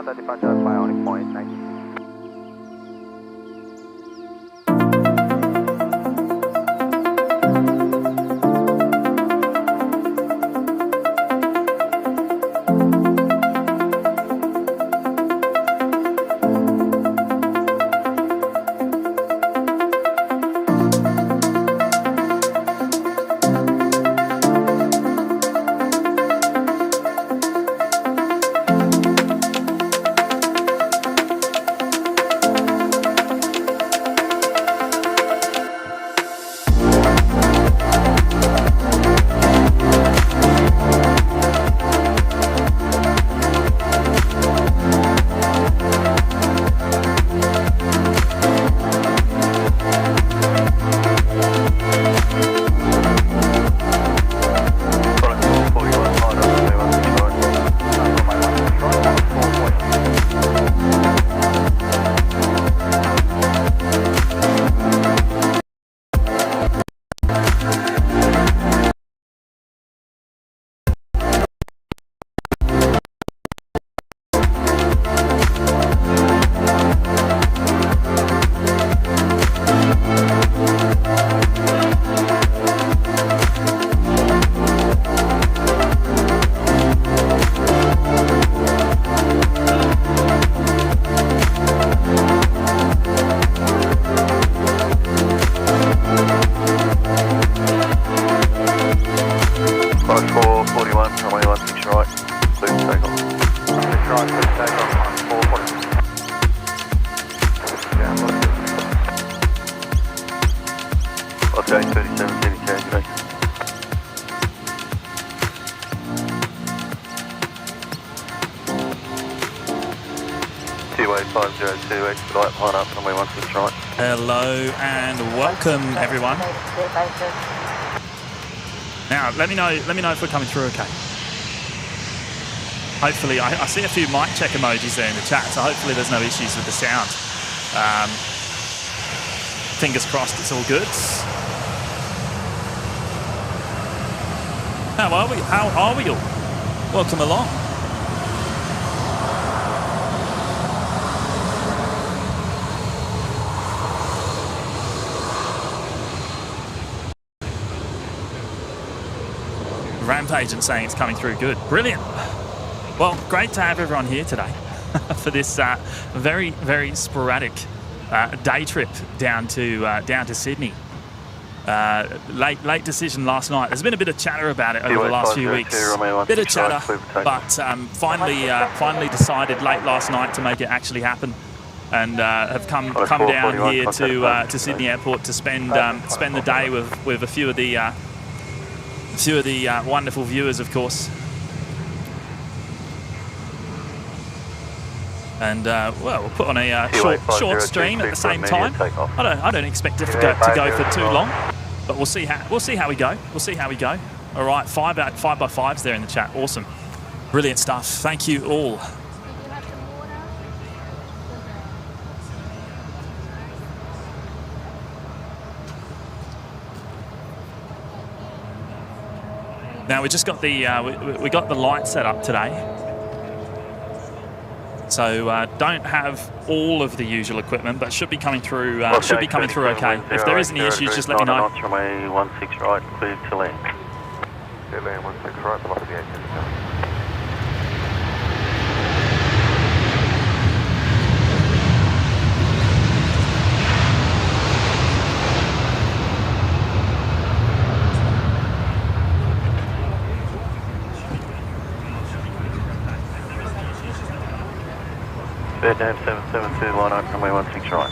contact departure at Bionic Point, thank you. Okay, 37, Kenny Carriage, great. Two-way 502, expedite, line up, runway 16 right. Hello and welcome everyone. Now let me know if we're coming through okay. Hopefully, I see a few mic check emojis there in the chat, so hopefully there's no issues with the sound. Fingers crossed it's all good. How are we? How are we all? Welcome along. Rampage and saying it's coming through good. Brilliant. Well, great to have everyone here today for this very, very sporadic day trip down to Sydney. Late decision last night. There's been a bit of chatter about it over the last few weeks. Bit of chatter, but finally decided late last night to make it actually happen, and have come down here to Sydney Airport to spend the day with a few of the wonderful viewers, of course. And well, we'll put on a short stream at the same time. I don't expect it to go for too long, but we'll see how we go. We'll see how we go. All right, 5 by 5s there in the chat. Awesome, brilliant stuff. Thank you all. Now we just got the we got the light set up today. So don't have all of the usual equipment, but should be coming through. Should be coming through okay. If there is any issues, just let me know. Runway 16 right, cleared to land. Cleared land 16 right, velocity 8. Vietnam 772, line up, runway 16 right.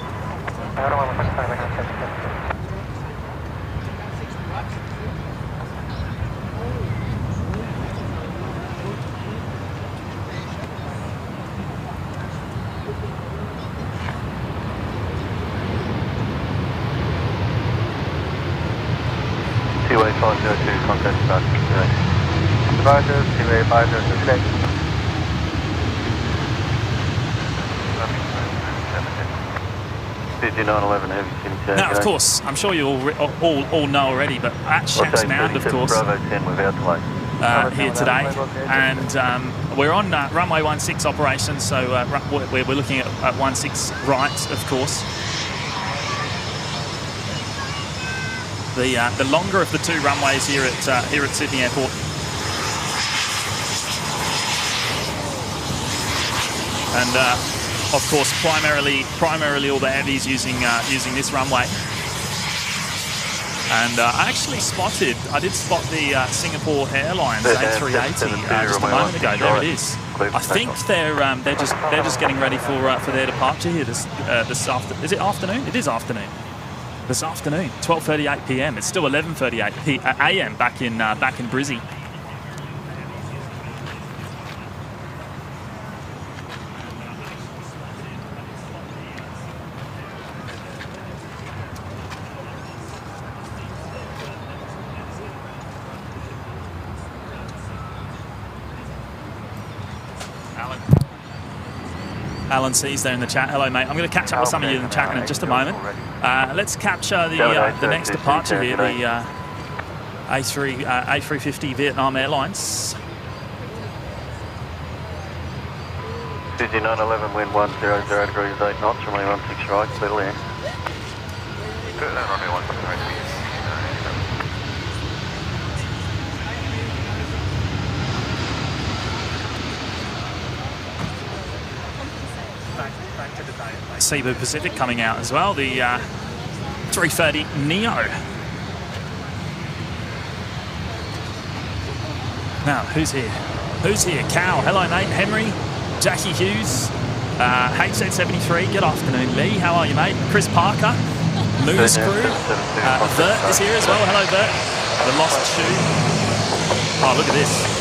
Two-way 502, contact departure. Departure, two-way 502, today. 5911 heavy. Now, of course, I'm sure you all know already, but at Shack's Mound, of course, Bravo 10 without delay. Here today, and we're on runway 16 operation, so we're looking at 16 right, of course. The longer of the two runways here at Sydney Airport. And of course, primarily all the heavies using this runway. And I did spot the Singapore Airlines A380 just a moment ago. There it is. I think they're just getting ready for their departure here this afternoon. Is it afternoon? It is afternoon. This afternoon, 12:38 p.m. It's still 11:38 a.m. back in Brizzy. Alan C's there in the chat. Hello, mate. I'm going to catch up with some of you in the chat in just a moment. Let's capture the next departure here, the A350 Vietnam Airlines. 5911, wind 100 degrees 8 knots, runway 16 right, clear to land. Runway 16 right. Cebu Pacific coming out as well, the 330 Neo. Now, who's here? Cal, hello mate. Henry, Jackie Hughes, HZ73, good afternoon Lee, how are you mate? Chris Parker, Moose Crew, Vert is here as well, hello Vert. The Lost Shoe. Oh, look at this.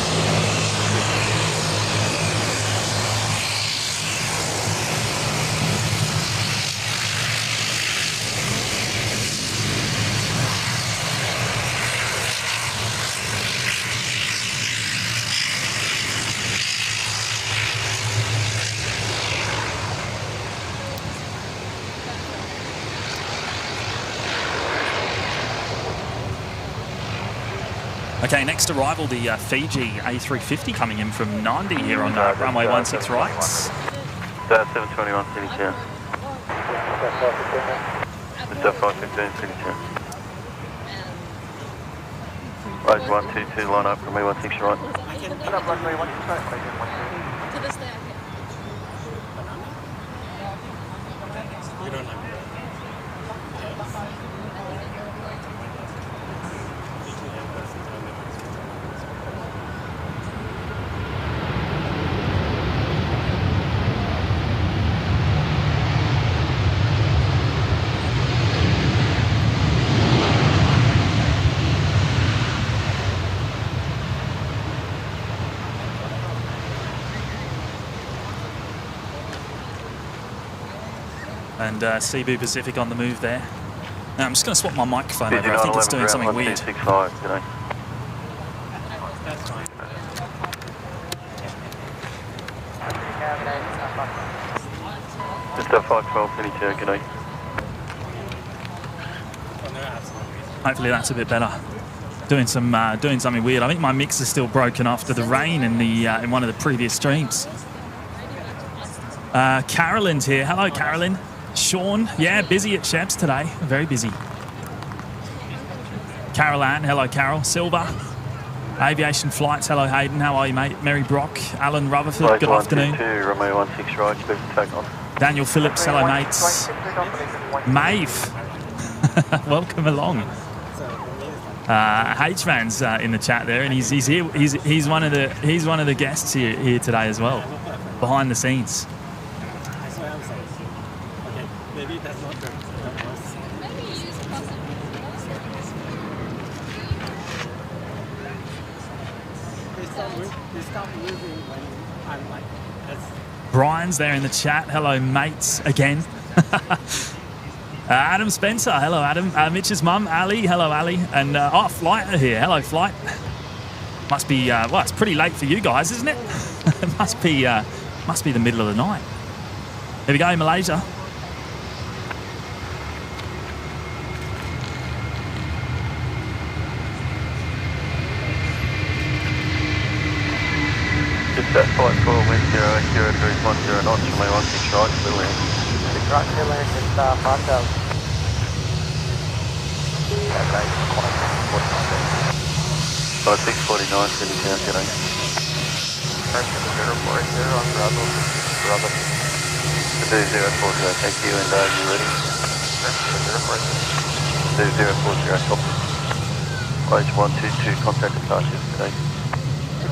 Okay, next arrival, the Fiji A350 coming in from Nandi here on runway 16 right. 721, City Chair. Mr. 515, City Chair. Rise 122, line up, runway 16 right. Line up, runway 16 right. To the stair. You don't know. And Cebu Pacific on the move there. Now I'm just going to swap my microphone over. I think it's doing something weird. Mr. 512, City Chair, good night. Hopefully that's a bit better. Doing something weird. I think my mix is still broken after the rain in one of the previous streams. Carolyn's here. Hello, Carolyn. Sean, yeah, busy at Sheps today. Very busy. Carol Ann, hello, Carol. Silver, Aviation Flights, hello, Hayden. How are you, mate? Mary Brock, Alan Rutherford, good afternoon. Runway 16 right, clear for takeoff. Daniel Phillips, hello, mates. Maeve, welcome along. H-Man's in the chat there, and he's here. He's one of the guests here today as well, behind the scenes. Maybe that's not the worst. Maybe use a person. They stop moving when I'm like, that's... Brian's there in the chat. Hello, mates, again. Adam Spencer. Hello, Adam. Mitch's mum, Ali. Hello, Ali. And, Flight are here. Hello, Flight. Must be, well, it's pretty late for you guys, isn't it? It must be the middle of the night. Here we go, Malaysia. That's 54, wind 080 degrees 10 knots, runway 16 right, clear land. 6 right, clear land, Jetstar 5000. Okay, 649, sending down, g'day. Pressure 040 on Bravo. 2040, thank you, and you ready? Pressure 040. 2040, copy. Approach 122, contact departures, g'day.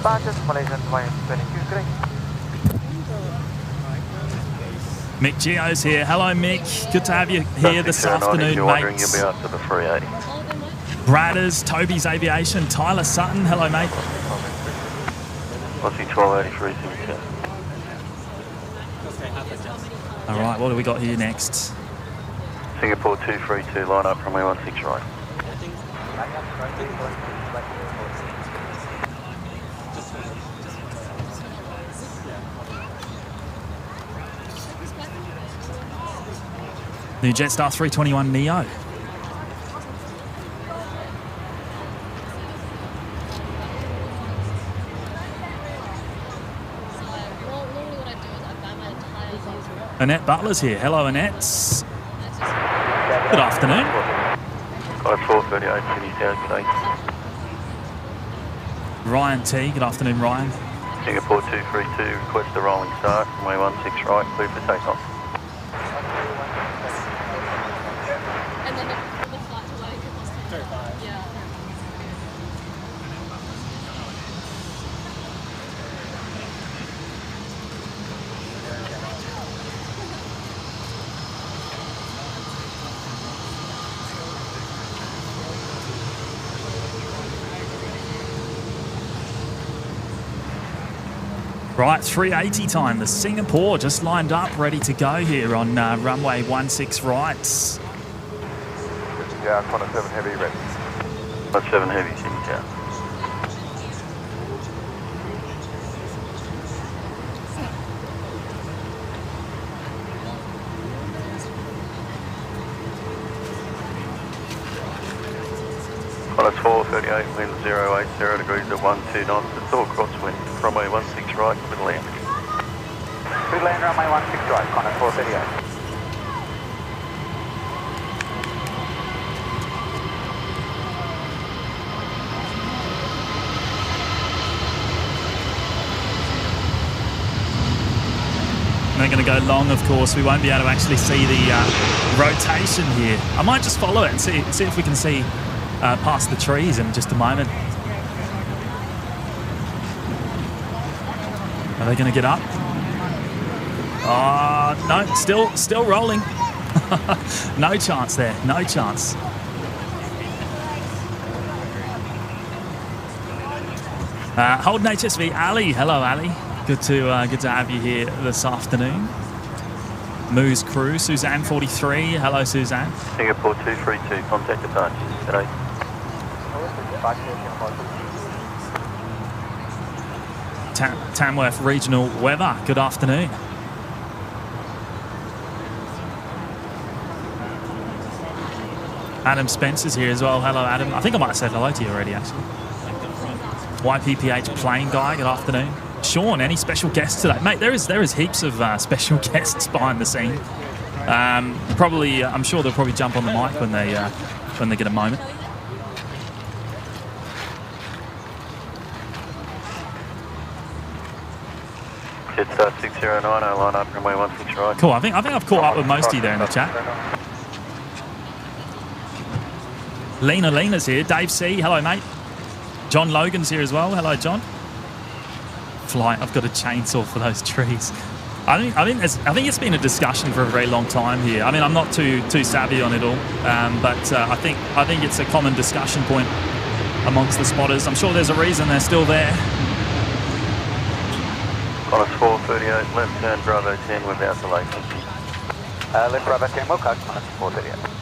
Departures, Malaysian 22, great. Mick Geo's here. Hello, Mick. Good to have you here this afternoon, if you're wondering, mates. you'll be after the 380. Bradders, Toby's Aviation, Tyler Sutton. Hello, mate. What's 1283, sending down. All right, what do we got here next? Singapore 232, line up, runway 16 right. New Jetstar 321 Neo. Annette Butler's here. Hello, Annette. Good afternoon. 438, Sydney Town, g'day. Ryan T. Good afternoon, Ryan. Singapore 232, request a rolling start, runway 16 right, clear for takeoff. And then the flight to Wellington. Yeah. Right, 380 time. The Singapore just lined up, ready to go here on runway 16 right. Yeah, Connor 7 heavy, ready. 7 heavy, Sydney Town. Connor 438, wind 080 degrees at 12 knots. It's all crosswind, runway 16 right, clear land. Clear land, runway 16 right, Connor 438. They're going to go long, of course. We won't be able to actually see the rotation here. I might just follow it and see if we can see past the trees in just a moment. Are they going to get up? No, still rolling. No chance there, no chance. Holden HSV, Ali. Hello, Ali. Good to have you here this afternoon. Moose Crew, Suzanne 43. Hello, Suzanne. Singapore 232, contact departures, g'day. Tamworth Regional Weather. Good afternoon. Adam Spencer's here as well. Hello, Adam. I think I might have said hello to you already, actually. YPPH Plane Guy. Good afternoon. Sean, any special guests today? Mate, there is heaps of special guests behind the scene. Probably, I'm sure they'll probably jump on the mic when they get a moment. Jetstar 609, line up, runway 16 right. Cool. I think I've caught up with most of you there in the chat. Lena's here. Dave C. Hello, mate. John Logan's here as well. Hello, John. Flight. I've got a chainsaw for those trees. I think it's been a discussion for a very long time here. I mean, I'm not too savvy on it all, but I think it's a common discussion point amongst the spotters. I'm sure there's a reason they're still there. Connor 438, left turn Bravo 10 without delay. Left Bravo 10, will cut, Connor 438.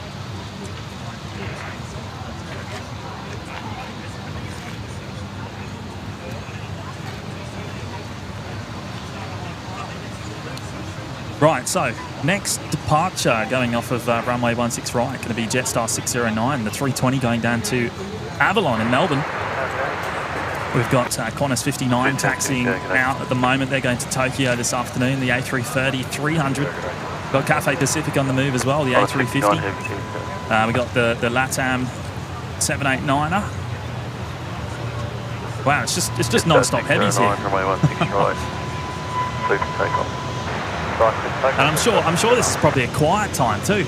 Right, so next departure going off of runway 16 right, going to be Jetstar 609, the 320 going down to Avalon in Melbourne. We've got Qantas 59 taxiing out at the moment. They're going to Tokyo this afternoon, the A330-300. We've got Cathay Pacific on the move as well, the A350. We've got the LATAM 789er. Wow, it's just non-stop heavies here. And I'm sure this is probably a quiet time too.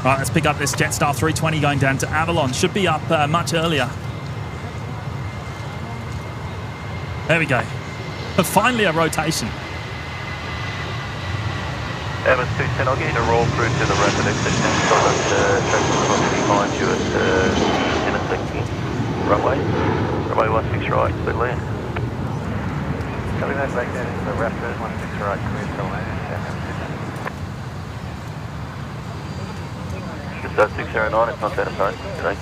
Right, let's pick up this Jetstar 320 going down to Avalon. Should be up much earlier. There we go. Finally a rotation. Evans 210, I'll get you to roll through to the rapid exit now. So that traffic behind you at intersecting runway. Runway 16 right, clear land. Coming that back down into the rapid 16 right, clear to land. That's 609, it's not that apart today.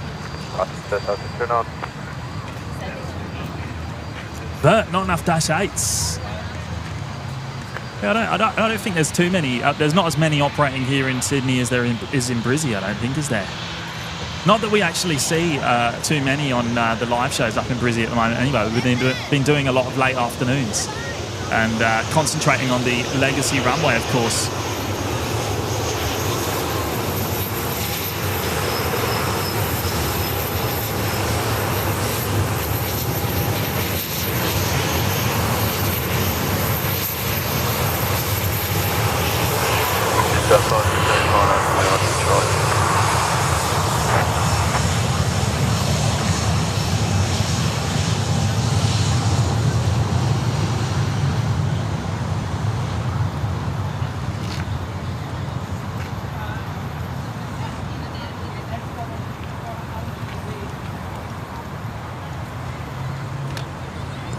That's 609. But not enough dash 8s. Yeah, I don't think there's too many. There's not as many operating here in Sydney as there is in Brizzy, I don't think, is there? Not that we actually see too many on the live shows up in Brizzy at the moment anyway. We've been doing a lot of late afternoons and concentrating on the legacy runway, of course.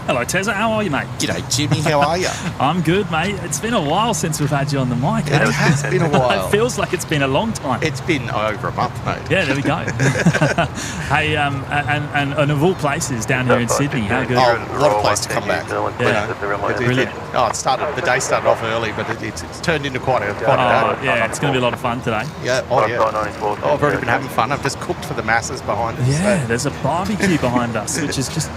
Hello, Tezza. How are you, mate? G'day, Jimmy. How are you? I'm good, mate. It's been a while since we've had you on the mic. It has been a while. It feels like it's been a long time. It's been over a month, mate. Yeah, there we go. Hey, and of all places down here in Sydney, how good? Oh, what a place to come back. Yeah, brilliant. The day started off early, but it's turned into quite a day. Yeah, it's going to be a lot of fun today. Yeah, I've already been having fun. I've just cooked for the masses behind us. Yeah, there's a barbecue behind us, which is just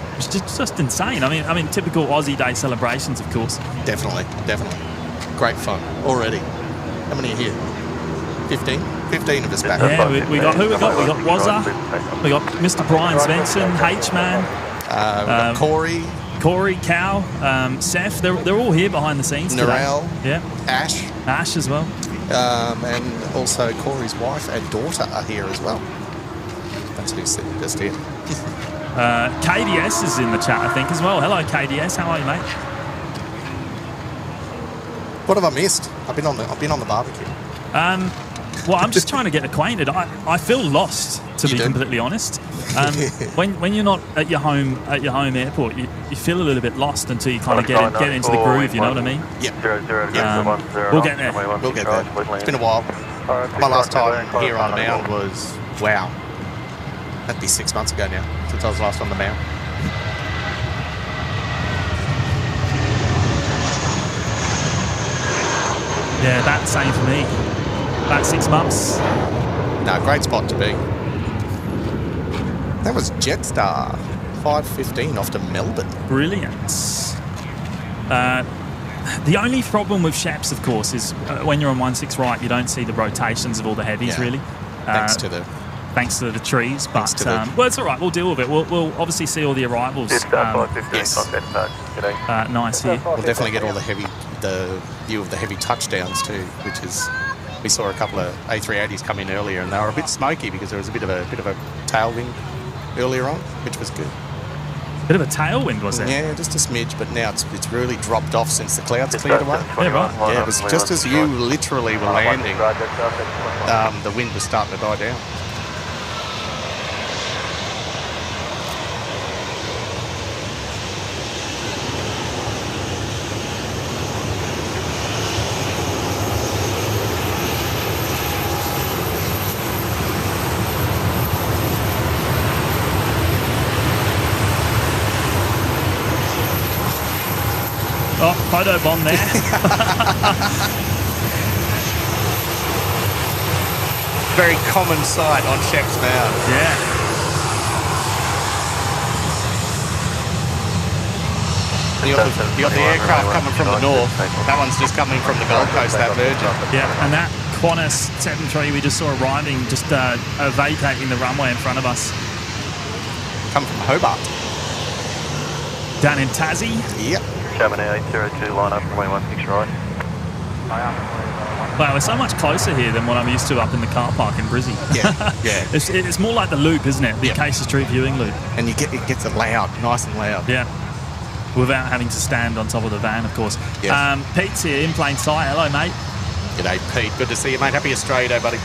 insane. I mean, typical Aussie Day celebrations, of course. Definitely. Great fun already. How many are here? 15? 15 of us back. Yeah, we got who we got? We got Wazza, we got Mr. Brian Svensson, H-Man, Corey, Cow, Seth. They're all here behind the scenes today. Narelle, yeah, Ash as well, and also Corey's wife and daughter are here as well. That's who's just here. KDS is in the chat, I think, as well. Hello, KDS. How are you, mate? What have I missed? I've been on the barbecue. Well, I'm just trying to get acquainted. I feel lost, to be completely honest. When you're not at your home airport, you feel a little bit lost until you kind of get into the groove. You know what I mean? Yeah. We'll get there. We'll get there. It's been a while. My last time here on the mound was that'd be 6 months ago now since I was last on the mound. Yeah, that's the same for me. About 6 months. No, great spot to be. That was Jetstar 5:15 off to Melbourne. Brilliant. The only problem with Shaps, of course, is when you're on 16 right, you don't see the rotations of all the heavies, really. Thanks to the trees, but well, it's all right. We'll deal with it. We'll obviously see all the arrivals. Yes. Nice here. We'll definitely get all the view of the heavy touchdowns too, which is we saw a couple of A380s come in earlier, and they were a bit smoky because there was a bit of a tailwind earlier on, which was good. Bit of a tailwind, was there? Yeah, just a smidge, but now it's really dropped off since the clouds cleared away. Yeah, right. Yeah, it was just as you literally were landing, the wind was starting to die down. Oh, photo bomb there. Very common sight on Shep's Mound. Yeah. You got the aircraft coming from the north. That one's just coming from the Gold Coast, that Virgin. Yeah, and that Qantas 73 we just saw arriving, just vacating the runway in front of us. Come from Hobart. Down in Tassie. Yep. Sherman Air 802, line up, runway 16 right. Wow, we're so much closer here than what I'm used to up in the car park in Brizzy. Yeah, yeah. It's more like the loop, isn't it? The Yep. Acacia Street viewing loop. And it gets it loud, nice and loud. Yeah. Without having to stand on top of the van, of course. Yeah. Pete's here in plain sight. Hello, mate. G'day, Pete. Good to see you, mate. Happy Australia Day, buddy.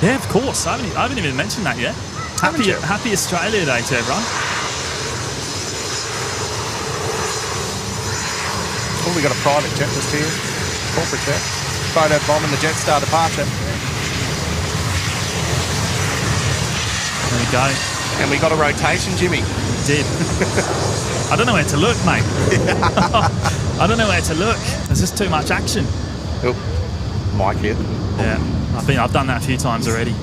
Yeah, of course. I haven't even mentioned that yet. Haven't you? Happy Australia Day to everyone. Oh, we got a private jet just here. Corporate jet. Photo bomb in the Jetstar departure. There we go. And we got a rotation, Jimmy. Did. I don't know where to look, mate. I don't know where to look. There's just too much action. Oh, Mike here. Yeah, I've done that a few times already.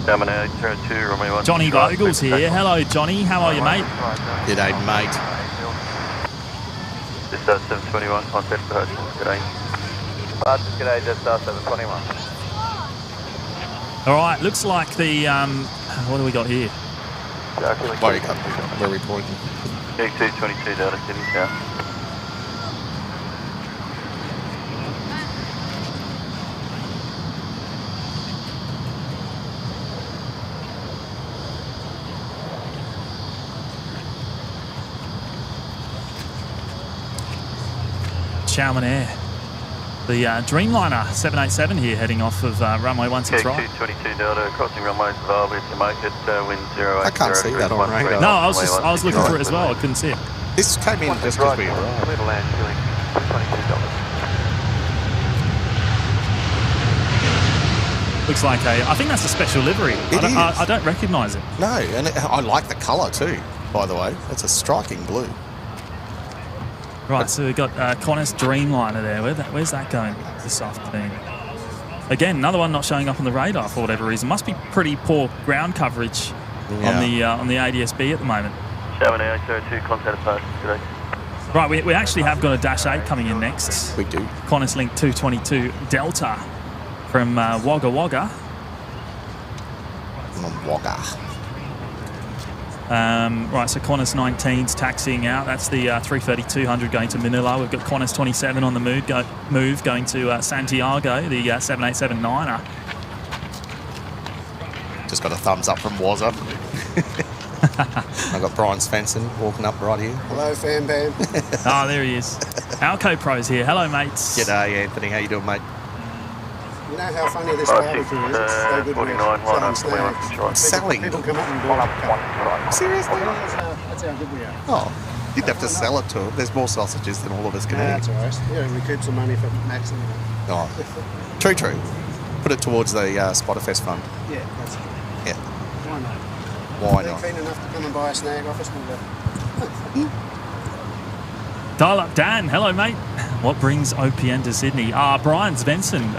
Sherman Air 802, runway 16 Johnny right. Vogels here. Hello, Johnny. How are you, mate? G'day, mate. Jetstar 721, contact for Hudson. G'day. G'day, Jetstar 721. All right. Looks like the what do we got here? Where you got? Where are we pointing? E222 Delta City South. Sherman Air. The Dreamliner 787 here heading off of runway 16 right. E222 Delta, crossing runways available if you make it, wind 08. I can't see that on radar. No, I was looking for it as well. I couldn't see it. This came in just as we arrived. Clear to land, feeling 22 Delta. Looks like I think that's a special livery. I don't recognise it. No, and I like the colour too, by the way. It's a striking blue. Right, so we've got Qantas Dreamliner there. Where's that going this afternoon? Again, another one not showing up on the radar for whatever reason. Must be pretty poor ground coverage on the ADSB at the moment. Sherman Air 802, contact departure today. Right, we actually have got a Dash 8 coming in next. We do. Qantas Link 222 Delta from Wagga Wagga. Wagga. Right, so Qantas 19's taxiing out. That's the 330-200 going to Manila. We've got Qantas 27 on the move going to Santiago, the 787-9er. Just got a thumbs up from Wazza. I've got Brian Svensson walking up right here. Hello, fan bam. Oh, there he is. Our co-pro's here. Hello, mates. G'day, Anthony. How you doing, mate? You know how funny this barbecue is? It's so good 49, with line up, selling runway 16 snacks. right. Selling? People come up and buy. Seriously? That's how good we are. Oh, you'd have to sell it to them. There's more sausages than all of us can Nah, eat. that's all right. Yeah, recoup some money for Max and Oh, true. Put it towards the Spotterfest fund. yeah, that's it. Yeah. Why not? Why They're not? keen enough to come and buy a snag off us. Dial up Dan. Hello, mate. What brings OPN to Sydney? Brian Svensson.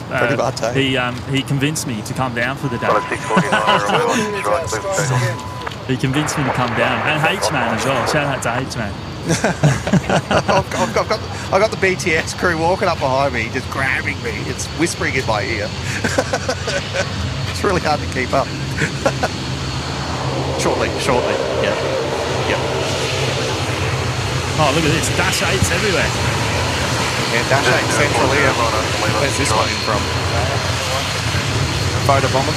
Pretty bad, eh? He convinced me to come down for the day. Qantas 649, runway 16 right, clear for takeoff. He convinced me to come down. And H-Man as well. Shout out to H-Man. I've got the BTS crew walking up behind me, just grabbing me. It's whispering in my ear. It's really hard to keep up. Shortly. Yeah. Oh, look at this. Dash 8s everywhere. Yeah, Dash 8 Central here. Where's this one in from? Photo bomber.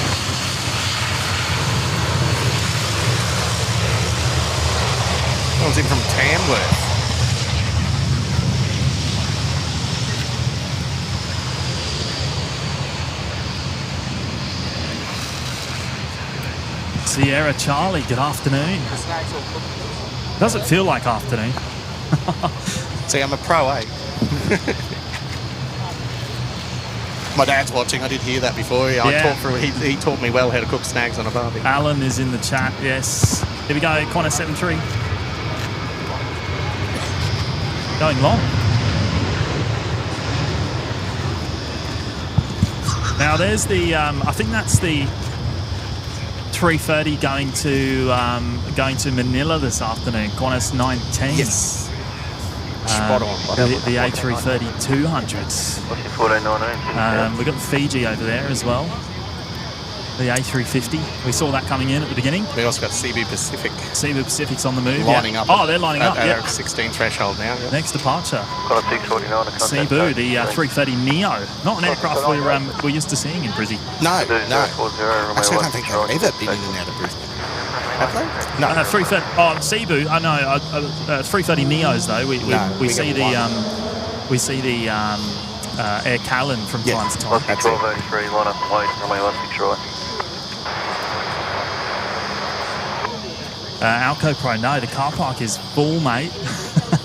That one's in from Tamworth. Sierra Charlie, good afternoon. Doesn't feel like afternoon. See, I'm a pro, eh? My dad's watching. I did hear that before. He taught me well how to cook snags on a barbie. Alan is in the chat, yes. Here we go, Qantas 73. going long. Now there's the, I think that's the 330 going to Manila this afternoon. Qantas 910. Yes. Spot on. The A330 200s. We got the Fiji over there as well. The A350. We saw that coming in at the beginning. We also got Cebu Pacific. Cebu Pacific's on the move. Lining up. Oh, they're lining up. At our 16 threshold now. Yeah. Next departure. Cebu, the 330 Neo. Not an aircraft we're used to seeing in Brizzy. No. Actually, I don't think they've ever been in and out of Brisbane. Have they? No. 330. Oh, Cebu. I know. 330 Neos though. We see the Air Callan from time to time. That's 1283, line up and wait. Runway 16 right. Alco Pro, no, the car park is full, mate.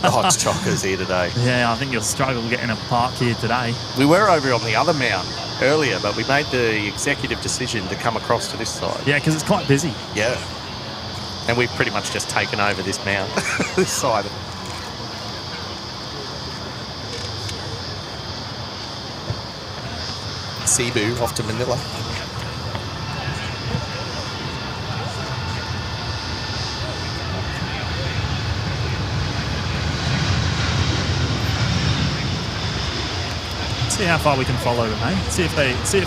Oh, it's chockers here today. Yeah, I think you'll struggle getting a park here today. We were over on the other mount earlier, but we made the executive decision to come across to this side. Yeah, because it's quite busy. Yeah. And we've pretty much just taken over this mount, this side. Cebu off to Manila. See how far we can follow them, eh? See if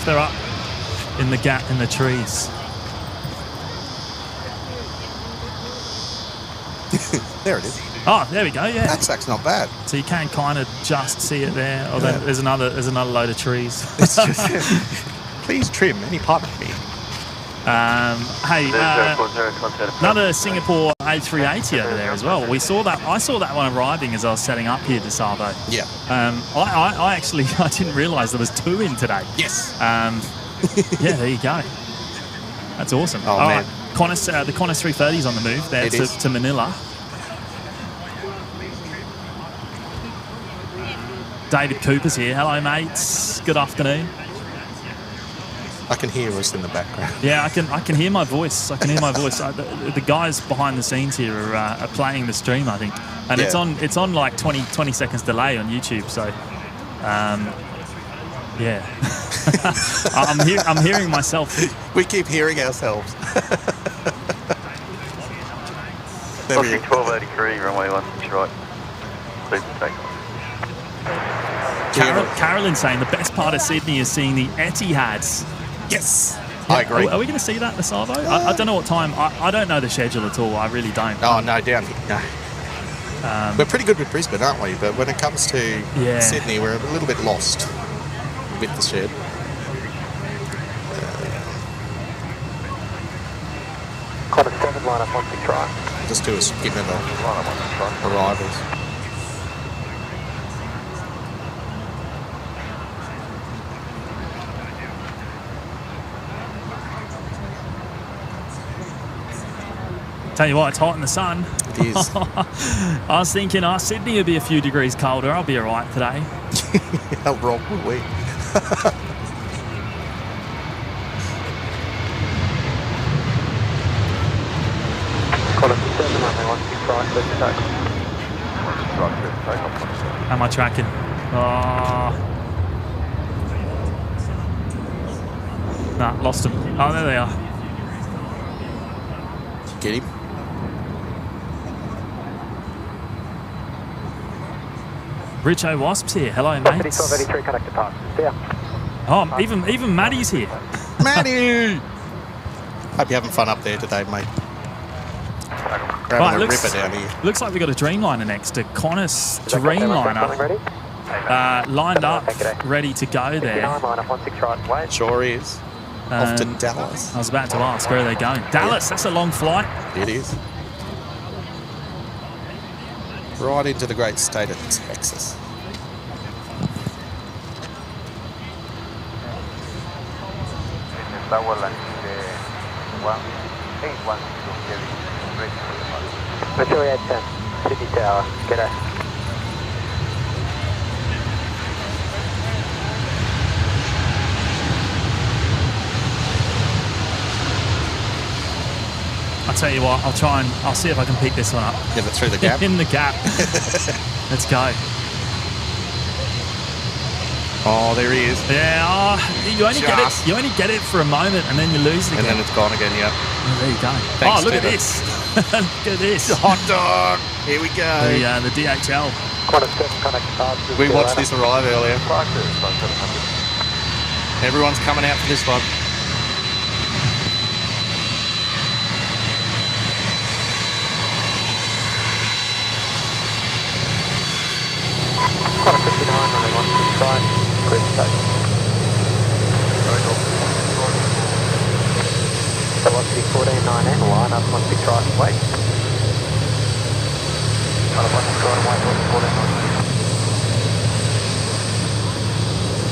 they're up in the gap in the trees. There it is. Oh, there we go. Yeah, that track's not bad. So you can kind of just see it there. Oh, then there's another load of trees. It's just please trim any part of me. Hey, another Singapore A380 over there as well. We saw that. I saw that one arriving as I was setting up here to Savo. Yeah. I actually I didn't realise there was two in today. Yes. Yeah, there you go. That's awesome. Oh man. Right. Qantas, the Qantas 330's on the move there to Manila. David Cooper's here. Hello, mates. Good afternoon. I can hear us in the background. Yeah, I can hear my voice. I can hear my voice. The guys behind the scenes here are playing the stream, I think, and it's on like 20 seconds delay on YouTube. So, yeah, I'm hearing myself. We keep hearing ourselves. Crossing 1283, runway 16 right. Please take. Carolyn's saying the best part of Sydney is seeing the Etihads. Yes, I agree. Are we going to see that at the Savo? I don't know what time. I don't know the schedule at all. I really don't. Oh, no, down here. No. We're pretty good with Brisbane, aren't we? But when it comes to Sydney, we're a little bit lost with the shed. Qantas 7, line up 16 right. Just do a skim of the arrivals. Tell you what, it's hot in the sun. It is. I was thinking, Sydney would be a few degrees colder. I'll be all right today. How wrong were we? Qantas 7, runway 16 right, please take. Am I tracking? Oh. Nah, lost them. Oh, there they are. Get him. Richo Wasp's here. Hello, mates. 1283, connect departure. Yeah. Oh, even Maddie's here. Maddie! Hope you're having fun up there today, mate. Grabbing a ripper down here. Looks like we've got a Dreamliner next. A Qantas Dreamliner lined up, ready to go there. Sure is. Off to Dallas. I was about to ask, where are they going? Dallas, that's a long flight. It is. Right into the great state of Texas. Victoria 10, Sydney Tower, g'day. I'll tell you what, I'll see if I can pick this one up. Get it through the gap? In the gap. Let's go. Oh, there he is. Yeah, you only get it. You only get it for a moment, and then you lose it again. And then it's gone again. Yeah. Oh, there you go. Thanks, look at Stephen. this. Look at this. Hot dog. Here we go. The DHL. We watched this arrive earlier. Everyone's coming out for this one. Velocity 14.9 line up 16 right, wait.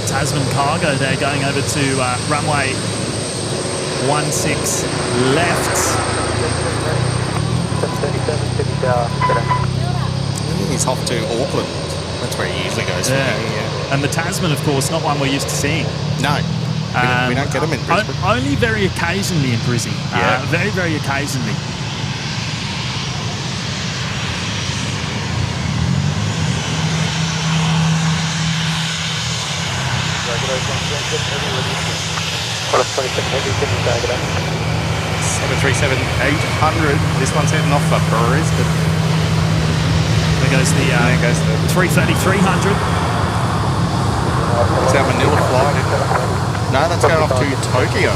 Tasman cargo there going over to runway 16 left. 737, He's off to Auckland. That's where he usually goes. Yeah. And the Tasman, of course, not one we're used to seeing. No. We don't get them in Brisbane. Only very occasionally in Brisbane. Yeah. Very, very occasionally. What a 27 heavy, 737-800. This one's heading off for Brisbane. There goes the 330-300. It's our Manila flight. No, that's going off to Tokyo.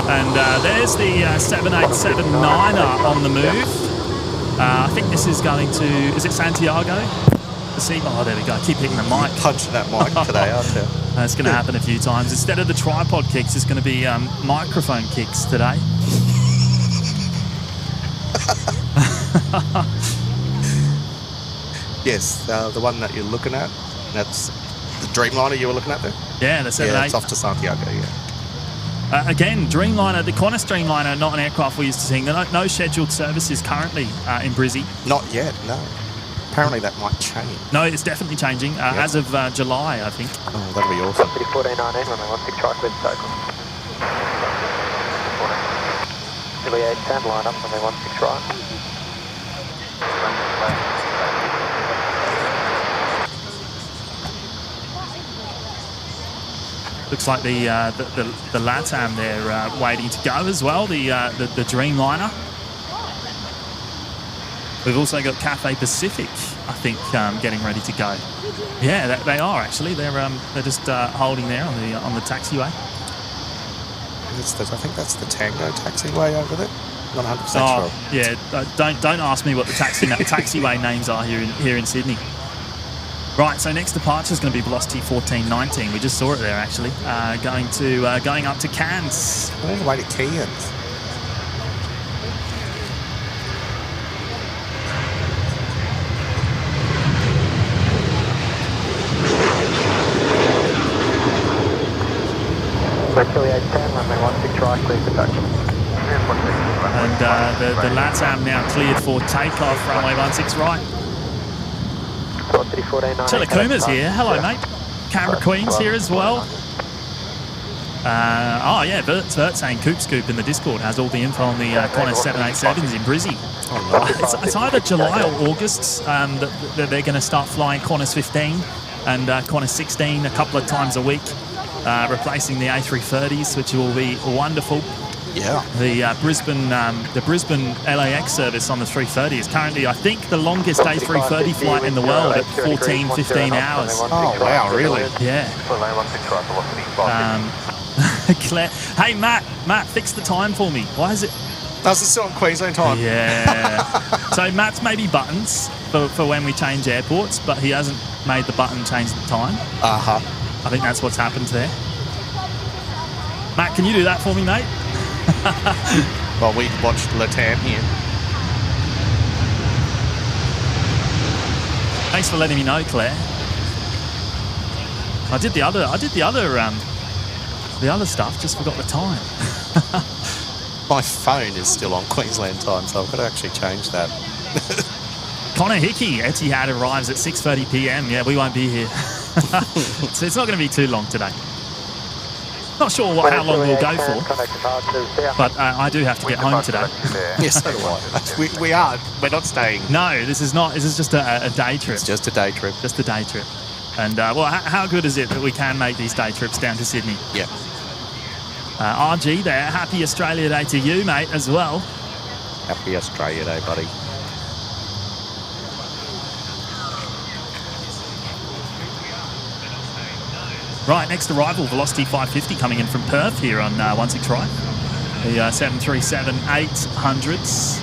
And there's the 787-9er on the move. I think this is going to... Is it Santiago? Oh, there we go. I keep hitting the mic. Punching that mic today, aren't you? It's going to happen a few times. Instead of the tripod kicks, it's going to be microphone kicks today. Yes, the one that you're looking at, that's the Dreamliner you were looking at there? Yeah, the 78. Yeah, it's off to Santiago, yeah. Again, Dreamliner, the Qantas Dreamliner, not an aircraft we're used to seeing. No scheduled services currently in Brizzy. Not yet, no. Apparently that might change. No, it's definitely changing as of July, I think. Oh, that'll be awesome. 14.19, runway 16 right, clear takeoff. Julie 810, line up, runway 16 right. Looks like the LATAM there waiting to go as well, the Dreamliner. We've also got Cathay Pacific, I think, getting ready to go. Yeah, they are actually. They're just holding there on the taxiway. I think that's the Tango taxiway over there. Not 100% sure. Yeah. Don't ask me what the taxiway names are here in Sydney. Right, so next departure is going to be Velocity 1419. We just saw it there actually. Going up to Cairns. All the way to Cairns. And the LATAM now cleared for takeoff, runway 16 right. Telecoma's here. Hello, mate. Canberra Queen's here as well. Vert saying Coop Scoop in the Discord has all the info on the Qantas 787s in Brizzy. It's either July or August that they're going to start flying Qantas 15 and Qantas 16 a couple of times a week, replacing the A330s, which will be wonderful. Yeah. The Brisbane LAX service on the 330 is currently, I think, the longest A330 flight in the world at 15 hours. Oh, wow, really? Yeah. Claire. Hey, Matt, fix the time for me. Why is it? That's still on Queensland time. Yeah. So Matt's maybe buttons for when we change airports, but he hasn't made the button change the time. Uh-huh. I think that's what's happened there. Matt, can you do that for me, mate? Well, we watched LATAM here. Thanks for letting me know, Claire. I did the other stuff. Just forgot the time. My phone is still on Queensland time, so I've got to actually change that. Connor Hickey, Etihad arrives at 6:30 p.m. Yeah, we won't be here. So it's not going to be too long today. Not sure how long we'll go for, but I do have to get home today. Yes, so do I. We are. We're not staying. No, this is not. This is just a day trip. It's just a day trip. Just a day trip. And well, how good is it that we can make these day trips down to Sydney? Yeah. RG there. Happy Australia Day to you, mate, as well. Happy Australia Day, buddy. Right, next arrival, Velocity 550 coming in from Perth here on 16 right. The 737-800s.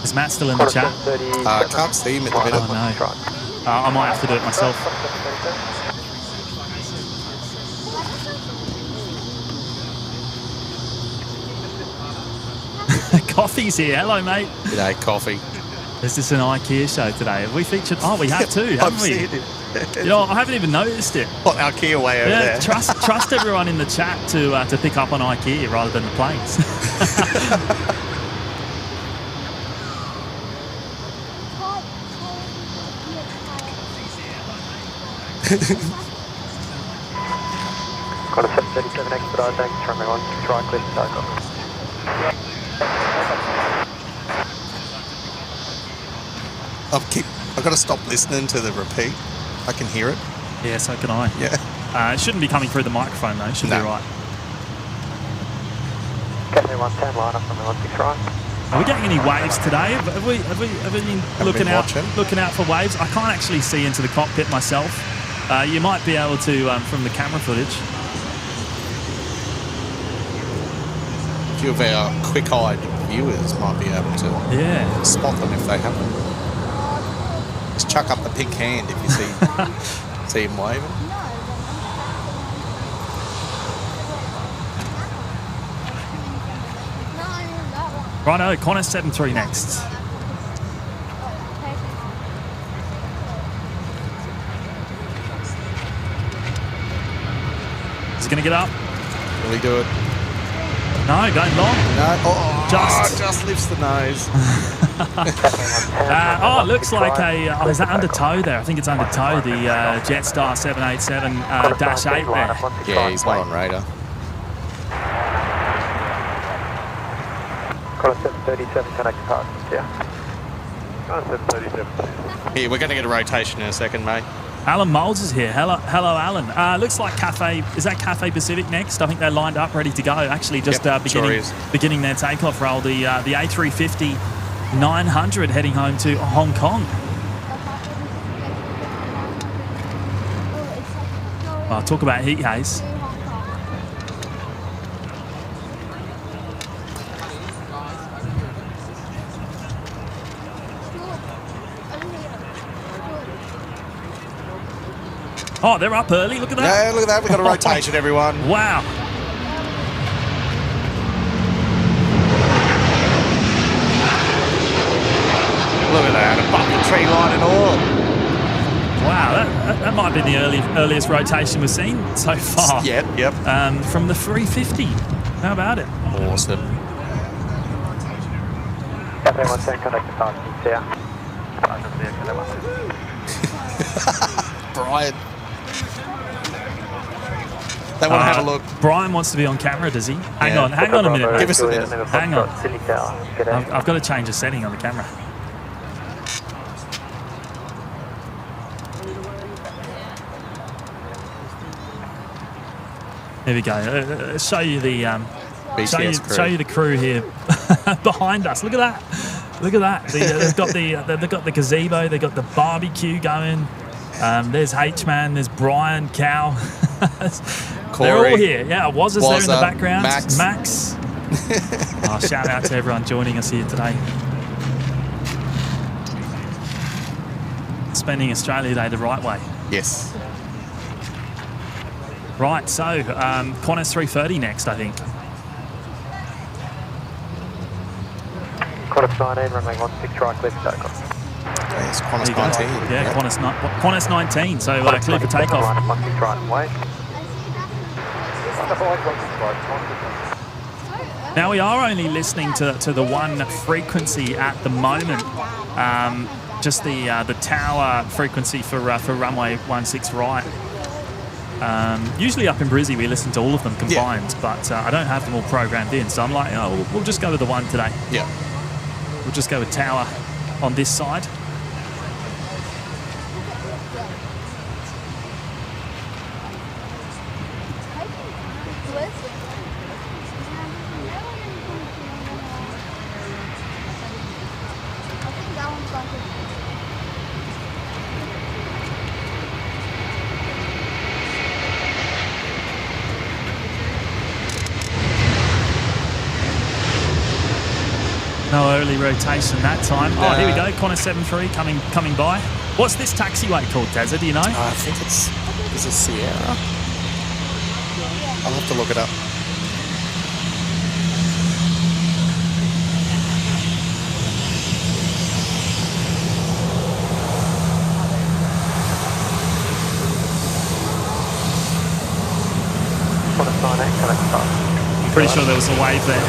Is Matt still in the chat? Can't see him at the minute. Oh, no. I might have to do it myself. Coffee's here. Hello, mate. G'day, Coffee. Is this an IKEA show today? Have we featured? Oh, we have too, haven't I've we? seen it. You know, I haven't even noticed it. What, IKEA way over there? Trust everyone in the chat to pick up on IKEA rather than the planes. Got a 737 expedite, thanks, runway 16 right, clear for takeoff. I've got to stop listening to the repeat. I can hear it. Yeah, so can I. Yeah. It shouldn't be coming through the microphone though. Should be right. Cafe 110, line up runway 16 right. Are we getting any waves today? Have we been looking out for waves? I can't actually see into the cockpit myself. You might be able to from the camera footage. A few of our quick-eyed viewers might be able to spot them if they happen. Just chuck up the pink hand if you see him waving. Righto, Qantas 73 next. Is he going to get up? Will he do it? No, going long. No. Oh, just lifts the nose. It looks like is that under tow there? I think it's under tow, the Jetstar 787-8 there. Yeah, he's not on radar. Got a 737 connect department, yeah. Got a 737. Here, we're going to get a rotation in a second, mate. Alan Moles is here. Hello, Alan. Looks like is that Cathay Pacific next? I think they're lined up, ready to go. Actually, just beginning their takeoff roll. The A350-900 heading home to Hong Kong. Oh, talk about heat haze. Oh, they're up early. Look at that. Yeah, look at that. We've got a rotation, everyone. Wow. Look at that. Above the tree line and all. Wow, that might be the earliest rotation we've seen so far. Yep. From the 350. How about it? Awesome. Cafe 110, connect department, yeah. Brian. They want to have a look. Brian wants to be on camera, does he? Hang on a minute. Give us a minute. Hang on. I've got to change the setting on the camera. There we go. Show you the show you the crew here behind us. Look at that. Look at that. They've got the gazebo. They've got the barbecue going. There's H-Man. There's Brian, Cal. They're all here. Yeah, Wazza's there in the background. Max. Shout out to everyone joining us here today. Spending Australia Day the right way. Yes. Right, so Qantas 330 next, I think. Qantas 19, runway 16 right, clear for takeoff. Okay, it's Qantas 19. Yeah, Qantas 19, so clear for takeoff. Now we are only listening to the one frequency at the moment, just the tower frequency for runway 16 right. Usually up in Brizzy we listen to all of them combined, but I don't have them all programmed in, so I'm like, oh, we'll just go with the one today. Yeah. We'll just go with tower on this side. No early rotation that time. Oh, here we go. Qantas 73 coming by. What's this taxiway called, Tazza? Do you know? I think is it Sierra? I'll have to look it up. I'm pretty sure there was a wave there.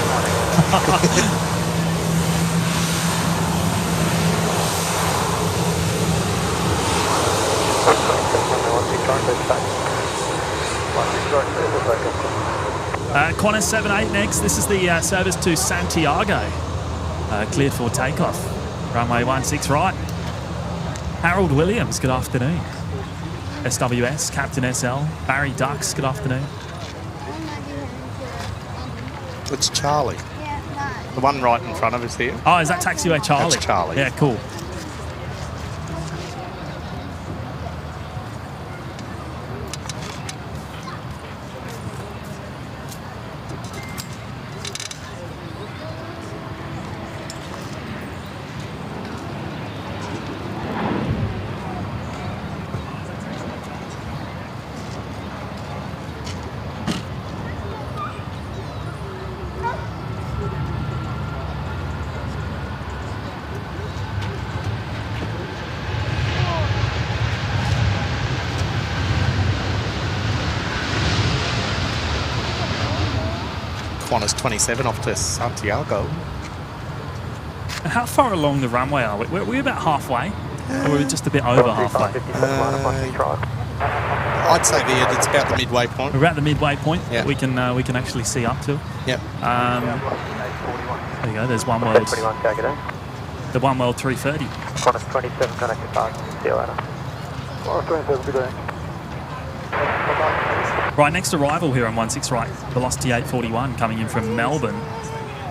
Qantas 78 next. This is the service to Santiago. Cleared for takeoff. Runway 16 right. Harold Williams, good afternoon. SWS, Captain SL. Barry Ducks, good afternoon. It's Charlie. The one right in front of us here. Oh, is that taxiway Charlie? That's Charlie. Yeah, cool. Qantas 27 off to Santiago. How far along the runway are we? We're about halfway. Or we're just a bit over halfway. I'd say it's about the midway point. We're at the midway point. Yeah. We can actually see up to. Yep. There you go. There's One World. The One World 330. Qantas 27 connected back. See you later. Qantas 27, good day. Right, next arrival here on 16 right, velocity 841 coming in from Melbourne.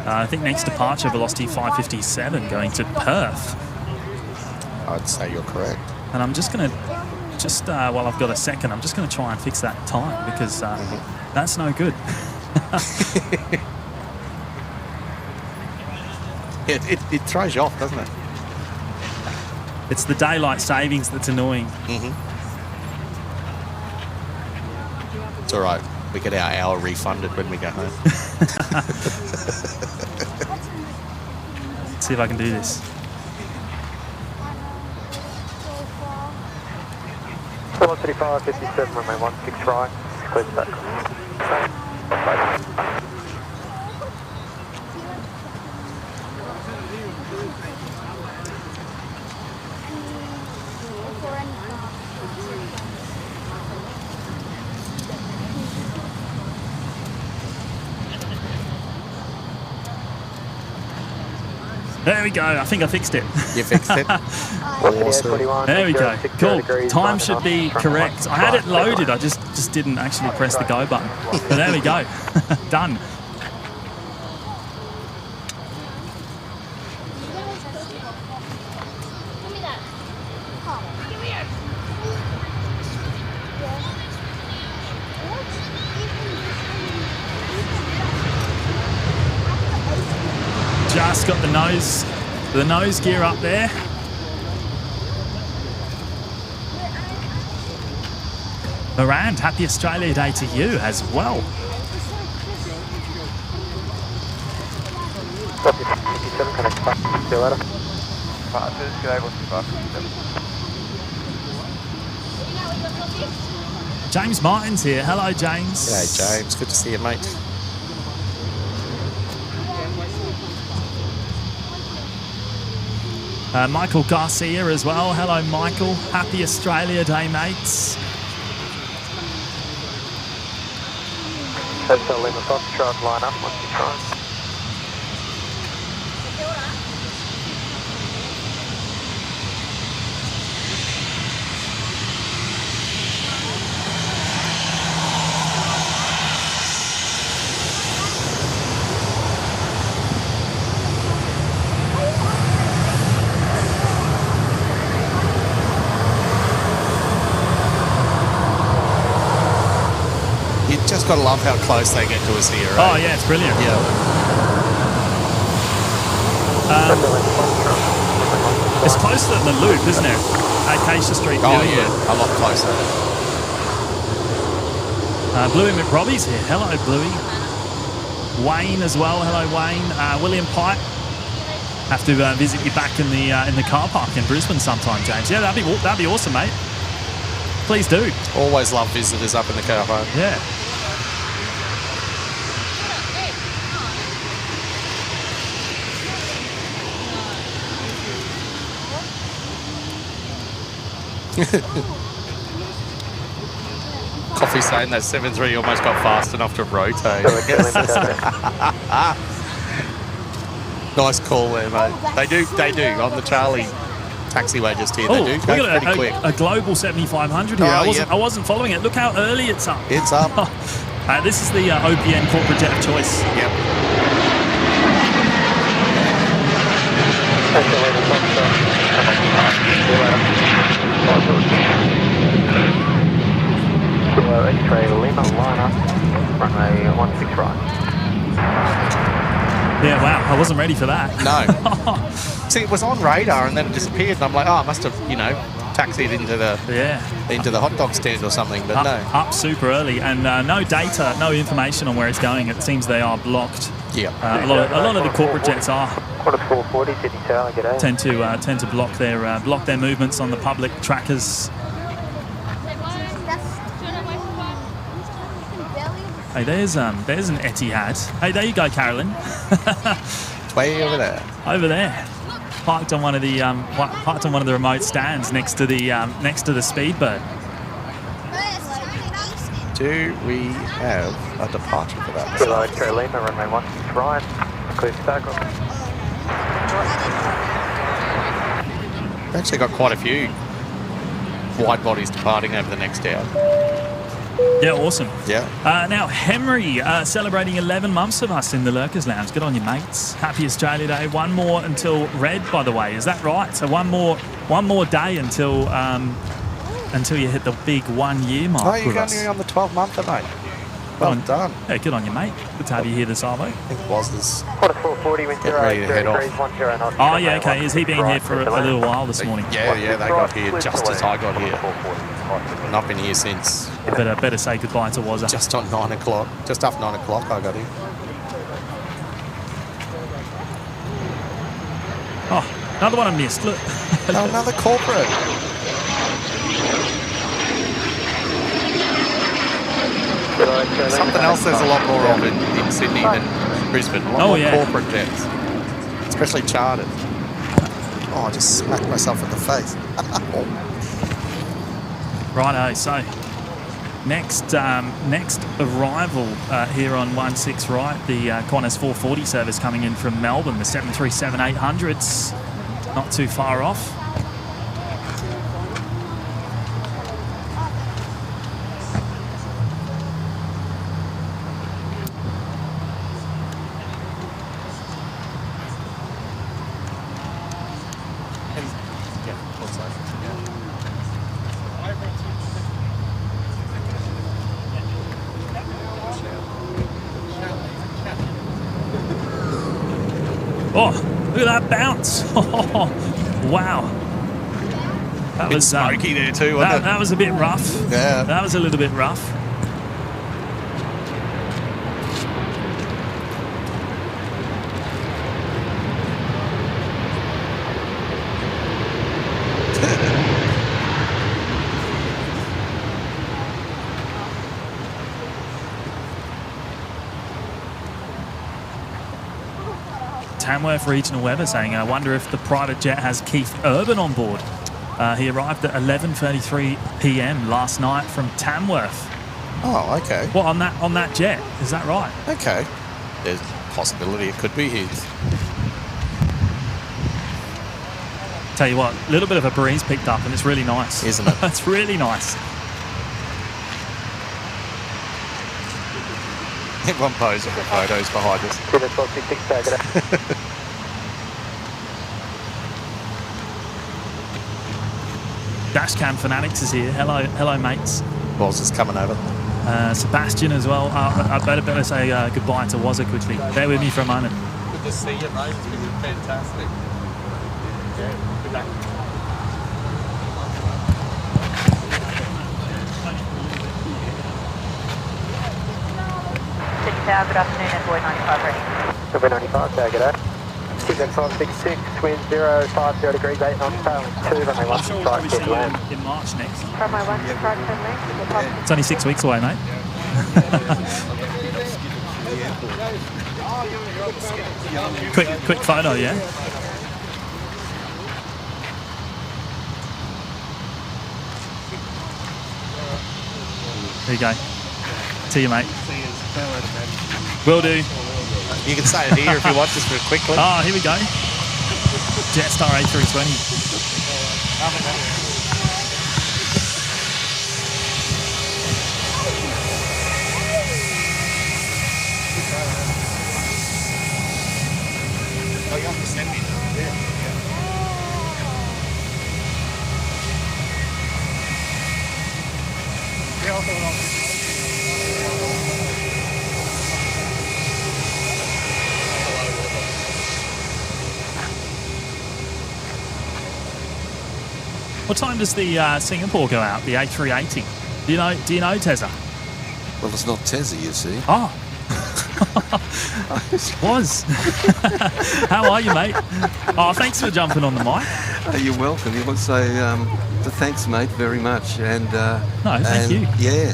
I think next departure, velocity 557 going to Perth. I'd say you're correct. And I'm just going to, while I've got a second, I'm just going to try and fix that time because that's no good. It throws you off, doesn't it? It's the daylight savings that's annoying. It's all right. We get our hour refunded when we go home. Let's see if I can do this. Velocity 557, remain 16 right. Clear to takeoff. There we go. I think I fixed it. You fixed it? Awesome. There we go. Cool. Time should be correct. I had it loaded. I just didn't actually press the go button. But there we go. Done. Just got the nose gear up there. Morand, happy Australia Day to you as well. See you later. James Martin's here. Hello, James. G'day, James. Good to see you, mate. Michael Garcia as well. Hello, Michael. Happy Australia Day, mates. Hotel Lima Foxtrot, line up once you try. Just got to love how close they get to us here, right? Oh, yeah, it's brilliant. Yeah. It's closer than the loop, isn't it? Acacia Street. Oh, yeah, a lot closer. Bluey McRobbie's here. Hello, Bluey. Wayne as well. Hello, Wayne. William Pike. Have to visit you back in the car park in Brisbane sometime, James. Yeah, that'd be awesome, mate. Please do. Always love visitors up in the car park. Yeah. Coffee saying that 7.3 almost got fast enough to rotate. Nice call there, mate. They do on the Charlie taxiway just here. They do go pretty quick. A global 7500 here. I wasn't following it. Look how early it's up. It's up. This is the OPN corporate jet of choice. Yep. X-ray Lima, line up, runway 16 right. Yeah, wow, I wasn't ready for that. No. See, it was on radar and then it disappeared, and I'm like, oh, I must have, taxied into the hot dog stand or something, but no. Up super early, and no data, no information on where it's going. It seems they are blocked. Yeah. A lot of the corporate jets are. Quarter 440, Sydney Tower, g'day. Tend to block their movements on the public trackers. Hey, there's an Etihad. Hey, there you go, Carolyn. It's way over there. Over there, parked on one of the remote stands next to the Speedbird. Do we have a departure for that? Kilo Carolina, runway 16 right, clear for takeoff. We've actually got quite a few wide bodies departing over the next hour. Yeah, awesome. Yeah. Now, Henry celebrating 11 months of us in the Lurkers Lounge. Good on you, mates. Happy Australia Day. One more until red, by the way. Is that right? So one more day until you hit the big 1 year mark. Oh, you're going on the 12-monther, mate. Well done. Yeah, good on you, mate. Good to have you here this hour. I think it was this. Quarter 440, wind 0 knots. Oh, yeah, okay. Is he been here for a little while this morning? Yeah, they got here just as I got here. And I've been here since. Better say goodbye to Wazza. Just on 9 o'clock. Just after 9 o'clock I got here. Oh, another one I missed. Look. Oh, another corporate. Something else there's a lot more of in Sydney than Brisbane. A lot more corporate jets. Especially chartered. Oh, I just smacked myself in the face. Righto, so next arrival here on 16 right, the Qantas 440 service coming in from Melbourne, the 737-800s, not too far off. Oh, look at that bounce. Oh, wow. That was smoky there too, wasn't it? That was a bit rough. Yeah. That was a little bit rough. Tamworth Regional Weather saying, I wonder if the private jet has Keith Urban on board. He arrived at 11:33 p.m. last night from Tamworth. Oh, okay. What, on that jet? Is that right? Okay. There's a possibility it could be his. Tell you what, a little bit of a breeze picked up, and it's really nice. Isn't it? It's really nice. Everyone posing for photos behind us. Dashcam Fanatics is here. Hello, mates. Boz is coming over. Sebastian as well. I better say goodbye to Wazza quickly. Bear with me for a moment. Good to see you, mate. It's been fantastic. Yeah, good luck. Good afternoon, Envoy 95 ready. Envoy 95, good day. Signal 566, wind 050 degrees, 8 knots, tail 2, runway 1 sure strike, we'll get see land. you in March next. Runway 1 strike, 10 length. It's only 6 weeks away, mate. quick photo, yeah? There you go. See you, mate. Will do. You can say it here if you want, just real quickly. Oh, here we go. Jetstar A320. Oh, you have to send me that. What time does the Singapore go out? The A380. Do you know, Tezza? Well, it's not Tezza, you see. Oh. Was. How are you, mate? Oh, thanks for jumping on the mic. You're welcome. You want to say thanks, mate, very much. And thank you. Yeah.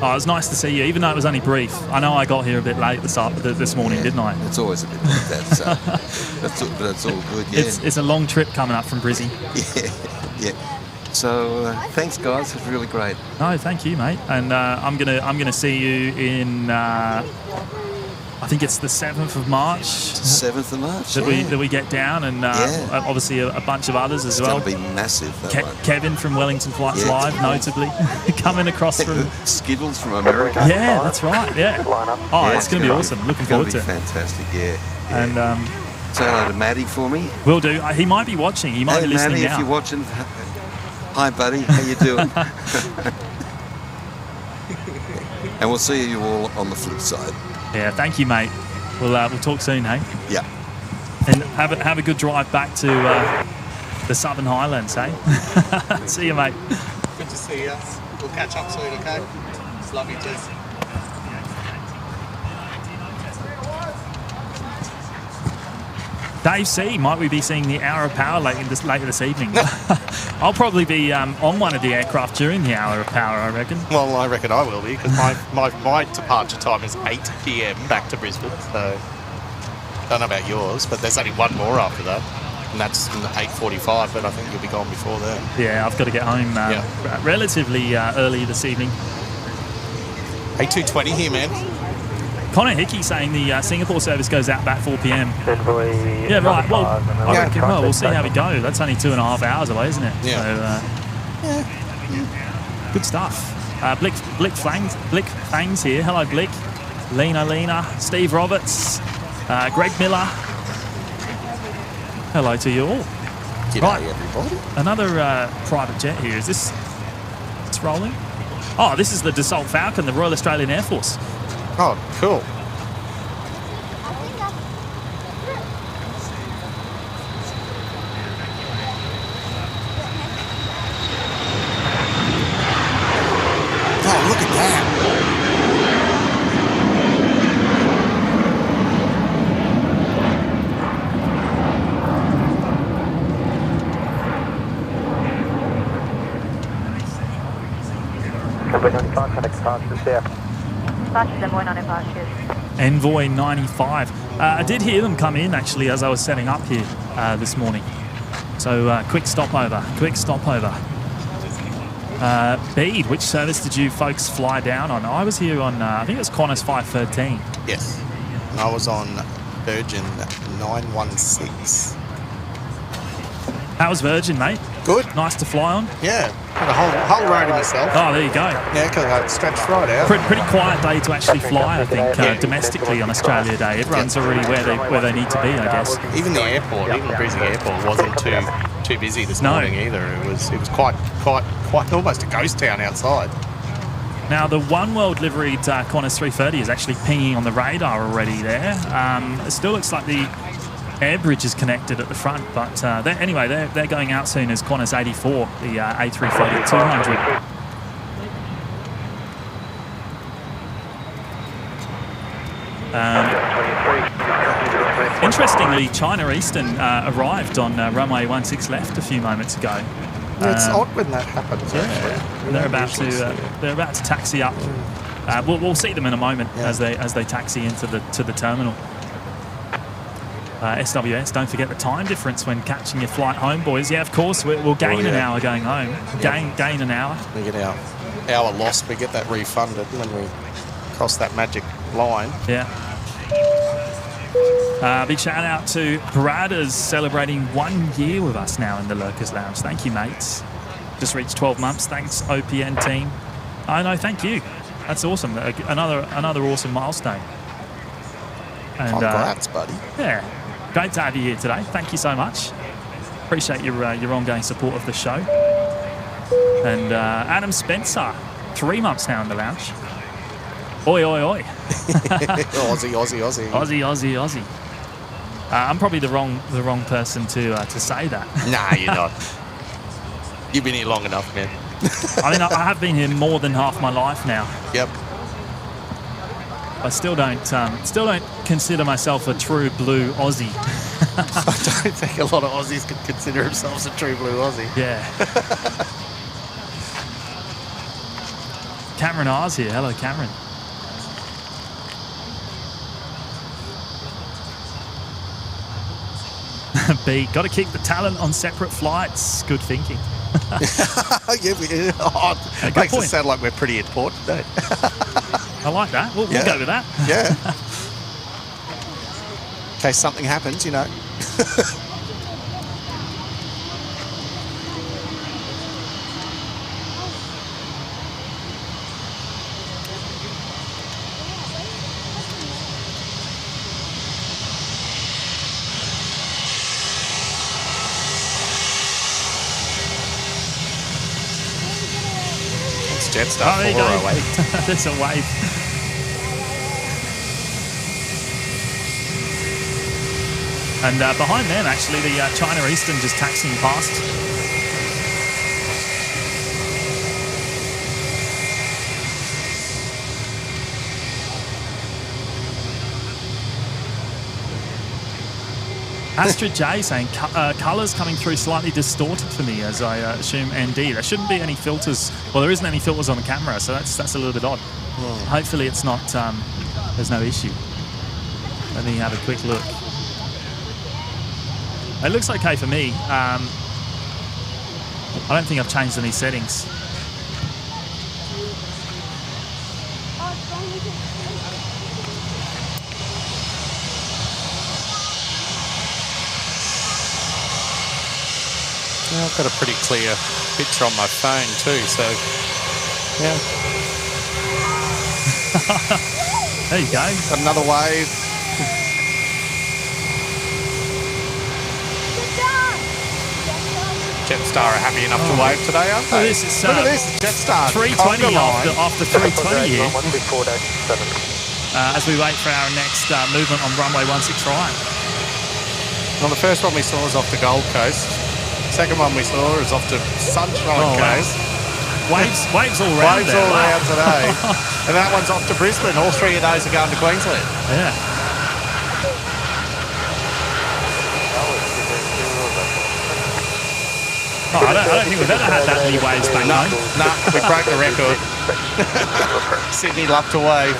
Oh, it was nice to see you, even though it was only brief. I know I got here a bit late this morning, didn't I? It's always a bit like that, so but it's all good, yeah. It's a long trip coming up from Brizzy. Yeah. So thanks, guys. It's really great. No, thank you, mate. And I'm gonna see you in. I think it's the 7th of March. 7th of March. That we get down, and obviously a bunch of others as well. It's going to be massive. Kevin from Wellington Flights Live, notably, coming across from Skittles from America. Yeah, that's right. Yeah. Oh, it's going to be awesome. Looking forward to it. Fantastic. Yeah. And say hello to Maddie for me. Will do. He might be watching. He might be listening Maddie, now. if you're watching, hi, buddy. How you doing? And we'll see you all on the flip side. Yeah, thank you, mate. We'll talk soon, hey? Yeah. And have a good drive back to the Southern Highlands, hey? See you, mate. Good to see you. We'll catch up soon, okay? It's lovely to. Dave C, might we be seeing the Hour of Power later this evening? I'll probably be on one of the aircraft during the Hour of Power, I reckon. Well, I reckon I will be, because my departure time is 8 p.m. back to Brisbane, so don't know about yours, but there's only one more after that, and that's 8:45, but I think you'll be gone before then. Yeah, I've got to get home relatively early this evening. A220 here, man. Connor Hickey saying the Singapore service goes out about 4 p.m. Yeah, right. Well, I reckon, we'll see how we go. That's only 2.5 hours away, isn't it? Yeah. So, good stuff. Blick Fangs here. Hello, Blick. Lena, Steve Roberts, Greg Miller. Hello to you all. G'day, everybody. Another private jet here. Is this? It's rolling. Oh, this is the Dassault Falcon, the Royal Australian Air Force. Oh, cool. Oh, look at that. Envoy 95, connect departures there. Departures, Envoy 95, cheers. Envoy 95. I did hear them come in actually as I was setting up here this morning. So quick stopover. Bede, which service did you folks fly down on? I was here on, I think it was Qantas 513. Yes. I was on Virgin 916. How was Virgin, mate? Good. Nice to fly on? Yeah. Had a whole row to myself. Oh, there you go. Yeah, because I stretched right out. Pretty quiet day to actually fly, I think, domestically on Australia Day. Everyone's already where they need to be, I guess. Even the airport, even the Brisbane airport wasn't too busy this morning either. It was quite almost a ghost town outside. Now, the One World liveried Qantas 330 is actually pinging on the radar already there. It still looks like the air bridge is connected at the front, but they're going out soon as Qantas 84, the A330-200. Interestingly, China Eastern arrived on runway 16 left a few moments ago. Yeah, it's odd when that happens. Yeah, they're about to taxi up. We'll see them in a moment as they taxi into the terminal. SWS, don't forget the time difference when catching your flight home, boys. Yeah, of course, we'll gain an hour going home. Gain an hour. We get our hour lost. We get that refunded when we cross that magic line. Yeah. Big shout out to Brad, is celebrating 1 year with us now in the Lurkers Lounge. Thank you, mates. Just reached 12 months. Thanks, OPN team. I know, thank you. That's awesome. Another awesome milestone. And, congrats, buddy. Yeah. Great to have you here today. Thank you so much. Appreciate your ongoing support of the show. And Adam Spencer, 3 months now in the lounge. Oi, oi, oi. Aussie. Aussie. I'm probably the wrong person to say that. Nah, you're not. You've been here long enough, man. I mean, I have been here more than half my life now. Yep. I still don't consider myself a true blue Aussie. I don't think a lot of Aussies could consider themselves a true blue Aussie. Yeah. Cameron R's here. Hello, Cameron. B, got to keep the talent on separate flights. Good thinking. Makes it sound like we're pretty important, don't it? I like that. We'll go with that. Yeah. In case something happens, you know. It's Jetstar 408. There's a wave. And behind them, actually, the China Eastern just taxiing past. Astrid J saying colours coming through slightly distorted for me, as I assume ND. There shouldn't be any filters. Well, there isn't any filters on the camera, so that's a little bit odd. Hopefully it's not, there's no issue. Let me have a quick look. It looks okay for me. I don't think I've changed any settings. Yeah, I've got a pretty clear picture on my phone too, so yeah. There you go. Got another wave. Jetstar are happy enough to wave today, aren't they? Look at this, Jetstar. 320 after 320 here. As we wait for our next movement on runway 16 right. Well, the first one we saw was off the Gold Coast. Second one we saw is off to Sunshine Coast. Waves all round. Waves all around today. And that one's off to Brisbane. All three of those are going to Queensland. Yeah. Oh, I don't think we've ever had that many waves back home. No, we broke the record. Sydney love to wave.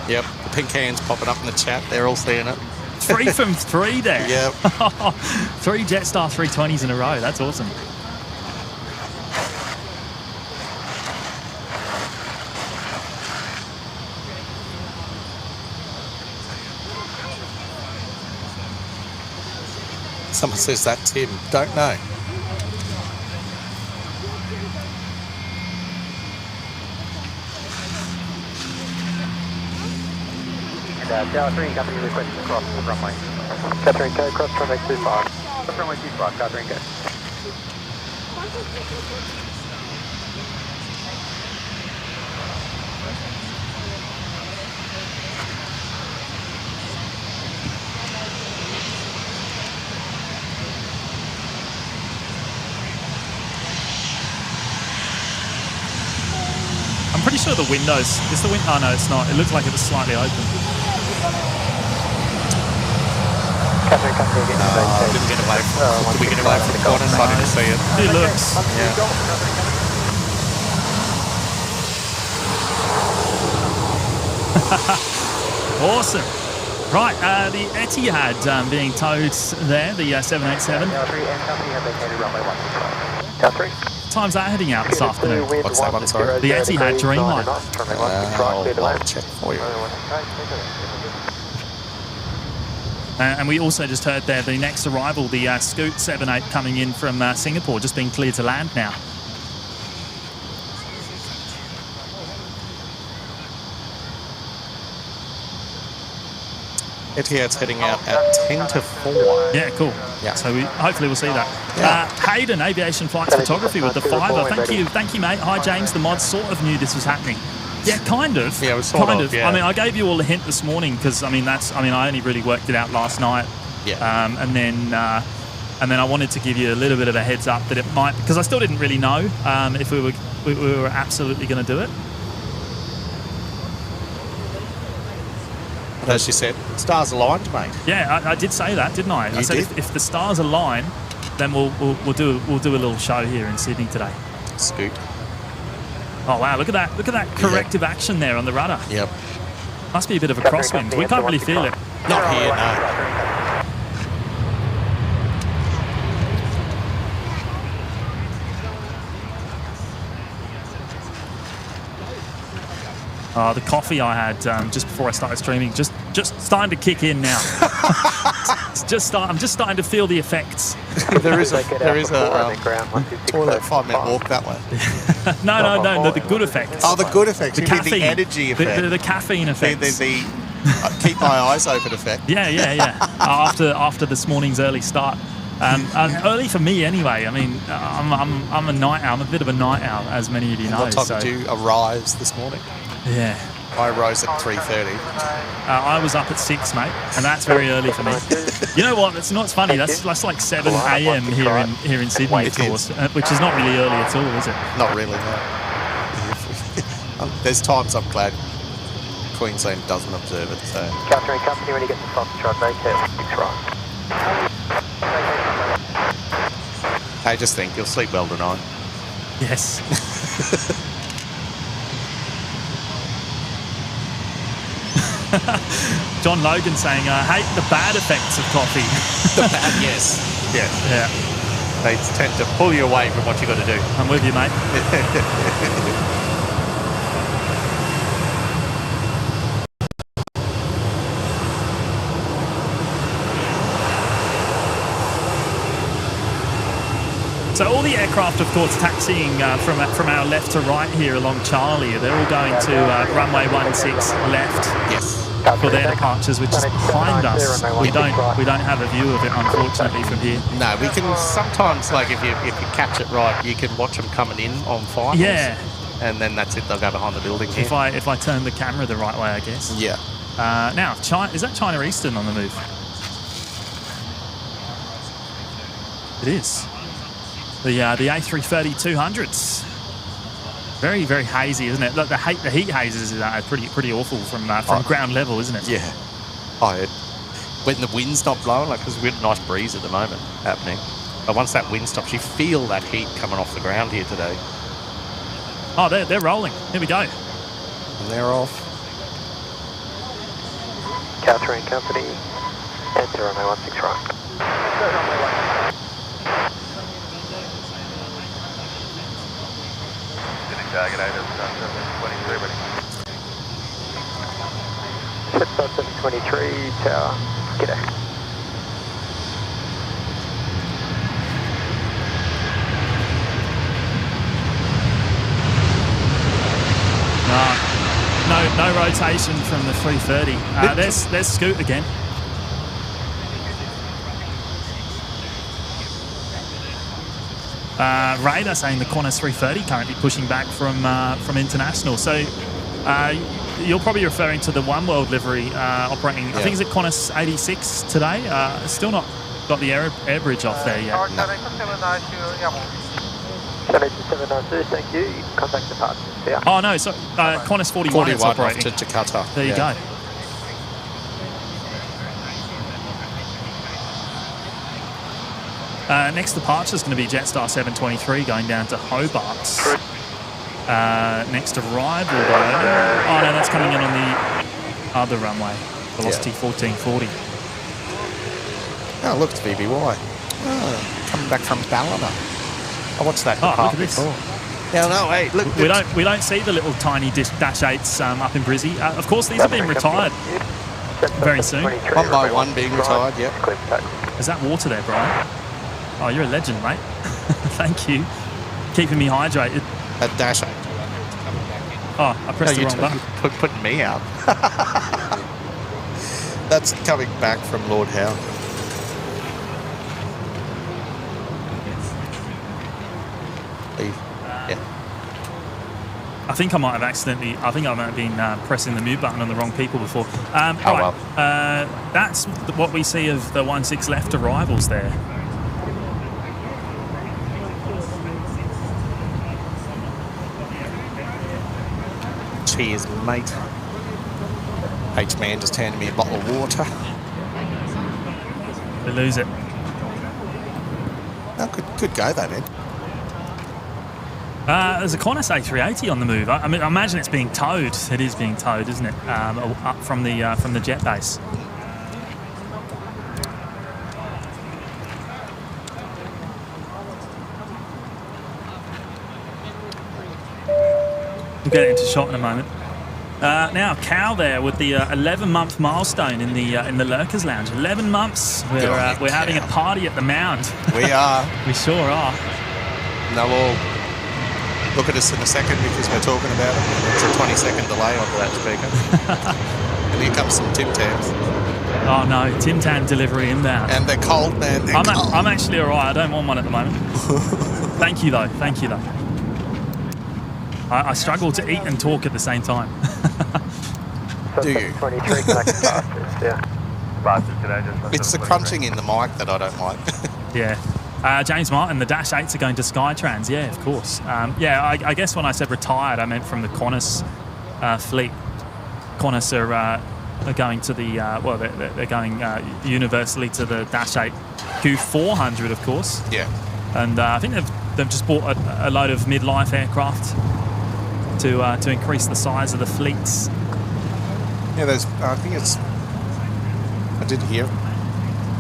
Yep, the pink hands popping up in the chat. They're all seeing it. 3 from 3 there. Yep. 3 Jetstar 320s in a row. That's awesome. Someone says that, Tim. Don't know. Tower 3, company requesting cross the runway. Catherine Co, cross runway 25. Cross runway 25, Catherine Co. I'm pretty sure the windows. Is the window? Oh no, it's not. It looks like it was slightly open. Didn't get away from, did we get away from the corner? So I didn't see it. It looks. Yeah. Awesome. Right, the Etihad being towed there, the 787. Time's that heading out this afternoon? What's that one, sorry? The Etihad Dreamliner. I'll check for you. And we also just heard there the next arrival, the Scoot 78 coming in from Singapore, just being cleared to land now. Etihad's heading out at 10 to 4. Yeah, cool. Yeah. So hopefully we'll see that. Yeah. Hayden, Aviation Flights Photography with the 5. Thank you, mate. Hi, James. The mods sort of knew this was happening. Yeah, kind of. Yeah, it was sort of. Yeah. I mean, I gave you all a hint this morning because I only really worked it out last night. Yeah. And then I wanted to give you a little bit of a heads up that it might, because I still didn't really know if we were absolutely going to do it. As you said, stars aligned, mate. Yeah, I did say that, didn't I? I said did. if the stars align, then we'll do a little show here in Sydney today. Scoot. Oh wow! Look at that! Look at that corrective action there on the rudder. Yep. Must be a bit of a crosswind. We can't really feel it. Not here, no. The coffee I had just before I started streaming just starting to kick in now. I'm just starting to feel the effects. there is a toilet 5-minute walk that way. No, the good effects. Oh, the good effects. The caffeine, the energy effect. the caffeine effects. The keep my eyes open effect. Yeah. After this morning's early start. Early for me anyway. I mean, I'm a night owl. I'm a bit of a night owl, as many of you know. What time did you arise this morning? Yeah. I rose at 3:30. I was up at 6, mate, and that's very early for me. You know what? It's not funny. That's like 7 a.m. here in Sydney, of course, which is not really early at all, is it? Not really, no. There's times I'm glad Queensland doesn't observe it. So. Catherine Company, when you get to Foxtrot, vacate 6 right. I just think you'll sleep well tonight. Yes. John Logan saying, I hate the bad effects of coffee. The bad, yes. Yeah. They tend to pull you away from what you got to do. I'm with you, mate. So all the aircraft, of course, taxiing from our left to right here along Charlie, they're all going to runway 16 left. Yes. For their departures, which is behind us. We don't have a view of it, unfortunately, from here. No, we can sometimes, like if you catch it right, you can watch them coming in on finals. Yeah. And then that's it. They'll go behind the building. Here. If I turn the camera the right way, I guess. Yeah. Now, is that China Eastern on the move? It is. The A330-200s. Very, very hazy, isn't it? Look, the heat hazes are pretty awful from ground level, isn't it? Yeah. When the wind's not blowing, because we've got a nice breeze at the moment happening. But once that wind stops, you feel that heat coming off the ground here today. Oh, they're rolling. Here we go. And they're off. Catherine Company, enter runway 16 right. Target 23 ready. Jetstar 723, tower, g'day. No rotation from the 330. There's Scoot again. Radar saying the Qantas 330 currently pushing back from international. So you're probably referring to the One World livery operating. Yeah. I think it's at Qantas 86 today. Still not got the air bridge off there yet. No. 792, thank you. Contact department. Yeah. Oh no, so Qantas 41 is operating. Off to Qatar. There you go. Next departure is going to be Jetstar 723 going down to Hobart. Next arrival though. Oh no, that's coming in on the other runway. Velocity 1440. Oh look, it's BBY. Oh, coming back from Ballina. I watched that. Oh, look at this. Yeah, no, hey, look. We don't see the little tiny Dash 8s up in Brizzy. Of course, these are being retired very soon. One by one being retired. Yep. Is that water there, Brian? Oh, you're a legend, mate. Thank you. Keeping me hydrated. At Dash 8. Oh, I pressed the wrong button. Putting me out. That's coming back from Lord Howe. Yeah. I think I might have been pressing the mute button on the wrong people before. Right. Well. That's what we see of the 16 left arrivals there. Cheers, mate. H-man just handed me a bottle of water. They lose it. Oh, good go though, man. There's a Qantas A380 on the move. I mean, I imagine it's being towed. It is being towed, isn't it? Up from the jet base. We'll get it into shot in a moment. Now, Cal there with the 11-month milestone in the Lurkers Lounge. 11 months. We're having a party at the Mound. We are. We sure are. They'll all look at us in a second because we're talking about it. It's a 20-second delay onto that speaker. And here comes some Tim Tams. Oh no, Tim Tam delivery inbound. And they're cold, man. I'm actually all right. I don't want one at the moment. Thank you though. I struggle to eat and talk at the same time. Do you? 23 connected fastest, yeah. It's the crunching in the mic that I don't like. Yeah. James Martin, the Dash 8s are going to Skytrans. Yeah, of course. I guess when I said retired, I meant from the Qantas fleet. Qantas are going to the, they're going universally to the Dash 8 Q400, of course. Yeah. And I think they've just bought a load of mid-life aircraft to increase the size of the fleets. Yeah, I did hear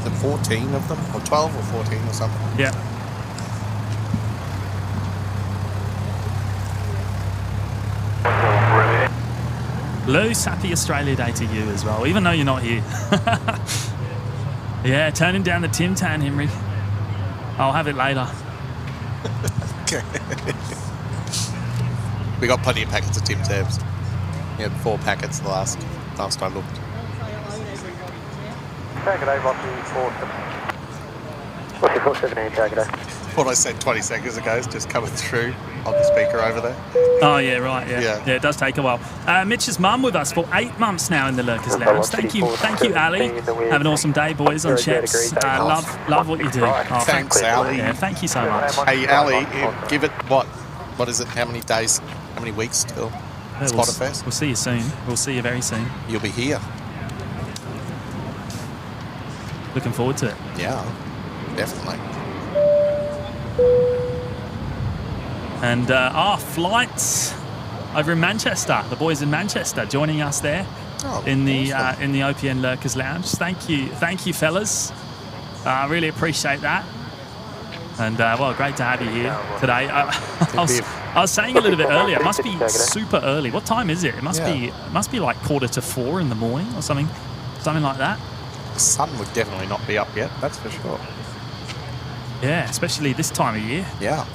the 14 of them, or 12 or 14 or something. Yeah. Loose, happy Australia Day to you as well, even though you're not here. Yeah, turning down the Tim Tam, Henry. I'll have it later. Okay. We got plenty of packets of Tim Tams. We had 4 packets last I looked. Target A, Rocky 417, target A. What I said 20 seconds ago is just coming through on the speaker over there. Oh, yeah, right, yeah. Yeah, it does take a while. Mitch's mum with us for 8 months now in the Lurkers Lounge. Thank you, Ali. Have an awesome day, boys, on Chefs. Love what you do. Oh, thanks, Ali. Yeah, thank you so much. Hey, Ali, give it, what is it, how many days, how many weeks till Spotterfest? We'll see you soon. We'll see you very soon. You'll be here. Looking forward to it. Yeah, definitely. And our flights over in Manchester. The boys in Manchester joining us there. in the OPN Lurkers Lounge. Thank you, fellas. I really appreciate that. And well, great to have you here today. I was saying a little bit earlier, it must be super early. What time is it? It must be like 3:45 in the morning or something like that. The sun would definitely not be up yet, that's for sure. Yeah, especially this time of year. Yeah.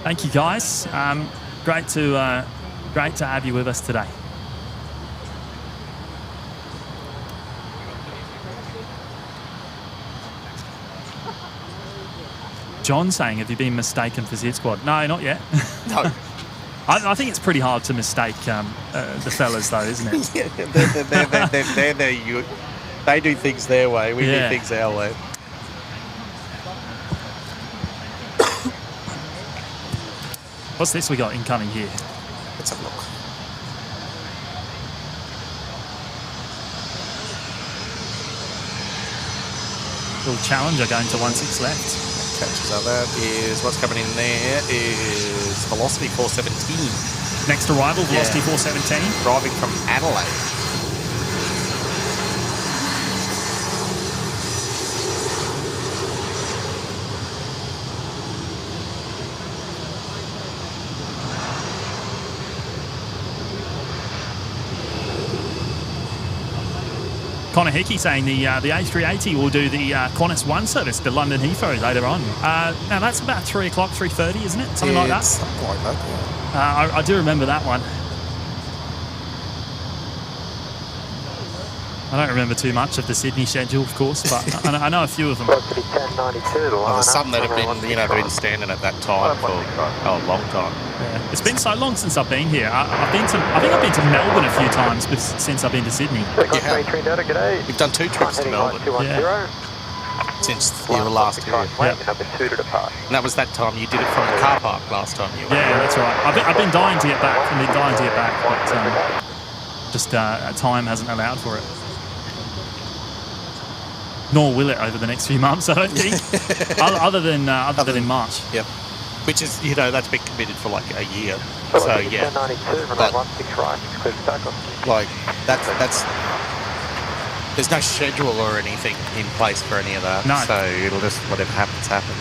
Thank you, guys. Great to have you with us today. John saying, have you been mistaken for SYD Squad? No, not yet. No. I think it's pretty hard to mistake the fellas, though, isn't it? Yeah, they do things their way, we do things our way. What's this we got incoming here? Let's have a look. Little Challenger going to 16 left. Okay, so that is what's coming in there is Velocity 417. Next arrival, Velocity 417. Driving from Adelaide. Connor Hickey saying the A380 will do the Qantas 1 service to London Heathrow later on. Now that's about 3 o'clock, 3:30, isn't it? Something like that? Something like that, yeah. I do remember that one. I don't remember too much of the Sydney schedule, of course, but I know a few of them. Well, there's some that have been, they've been standing at that time for a long time. Yeah. It's been so long since I've been here. I think I've been to Melbourne a few times since I've been to Sydney. You've done 2 trips to Melbourne. Yeah. Since you were last here. Yeah. And that was that time you did it from the car park last time you were. Yeah, that's right. I've been dying to get back. But just time hasn't allowed for it. Nor will it over the next few months, I don't think. other than in March. Yep. Which is, that's been committed for like a year. So yeah. But, like that's there's no schedule or anything in place for any of that. No. So it'll just whatever happens, happens.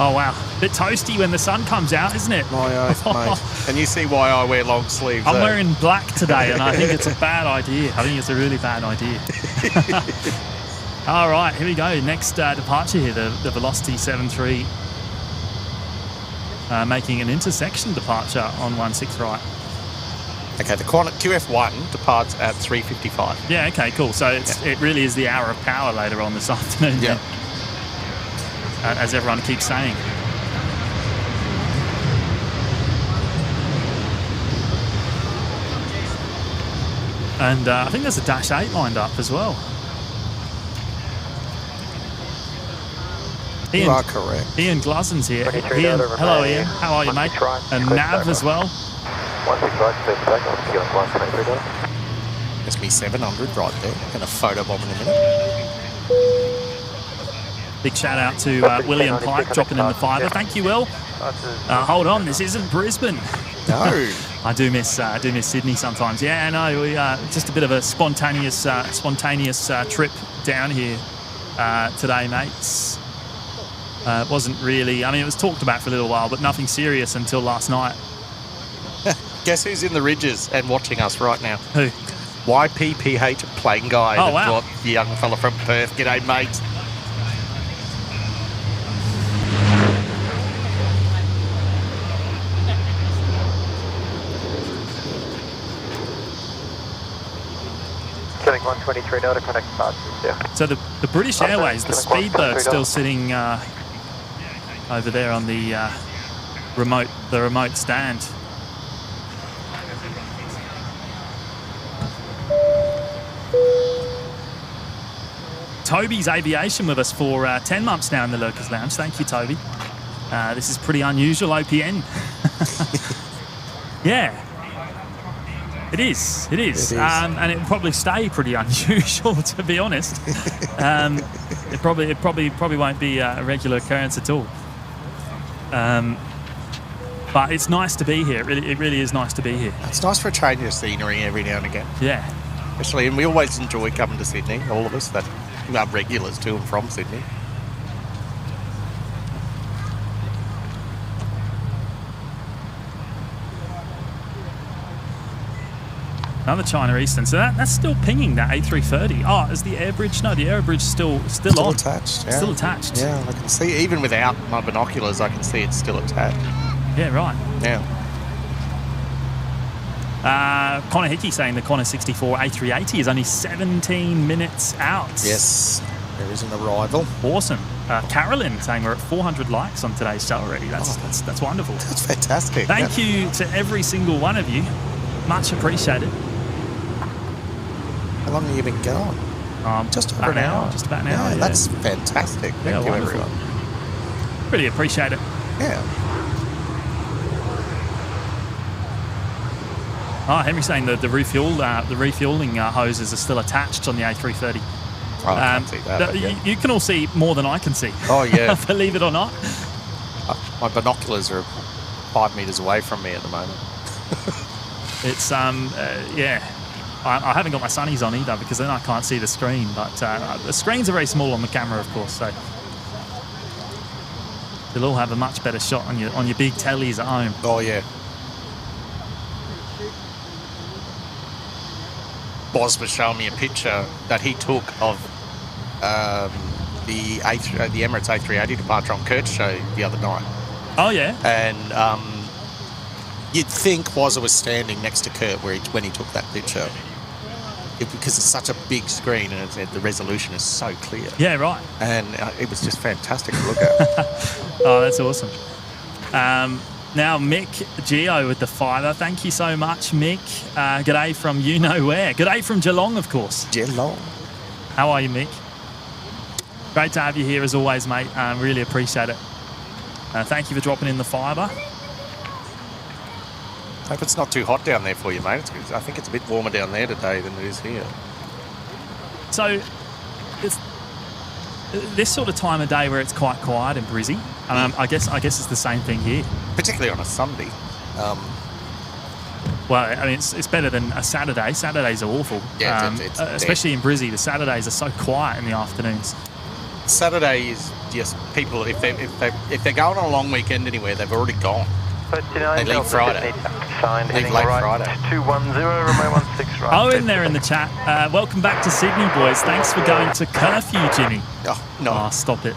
Oh wow, a bit toasty when the sun comes out, isn't it? My oath, mate. And you see why I wear long sleeves. I'm wearing black today, and I think it's a bad idea. I think it's a really bad idea. All right, here we go. Next departure here, the Velocity 73 making an intersection departure on 16 right. Okay, the QF1 departs at 3:55. Yeah, okay, cool. So it really is the hour of power later on this afternoon. Yeah. As everyone keeps saying. And I think there's a Dash 8 lined up as well. Ian, you are correct. Ian Glussen's here. Ian, hello Ian, how are you mate? And Nav as well. That's me 700 right there. Gonna photo bomb in a minute. Big shout out to William Pike dropping in the fiver. Thank you, Will. Hold on, this isn't Brisbane. No. I do miss Sydney sometimes. Yeah, I know. We just a bit of a spontaneous trip down here today, mates. It wasn't really. I mean, it was talked about for a little while, but nothing serious until last night. Guess who's in the ridges and watching us right now? Who? YPPH plane guy. Oh wow. The young fella from Perth. G'day, mate. So the British Airways, the Speedbird, still sitting over there on the remote stand. Toby's Aviation with us for 10 months now in the Lurkers Lounge. Thank you, Toby. This is pretty unusual OPN. Yeah. It is. It is. And it will probably stay pretty unusual, to be honest. It probably won't be a regular occurrence at all. But it's nice to be here. It really is nice to be here. It's nice for a change of scenery every now and again. Yeah. Especially, and we always enjoy coming to Sydney, all of us that are regulars to and from Sydney. Another China Eastern. So that's still pinging that A330. Oh, is the air bridge? No, the air bridge still on. Attached. Yeah. Still attached. Yeah, I can see, even without my binoculars, I can see it's still attached. Yeah, right. Yeah. Connor Hickey saying the Connor 64 A380 is only 17 minutes out. Yes, there is an arrival. Awesome. Carolyn saying we're at 400 likes on today's show already. That's wonderful. That's fantastic. Thank you to every single one of you. Much appreciated. How long have you been going? Just over an hour. Just about an hour. Yeah, that's fantastic. Thank you, wonderful. everyone. Really appreciate it. Yeah. Oh, Henry's saying the refueling hoses are still attached on the A330. Oh, I can't see that. You can all see more than I can see. Oh, yeah. Believe it or not. My binoculars are 5 meters away from me at the moment. It's yeah. I haven't got my sunnies on either because then I can't see the screen. But the screens are very small on the camera, of course, so you'll all have a much better shot on your big tellies at home. Oh yeah. Boz was showing me a picture that he took of the Emirates A380 departure on Kurt's show the other night. Oh yeah. And you'd think Wazza was standing next to Kurt when he took that picture. Because it's such a big screen and the resolution is so clear. Yeah, right. And it was just fantastic to look at. Oh, that's awesome. Now, Mick Geo with the fiver. Thank you so much, Mick. G'day from you-know-where. G'day from Geelong, of course. Geelong. How are you, Mick? Great to have you here as always, mate. Really appreciate it. Thank you for dropping in the fiver. Hope it's not too hot down there for you, mate. I think it's a bit warmer down there today than it is here. So, it's this sort of time of day where it's quite quiet and Brizzy. I guess it's the same thing here. Particularly on a Sunday. Well, I mean, it's better than a Saturday. Saturdays are awful. Yeah, especially in Brizzy. The Saturdays are so quiet in the afternoons. Saturday is just people, if they're going on a long weekend anywhere, they've already gone. They leave Friday. Leave late Friday. 210, runway 16 right. Oh, in there in the chat. Welcome back to Sydney, boys. Thanks for going to curfew, Jimmy. Oh, no. Oh, stop it.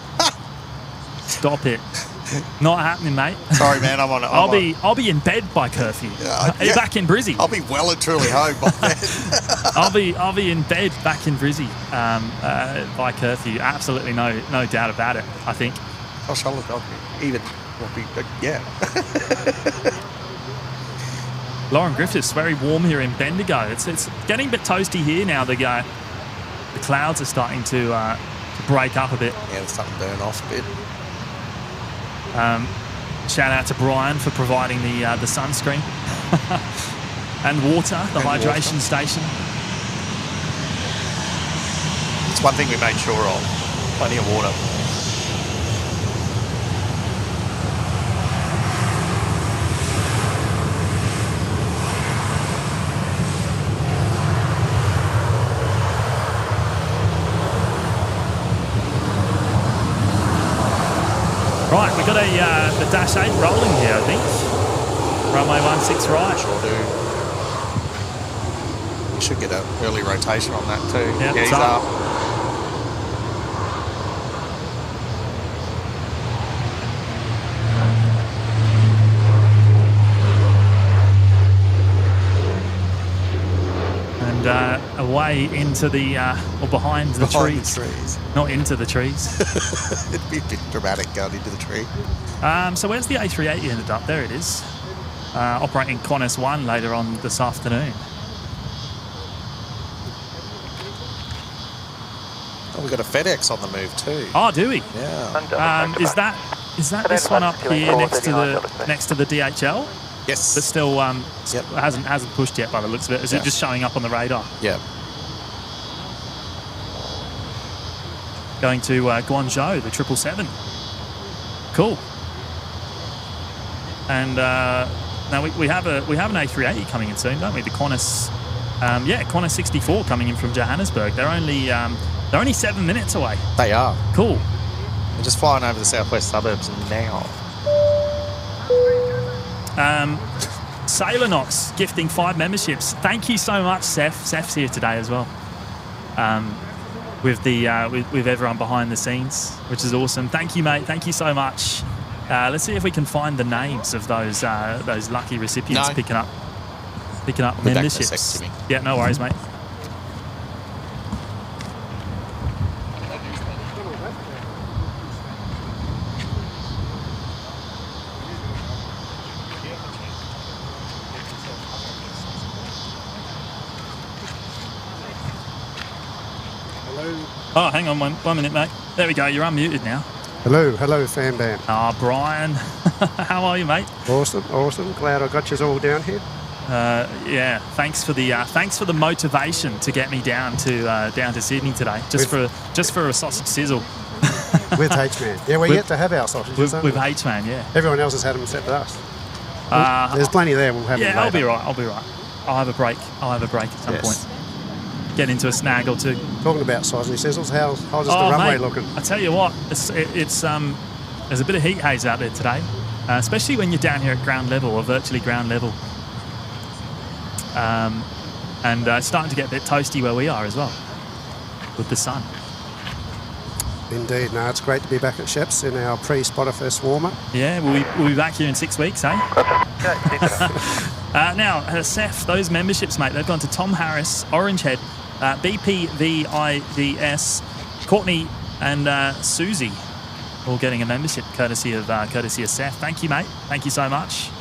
Stop it. Not happening, mate. Sorry, man. I'll be in bed by curfew. Back in Brizzy. I'll be well and truly home by then. I'll be in bed back in Brizzy by curfew. Absolutely no doubt about it. I think. Gosh, I'll be even. Yeah. Lauren Griffiths, very warm here in Bendigo. It's getting a bit toasty here now. The clouds are starting to break up a bit. Yeah, it's starting to burn off a bit. Shout out to Brian for providing the sunscreen and water, the hydration station. It's one thing we made sure of. Plenty of water. Right, we've got the Dash 8 rolling here, I think. Runway 16 right. Sure do. We should get an early rotation on that too. Yep, yeah, he's up. And away into the, or behind the trees. Not into the trees. It'd be a bit dramatic going into the tree. So where's the A380 ended up? There it is. Operating Qantas 1 later on this afternoon. Oh, we've got a FedEx on the move too. Oh, do we? Yeah. Is that this one up here next to the DHL? Yes. but still hasn't pushed yet by the looks of it. Is it just showing up on the radar? Yeah. Going to Guangzhou, the 777. Cool. And now we have an A380 coming in soon, don't we? The Qantas, Qantas 64 coming in from Johannesburg. They're only 7 minutes away. They are. Cool. They're just flying over the southwest suburbs now. Sailor Knox gifting 5 memberships. Thank you so much, Seth. Seth's here today as well. With everyone behind the scenes, which is awesome. Thank you, mate. Thank you so much. Let's see if we can find the names of those lucky recipients picking up memberships. Yeah, no worries, mate. Oh, hang on one minute, mate. There we go. You're unmuted now. Hello, fan band. Oh, Brian. How are you, mate? Awesome. Glad I got you all down here. Yeah. Thanks for the motivation to get me down to Sydney today, just for a sausage sizzle. With H-Man. Yeah, we're yet to have our sausages. With H-Man, yeah. Everyone else has had them except us. There's plenty there. We'll have them later. I'll be right. I'll have a break at some point. Get into a snag or two. Talking about sausage sizzles, how's the runway looking? I tell you what, it's there's a bit of heat haze out there today, especially when you're down here at ground level or virtually ground level, and it's starting to get a bit toasty where we are as well with the sun. Indeed, no, it's great to be back at Sheps in our pre-Spotterfest warm-up. Yeah, we'll be back here in 6 weeks, eh? Now, Seth, those memberships, mate, they've gone to Tom Harris, Orange Head, BPVIDS, Courtney, and Susie, all getting a membership courtesy of Seth. Thank you, mate. Thank you so much.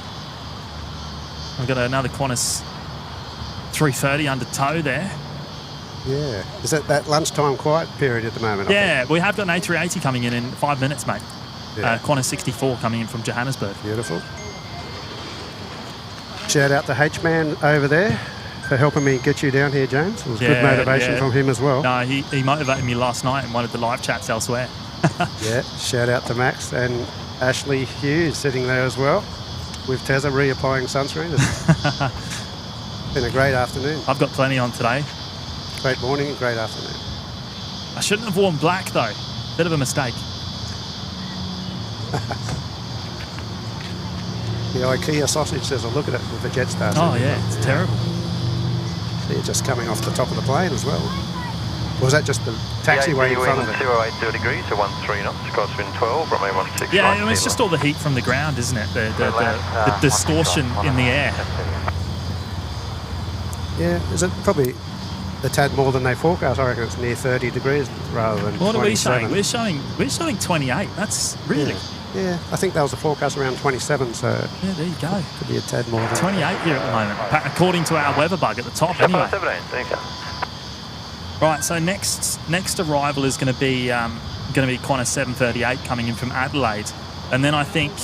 We've got another Qantas 330 under tow there. Yeah. Is that lunchtime quiet period at the moment? Yeah, we have got an A380 coming in 5 minutes, mate. Yeah. Qantas 64 coming in from Johannesburg. Beautiful. Shout out to H-Man over there for helping me get you down here, James. It was good motivation from him as well. No, he motivated me last night in one of the live chats elsewhere. Yeah, shout out to Max and Ashley Hughes sitting there as well with Tezza reapplying sunscreen. It's been a great afternoon. I've got plenty on today. Great morning and great afternoon. I shouldn't have worn black though. Bit of a mistake. The IKEA sausage says, look at it with the Jetstar. Oh yeah, it's terrible. So you're just coming off the top of the plane as well. Or was that just the taxiway in front of it? 280 degrees, so 13 knots, crosswind 12, runway 16. Yeah, I mean, it's just all the heat from the ground, isn't it? The distortion in the air. Yeah, is it probably a tad more than they forecast? I reckon it's near 30 degrees rather than 27. What are we showing? We're showing 28. That's really... Yeah, I think that was the forecast around 27, so... Yeah, there you go. Could be a tad more than... 28 here at the moment, according to our weather bug at the top, anyway. Right, so next arrival is going to be Qantas 738 coming in from Adelaide, and then I think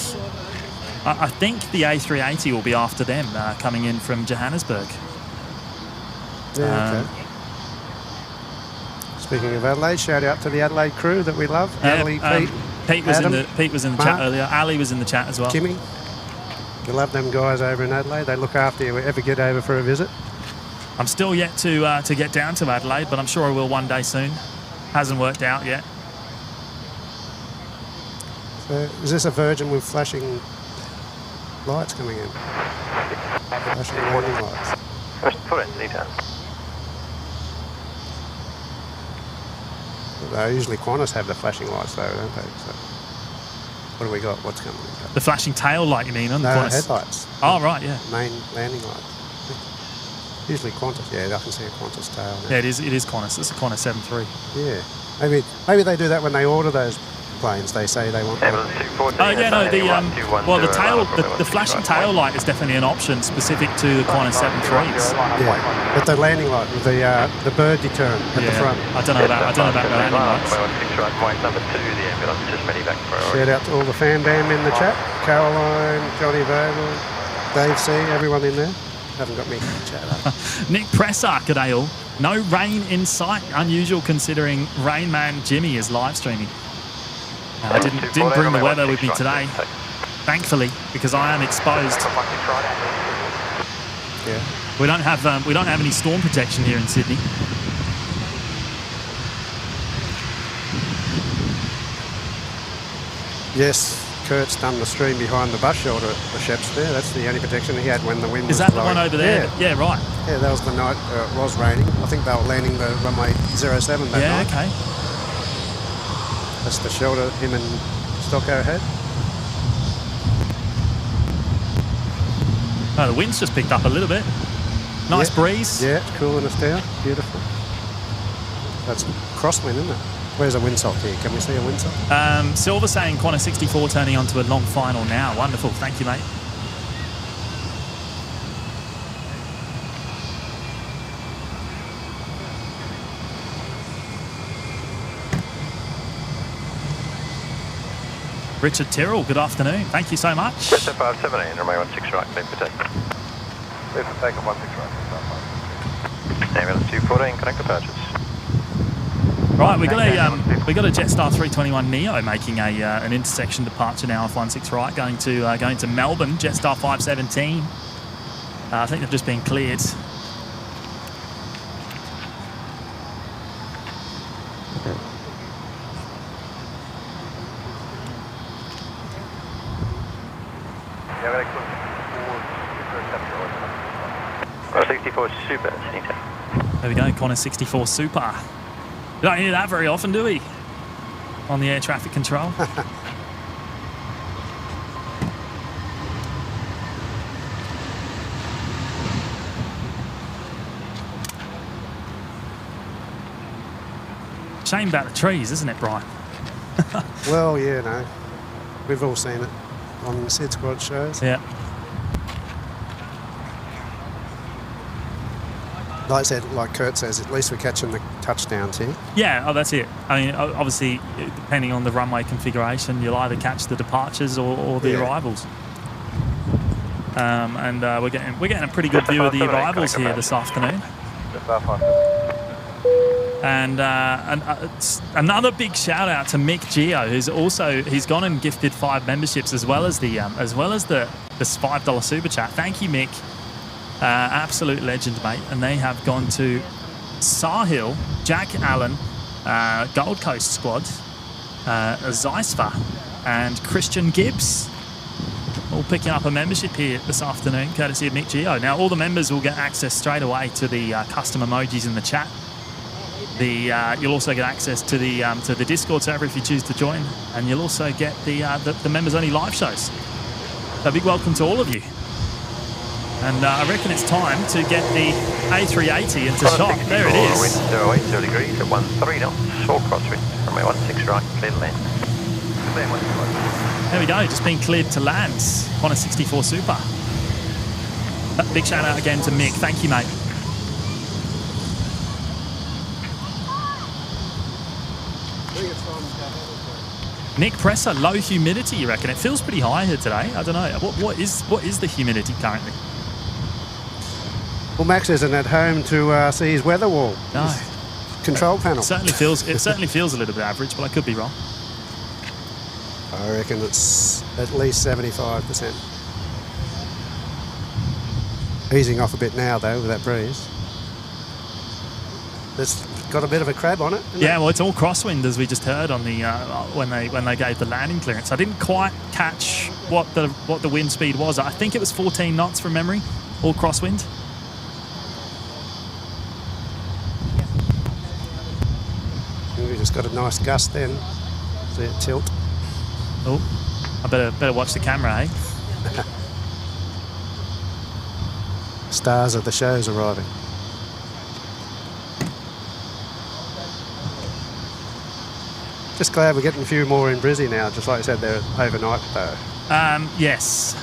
the A380 will be after them coming in from Johannesburg. Yeah, okay. Speaking of Adelaide, shout out to the Adelaide crew that we love. Ali, Pete was in the chat earlier. Ali was in the chat as well. Kimmy, we love them guys over in Adelaide. They look after you if you ever get over for a visit. I'm still yet to get down to Adelaide, but I'm sure I will one day soon. Hasn't worked out yet. So, is this a Virgin with flashing lights coming in? Flashing warning lights. Usually Qantas have the flashing lights though, don't they? So, what do we got? What's coming? The flashing tail light, you mean, on the Qantas? Headlights. Oh, right, yeah. Main landing light. Usually Qantas, yeah, I can see a Qantas tail now. Yeah, it is Qantas. It's a Qantas 73. Yeah. Maybe they do that when they order those planes. They say they want. The flashing tail light is definitely an option specific to the Qantas 73s. Yeah, but the landing light with the bird deterrent at the front. I don't know about the landing lights. Shout out to all the fan bam in the chat. Caroline, Johnny Vogel, Dave C, everyone in there. Haven't got me chat up. Nick Presser, g'day all. No rain in sight. Unusual considering Rain Man Jimmy is live streaming. I didn't bring the weather with me today, thankfully, because I am exposed. Yeah. We don't have any storm protection here in Sydney. Yes, Kurt's done the stream behind the bus shelter at the Sheps there. That's the only protection he had when the wind was Is that blowing. the one over there? Yeah, right. Yeah, that was the night it was raining. I think they were landing the runway 07 that night. Yeah, okay. That's the shelter him and Stocko had. Oh, the wind's just picked up a little bit. Nice breeze. Yeah, it's cooling us down. Beautiful. That's crosswind, isn't it? Where's a windsock here? Can we see a windsock? Silver saying Qantas 64 turning onto a long final now. Wonderful. Thank you, mate. Richard Tyrrell, good afternoon. Thank you so much. Jetstar 517, runway 16 right, clear for takeoff. Clear for takeoff 16 right. Ambulance 214, connect departures. Right, we got a Jetstar 321 Neo making an intersection departure now off 16 right, going to Melbourne. Jetstar 517. I think they've just been cleared. Yeah, 64 Super, there we go, Qantas 64 Super. We don't hear that very often, do we? On the air traffic control. Shame about the trees, isn't it, Brian? Well, yeah, no. We've all seen it on the Sid Squad shows. Yeah. Like I said, like Kurt says, at least we're catching the touchdowns here. Yeah, oh, that's it. I mean, obviously, depending on the runway configuration, you'll either catch the departures or the arrivals. And we're getting a pretty good view of the arrivals here this afternoon. And another big shout out to Mick Geo, he's gone and gifted 5 memberships as well as the $5 super chat. Thank you, Mick. Absolute legend, mate. And they have gone to Sahil, Jack Allen, Gold Coast Squad, Zeisfa, and Christian Gibbs. All picking up a membership here this afternoon, courtesy of Mick Geo. Now, all the members will get access straight away to the custom emojis in the chat. You'll also get access to the Discord server if you choose to join, and you'll also get the members-only live shows. So, big welcome to all of you. And I reckon it's time to get the A380 into shot. There it is. Wind 080 degrees at 13 knots, short crosswind, runway 16 right, clear to land. There we go, just been cleared to land. Qantas 64 Super. Big shout out again to Mick. Thank you, mate. Nick Presser, low humidity, you reckon? It feels pretty high here today. I don't know. What is the humidity currently? Well, Max isn't at home to see his weather wall. No. His control panel. It certainly feels a little bit average, but I could be wrong. I reckon it's at least 75%. Easing off a bit now, though, with that breeze. It's got a bit of a crab on it. Yeah, well, it's all crosswind, as we just heard on the when they gave the landing clearance. I didn't quite catch what the wind speed was. I think it was 14 knots from memory, all crosswind. We just got a nice gust then. See it tilt. Oh, I better watch the camera, eh? Stars of the show's arriving. Just glad we're getting a few more in Brizzy now. Just like I said, they're overnight though. Yes.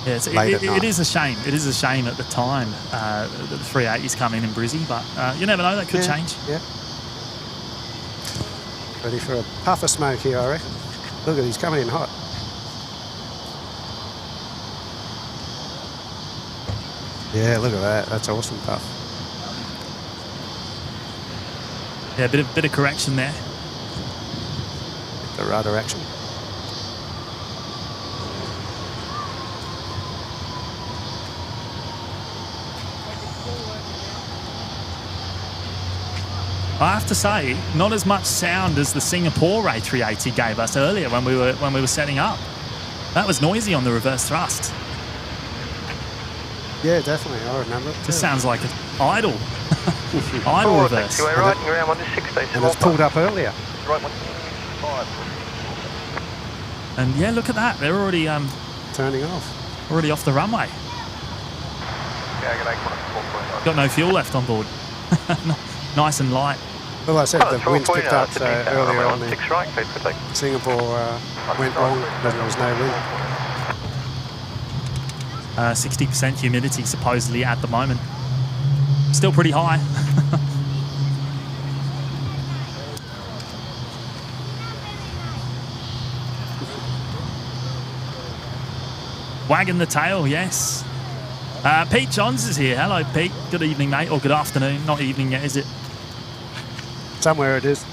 Yes, it is a shame. It is a shame at the time that the 380s come in Brizzy, but you never know, that could change. Yeah. Ready for a puff of smoke here, I reckon. Look at, he's coming in hot. Yeah, look at that. That's awesome, Puff. Yeah, bit of correction there. The rudder action. I have to say, not as much sound as the Singapore A380 gave us earlier when we were setting up. That was noisy on the reverse thrust. Yeah, definitely. I remember it. Just sounds like an idle. Idle reverse. Right, around 160. And it's pulled up earlier. Right, 165. And yeah, look at that. They're already Turning off. already off the runway. Got no fuel left on board. Nice and light. Well, I said the winds picked up, so earlier on the right, Singapore went wrong, but there was no wind. 60% humidity supposedly at the moment. Still pretty high. Wagging the tail, yes. Pete Johns is here. Hello, Pete. Good evening, mate. Or good afternoon. Not evening yet, is it? Somewhere it is.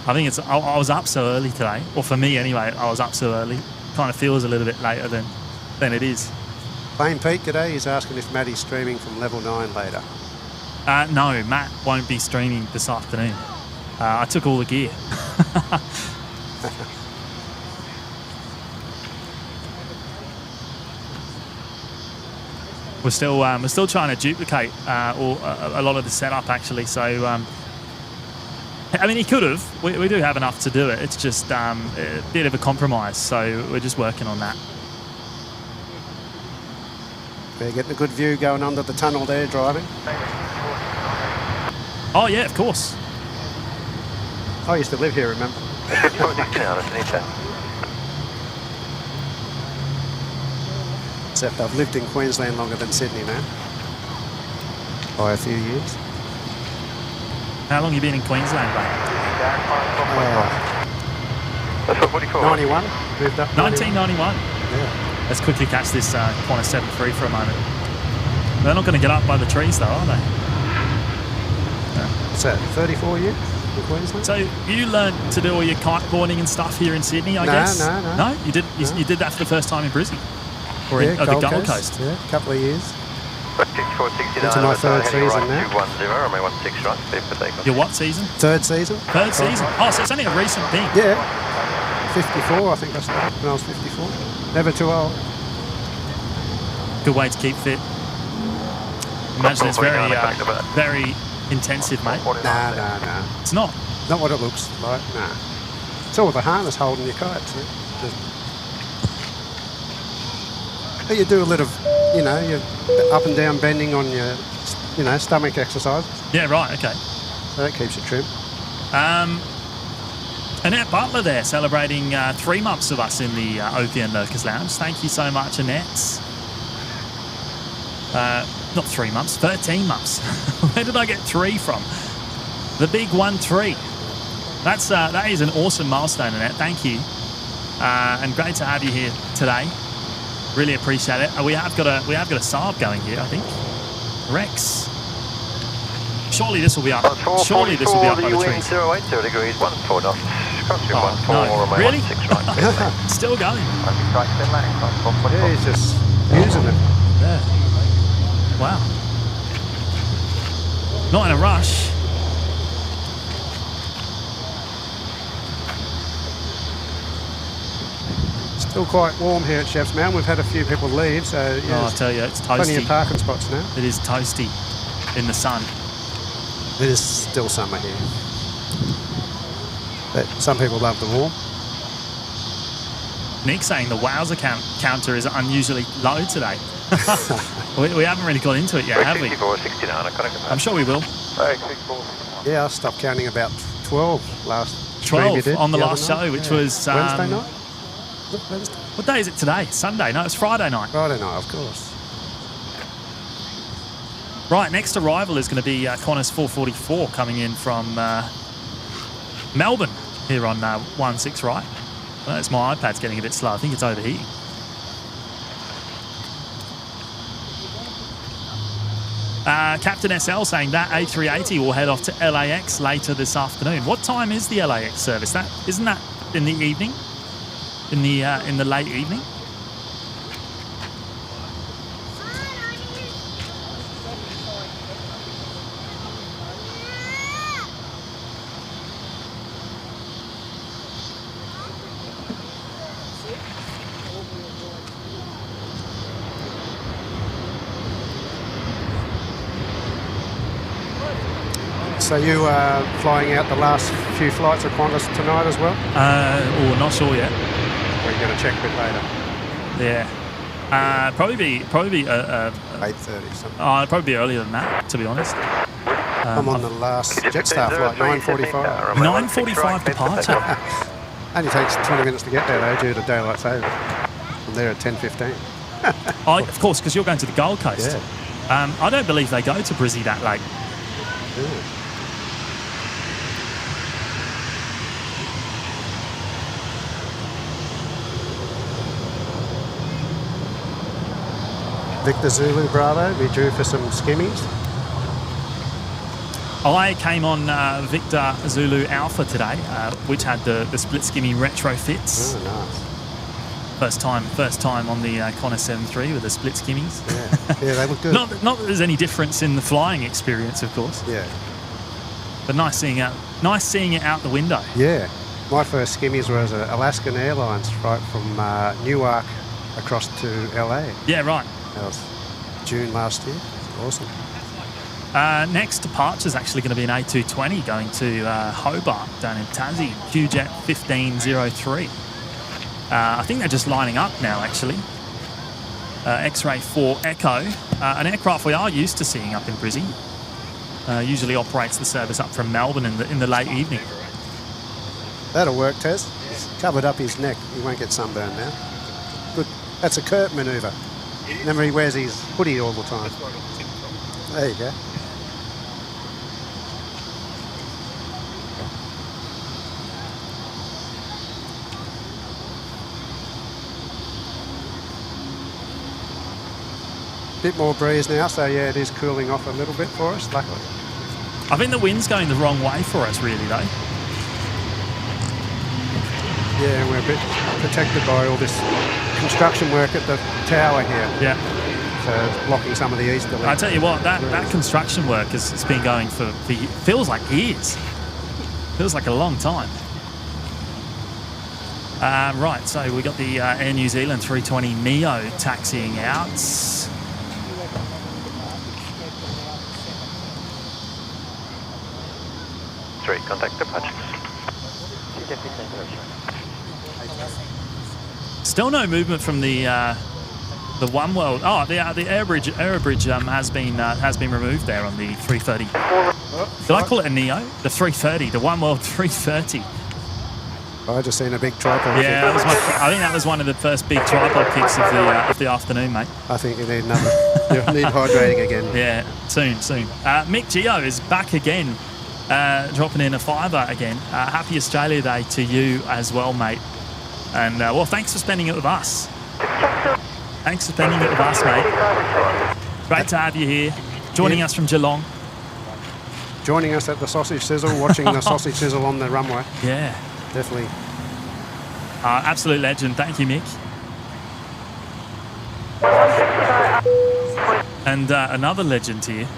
I think it's. I was up so early today. Or for me, anyway, I was up so early. Kind of feels a little bit later than it is. Plain Pete today, he's asking if Matty's streaming from level 9 later. No, Matt won't be streaming this afternoon. I took all the gear. We're still trying to duplicate a lot of the setup actually. So, I mean, he could have. We do have enough to do it. It's just a bit of a compromise. So we're just working on that. We're getting a good view going under the tunnel there, driving. Oh yeah, of course. I used to live here, remember? Except I've lived in Queensland longer than Sydney now. By a few years. How long have you been in Queensland, mate? 91. Moved up. 1991. Yeah. Let's quickly catch this Qantas 73 for a moment. They're not going to get up by the trees, though, are they? No. What's that? 34 years in Queensland? So you learned to do all your kiteboarding and stuff here in Sydney, I guess? No. No, you did. You did that for the first time in Brisbane, or yeah, in the Gold Coast. Yeah, a couple of years. Into my third season now. Your what season? Third season. Third season. Oh, so it's only a recent thing. Yeah. 54, I think I started when I was 54. Never too old. Good way to keep fit. Imagine it's very intensive, mate. Nah. It's not. Not what it looks like, nah. It's all the harness holding your kite, so but you do a little, your up and down bending on your, stomach exercises. Yeah, right, okay. So that keeps you trim. Annette Butler there, celebrating 3 months of us in the OPN Lurkers Lounge. Thank you so much, Annette. Not 3 months, 13 months. Where did I get 3 from? The big 1-3. That is an awesome milestone, Annette. Thank you, and great to have you here today. Really appreciate it. We have got a Saab going here, I think. Rex. Surely this will be up. Surely this will be up by the trees. 080 degrees, 14 knots. No. Really? Still going. Yeah, he's just using it. Yeah. Wow. Not in a rush. Still quite warm here at Chef's Mountain. We've had a few people leave, so I tell you, it's toasty. Plenty of parking spots now. It is toasty in the sun. It is still summer here. But some people love the warm. Nick saying the Wowzer counter is unusually low today. we haven't really got into it yet, have we? I'm sure we will. Yeah, I stopped counting about 12 last 12 on the last show, which was Wednesday night. Wednesday? What day is it today? Sunday? No, it's Friday night. Friday night, of course. Right, next arrival is going to be Qantas 444 coming in from Melbourne here on 16 right. Well, my iPad's getting a bit slow. I think it's overheating. Captain SL saying that A380 will head off to LAX later this afternoon. What time is the LAX service? Isn't that in the evening? In the late evening? So you are flying out the last few flights of Qantas tonight as well? Not sure yet. Or are you going to check a bit later? Yeah. Probably be 8:30 something. Probably be earlier than that, to be honest. I'm on the last Jetstar flight, 9:45. 9:45 departure. Only takes 20 minutes to get there though, due to daylight saving. I'm there at 10:15. Of course, because you're going to the Gold Coast. Yeah. I don't believe they go to Brizzy that late. Yeah. Victor Zulu Bravo, we due for some skimmies. I came on Victor Zulu Alpha today, which had the split skimmy retrofits. Oh, nice. First time on the Qantas 73 with the split skimmies. Yeah, they look good. Not that there's any difference in the flying experience, of course. Yeah. But nice seeing it out the window. Yeah. My first skimmies was Alaskan Airlines flight from Newark across to LA. Yeah, right. That was June last year. Awesome. Next departure is actually going to be an A220 going to Hobart down in Tassie, QJet 1503. I think they're just lining up now, actually. X-Ray 4 Echo, an aircraft we are used to seeing up in Brizzy. Usually operates the service up from Melbourne in the late evening. That'll work, Tez. He's covered up his neck. He won't get sunburned now. Good. That's a Kurt manoeuvre. Remember, he wears his hoodie all the time. There you go. Bit more breeze now, so yeah, it is cooling off a little bit for us, luckily. I think the wind's going the wrong way for us, really, though. Yeah, we're a bit protected by all this construction work at the tower here. Yeah. So it's blocking some of the easterly. I tell you what, that construction work has been going for feels like years. Feels like a long time. Right, so we got the Air New Zealand 320 Neo taxiing out. Contact departure. Still no movement from the One World. Oh, the air bridge has been removed there on the 330. Did I call it a Neo? The 330, the One World 330. I just seen a big tripod. Yeah, I think that was one of the first big tripod kicks of the afternoon, mate. I think you need another. You need hydrating again. Yeah, soon. Mick Geo is back again. Dropping in a $5 again. Happy Australia Day to you as well, mate. And, well, thanks for spending it with us. Thanks for spending it with us, mate. Great to have you here. Joining us from Geelong. Joining us at the Sausage Sizzle, watching the Sausage Sizzle on the runway. Yeah. Definitely. Absolute legend. Thank you, Mick. And another legend here.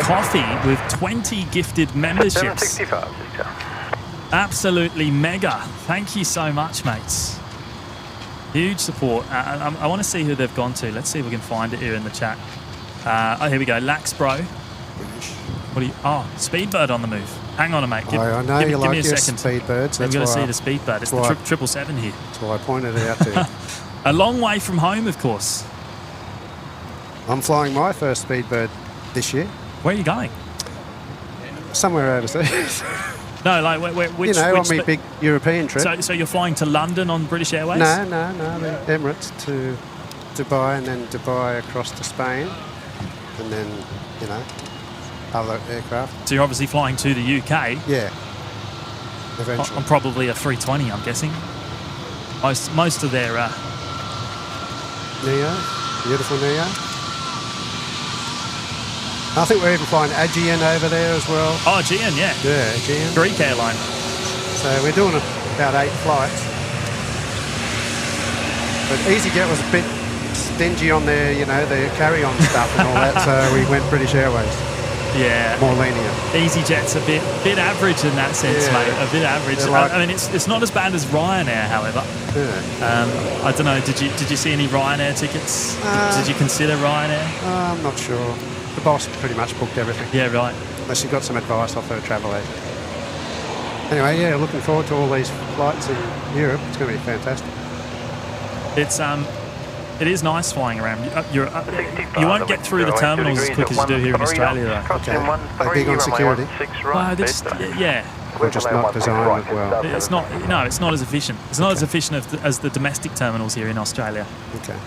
Coffee with 20 gifted memberships. Absolutely mega. Thank you so much, mates. Huge support. I want to see who they've gone to. Let's see if we can find it here in the chat. Oh, here we go. Lax Bro. What are you? Oh, Speedbird on the move. Hang on a mate. I know you like your second. Speedbirds. We've got to see the Speedbird. It's the 777 here. That's why I pointed it out to you. A long way from home, of course. I'm flying my first Speedbird this year. Where are you going? Somewhere overseas. No, like which? You know, on my big European trip. So you're flying to London on British Airways? No. The Emirates to Dubai, and then Dubai across to Spain, and then other aircraft. So you're obviously flying to the UK. Yeah. Eventually. On probably a 320, I'm guessing. Most of their Neo, beautiful Neo. I think we're even flying Aviation over there as well. Oh, Aegean, yeah. Yeah, Aviation. Greek airline. So we're doing about 8 flights. But EasyJet was a bit stingy on their, their carry-on stuff and all that, so we went British Airways. Yeah. More lenient. EasyJet's a bit average in that sense, mate. A bit average. I mean, it's not as bad as Ryanair, however. Yeah. I don't know. Did you see any Ryanair tickets? Did you consider Ryanair? I'm not sure. The boss pretty much booked everything. Yeah, right. Unless you got some advice off her travel agent. Anyway, yeah, looking forward to all these flights in Europe. It's going to be fantastic. It is nice flying around. You won't get through the terminals as quick as you do here in Australia, though. Okay. They're big on security. Well, yeah. We're just not designed well. It's not. No, it's not as efficient. It's not as efficient as the domestic terminals here in Australia. Okay.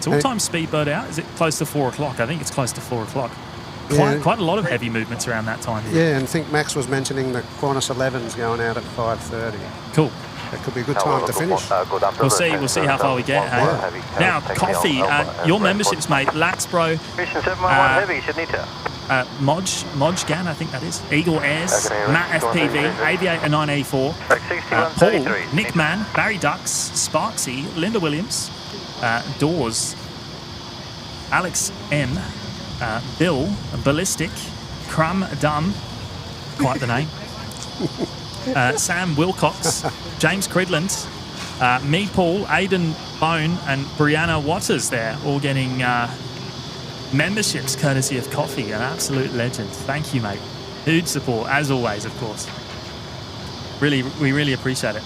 So what time's Speedbird out? Is it close to 4 o'clock? I think it's close to 4 o'clock. Yeah. Quite a lot of heavy movements around that time here. Yeah, and I think Max was mentioning the Qantas 11's going out at 5:30. Cool. That could be a good time to finish. We'll see how far we get. Hey? Now, Coffee, your memberships, mate. Laxbro, Modgan, I think that is. Eagle Airs, Matt FPV, Aviator 984, Paul, Nick Mann, Barry Ducks, Sparksy, Linda Williams, Dawes, Alex M, Bill, Ballistic, Crumb Dum, quite the name. Sam Wilcox, James Cridland, me, Paul, Aidan Bone, and Brianna Waters there, all getting memberships courtesy of Coffee. An absolute legend. Thank you, mate. Huge support, as always, of course. We really appreciate it.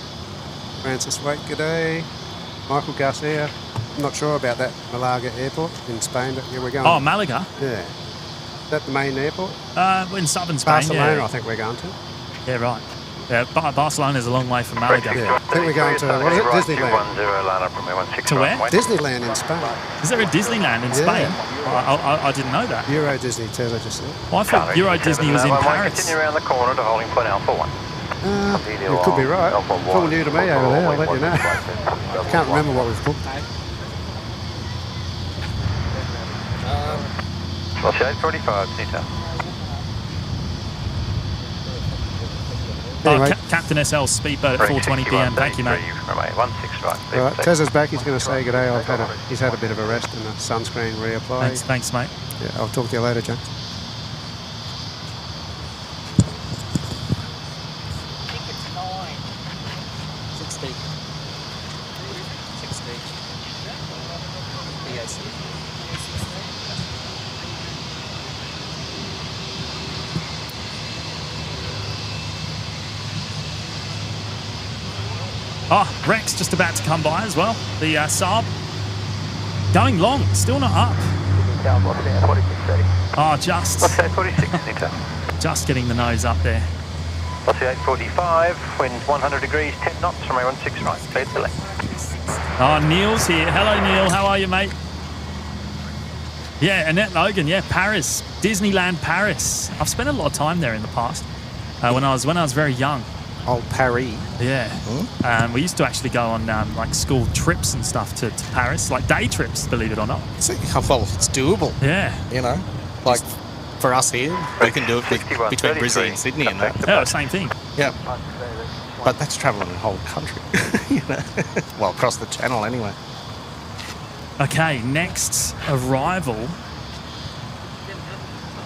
Francis Wake, g'day. Michael Garcia. I'm not sure about that Malaga airport in Spain, but yeah, we're going. Oh, Malaga? Yeah. Is that the main airport? In southern Spain, Barcelona, yeah. I think we're going to. Yeah, right. Yeah, Barcelona's a long way from Malaga. Yeah. I think we're going to, what is it, Disneyland? To where? Disneyland in Spain. Is there a Disneyland in Spain? I didn't know that. Euro Disney, Taylor just said. Well, I thought Euro Disney was in Paris. Continue around the corner to holding point Alpha 1. You could be right. It's all new to me over there, I'll let you know. I can't remember what we've booked. Well, 845, Nita. Anyway. Captain SL Speedboat at 4:20 p.m. Thank you, mate. All right, Tezza's back. He's going to say good day. He's had a bit of a rest and a sunscreen reapply. Thanks, mate. Yeah, I'll talk to you later, James. Oh, Rex just about to come by as well. The Saab going long, still not up. Oh, just getting the nose up there. 845, wind 100 degrees, 10 knots from 16 right, clear to left. Oh, Neil's here. Hello, Neil. How are you, mate? Yeah, Annette Logan. Yeah, Paris, Disneyland, Paris. I've spent a lot of time there in the past. When I was very young. Old Paris. Yeah. We used to actually go on like school trips and stuff to Paris, like day trips, believe it or not. Well, it's doable. Yeah. Like for us here, we can do it between Brisbane and Sydney and that. Yeah, same thing. Yeah. But that's travelling the whole country. Well, across the channel anyway. Okay, next arrival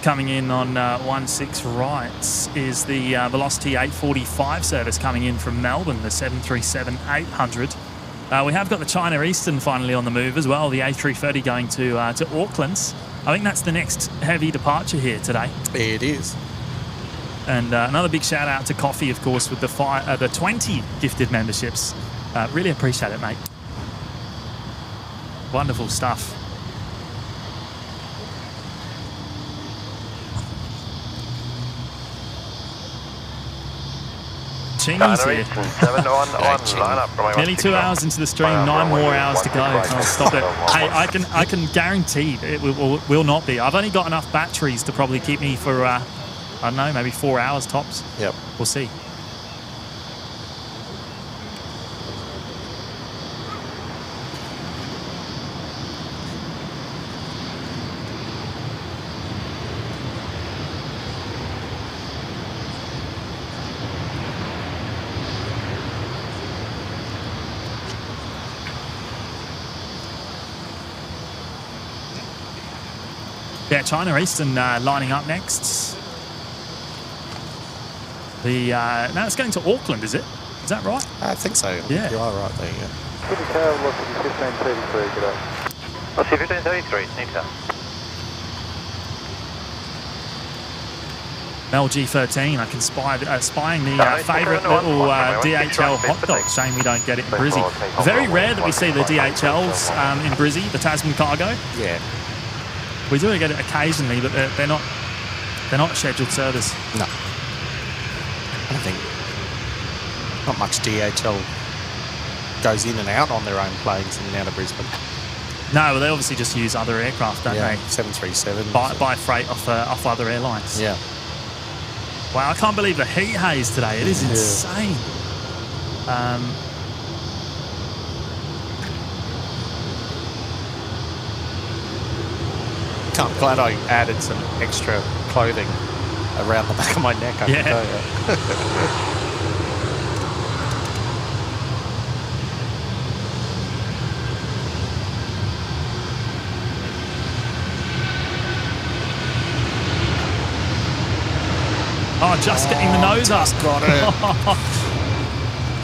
coming in on 16 rights is the Velocity 845 service coming in from Melbourne, the 737-800. We have got the China Eastern finally on the move as well, the A330 going to Auckland. I think that's the next heavy departure here today. It is. And another big shout out to Coffee, of course, with the 20 gifted memberships. Really appreciate it, mate. Wonderful stuff. Chingy's here. Nearly 2 hours into the stream, 9 more hours to go. I'll stop it. Hey, I can guarantee it will not be. I've only got enough batteries to probably keep me for, I don't know, maybe 4 hours tops. Yep. We'll see. Yeah, China Eastern lining up next. Now it's going to Auckland, is it? Is that right? I think so. Yeah. You are right there, yeah. City Tower, Velocity 1533, good day. I'll see 1533, Nita. LG13, I can spying the favourite little DHL hot dog. Shame we don't get it in Brizzy. Very rare that we see the DHLs in Brizzy, the Tasman cargo. Yeah. We do get it occasionally, but they're not scheduled service. No. I don't think not much DHL goes in and out on their own planes in and out of Brisbane. No, well, they obviously just use other aircraft, don't they? 737. Buy freight off other airlines. Yeah. Wow, I can't believe the heat haze today. It is insane. I'm glad I added some extra clothing around the back of my neck, I can tell you. Oh, just getting the nose up. Got it.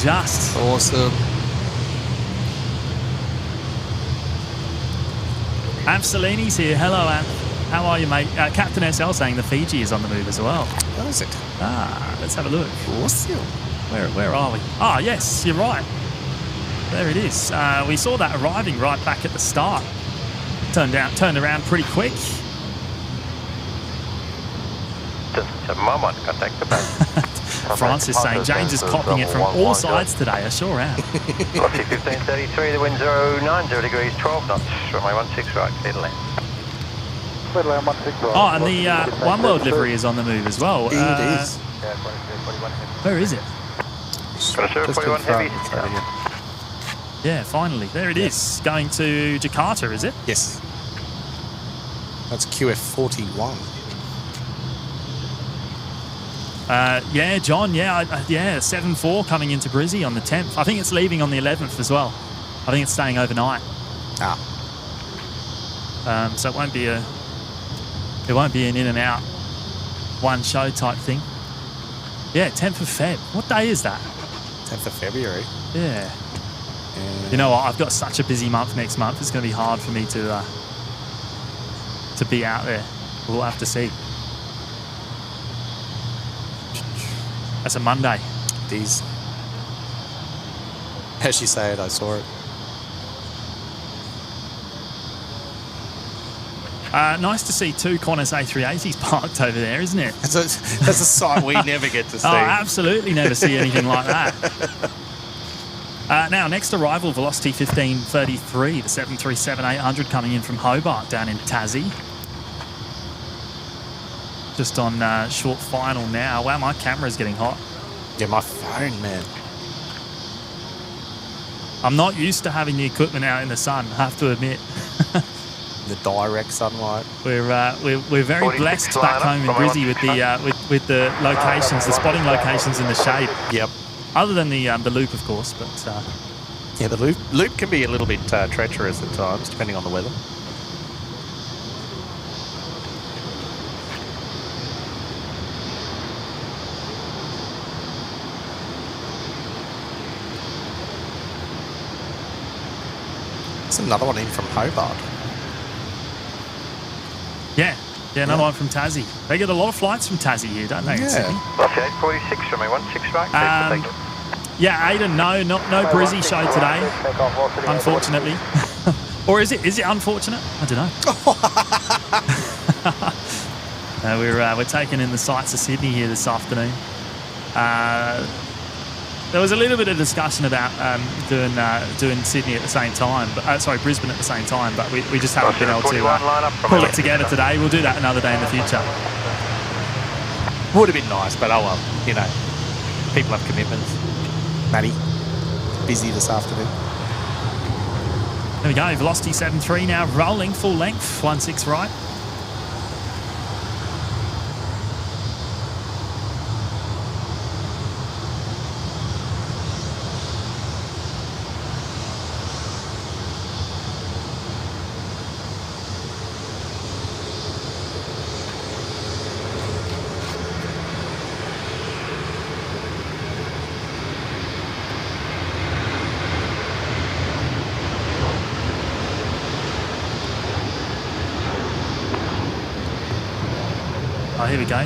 Just. Awesome. Amp Salini's here. Hello, Amp. How are you, mate? Captain SL saying the Fiji is on the move as well. Where is it? Let's have a look. Awesome. Where are we? Ah, yes, you're right. There it is. We saw that arriving right back at the start. Turned around pretty quick. Francis saying James is copying it from all sides today. I sure am. Velocity 1533, the wind 090 degrees, 12 knots. Runway 16 right, clear to land. Oh, and the One World livery is on the move as well. It is. Where is it? Just in front. Yeah, finally. There it is. Going to Jakarta, is it? Yes. That's QF41. Yeah, John, yeah, 7-4 coming into Brizzy on the 10th. I think it's leaving on the 11th as well. I think it's staying overnight. So it won't be an in and out one show type thing. Yeah, 10th of Feb. What day is that? 10th of February. Yeah. You know what? I've got such a busy month next month. It's going to be hard for me to be out there. We'll have to see. That's a Monday. It is. As you say it, I saw it. Nice to see two Qantas A380s parked over there, isn't it? That's a sight we never get to see. Oh, absolutely never see anything like that. Now, next arrival, Velocity 1533, the 737-800 coming in from Hobart down in Tassie. Just on short final now. Wow, my camera's getting hot. Yeah, my phone, man. I'm not used to having the equipment out in the sun, I have to admit. The direct sunlight. We're very blessed back home in Brizzy with the locations, the spotting locations in the shade. Yep. Other than the loop, of course, but yeah, the loop can be a little bit treacherous at times, depending on the weather. There's another one in from Hobart. Yeah, another one from Tassie. They get a lot of flights from Tassie here, don't they? Yeah. Velocity 846, runway 16 right, yeah, Aidan, no Brizzy show today, unfortunately. Or is it unfortunate? I don't know. We're taking in the sights of Sydney here this afternoon. There was a little bit of discussion about doing Sydney at the same time, Brisbane at the same time, but we just haven't been able to pull it together today. We'll do that another day in the future. Would have been nice, but oh well, you know, people have commitments. Matty, busy this afternoon. There we go, Velocity 73 now rolling full length, 16 right. Oh, here we go.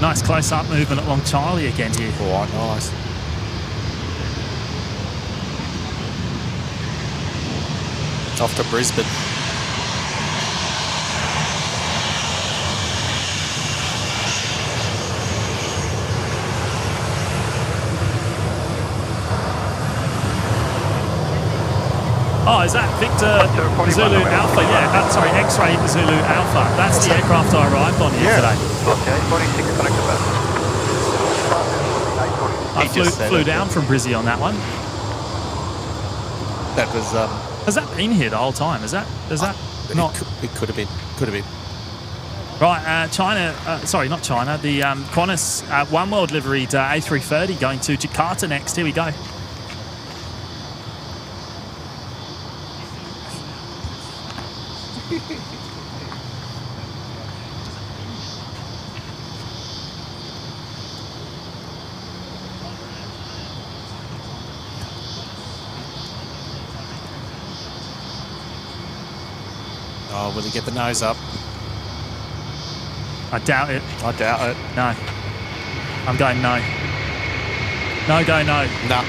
Nice close-up movement along Charlie again here. Quite nice. Off to Brisbane. Oh, is that Victor Zulu Alpha? Yeah, sorry, X-Ray Zulu Alpha. That's the aircraft I arrived on here today. Okay, 46 connected back. I flew down from Brizzy on that one. That was Has that been here the whole time? Is that not? It could have been. Could have been. Right, China. Sorry, not China. The Qantas One World liveried A330 going to Jakarta next. Here we go. Oh, will he get the nose up? I doubt it. I doubt it. No. I'm going no. No, go no. No.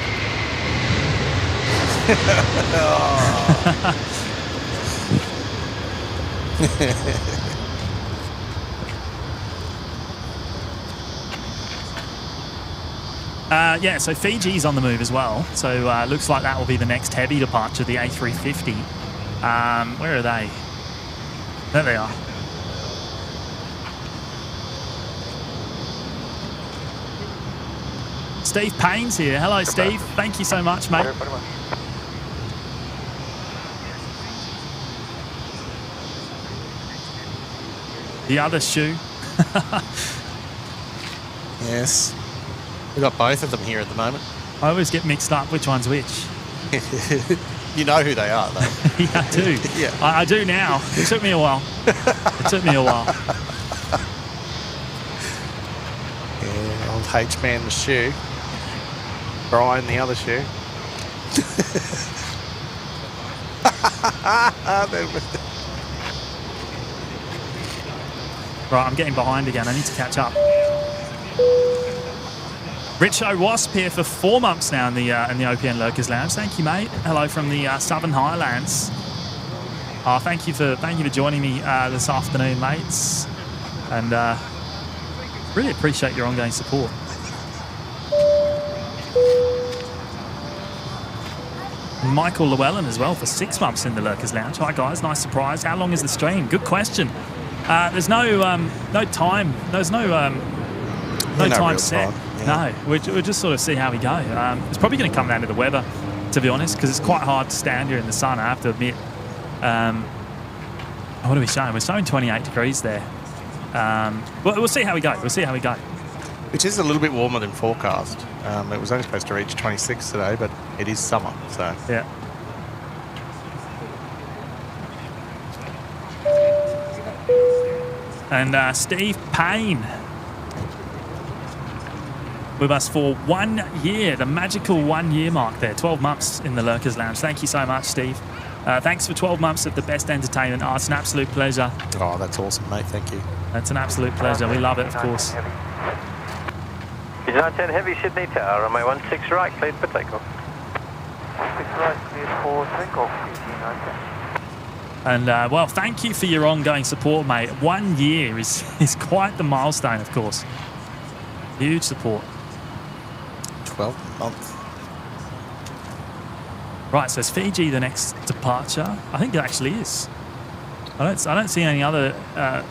Yeah, so Fiji's on the move as well. So looks like that will be the next heavy departure, the A350. Where are they? There they are. Steve Payne's here. Hello, Steve. Thank you so much, mate. The other shoe. Yes. We've got both of them here at the moment. I always get mixed up which one's which. You know who they are, though. Yeah, I do. Yeah. I do now. It took me a while. Yeah, old H-Man the shoe. Brian the other shoe. Right, I'm getting behind again. I need to catch up. Richo Wasp here for 4 months now in the OPN Lurkers Lounge. Thank you, mate. Hello from the Southern Highlands. Thank you for joining me this afternoon, mates, and really appreciate your ongoing support. Michael Llewellyn as well for 6 months in the Lurkers Lounge. Hi guys, nice surprise. How long is the stream? Good question. There's no time. There's no time set. Yeah. No, we'll just sort of see how we go. It's probably going to come down to the weather, to be honest, because it's quite hard to stand here in the sun, I have to admit. What are we showing? We're showing 28 degrees there. We'll see how we go. Which is a little bit warmer than forecast. It was only supposed to reach 26 today, but it is summer, so. Yeah. And Steve Payne with us for 1 year, the magical 1 year mark there, 12 months in the Lurkers Lounge. Thank you so much, Steve. Thanks for 12 months of the best entertainment. Oh, it's an absolute pleasure. Oh, that's awesome, mate. Thank you. That's an absolute pleasure. We love it, of course. Is 910 Heavy Sydney Tower, runway 16 right, cleared for takeoff. 6 right, cleared for takeoff. And, well, thank you for your ongoing support, mate. 1 year is quite the milestone, of course. Huge support. 12 months. Right, so is Fiji the next departure? I think it actually is. I don't see any other,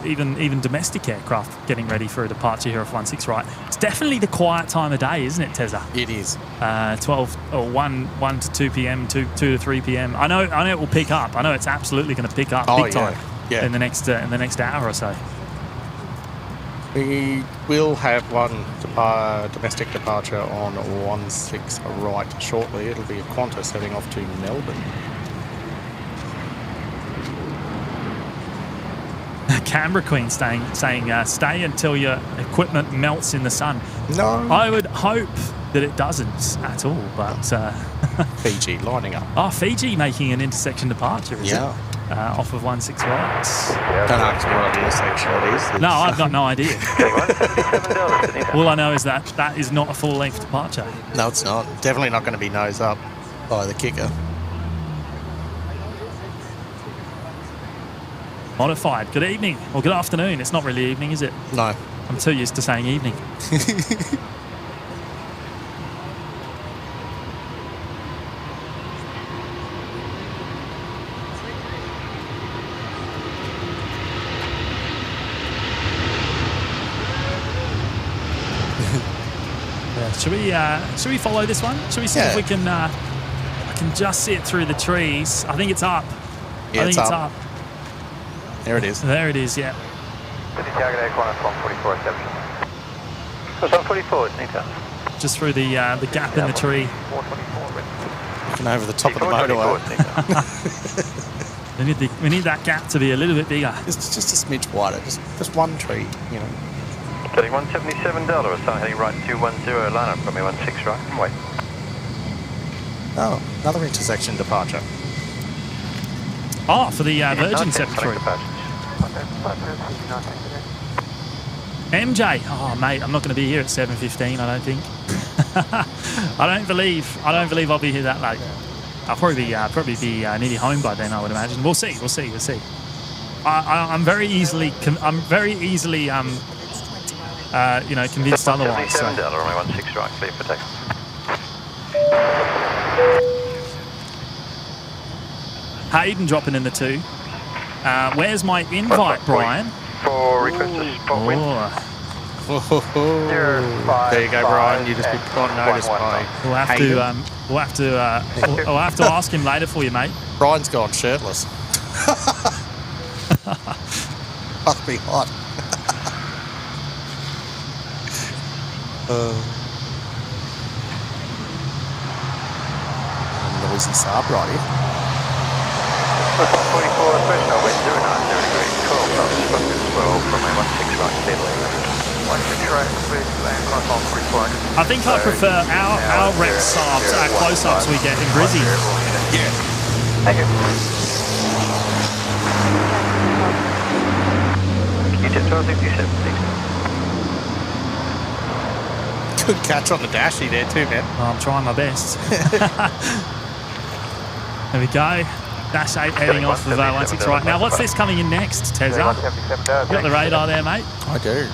even domestic aircraft getting ready for a departure here off 16 right. It's definitely the quiet time of day, isn't it, Tezza? It is. 12 or 1 to 2 p.m., 2 to 3 p.m. I know it will pick up. I know it's absolutely going to pick up big time in the next hour or so. We will have one domestic departure on 16 right shortly. It'll be a Qantas heading off to Melbourne. Canberra Queen saying stay until your equipment melts in the sun. No. I would hope that it doesn't at all, but... Fiji lining up. Oh, Fiji making an intersection departure, is it? off of 16 right. Don't ask me what intersection it is. No, I've got no idea. $77, All I know is that that is not a full-length departure. No, it's not. Definitely not going to be nose up by the kicker. Modified. Good evening or good afternoon. It's not really evening, is it? No. I'm too used to saying evening. Should we follow this one? Should we see if we can? I can just see it through the trees. I think it's up. Yeah, I think it's up. There it is. There it is. Yeah. Target aircraft 144 reception. It's 144, Nita. Just through the gap in the tree. 424. Looking over the top of the motorway. We need that gap to be a little bit bigger. It's just a smidge wider. Just one tree, you know. Getting $177, heading right 210, line up from me 16 right, and wait. Oh, another intersection departure. Oh, for the Virgin 73. MJ, oh mate, I'm not going to be here at 7:15. I don't think. I don't believe I'll be here that late. I'll probably be nearly home by then. I would imagine. We'll see. I'm very easily convinced otherwise. So. Runway 16 right, clear for takeoff. Hayden dropping in the 2. Where's my invite, Brian? For request to spot wind. There you go, Brian. You just been put on notice by. We'll have to ask him later for you, mate. Brian's gone shirtless. Must be hot. Noisy Saab right here. 144, special wind 090 degrees, 12 knots, structure 12 from a 16 right, steadily. 16 right, please, land on 144. I think I prefer our rec Saabs, our close-ups we get in Brizzy. Yeah. Thank you. Jetstar 67, Good catch on the dashy there too, man. Oh, I'm trying my best. There we go. Dash 8 heading off of 16 right. Now, what's this coming in next, Tezza? You got the radar there, mate? I do.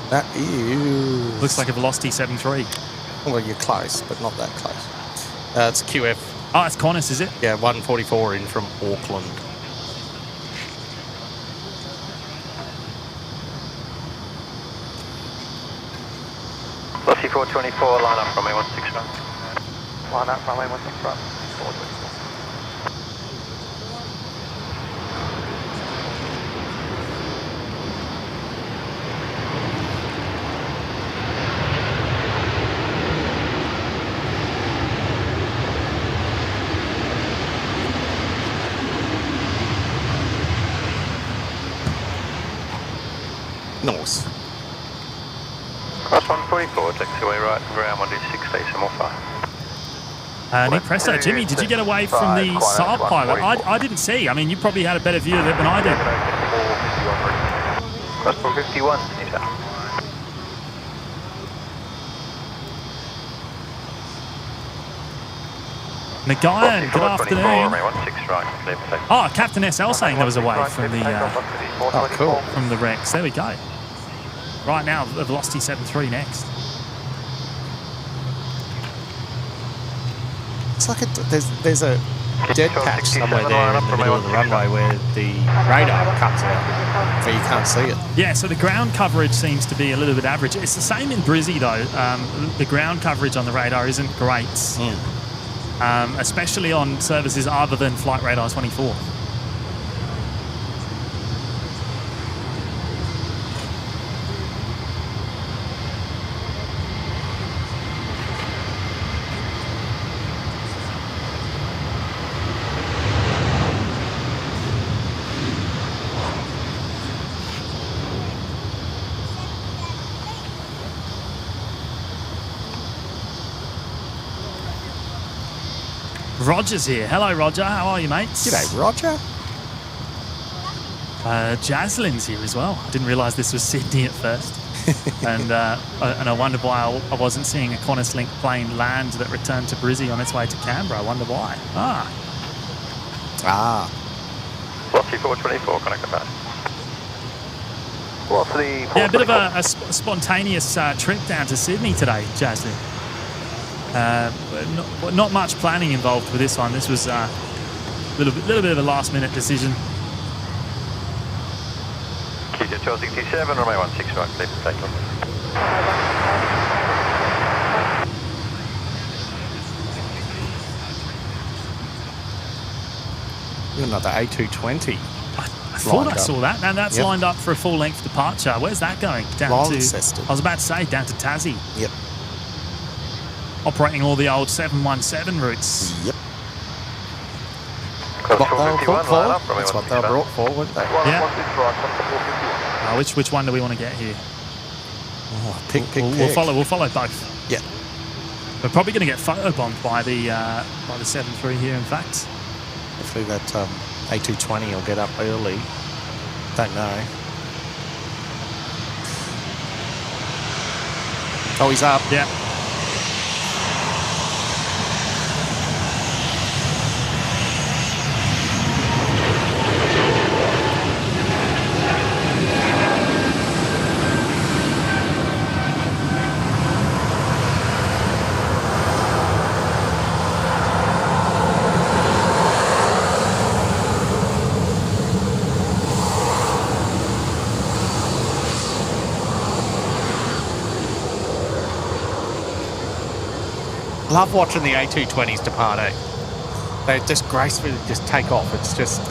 That is... Looks like a Velocity 73. Well, you're close, but not that close. It's QF. Oh, it's Qantas, is it? Yeah, 144 in from Auckland. Velocity 424, line up from me 16 right. Line up from me 16 right. 424. Nice. Cross 144, taxiway right, ground 126, station more far. Nick Presto, Jimmy, did you get away from the Saab pilot? I didn't see. I mean, you probably had a better view of it than I did. Cross 451, Nita. Nagayan, good afternoon. 16 right, clear for takeoff. Oh, Captain SL saying there was away from the Oh, cool. from the Rex. There we go. Right now, the Velocity 73 next. It's like there's a dead patch somewhere there in the middle of the runway where the radar cuts out, where you can't see it. Yeah, so the ground coverage seems to be a little bit average. It's the same in Brizzy though. The ground coverage on the radar isn't great, especially on services other than Flight Radar 24. Roger's here. Hello, Roger. How are you, mates? G'day, Roger. Jaslyn's here as well. I didn't realise this was Sydney at first. and I wondered why I wasn't seeing a Qantas Link plane land that returned to Brizzy on its way to Canberra. I wonder why. Velocity 424, connect back. Velocity 424. Yeah, a bit of a spontaneous trip down to Sydney today, Jaslyn. Not much planning involved with this one. This was a little bit of a last-minute decision. QJ 1267, runway 16 right, clear for takeoff. Another A220. I thought I saw that. Now that's lined up for a full-length departure. Where's that going? Down Launceston. I was about to say down to Tassie. Yep. Operating all the old 717 routes. Yep. That's what they were brought forward. Yeah. Which one do we want to get here? Oh, pick. We'll follow both. Yeah. We're probably going to get photobombed by the 7-3 here. In fact. Hopefully that A220 will get up early. Don't know. Oh, he's up. Yeah. Love watching the A220s depart, eh? They just gracefully just take off. It's just,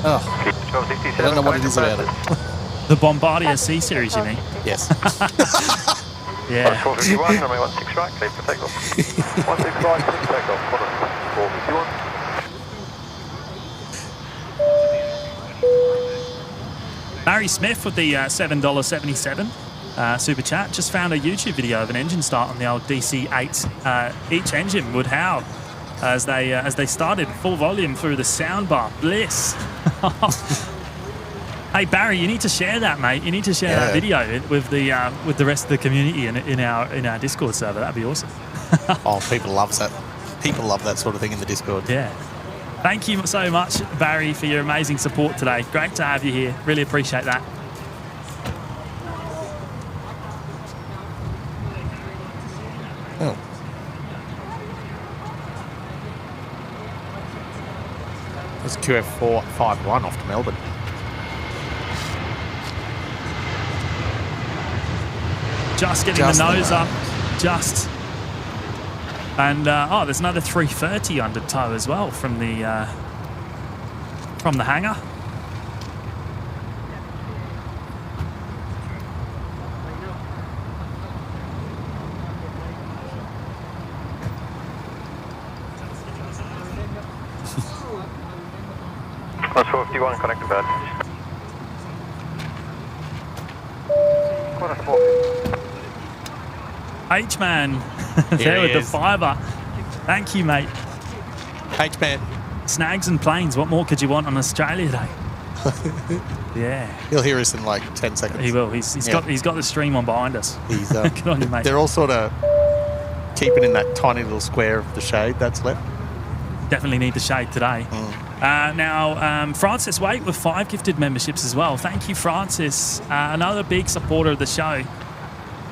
I don't know what it is about it. The Bombardier C series, you mean? Yes. Yeah. 451, runway 16 right, clear for takeoff. 16 right, clear for takeoff. 451. Barry Smith with the $7.77 super chat just found a YouTube video of an engine start on the old DC-8. Each engine would howl as they started full volume through the soundbar. Bliss. Hey Barry, you need to share that, mate. You need to share that video with the rest of the community in our Discord server. That'd be awesome. Oh, people love that. People love that sort of thing in the Discord. Yeah. Thank you so much, Barry, for your amazing support today. Great to have you here. Really appreciate that. Oh. There's QF451 off to Melbourne. Just getting the nose up. Just. And, there's another 330 under tow as well from the hangar. That's 451, connect to bed. H-Man, there with the fiver. Thank you, mate. H-Man. Snags and planes, what more could you want on Australia Day? Yeah. He'll hear us in like 10 seconds. He will. He's got the stream on behind us. He's, Good on you, mate. They're all sort of keeping in that tiny little square of the shade that's left. Definitely need the shade today. Now, Francis Waite with 5 gifted memberships as well. Thank you, Francis. Another big supporter of the show.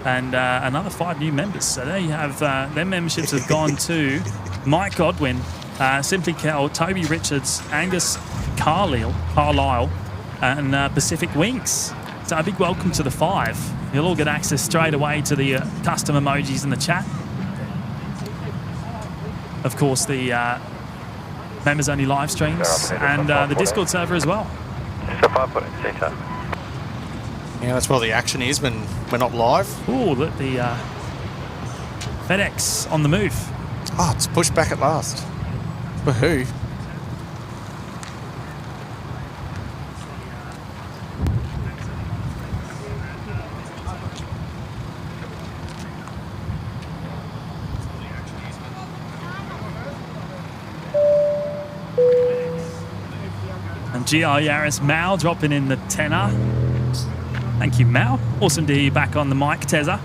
And another 5 new members. So there you have, their memberships have gone to Mike Godwin, Simply Kel, Toby Richards, Angus Carlisle, and Pacific Wings. So a big welcome to the 5. You'll all get access straight away to the custom emojis in the chat. Of course, the members-only live streams and the Discord server as well. So 5 Yeah, that's where the action is when we're not live. Ooh, the FedEx on the move. Oh, it's pushed back at last. Woohoo. GR Yaris Mal dropping in the tenner. Thank you, Mal. Awesome to hear you back on the mic, Tezza.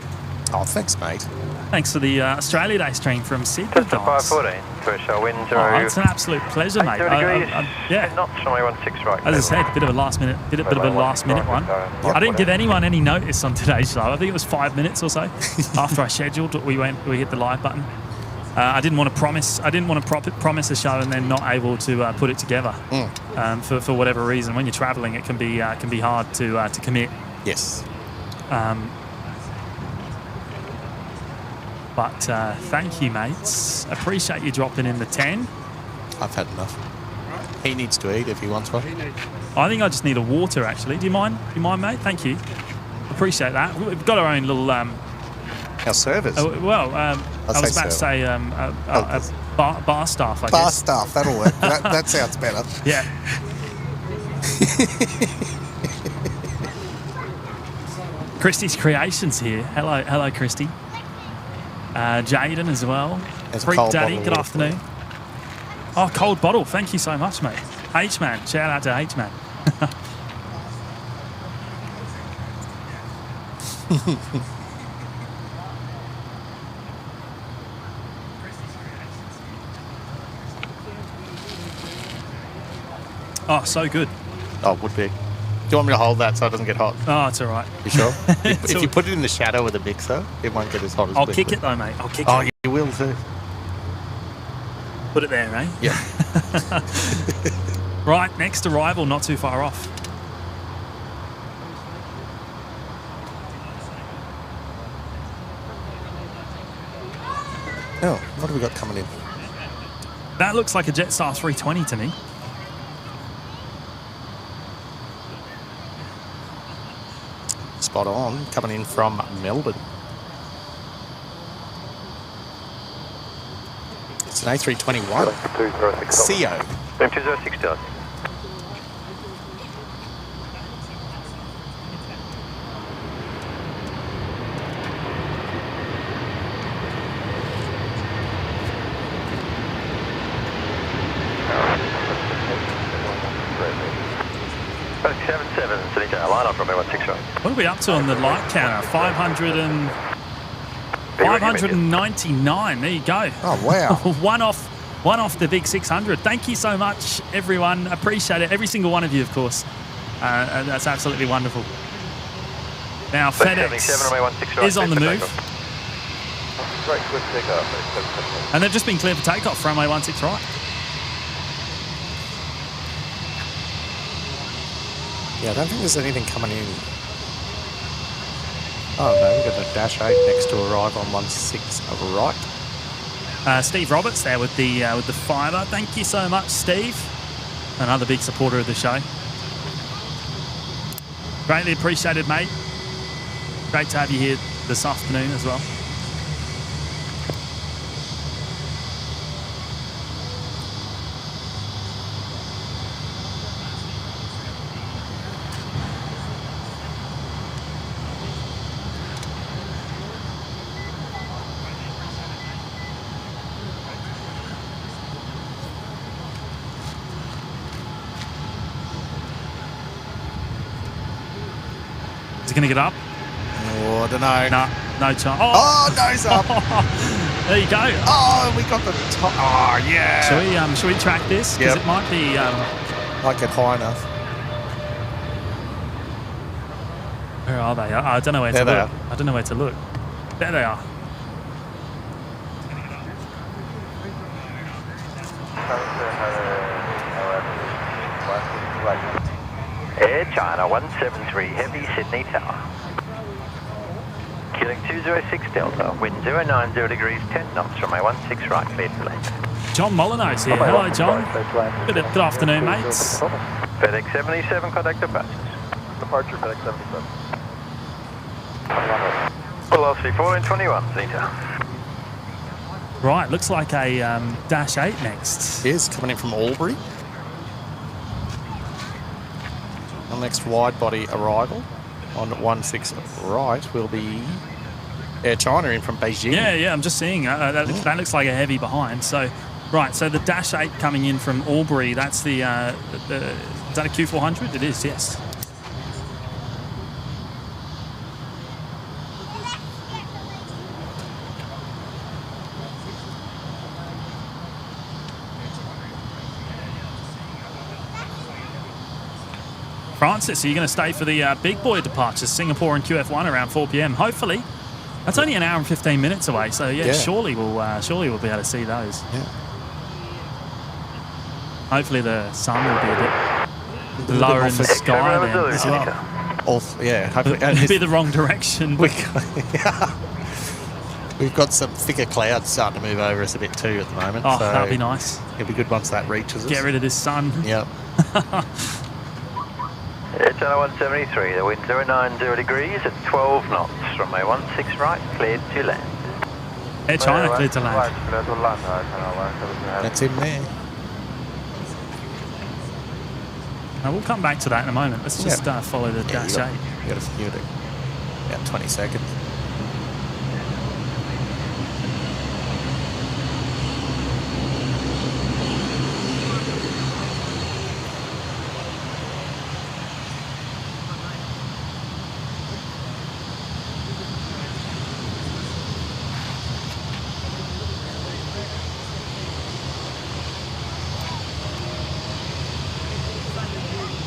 Oh, thanks, mate. Thanks for the Australia Day stream from Sydney, Jetstar guys. 514, threshold wind Oh, it's an absolute pleasure, mate. 80 degrees, Yeah. 10 knots, runway 16 right. As I said, bit of a last minute one. I didn't give anyone any notice on today's show. I think it was 5 minutes or so after I scheduled. We hit the live button. I didn't want to promise. I didn't want to promise a show and then not able to put it together for whatever reason. When you're travelling, it can be hard to commit. Yes. But thank you, mates. Appreciate you dropping in the 10. I've had enough. He needs to eat if he wants one. I think I just need a water, actually. Do you mind? Mate? Thank you. Appreciate that. We've got our own little... Our servers? I was about to say bar staff, I guess. Bar staff, that'll work. that sounds better. Yeah. Christy's Creations here. Hello, Christy. Jaden as well. Freak Daddy, good afternoon. Oh, cold bottle. Thank you so much, mate. H-Man. Shout out to H-Man. Oh, so good. Oh, would be. Do you want me to hold that so it doesn't get hot? Oh, it's all right. You sure? If you put it in the shadow of the mixer, it won't get as hot as I'll kick it though, mate. I'll kick it. Oh, you will too. Put it there, eh? Yeah. Right, next arrival, not too far off. Oh, what have we got coming in? That looks like a Jetstar 320 to me. Spot on, coming in from Melbourne. It's an A321. CO. 2060. What are we up to on the light counter? 599. There you go. Oh, wow. one off the big 600. Thank you so much, everyone. Appreciate it. Every single one of you, of course. That's absolutely wonderful. Now, FedEx is on the move. And they've just been cleared for takeoff, runway 16 right. Yeah, I don't think there's anything coming in. Oh no, we've got a Dash 8 next to arrive on 16 right. Steve Roberts there with the fibre. Thank you so much, Steve. Another big supporter of the show. Greatly appreciated, mate. Great to have you here this afternoon as well. Is he going to get up? Oh, I don't know. No chance. Oh, nose up. There you go. Oh, we got the top. Oh, yeah. Shall we track this? Because it might be... might get high enough. Where are they? I don't know where to look. I don't know where to look. There they are. Air China 173, heavy Sydney Tower. Killing 206 Delta, wind 090 degrees, 10 knots, runway 16 right, clear to land. John Molyneux's here. Hello, John. Good afternoon, mates. FedEx 77, contact departures. Departure, FedEx 77. Velocity 1421, Zeta. Right, looks like a Dash 8 next. It is coming in from Albury. Our next wide body arrival on 16 right will be Air China in from Beijing. Yeah, I'm just seeing that looks like a heavy behind. So, right, so the Dash 8 coming in from Albury, that's the Is that a Q400? It is, yes. Francis, are you going to stay for the big boy departures, Singapore and QF1 around 4 p.m? Hopefully. That's only an hour and 15 minutes away, so yeah. Surely we'll be able to see those. Yeah. Hopefully the sun will be a bit lower in the sky then as well. Hopefully. It'll be the wrong direction. We've got some thicker clouds starting to move over us a bit too at the moment. Oh, so that'll be nice. It'll be good once that reaches us. Get rid of this sun. Yep. Channel 173, the wind 090 degrees at 12 knots. Runway 16 right, cleared to land. Air China cleared to land. That's in there. Now we'll come back to that in a moment. Let's just follow the dash 8. You got about 20 seconds.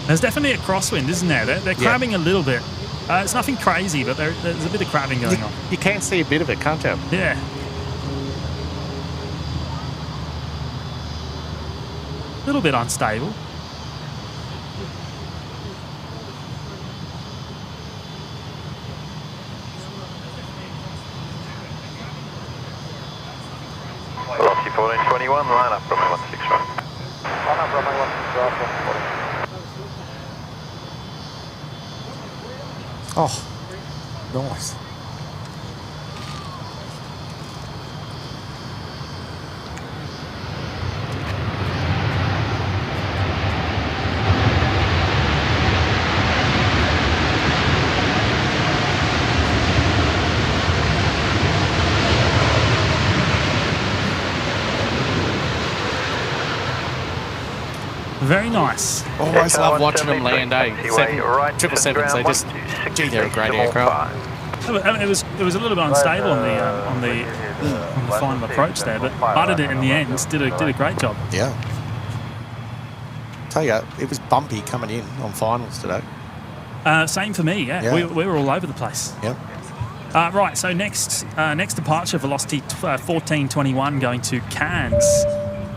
There's definitely a crosswind, isn't there? They're crabbing a little bit. It's nothing crazy, but there's a bit of crabbing going on. You can see a bit of it, can't you? Yeah. A little bit unstable. Velocity 1421, line up runway 16 right. Line up runway 16 right. Oh, nice. Very nice. Always love watching them land, eh? 777s, they just, gee, they're a great aircraft. It was a little bit unstable on the final approach there, but butted it in the end. Did a great job. Yeah. Tell you, it was bumpy coming in on finals today. Same for me. Yeah. We were all over the place. Yep. Right. So next departure, velocity 1421 going to Cairns.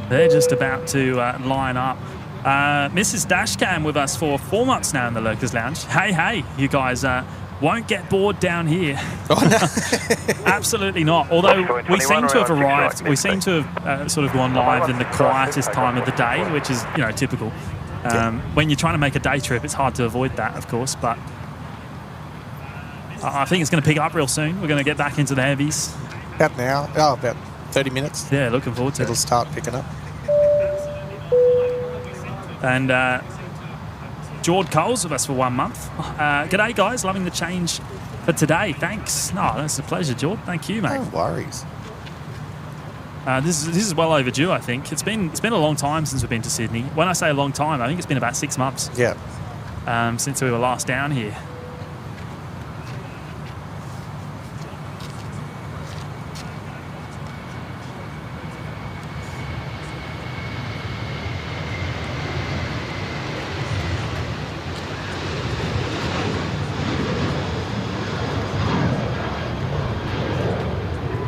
They're just about to line up. Mrs. Dashcam with us for 4 months now in the Lurkers Lounge. Hey, you guys won't get bored down here. Oh, no. Absolutely not. Although we seem to have arrived, we seem to have sort of gone live in the quietest time of the day, which is, typical. When you're trying to make a day trip, it's hard to avoid that, of course, but I think it's going to pick up real soon. We're going to get back into the heavies. About now. Oh, about 30 minutes. Yeah, looking forward to it. It'll start picking up. And Jord Coles with us for 1 month. G'day, guys. Loving the change for today. Thanks. No, that's a pleasure, Jord. Thank you, mate. No worries. This is well overdue, I think. It's been a long time since we've been to Sydney. When I say a long time, I think it's been about 6 months. Yeah. Since we were last down here.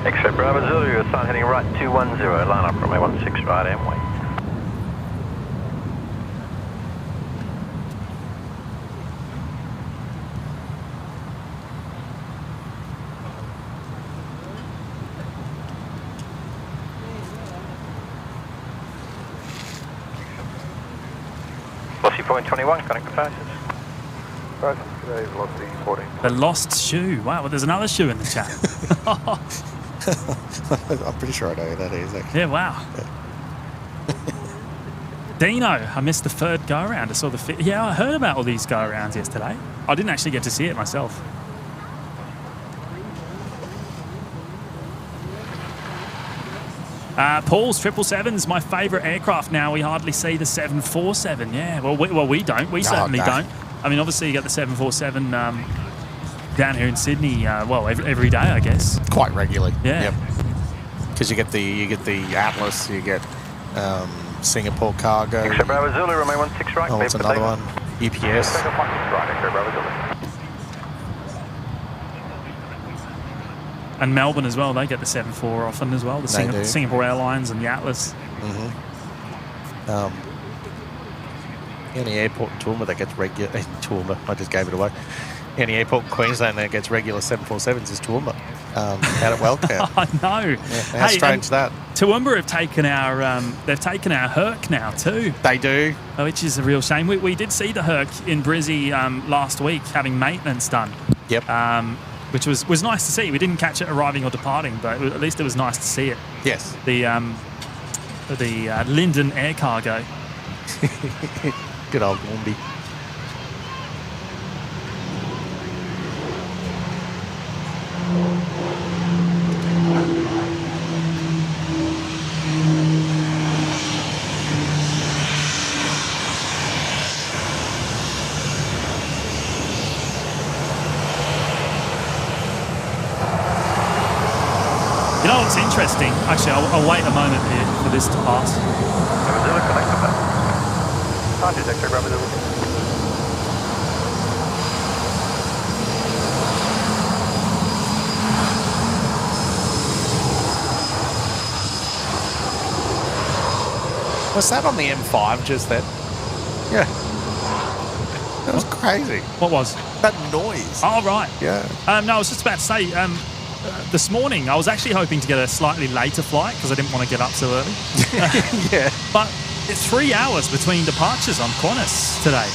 X-ray Bravo Zulu, you're sun heading right 210, line up runway 16 right and wait. Velocity 1421, connect the faces. Today, velocity 14. The lost shoe. Wow, well, there's another shoe in the chat. I'm pretty sure I know who that is, actually. Yeah, wow. Dino, I missed the third go-around. I saw the yeah, I heard about all these go-arounds yesterday. I didn't actually get to see it myself. Paul's 777's my favourite aircraft now. We hardly see the 747. Yeah, well, we don't. We certainly don't. I mean, obviously you get the 747 down here in Sydney. Well, every day, I guess. Quite regularly. Yeah. Yep. Because you get the Atlas, you get Singapore Cargo. Extra Bravo Zulu, remain 16 right. Oh, what's another one? UPS. Right, Extra Bravo Zulu. And Melbourne as well, they get the 74 often as well, the Singapore Airlines and the Atlas. Any airport in Toowoomba that gets regular... Toowoomba, I just gave it away. Any airport in Queensland that gets regular 747s is Toowoomba. Out at Wellcare. I know. Yeah, how strange is that? Toowoomba have taken our they've taken our Herc now too. They do. Which is a real shame. We did see the Herc in Brizzy last week having maintenance done. Yep. Which was nice to see. We didn't catch it arriving or departing, but at least it was nice to see it. Yes. The Linden Air Cargo. Good old Woombi. You know what's interesting? Actually, I'll wait a moment here for this to pass. Was that on the M5 just then? Yeah. That was crazy. What was? That noise. Oh, right. Yeah. No, I was just about to say, this morning I was actually hoping to get a slightly later flight because I didn't want to get up so early. Yeah. But it's 3 hours between departures on Qantas today.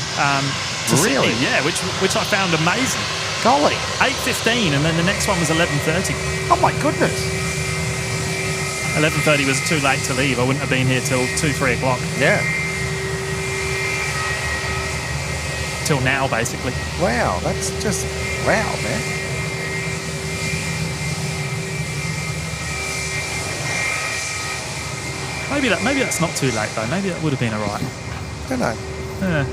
Really? Sydney, yeah, which I found amazing. Golly. 8:15 and then the next one was 11:30. Oh my goodness. 11:30 was too late to leave. I wouldn't have been here till 2-3 o'clock. Yeah. Till now, basically. Wow, that's just wow, man. Maybe that's not too late though. Maybe that would have been alright. Don't know. Yeah.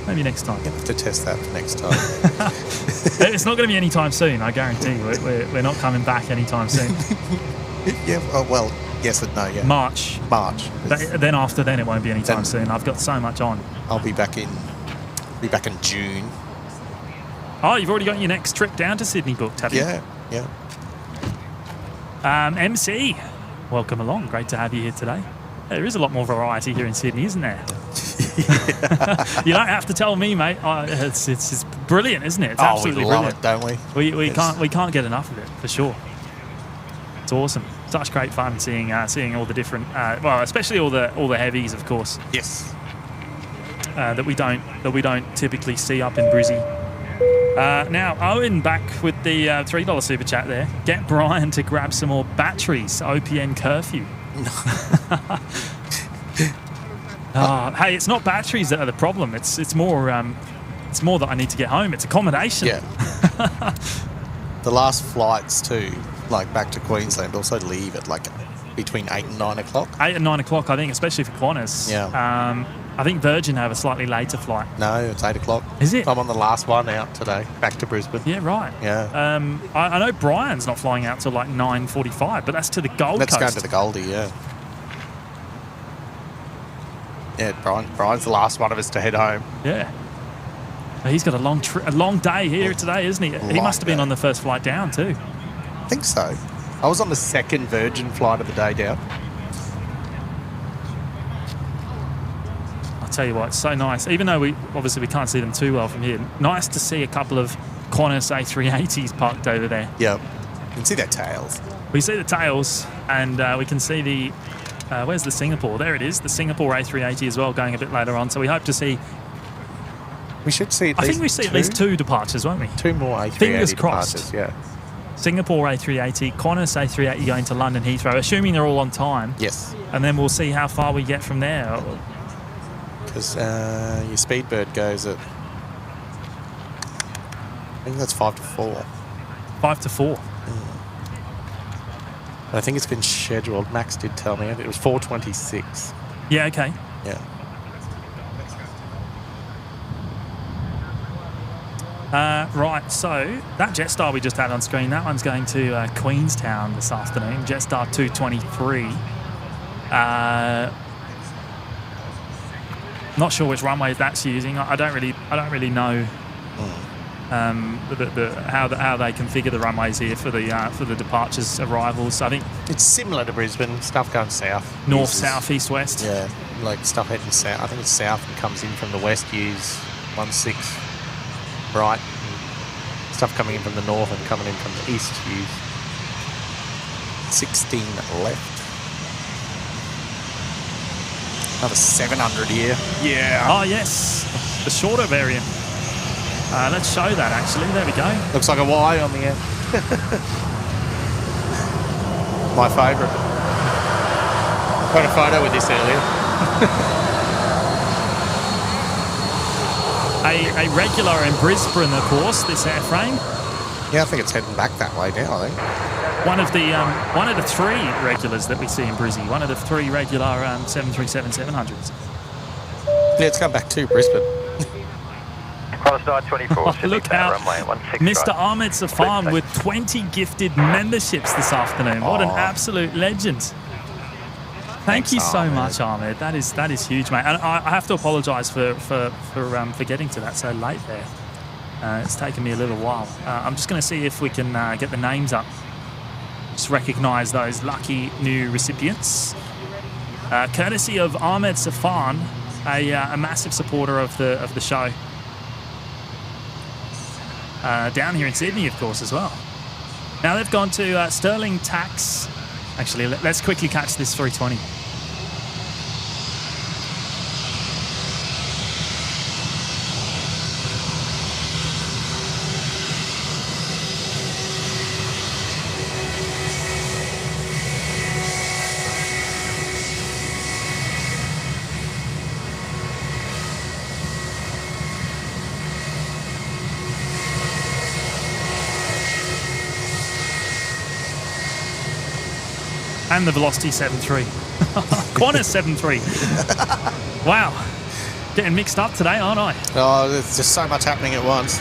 Maybe next time. You have to test that for next time. It's not going to be anytime soon, I guarantee you. We're not coming back anytime soon. Yeah, oh, well, yes and no, yeah. March. Then after then, it won't be anytime soon. I've got so much on. I'll be back in June. Oh, you've already got your next trip down to Sydney booked, have you? Yeah. MC, welcome along. Great to have you here today. There is a lot more variety here in Sydney, isn't there? You don't have to tell me, mate. It's brilliant, isn't it? It's absolutely we love brilliant. it, don't we? We can't get enough of it for sure. It's awesome. Such great fun seeing all the different, well, especially all the heavies, of course. Yes. That we don't typically see up in Brizzy. Now, Owen back with the $3 super chat there. Get Brian to grab some more batteries. OPN curfew. Hey, it's not batteries that are the problem. It's more that I need to get home. It's accommodation. Yeah. The last flights too, like back to Queensland, also leave at like between 8 and 9 o'clock. 8 and 9 o'clock, I think, especially for Qantas. Yeah. I think Virgin have a slightly later flight. No, it's 8 o'clock. Is it? I'm on the last one out today, back to Brisbane. Yeah, right. Yeah. I know Brian's not flying out till like 9:45, but that's to the Gold Coast. Let's go to the Goldie, yeah. Yeah, Brian's the last one of us to head home. Yeah. He's got a long day here today, isn't he? He must have been on the first flight down too. I think so. I was on the second Virgin flight of the day down. I'll tell you what, it's so nice. Even though we can't see them too well from here, nice to see a couple of Qantas A380s parked over there. Yep. You can see their tails. We see the tails, and we can see the... where's the Singapore? There it is, the Singapore A380 as well, going a bit later on. So we hope to see... We should see I think we see at least 2 departures, won't we? 2 more A380 Fingers crossed. departures, yeah. Singapore A380, Qantas A380 going to London Heathrow, assuming they're all on time. Yes. And then we'll see how far we get from there. Because your Speedbird goes at... I think that's 5 to 4. 5 to 4. I think it's been scheduled. Max did tell me it. It was 4:26. Yeah, okay. Yeah. Right, so that Jetstar we just had on screen, that one's going to Queenstown this afternoon. Jetstar 223. Not sure which runway that's using. I don't really know how they configure the runways here for the departures, arrivals. I think it's similar to Brisbane. Stuff going south, north, south, east, west. Yeah, like stuff heading south. I think it's south and comes in from the west. Use 16 right. And stuff coming in from the north and coming in from the east. Use 16 left. Another 700 here. Yeah. Oh yes, the shorter variant. Let's show that actually. There we go. Looks like a Y on the end. My favourite. Got a photo with this earlier. a regular in Brisbane, of course, this airframe. Yeah, I think it's heading back that way now, I think. One of the three regulars that we see in Brizzy. One of the three regular 737-700s. Yeah, it's come back to Brisbane. Look out, Mr. Ahmed Safan with 20 gifted memberships this afternoon. What an absolute legend. Thank you so much, Ahmed. That is huge, mate. And I have to apologise for getting to that so late there. It's taken me a little while. I'm just going to see if we can get the names up. Just recognise those lucky new recipients. Courtesy of Ahmed Safan, a massive supporter of the show. Down here in Sydney, of course, as well. Now they've gone to Sterling Tax. Actually, let's quickly catch this 320. And the Velocity 7.3. Qantas 7.3. Wow. Getting mixed up today, aren't I? Oh, there's just so much happening at once.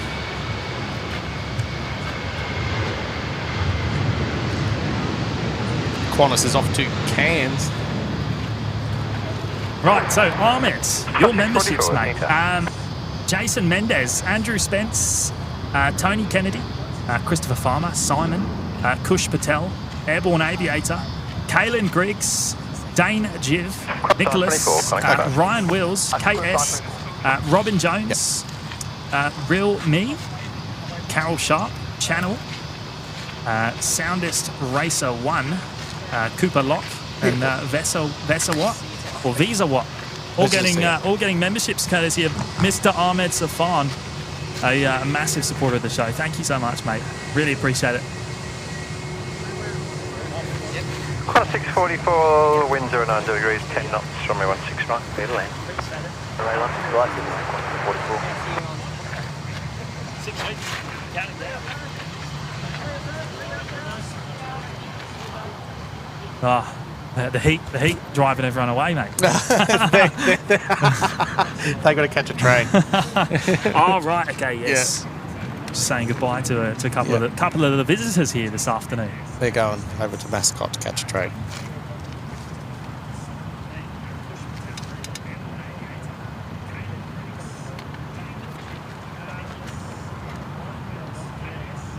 Qantas is off to Cairns. Right, so Ahmed, your memberships, mate. Jason Mendez, Andrew Spence, Tony Kennedy, Christopher Farmer, Simon, Kush Patel, Airborne Aviator, Kaylin Griggs, Dane Jiv, Nicholas, Ryan Wills, KS, Robin Jones, Real Me, Carol Sharp, Channel, Soundest Racer 1, Cooper Locke, and Visa Watt. All getting memberships courtesy of Mr. Ahmed Safan, a massive supporter of the show. Thank you so much, mate. Really appreciate it. Qantas 644, wind 09 degrees, 10 knots, runway 16 right, clear to land. Runway 16 right, Qantas 44. 6 feet, counting down. The heat driving everyone away, mate. They got to catch a train. Oh, right, okay, yes. Yeah. Just saying goodbye to a couple of the visitors here this afternoon. They're going over to Mascot to catch a train.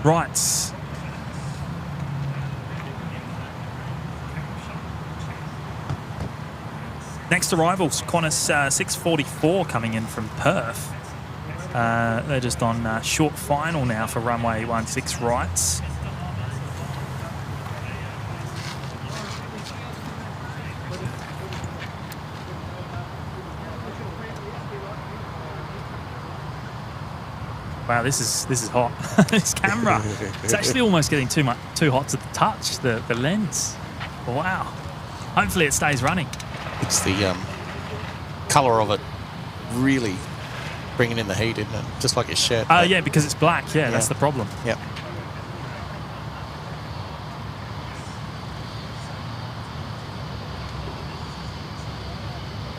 Right. Next arrivals, Qantas 644 coming in from Perth. They're just on short final now for runway 16 right. Wow, this is hot. This camera, it's actually almost getting too hot to the touch. The lens. Wow. Hopefully it stays running. It's the colour of it really bringing in the heat, isn't it? Just like your shirt. Yeah, because it's black. Yeah, that's the problem. Yep.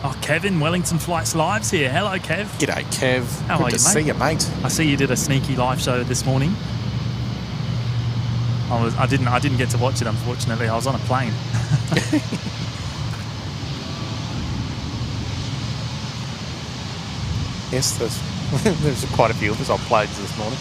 Oh, Kevin, Wellington Flights Live's here. Hello, Kev. G'day, Kev. How Good are to you, see mate? you, mate. I see you did a sneaky live show this morning. I didn't get to watch it, unfortunately. I was on a plane. Yes, there's quite a few of us on planes this morning.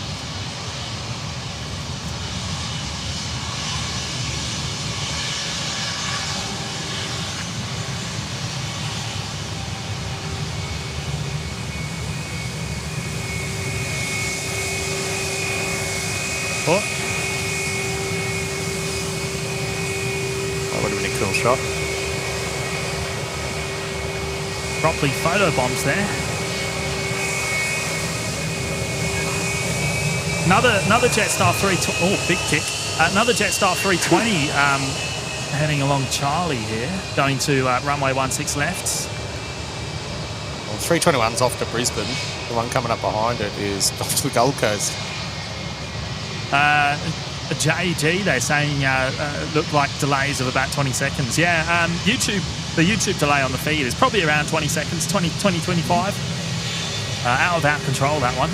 Oh, That would have been a cool shot. properly photo bombs there. Another Jetstar 320. Oh, big kick. Another Jetstar 320 heading along Charlie here, going to runway 16 left. Well, 321's off to Brisbane. The one coming up behind it is off to the Gold Coast. JG, they're saying look like delays of about 20 seconds. Yeah, the YouTube delay on the feed is probably around 20 seconds, 20, 25. Out of our control, that one.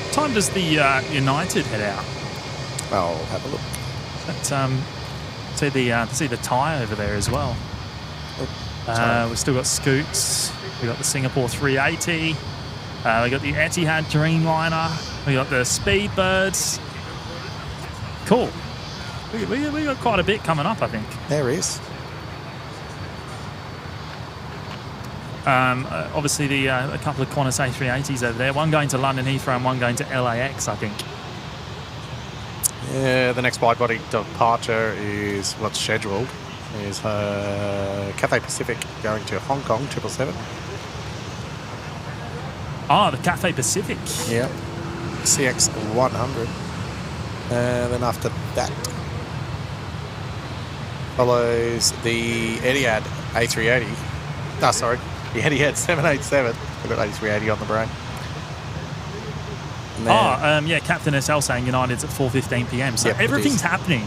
What time does the United head out? I'll have a look. But, see the Thai over there as well. We've still got Scoots. We've got the Singapore 380. We've got the Etihad Dreamliner. We've got the Speedbirds. Cool. We got quite a bit coming up, I think. There is. Obviously, a couple of Qantas A380s over there. One going to London Heathrow and one going to LAX, I think. Yeah, the next wide-body departure is what's scheduled. Is Cathay Pacific going to Hong Kong 777. Oh, the Cathay Pacific. Yeah. CX 100. Then after that follows the Etihad A380. Oh, sorry. The Etihad 787. We've got A380 on the brain. Yeah, Captain SL saying United's at 4:15 p.m. So yep, everything's happening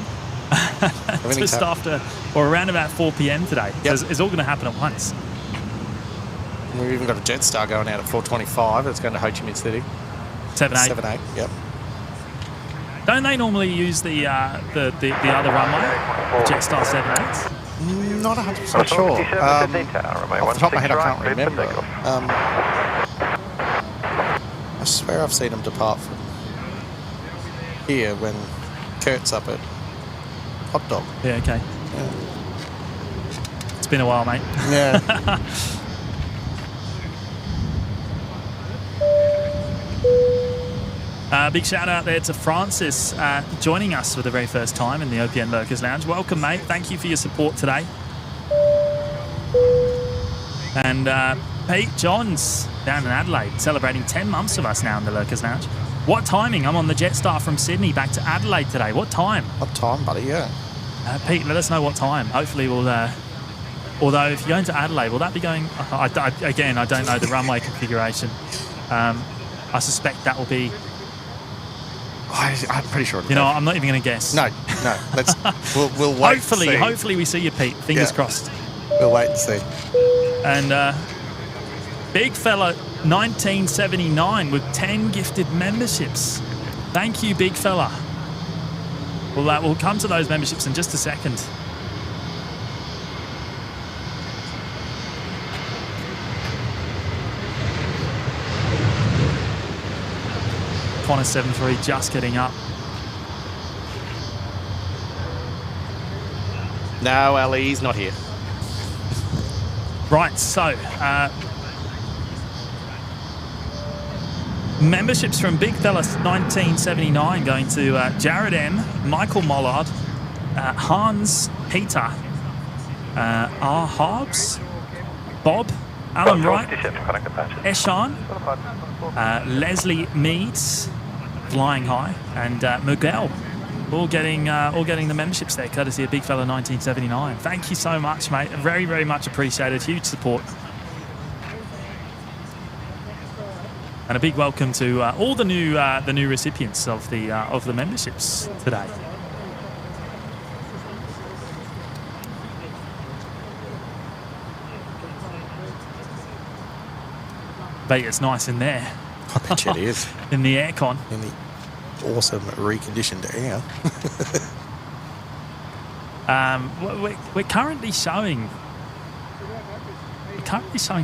just after or around about 4 p.m. today. Yep. So it's all going to happen at once. We've even got a Jetstar going out at 4:25. It's going to Ho Chi Minh City. 7-8. Yep. Don't they normally use the other runway, Jetstar 7-8? Not 100% sure. Off the top of my head, I can't remember. I swear I've seen them depart from here when Kurt's up at Hot Dog. Yeah, okay. Yeah. It's been a while, mate. Yeah. Big shout out there to Francis joining us for the very first time in the OPN Lurkers Lounge. Welcome, mate. Thank you for your support today. And Pete Johns down in Adelaide, celebrating 10 months of us now in the Lurkers Lounge. What timing? I'm on the Jetstar from Sydney back to Adelaide today. What time? What time, buddy? Yeah. Pete, let us know what time. Hopefully we'll... although if you're going to Adelaide, will that be going... again, I don't know the runway configuration. I suspect that will be... I'm pretty sure. I'm not even going to guess. No. Let's. We'll wait. Hopefully we see you, Pete. Fingers crossed. We'll wait and see. And big fella, 1979 with 10 gifted memberships. Thank you, big fella. Well, we'll come to those memberships in just a second. Qantas 73 just getting up. No, Ali, he's not here. Right, so memberships from Big Fella 1979 going to Jared M, Michael Mollard, Hans Peter, R. Hobbs, Bob, Alan Wright, Eshan, Leslie Meads, Flying High, and Miguel. all getting the memberships there, courtesy of Big Fella 1979. Thank you so much, mate. Very, very much appreciated. Huge support. And a big welcome to all the new recipients of the memberships today. Bet it's nice in there. I bet you it is. In the aircon. In the awesome reconditioned air. We're currently showing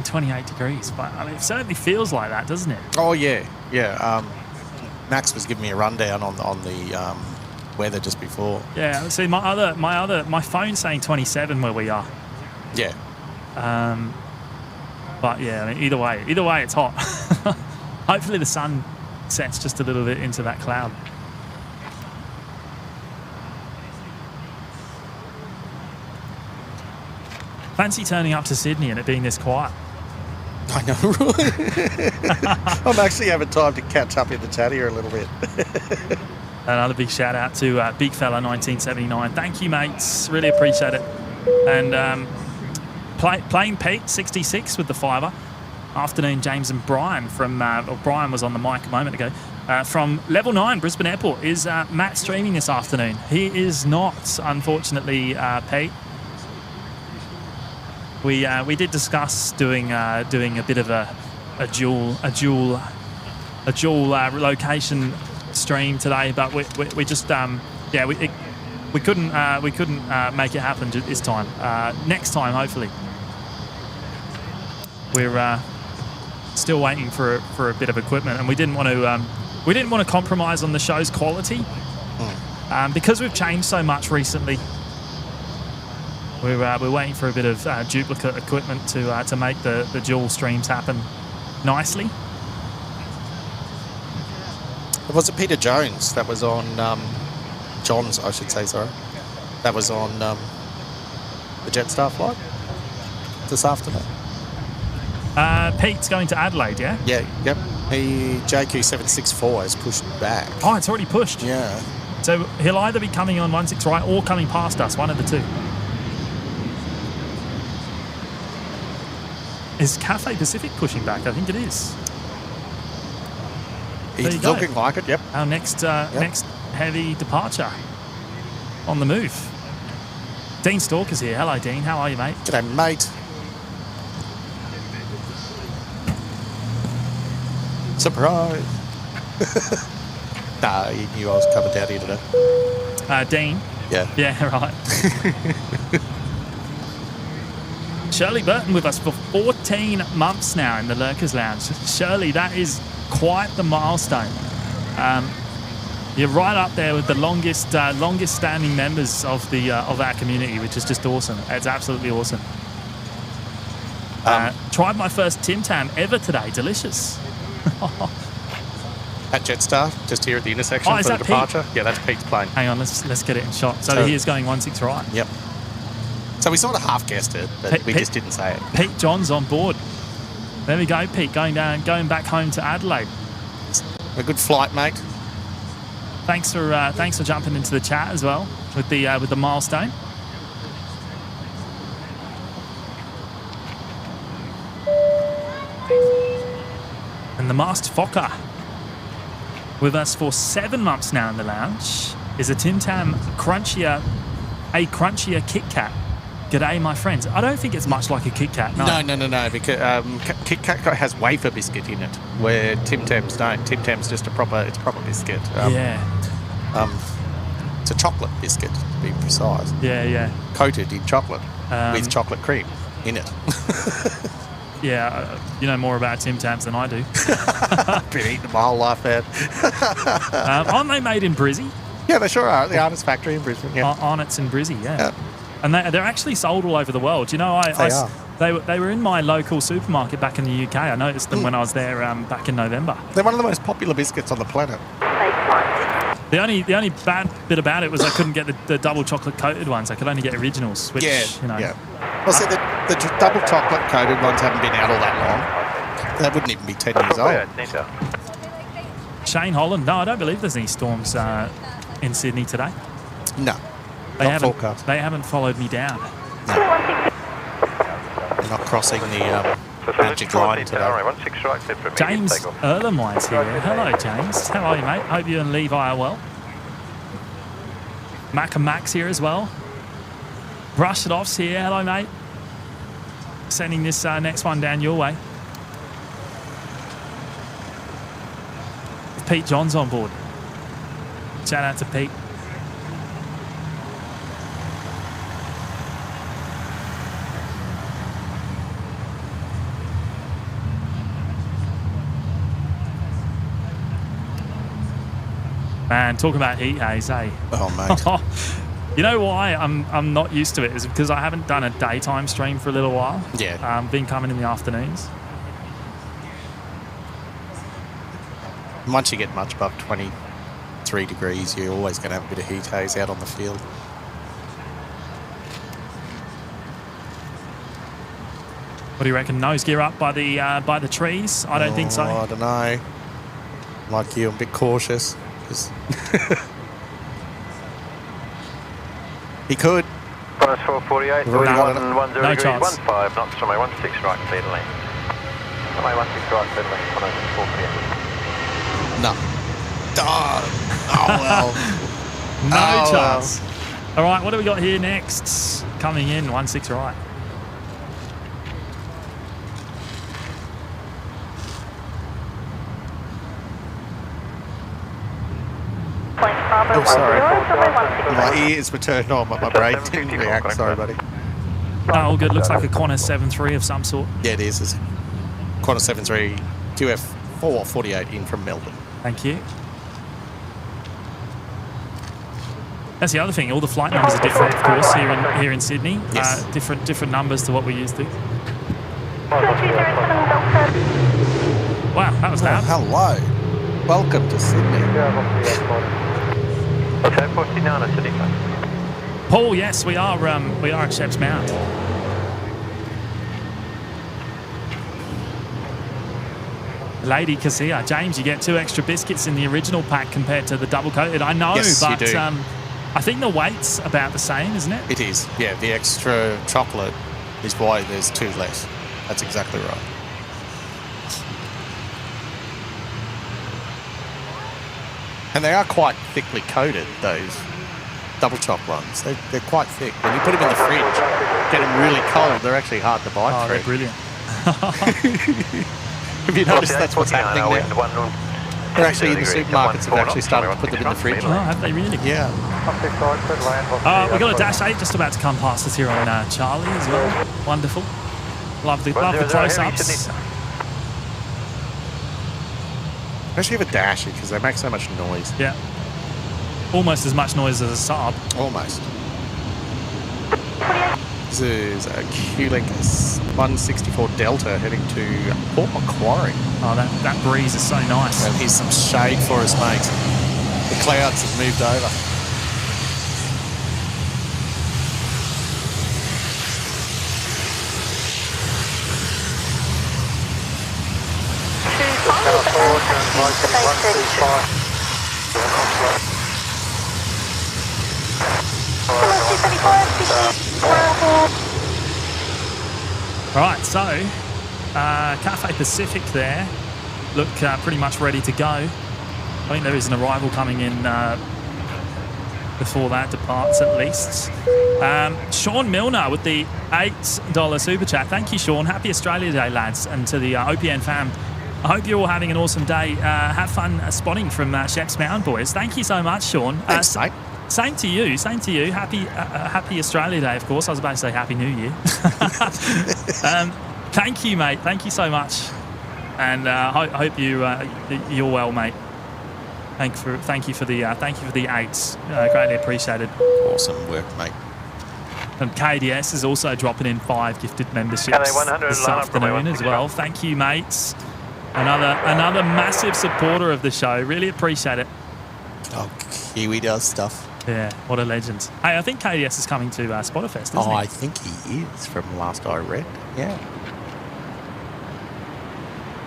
28 degrees, but I mean, it certainly feels like that, doesn't it? Oh yeah. Max was giving me a rundown on the weather just before. Yeah. See, my phone's saying 27 where we are. Yeah. But yeah, I mean, either way, it's hot. Hopefully the sun sets just a little bit into that cloud. Fancy turning up to Sydney and it being this quiet. I know, right? I'm actually having time to catch up in the chat here a little bit. Another big shout out to Big Fella 1979. Thank you, mates. Really appreciate it. And Plain Pete 66 with the $5. Afternoon, James and Brian from Brian was on the mic a moment ago. From Level 9 Brisbane Airport. Is Matt streaming this afternoon? He is not, unfortunately, Pete. We did discuss doing a bit of a dual location stream today, but we just we couldn't make it happen this time. Next time, hopefully. We're still waiting for a bit of equipment, and we didn't want to compromise on the show's quality because we've changed so much recently. We're waiting for a bit of duplicate equipment to make the dual streams happen nicely. Was it Peter Jones that was on John's? I should say, sorry. That was on the Jetstar flight this afternoon. Pete's going to Adelaide, yeah? Yeah, yep. JQ764 has pushed back. Oh, it's already pushed. Yeah. So he'll either be coming on 16 right or coming past us, one of the two. Is Cathay Pacific pushing back? I think it is. It's looking like it, yep. Our next heavy departure on the move. Dean Stalker's here. Hello, Dean. How are you, mate? G'day, mate. Surprise. Nah, you knew I was coming down here today. Dean? Yeah. Yeah, right. Shirley Burton with us for 14 months now in the Lurkers Lounge. Shirley, that is quite the milestone. You're right up there with the longest standing members of our community, which is just awesome. It's absolutely awesome. Tried my first Tim Tam ever today. Delicious. At Jetstar, just here at the intersection for the departure. Pete? Yeah, that's Pete's plane. Hang on, let's get it in shot. So he is going 16 right. Yep. So we sort of half guessed it, but we just didn't say it. Pete John's on board. There we go, Pete, going back home to Adelaide. A good flight, mate. Thanks for jumping into the chat as well with the milestone. And the Masked Fokker with us for 7 months now in the lounge is a Tim Tam crunchier Kit Kat. G'day, my friends. I don't think it's much like a Kit Kat. No. Because Kit Kat has wafer biscuit in it, where Tim Tams don't. Tim Tams just proper biscuit. It's a chocolate biscuit, to be precise. Yeah. Coated in chocolate with chocolate cream in it. Yeah, you know more about Tim Tams than I do. I've been eating them my whole life, man. Aren't they made in Brizzy? Yeah, they sure are. The Arnott's factory in Brisbane. Yeah. Arnott's in Brizzy, yeah. And they're actually sold all over the world. You know, they were in my local supermarket back in the UK. I noticed them when I was there back in November. They're one of the most popular biscuits on the planet. The only bad bit about it was I couldn't get the double chocolate coated ones. I could only get originals, which, you know. Yeah. Well, see, the double chocolate coated ones haven't been out all that long. They wouldn't even be 10 years old. Shane Holland. No, I don't believe there's any storms in Sydney today? No. They not haven't. forecast. They haven't followed me down. No. They're not crossing the magic line today. James Erlemont's here. Hello, James. How are you, mate? Hope you and Levi are well. Mac and Max here as well. Brush it off's here. Hello, mate. Sending this next one down your way. Pete John's on board. Shout out to Pete. Man, talking about heat haze, eh? Oh, mate. You know why I'm not used to it is because I haven't done a daytime stream for a little while. Yeah. Been coming in the afternoons. Once you get much above 23 degrees, you're always going to have a bit of heat haze out on the field. What do you reckon? Nose gear up by the trees? I don't think so. I don't know. Like you, I'm a bit cautious. He could. Bonus 448, We've already got it. 10 No degrees, chance. 15 knots, runway 16 right, clear to land. Runway 16 right, clear to land, bonus 448. No. Oh well. No chance. All right, what do we got here next? Coming in, 16 right. Oh, sorry. My ears were turned on, but my brain didn't react. Sorry, buddy. Oh, all good. Looks like a Qantas 7.3 of some sort. Yeah, it is. It's Qantas 7.3 QF448 in from Melbourne. Thank you. That's the other thing. All the flight numbers are different, of course, here in Sydney. Yes. Different numbers to what we're used to. Wow, that was loud. Hello. Welcome to Sydney. Okay, 49 at Sydney. Paul, yes, we are at Sheps Mount. Lady Casilla. James, you get 2 extra biscuits in the original pack compared to the double coated. I know, Yes, but you do. I think the weight's about the same, isn't it? It is. Yeah, the extra chocolate is why there's 2 less. That's exactly right. And they are quite thickly coated, those double chop ones. They're quite thick. When you put them in the fridge, get them really cold, they're actually hard to bite through. They're brilliant. Have you noticed that's what's happening now? They're actually in the supermarkets have actually started to put them in the fridge. Oh, have they really? Yeah. We've got a Dash 8 just about to come past us here on Charlie as well. Wonderful. Love the close-ups. Especially with a Dash because they make so much noise. Yeah. Almost as much noise as a Saab. Almost. This is a QLink 164 Delta heading to Port Macquarie. Oh, that breeze is so nice. And here's some shade for us, mate. The clouds have moved over. Right, so Cathay Pacific there look pretty much ready to go. I think there is an arrival coming in before that departs at least. Sean Milner with the $8 super chat. Thank you, Sean. Happy Australia Day, lads, and to the OPN fam. I hope you're all having an awesome day. Have fun spotting from Sheps Mound, boys. Thank you so much, Sean. Thanks, mate. Same to you. Same to you. Happy Australia Day, of course. I was about to say Happy New Year. Thank you, mate. Thank you so much, and hope you're well, mate. Thank you for the 8s. Greatly appreciated. Awesome work, mate. And KDS is also dropping in 5 gifted memberships this afternoon as well. Thank you, mates. Another massive supporter of the show. Really appreciate it. Oh, Kiwi does stuff. Yeah, what a legend. Hey, I think KDS is coming to Spotterfest, isn't he? I think he is, from last I read. Yeah.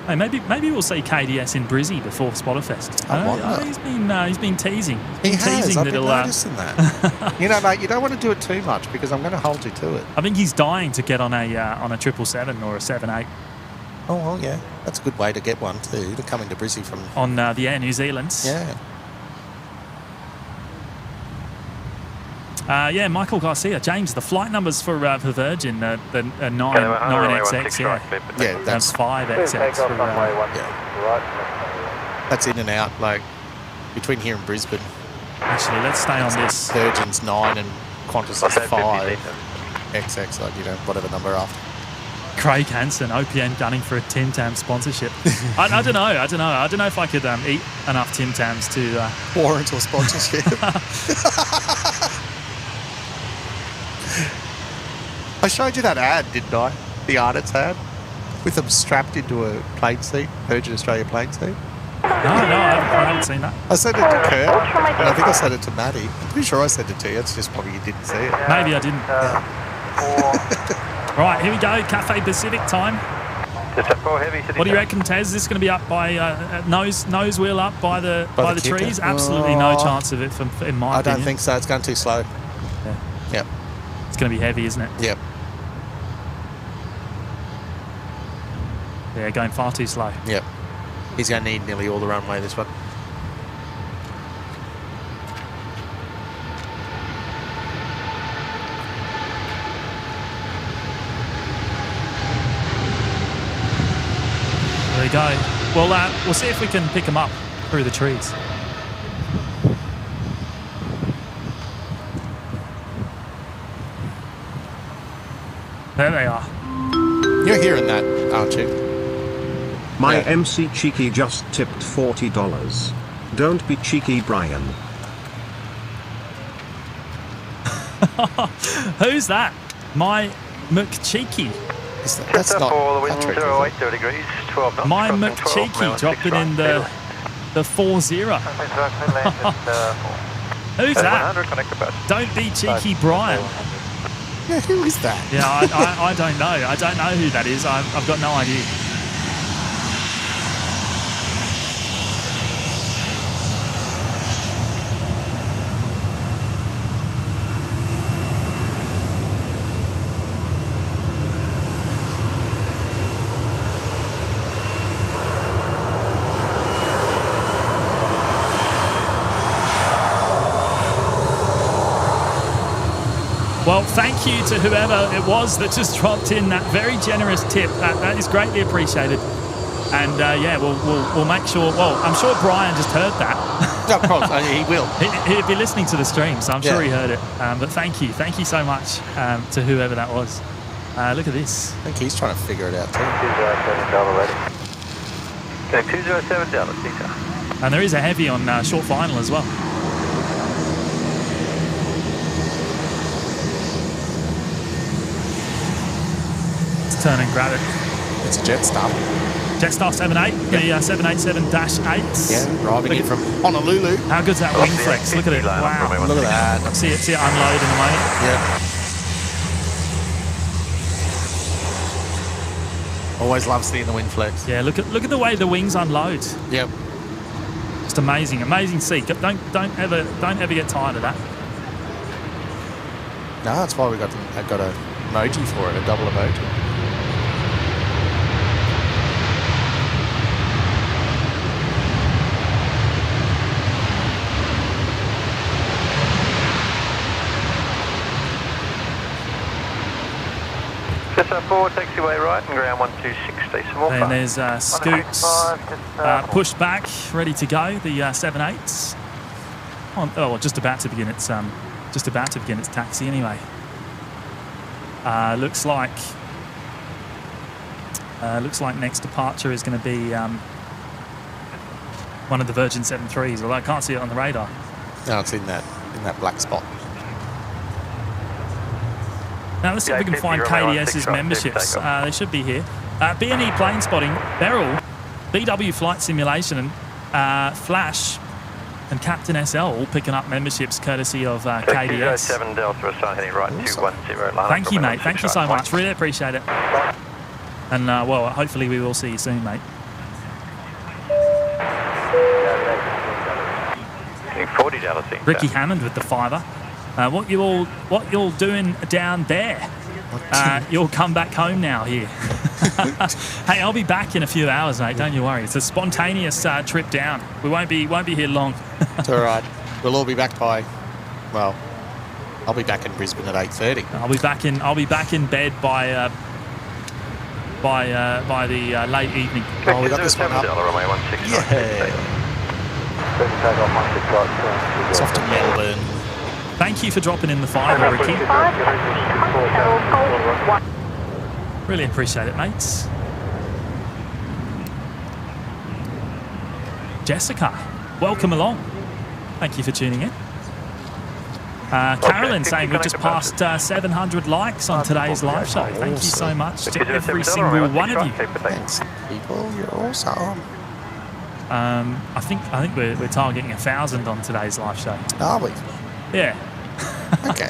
Hey, maybe we'll see KDS in Brizzy before Spotterfest. I wonder. He's been teasing. He has. Teasing I've that been he'll, noticing that. You know, mate, you don't want to do it too much because I'm going to hold you to it. I think he's dying to get on a 777 or a 78 Oh, well, yeah. That's a good way to get one, too, to come into Brizzy from... on the Air New Zealand. Yeah. Yeah, Michael Garcia. James, the flight numbers for Virgin, the 9XX, Yeah, that's 5XX. For, that's in and out, like, between here and Brisbane. actually, let's stay on this. Virgin's 9 and Qantas is 5. XX, like, you know, whatever number after. Craig Hansen, OPM gunning for a Tim Tam sponsorship. I don't know. I don't know if I could eat enough Tim Tams to warrant or sponsorship. I showed you that ad, didn't I? The Arnott's ad with them strapped into a plane seat, Virgin Australia plane seat. No, I haven't seen that. I sent it to Kurt, and I think I sent it to Maddie. I'm pretty sure I sent it to you. It's just probably you didn't see it. Maybe I didn't. Right, here we go. Cafe Pacific time. What do you reckon, Taz? Is this going to be up by nose wheel up by the trees? Absolutely no chance of it, in my opinion. I don't think so. It's going too slow. Yeah. Yep. It's going to be heavy, isn't it? Yep. Yeah, going far too slow. Yep. He's going to need nearly all the runway, this one. There we go. Well, we'll see if we can pick them up through the trees. There they are. You're hearing that, aren't you? My MC Cheeky just tipped $40. Don't be cheeky, Brian. Who's that? My McCheeky. That's not Patrick, 080 degrees, 12 knots. My McCheeky dropping in the 40. Who's that? Don't be cheeky, Brian. Yeah, who is that? Yeah, I don't know. I don't know who that is. I've got no idea. Well, thank you to whoever it was that just dropped in that very generous tip. That is greatly appreciated. And yeah, we'll make sure. Well, I'm sure Brian just heard that. No, of course, he will. He'd be listening to the stream, so I'm sure he heard it. But thank you so much to whoever that was. Look at this. I think he's trying to figure it out too. 207 Delta ready. Okay, 207 Delta, Peter. And there is a heavy on short final as well. Turn and grab it. It's a Jetstar. Jetstar 78, the 787-8s. Yeah, driving in from Honolulu. How good's that wing flex? Look at it. Wow. Look at that. See it unload in a moment. Yeah. Always love seeing the wind flex. Yeah, look at the way the wings unload. Yep. Just amazing seat. Don't ever get tired of that. No, that's why I got a emoji for it, a double emoji. Just forward, taxiway right and ground 1260. And there's Scoots pushed back, ready to go. The 78s. Just about to begin its taxi anyway. Looks like next departure is going to be one of the Virgin 73s. Although I can't see it on the radar. No, it's in that black spot. Now let's see if we can find KDS's memberships. They should be here. B&E Plane Spotting, Beryl, BW Flight Simulation, and Flash and Captain SL all picking up memberships courtesy of KDS. 07 Delta, heading right 210. Thank you, mate. Thank you so much. Really appreciate it. And well, hopefully we will see you soon, mate. 40 Delta 6. Ricky Hammond with the fiver. What you all doing down there? You'll come back home now here. Hey, I'll be back in a few hours, mate. Don't you worry. It's a spontaneous trip down. We won't be here long. It's all right. We'll all be back by, well, I'll be back in Brisbane at 8:30. I'll be back in bed by the late evening. Oh, we got this one up. Runway 16 right. It's off to Melbourne. Thank you for dropping in the fiver, Ricky. Really appreciate it, mates. Jessica, welcome along. Thank you for tuning in. Carolyn saying we just passed 700 likes on today's live show. Thank you so much to every single one of you. Thanks, people. You're awesome. I think we're targeting 1,000 on today's live show. Are we? Yeah. Okay.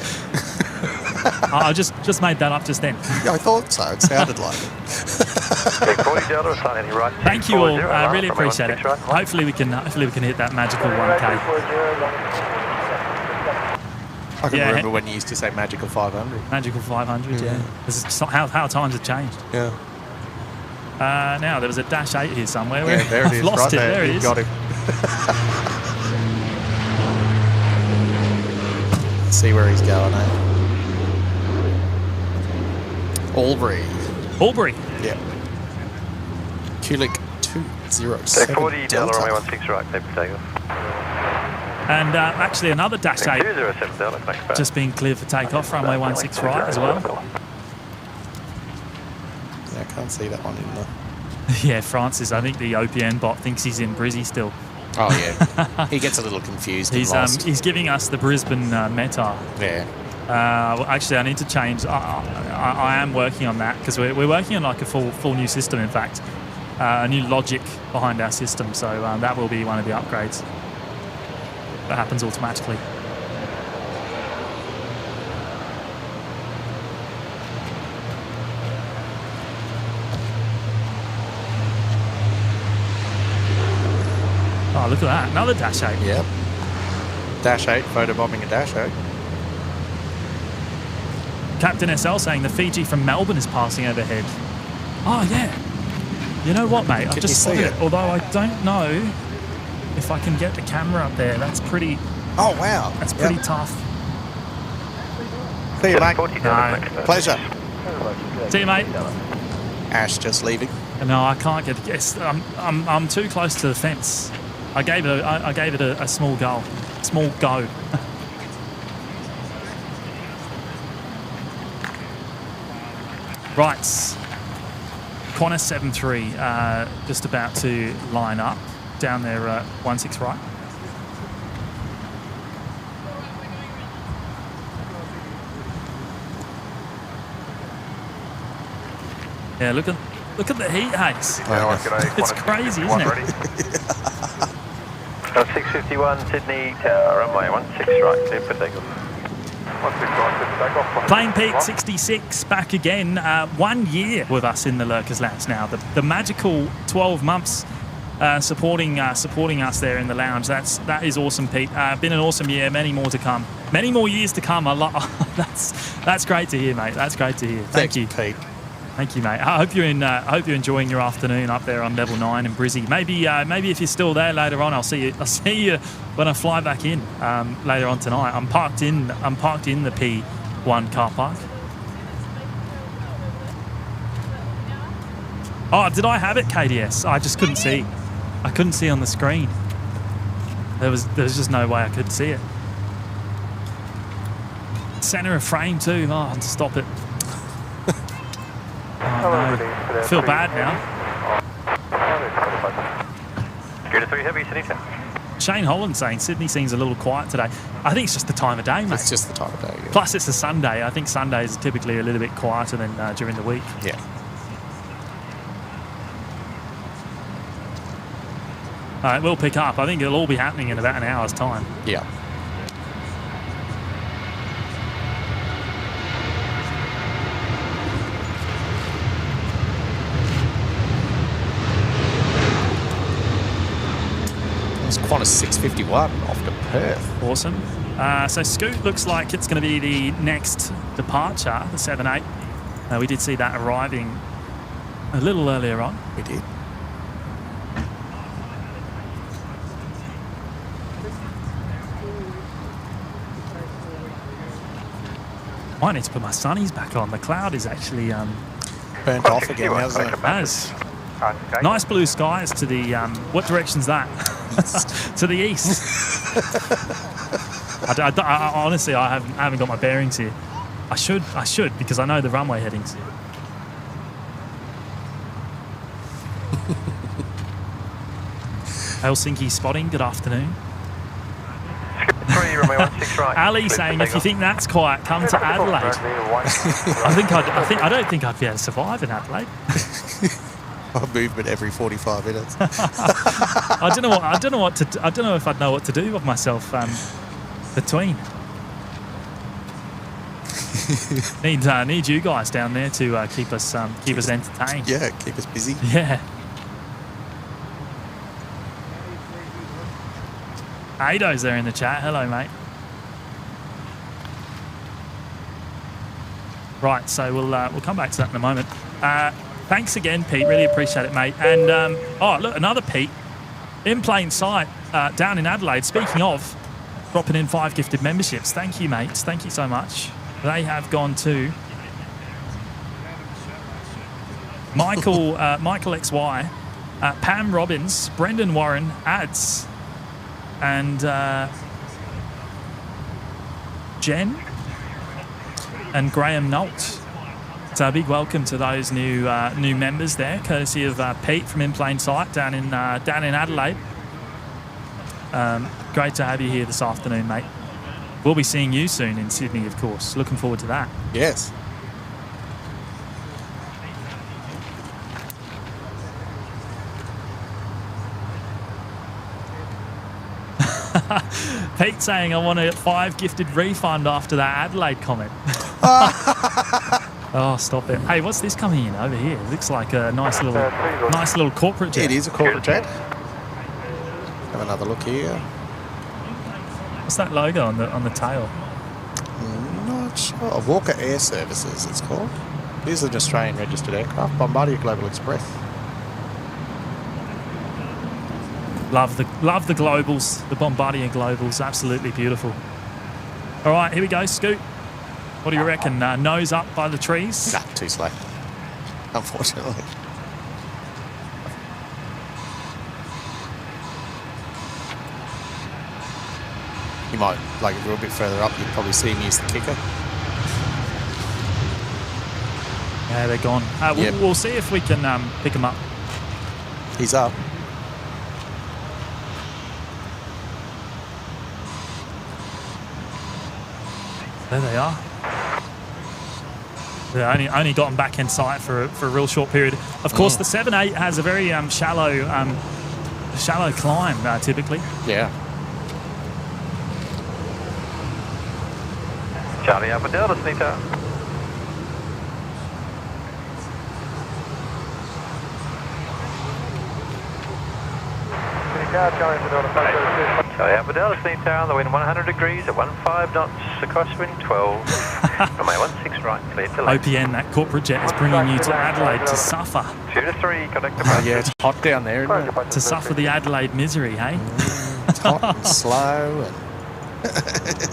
I just made that up just then. Yeah, I thought so. It sounded like it. Thank you all. I really appreciate it. Hopefully we can hit that magical 1K. I can remember when you used to say magical 500. Magical 500, yeah. This is how times have changed. Yeah. Now there was a dash 8 here somewhere. Yeah, there it is. I've lost it. There it is. Got him. See where he's going, eh? Albury. Yeah. Kulik 207 40 Delta. Runway 16 right, clear for takeoff. And actually another dash 8 207 Delta, thanks, Pat. just being cleared for takeoff, runway 16 right as well. Yeah, I can't see that one in there. Yeah, Francis, I think the OPN bot thinks he's in Brizzy still. Oh, yeah. He gets a little confused and lost. He's giving us the Brisbane meta. Yeah. Well, actually, I need to change. I am working on that because we're working on like a full new system, in fact. A new logic behind our system. So that will be one of the upgrades. That happens automatically. Oh, look at that. Another Dash 8. Yep. Dash 8, photobombing a Dash 8. Captain SL saying the Fiji from Melbourne is passing overhead. Oh, yeah. You know what, mate? I've just spotted it. Although I don't know if I can get the camera up there. That's pretty... Oh, wow. That's pretty tough. See you, mate. No. Pleasure. See you, mate. Ash just leaving. No, I can't get the guess. I'm too close to the fence. I gave it a small goal. Small go. Right. Qantas 73 just about to line up down there 16 right. Yeah, look at the heat haze. It's crazy, isn't it? 651 Sydney Tower, runway 16 right, clear for takeoff. 16 right, clear for takeoff. Plane Peak 66 back again. 1 year with us in the Lurkers Lounge now. The magical 12 months supporting us there in the lounge. That is awesome, Pete. Been an awesome year. Many more to come. Many more years to come. That's great to hear, mate. That's great to hear. Thank you, Pete. Thank you, mate. I hope you're enjoying your afternoon up there on level 9 in Brizzy. Maybe if you're still there later on, I'll see you when I fly back in later on tonight. I'm parked in the P1 car park. Oh, did I have it, KDS? I just couldn't see. I couldn't see on the screen. There was just no way I could see it. Center of frame too. Oh, stop it. Oh, no. Feel bad now. Gear 3 heavy, Sydney. Shane Holland saying Sydney seems a little quiet today. I think it's just the time of day, mate. It's just the time of day. Yeah. Plus, it's a Sunday. I think Sundays are typically a little bit quieter than during the week. Yeah. All right, we'll pick up. I think it'll all be happening in about an hour's time. Yeah. Qantas 651 off to Perth. Awesome. So Scoot looks like it's going to be the next departure, the 7-8. We did see that arriving a little earlier on. We did. I need to put my sunnies back on. The cloud is actually burnt off again, hasn't it? Has. Nice blue skies to the what direction's that? To the east. I honestly, I haven't got my bearings here. I should because I know the runway headings. Helsinki spotting. Good afternoon. 3 Romeo 16 right. Ali saying, if you think that's quiet, come to Adelaide. I don't think I'd be able to survive in Adelaide. A movement every 45 minutes. I don't know if I'd know what to do with myself between. Need you guys down there to keep us entertained. Yeah, keep us busy. Yeah. Ado's there in the chat. Hello, mate. Right, so we'll come back to that in a moment. Thanks again, Pete. Really appreciate it, mate. And oh, look, another Pete in plain sight down in Adelaide. Speaking of dropping in 5 gifted memberships, thank you, mates. Thank you so much. They have gone to Michael XY, Pam Robbins, Brendan Warren, Ads, and Jen and Graham Nolt. So a big welcome to those new members there, courtesy of Pete from In Plain Sight down in Adelaide. Great to have you here this afternoon, mate. We'll be seeing you soon in Sydney, of course. Looking forward to that. Yes. Pete saying, I want a 5 gifted refund after that Adelaide comment. Oh, stop it. Hey, what's this coming in over here? It looks like a nice little corporate jet. It is a corporate jet. Have another look here. What's that logo on the tail? Not sure. Walker Air Services, it's called. It is an Australian registered aircraft. Bombardier Global Express. Love the Globals, the Bombardier Globals. Absolutely beautiful. All right, here we go, Scoot. What do you reckon? Nose up by the trees? Nah, too slow. Unfortunately. You might, like a little bit further up, you'd probably see him use the kicker. Yeah, they're gone. We'll see if we can pick them up. He's up. There they are. They only got them back in sight for a real short period. Of course, the 7-8 has a very shallow climb typically. Yeah. Charlie Alpha Delta, Snita. Charlie Alpha Delta, Snita, the wind 100 degrees at 15 knots, across wind 12. Runway 16 right, clear to left. OPN, that corporate jet is bringing you to Adelaide to suffer. 2 to 3, contact the Yeah, it's hot down there, isn't it? To suffer the Adelaide misery, hey? It's hot and slow. And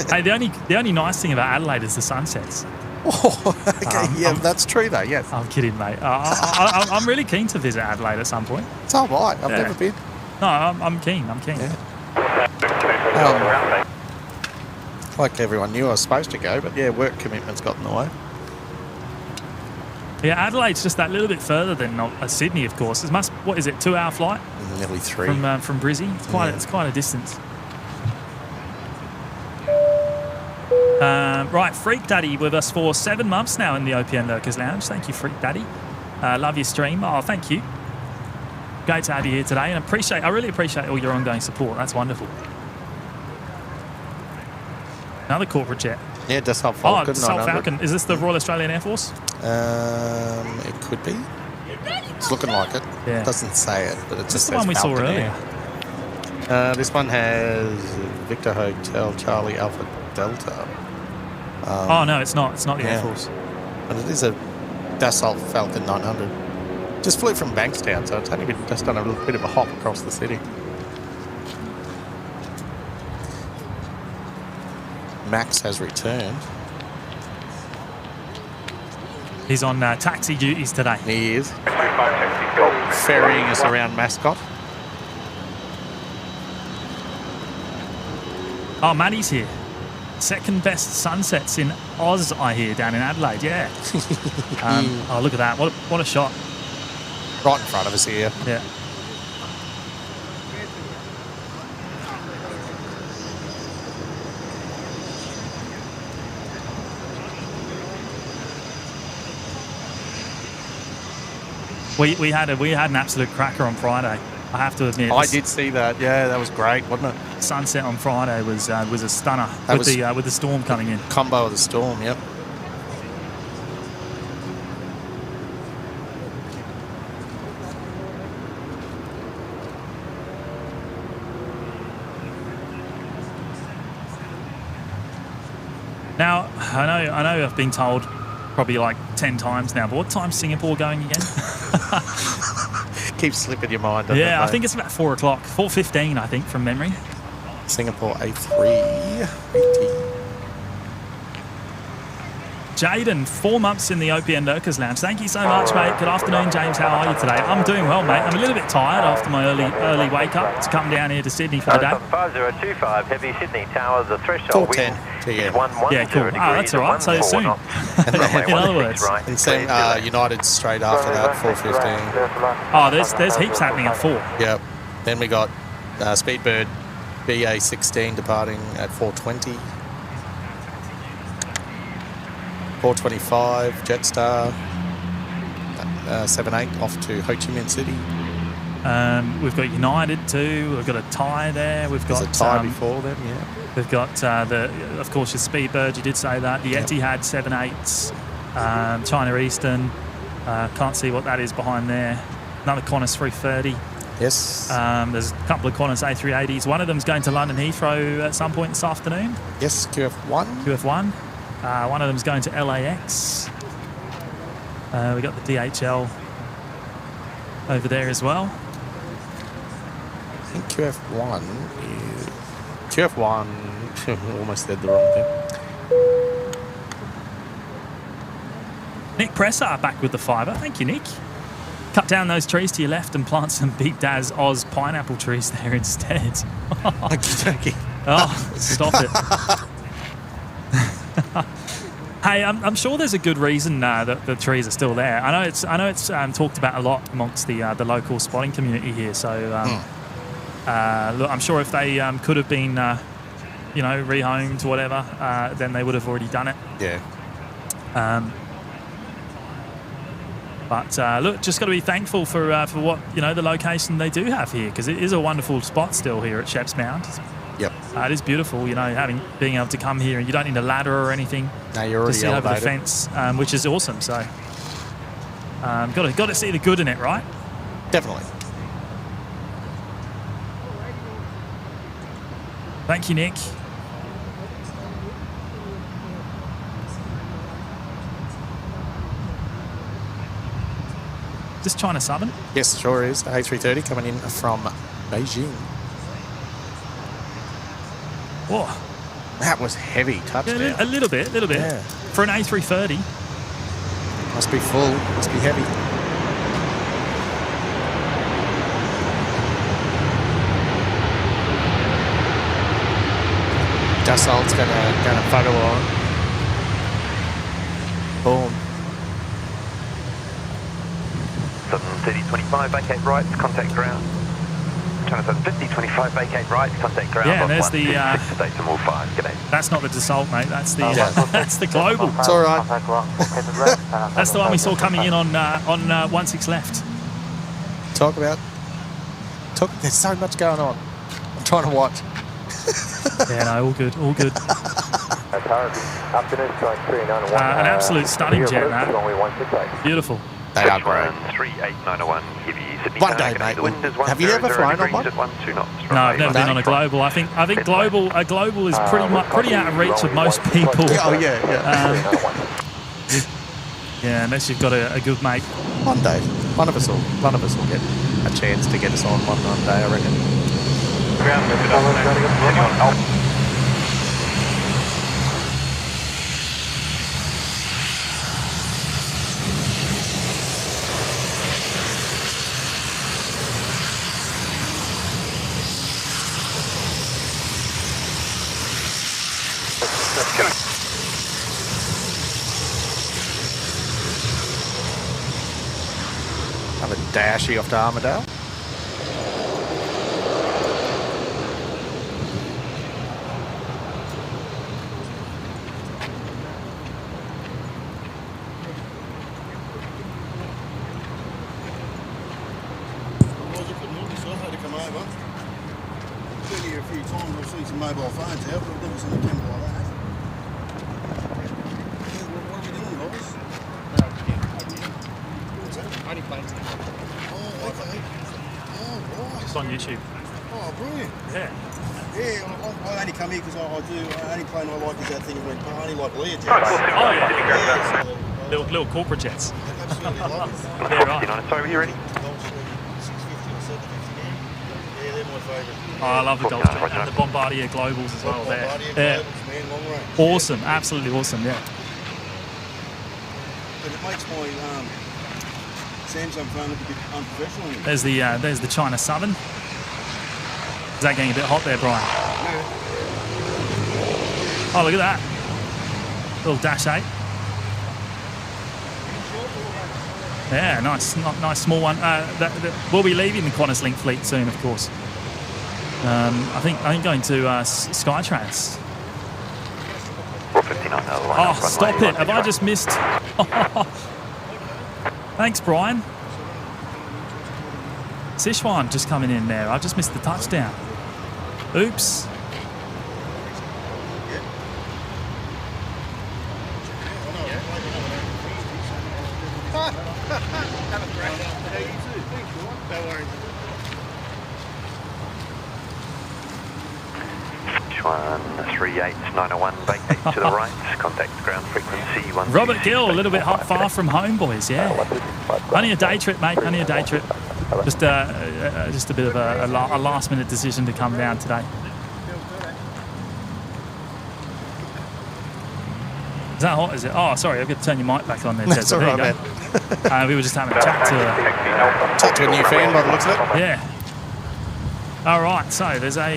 Hey, the only nice thing about Adelaide is the sunsets. oh, okay, that's true though, yes. I'm kidding, mate. I'm really keen to visit Adelaide at some point. So am I. I've never been. No, I'm keen. Yeah. Like everyone knew I was supposed to go, but yeah, work commitments got in the way. Yeah, Adelaide's just that little bit further than Sydney, of course. What is it, 2-hour flight? Nearly 3. From Brizzy. It's quite a distance. Right, Freak Daddy with us for 7 months now in the OPN Lurkers Lounge. Thank you, Freak Daddy. Love your stream. Oh, thank you. Great to have you here today, and I really appreciate all your ongoing support. That's wonderful. Another corporate jet. Yeah, Dassault Falcon. Oh, Dassault Falcon. Is this the Royal Australian Air Force? It could be. It's looking like it. Yeah. It doesn't say it, but it just the says one we Falcon saw earlier. This one has Victor Hotel Charlie Alpha Delta. Oh no, it's not. It's not the Air Force. But it is a Dassault Falcon 900. Just flew from Bankstown, so it's only been just done a little bit of a hop across the city. Max has returned. He's on taxi duties today. He is. Ferrying us around Mascot. Oh, Maddie's here. Second best sunsets in Oz, I hear, down in Adelaide. Yeah. Oh, look at that. What a shot. Right in front of us here. Yeah. We had an absolute cracker on Friday, I have to admit. I did see that. Yeah, that was great, wasn't it? Sunset on Friday was a stunner with the storm coming in. Combo of the storm, yep. Now, I know I've been told probably like 10 times now, but what time's Singapore going again? Keeps slipping your mind, doesn't it? Yeah, I think it's about 4 o'clock. 4:15, I think, from memory. Singapore A380. Jaden, 4 months in the OPN Lurkers Lounge. Thank you so much, mate. Good afternoon, James. How are you today? I'm doing well, mate. I'm a little bit tired after my early wake up to come down here to Sydney for the day. 5025, heavy Sydney Tower, the threshold wind is 110 Yeah, cool. degrees. Oh, that's all right. So soon. In other words. And same United straight after that, 4:15. Oh, there's heaps happening at 4. Yep. Then we got Speedbird BA16 departing at 4:20. 4:25, Jetstar 78 off to Ho Chi Minh City. We've got United too. We've got a Thai there. We've got There's a Thai before them, yeah. We've got of course, your Speedbird. You did say that. The Etihad 78s, China Eastern. Can't see what that is behind there. Another Qantas 330. Yes. There's a couple of Qantas A380s. One of them's going to London Heathrow at some point this afternoon. Yes, QF1. QF1. One of them's going to LAX. We got the DHL over there as well. I think QF1 is... QF1... almost said the wrong thing. Nick Presser back with the fibre. Thank you, Nick. Cut down those trees to your left and plant some Big Daz Oz pineapple trees there instead. Okey-dokey. Oh, stop it. Hey, I'm sure there's a good reason that the trees are still there. I know it's talked about a lot amongst the local spotting community here. So look, I'm sure if they could have been rehomed or whatever, then they would have already done it. Yeah. But look, just got to be thankful for what the location they do have here, because it is a wonderful spot still here at Sheps Mound. Yep. It is beautiful, being able to come here, and you don't need a ladder or anything. No, you're already to see over the elevated. fence, which is awesome. So, got to see the good in it, right? Definitely. Thank you, Nick. Just China Southern? Yes, sure is. A330 coming in from Beijing. Whoa. That was heavy touchdown. Yeah, a little bit. Yeah. For an A330. Must be full. Must be heavy. Dassault's gonna photo on. Boom. 3025, vacate right, contact ground. China 5025, vacate right, contact ground. Yeah, and there's the... Station 5, g'day. That's not the Dassault, mate. That's the that's the Global. It's all right. That's the one we saw coming in on 16 left. There's so much going on. I'm trying to watch. Yeah, no, all good. An absolute stunning jet, man. Beautiful. They are great. 38901 heavy Sydney. One day, mate. Have you ever flown on one? No, I've never been on a global. I think a global is pretty out of reach of most people. Oh yeah. Yeah, unless you've got a good mate. One day, one of us will get a chance to get us on one day, I reckon. Ground lift it up. Sitting on Alpha. Have a dashy off to Armadale. A few times I've seen some mobile phones out, but I've never seen a camera like that. What are we doing, boys? What's that? Only planes. Oh, okay. Oh, right. It's on YouTube. Oh, brilliant. Yeah. Yeah, I only come here because I only plane I like is that thing about, I only like Learjets. Oh, yeah. Little corporate jets. Absolutely love it. Yeah, right. Sorry, are you ready? Oh, I love the Gulfstream and the Bombardier Globals as well. They're awesome, absolutely awesome, yeah. But it makes my Samsung phone look a bit unprofessional. There's the China Southern. Is that getting a bit hot there, Brian? Yeah. Oh, look at that. Little Dash 8. Yeah, nice small one. We'll be leaving the Qantas Link fleet soon, of course. I think going to Skytrans. 459. Oh, stop it! Have I just missed? Thanks, Brian. Sichuan just coming in there. I just missed the touchdown. Oops. Sichuan 38901, vacate to the right, contact ground frequency 1. Robert Gill, a little bit far from home, boys, yeah. Only a day trip, mate, only a day trip. Just a bit of a last-minute decision to come down today. Is that hot, is it? Oh, sorry, I've got to turn your mic back on there, Ted. That's all right, man. We were just having a chat to a new fan by the looks of it. Yeah. All right, so there is a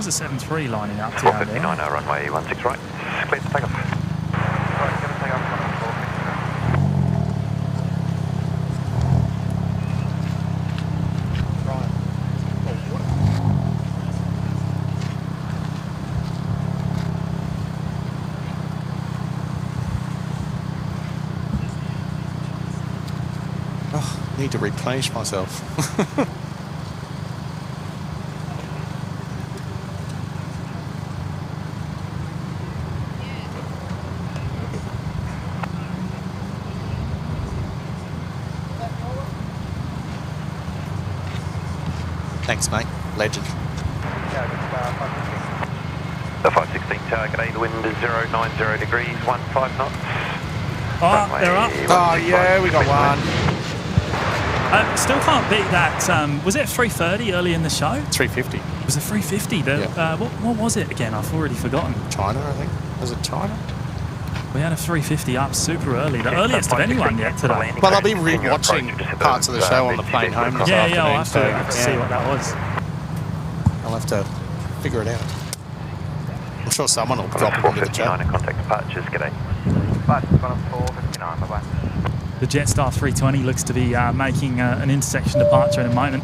7.3 lining up down there. 459, runway 16 right, clear to take off. Right, give it take off. Need to replenish myself. Thanks, mate. Legend. The 516 target A, the wind is 090 degrees, 15 knots. Oh, they're up. Oh, yeah, we got one. Still can't beat that. Was it 3:30 early in the show? 350. Was it 3:50? Yeah. What was it again? I've already forgotten. China, I think. Was it China? We had a 3:50 up super early. The earliest of anyone yet today. Well, I'll be re-watching parts of the show on the plane home this afternoon. Yeah, I'll have to see what that was. I'll have to figure it out. I'm sure someone will drop it into the chat. Contact departures, g'day. 459, bye-bye. The Jetstar 320 looks to be making an intersection departure in a moment.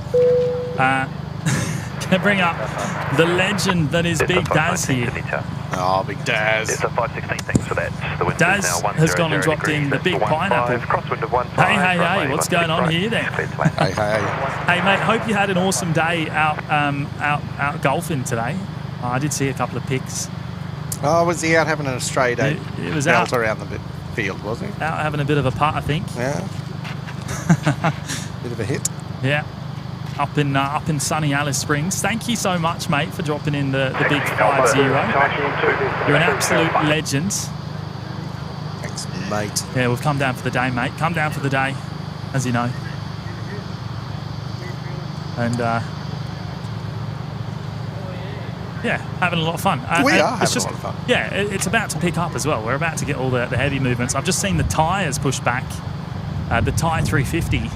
Can I bring up the legend that is Big Daz here? Oh, Big Daz. It's a 516, thanks for that. The wind Daz is now has gone and dropped in the big pineapple. Crosswind of 15. Hey, what's going on here then? Hey. Hey, mate, hope you had an awesome day out golfing today. I did see a couple of pics. Oh, was he out having an stray day? It was out out around the field, was he? Out having a bit of a putt, I think. Yeah. Bit of a hit. Yeah. Up in sunny Alice Springs. Thank you so much, mate, for dropping in the big 5-0. You're an absolute legend. Thanks, mate. Yeah, we've come down for the day, mate. Come down for the day, as you know. And yeah, having a lot of fun. We are having a lot of fun. Yeah, it's about to pick up as well. We're about to get all the heavy movements. I've just seen the tyres pushed back. The Thai 350.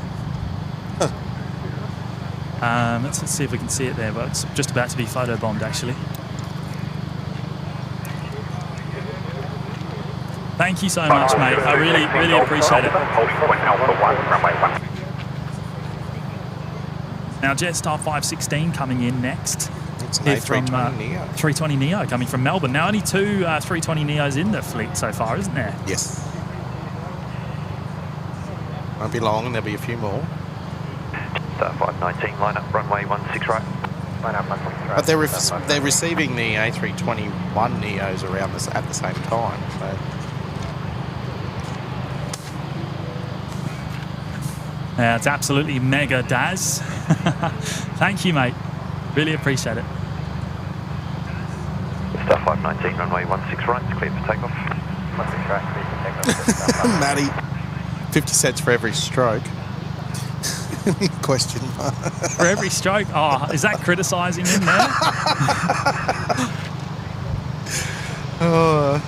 Let's see if we can see it there, but it's just about to be photobombed, actually. Thank you so much, mate. I really appreciate it. Now, Jetstar 516 coming in next. It's an Here A320 from, Neo. 320 Neo coming from Melbourne. Now, only two 320 Neos in the fleet so far, isn't there? Yes. Won't be long, and there'll be a few more. 519, line up, runway 16 right. Line up, 16 right. But they're receiving the A321 Neos around this at the same time. So. Yeah, it's absolutely mega, Daz. Thank you, mate. Really appreciate it. Star 519, runway 16 right, it's clear for takeoff. 16 right, clear for takeoff. Matty, 50 cents for every stroke. Question mark. For every stroke? Oh, is that criticising him there? Oh.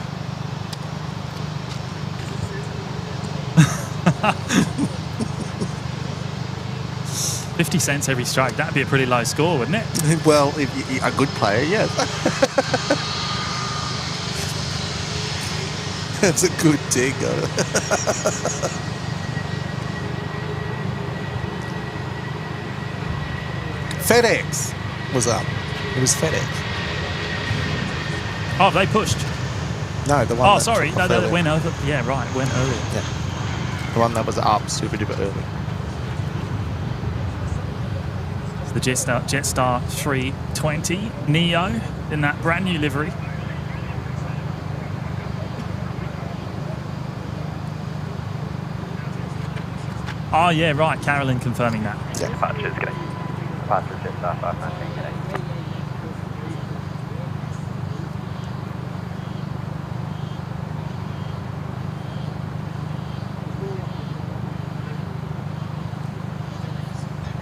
50 cents every stroke. That'd be a pretty low score, wouldn't it? Well, if a good player, yes. That's a good dig. FedEx was up. It was FedEx. Oh, they pushed. No, the one. Oh, sorry. No, that went over. Yeah, right. Went earlier. Yeah. The one that was up super duper early. The Jetstar 320 Neo in that brand new livery. Oh, yeah, right. Carolyn confirming that. Yeah. Departures, g'day. Departures, Jetstar 519, g'day.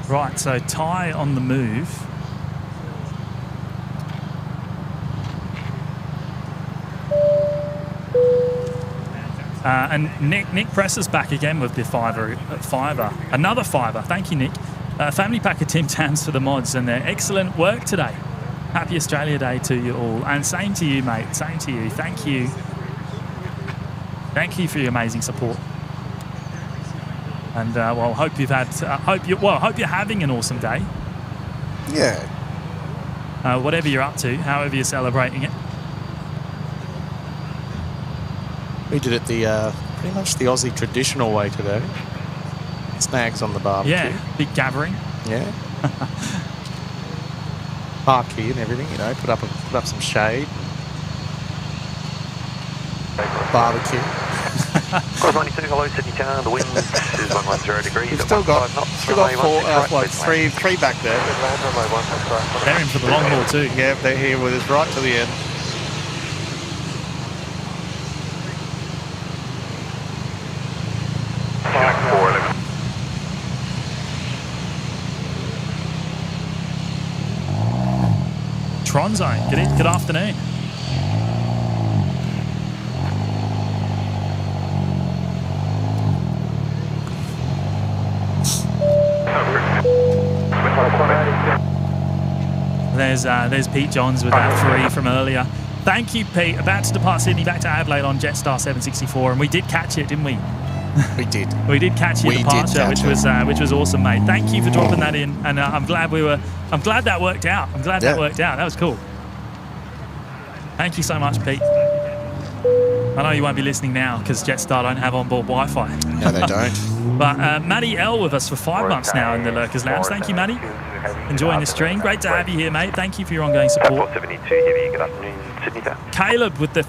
Right, so Ty on the move. And Nick presses back again with the fiver. Another fiver. Thank you, Nick. Family pack of Tim Tams for the mods and their excellent work today. Happy Australia Day to you all. And same to you, mate. Same to you. Thank you. Thank you for your amazing support. And well, hope you've had. Hope you're having an awesome day. Yeah. Whatever you're up to, however you're celebrating it. We did it the pretty much the Aussie traditional way today. Snags on the barbecue. Yeah, big gathering. Yeah. Marquee and everything, you know. Put up some shade. Barbecue. Course 92, hello Sydney Town, the wind is 110 degrees. You've still got three back there. They're in for the long haul too. Yeah, they're here with us right to the end. Tronzone, good afternoon. There's Pete Johns with that 3 from earlier. Thank you, Pete. About to depart Sydney back to Adelaide on Jetstar 764, and we did catch it, didn't we? We did. We did catch your departure, which was awesome, mate. Thank you for dropping that in, and I'm glad that worked out. That worked out. That was cool. Thank you so much, Pete. I know you won't be listening now because Jetstar don't have onboard Wi-Fi. No, they don't. But Maddie L with us for 5 months now in the Lurkers Lounge. Thank you, Maddie. Enjoying the stream. Great to have you here, mate. Thank you for your ongoing support. 472 heavy, good afternoon. Sydney Tower. Caleb with the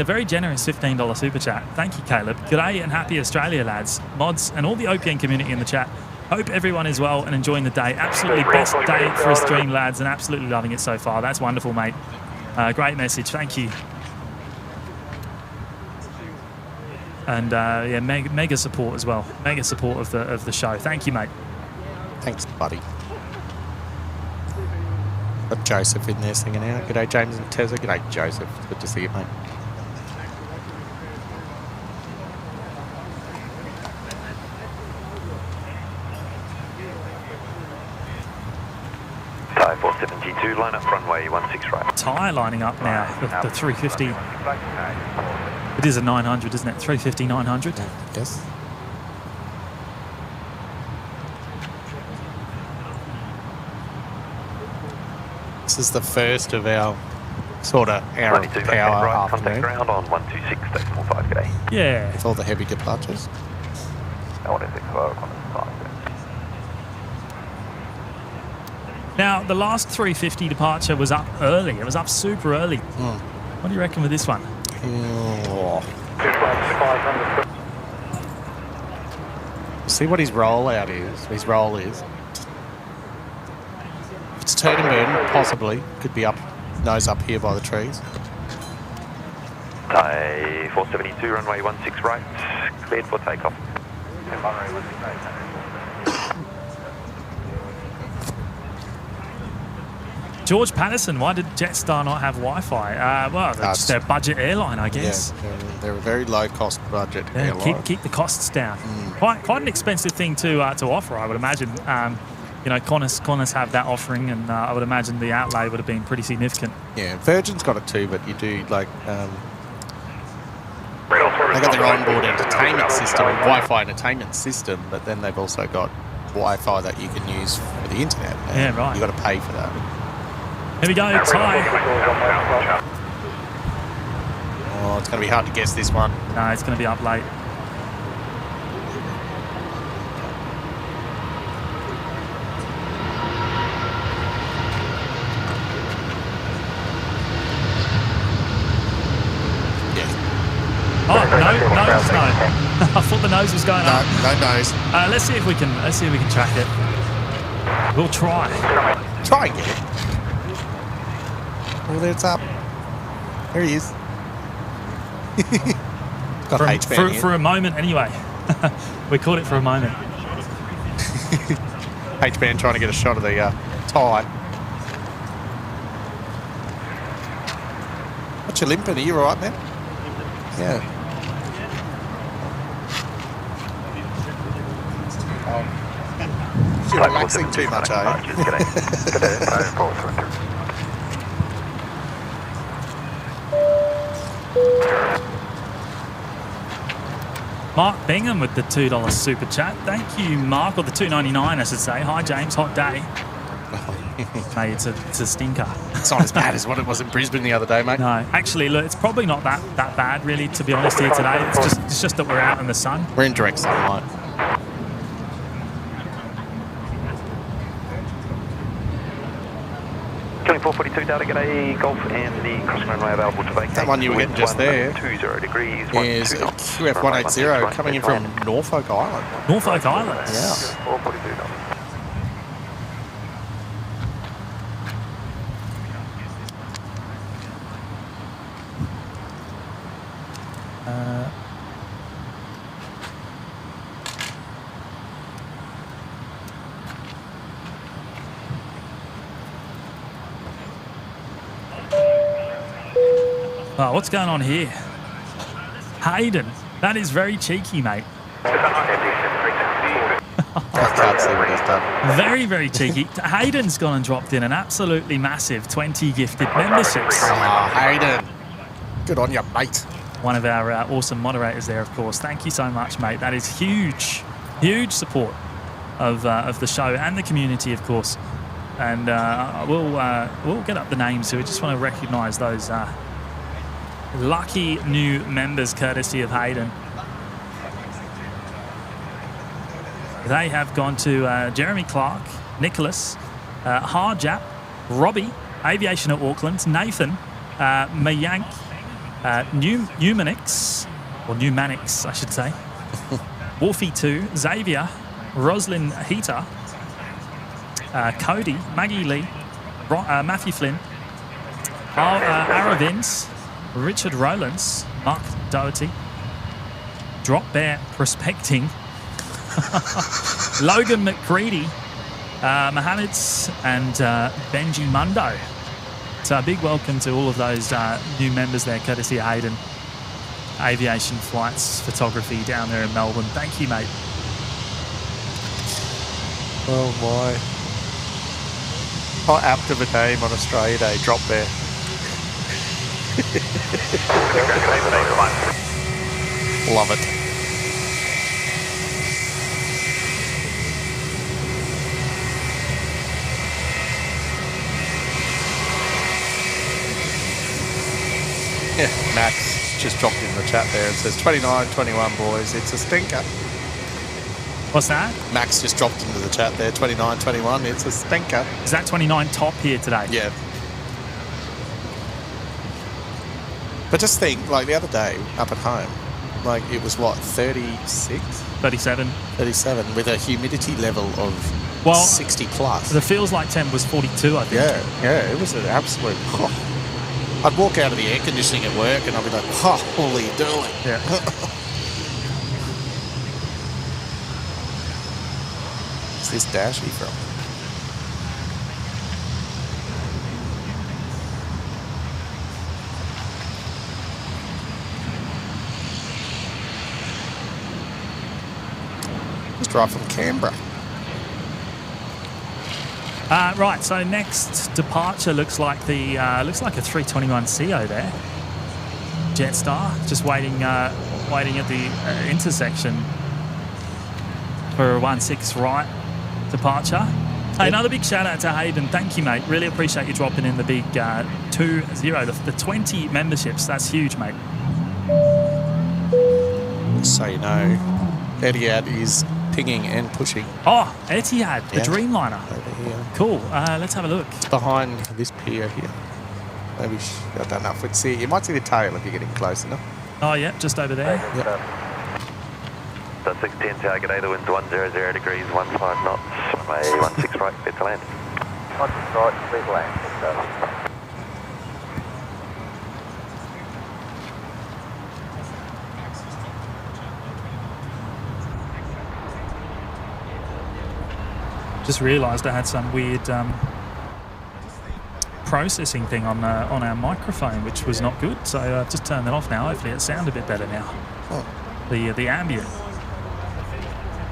very generous $15 super chat. Thank you, Caleb. G'day and happy Australia, lads, mods, and all the OPN community in the chat. Hope everyone is well and enjoying the day. Absolutely best day for a stream, lads, and absolutely loving it so far. That's wonderful, mate. Great message. Thank you. And yeah, mega support as well. Mega support of the show. Thank you, mate. Thanks, buddy. Got Joseph in there singing out. G'day, James and Tezza. G'day, Joseph. Good to see you, mate. Thai 472, line up runway 16 right. Thai lining up now, the 350. It is a 900, isn't it? 350, 900? Yes. This is the first of our sort of hour of power right, contact afternoon. ground on 126.45 today. Yeah. With all the heavy departures. 165. Now, the last 350 departure was up early. It was up super early. What do you reckon with this one? See what his rollout is. His roll is. If it's turn and burn, possibly. Could be up, nose up here by the trees. Thai 472, runway 16 right, cleared for takeoff. George Patterson, why did Jetstar not have Wi-Fi? Well, they're just a budget airline, I guess. Yeah, they're a very low-cost budget airline. Keep the costs down. Quite an expensive thing to offer, I would imagine. You know, Qantas have that offering, and I would imagine the outlay would have been pretty significant. Yeah, Virgin's got it too, but you do like they got their onboard entertainment system, Wi-Fi entertainment system, but then they've also got Wi-Fi that you can use for the internet. Yeah, right. You got to pay for that. Here we go, Thai. Oh, it's going to be hard to guess this one. No, it's going to be up late. Oh, no. I thought the nose was going up. No nose. Let's see if we can track it. We'll try. Try and get it. Oh, there it's up. There he is. Got H-band for a moment, anyway. We caught it for a moment. H-band trying to get a shot of the Thai. What's your limping? Are you all right, man? Yeah. You're relaxing too much, are you? Mark Bingham with the $2 super chat. Thank you, Mark, or the $2.99, I should say. Hi, James. Hot day. Mate, it's a stinker. It's not as bad as what it was in Brisbane the other day, mate. No, actually, look, it's probably not that bad, really, to be honest, here today. It's just that we're out in the sun. We're in direct sunlight. Killing 442 Delta, g'day, Golf and the crossing runway available to vacate. That one you were getting just there 20 degrees, is QF 180 coming in from Norfolk Island. Norfolk Island? Yeah. 442 Delta. Oh, what's going on here? Hayden, that is very cheeky, mate. I can't see what he's done. Very, very cheeky. Hayden's gone and dropped in an absolutely massive 20 gifted memberships. Oh, Hayden. Good on you, mate. One of our awesome moderators there, of course. Thank you so much, mate. That is huge, huge support of the show and the community, of course. And we'll get up the names, so we just want to recognise those lucky new members, courtesy of Hayden. They have gone to Jeremy Clark, Nicholas, Harjap, Robbie, Aviation at Auckland, Nathan, Mayank, Numanix, or Numanix, I should say. Wolfie 2, Xavier, Roslyn Heater, Cody, Maggie Lee, Matthew Flynn, Aravinds, Richard Rowlands, Mark Doherty, Drop Bear Prospecting, Logan McCready, Mohammed's, and Benji Mundo. So a big welcome to all of those new members there, courtesy of Hayden. Aviation Flights Photography down there in Melbourne. Thank you, mate. Oh my. How apt of a name on Australia Day, Drop Bear. Love it. Yeah, Max just dropped in the chat there and says 29-21 boys, it's a stinker. What's that? Max just dropped into the chat there, 29-21, it's a stinker. Is that 29 top here today? Yeah. But just think, like the other day up at home, like it was what, 36? 37. 37 with a humidity level of 60 plus. The feels like temp was 42, I think. Yeah, it was an absolute... I'd walk out of the air conditioning at work and I'd be like, oh, what are you doing? Yeah. What's this Dashy from? Just drive from Canberra. Right, so next departure looks like a 321 CO there. Jetstar just waiting at the intersection for a 16 right departure. Hey, another big shout out to Hayden. Thank you, mate. Really appreciate you dropping in the big 20, the 20 memberships. That's huge, mate. So you know, Etihad is pinging and pushing. Oh, Etihad, the Dreamliner. Over here. Cool. Let's have a look. It's behind this pier here. Maybe, I don't know if we'd see it. You might see the tail if you're getting close enough. Oh, yeah, just over there. Yep. So 610 target either winds 100 degrees, 15 knots, runway 16 right, clear to land. 16 right, clear to land. Just realised I had some weird processing thing on our microphone, which was not good. So I've just turned that off now. Hopefully it sounds a bit better now. Oh. The ambient.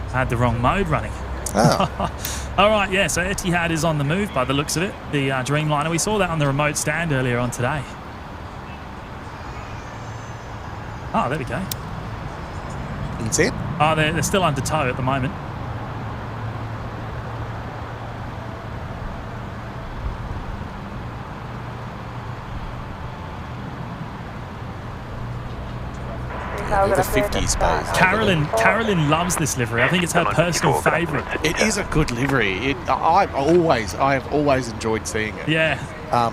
I had the wrong mode running. Oh. All right, yeah. So Etihad is on the move by the looks of it. The Dreamliner. We saw that on the remote stand earlier on today. Oh, there we go. That's it. Oh, they're still under tow at the moment. The 50s space. Carolyn loves this livery. I think it's her personal favourite. It is a good livery. I have always enjoyed seeing it. Yeah.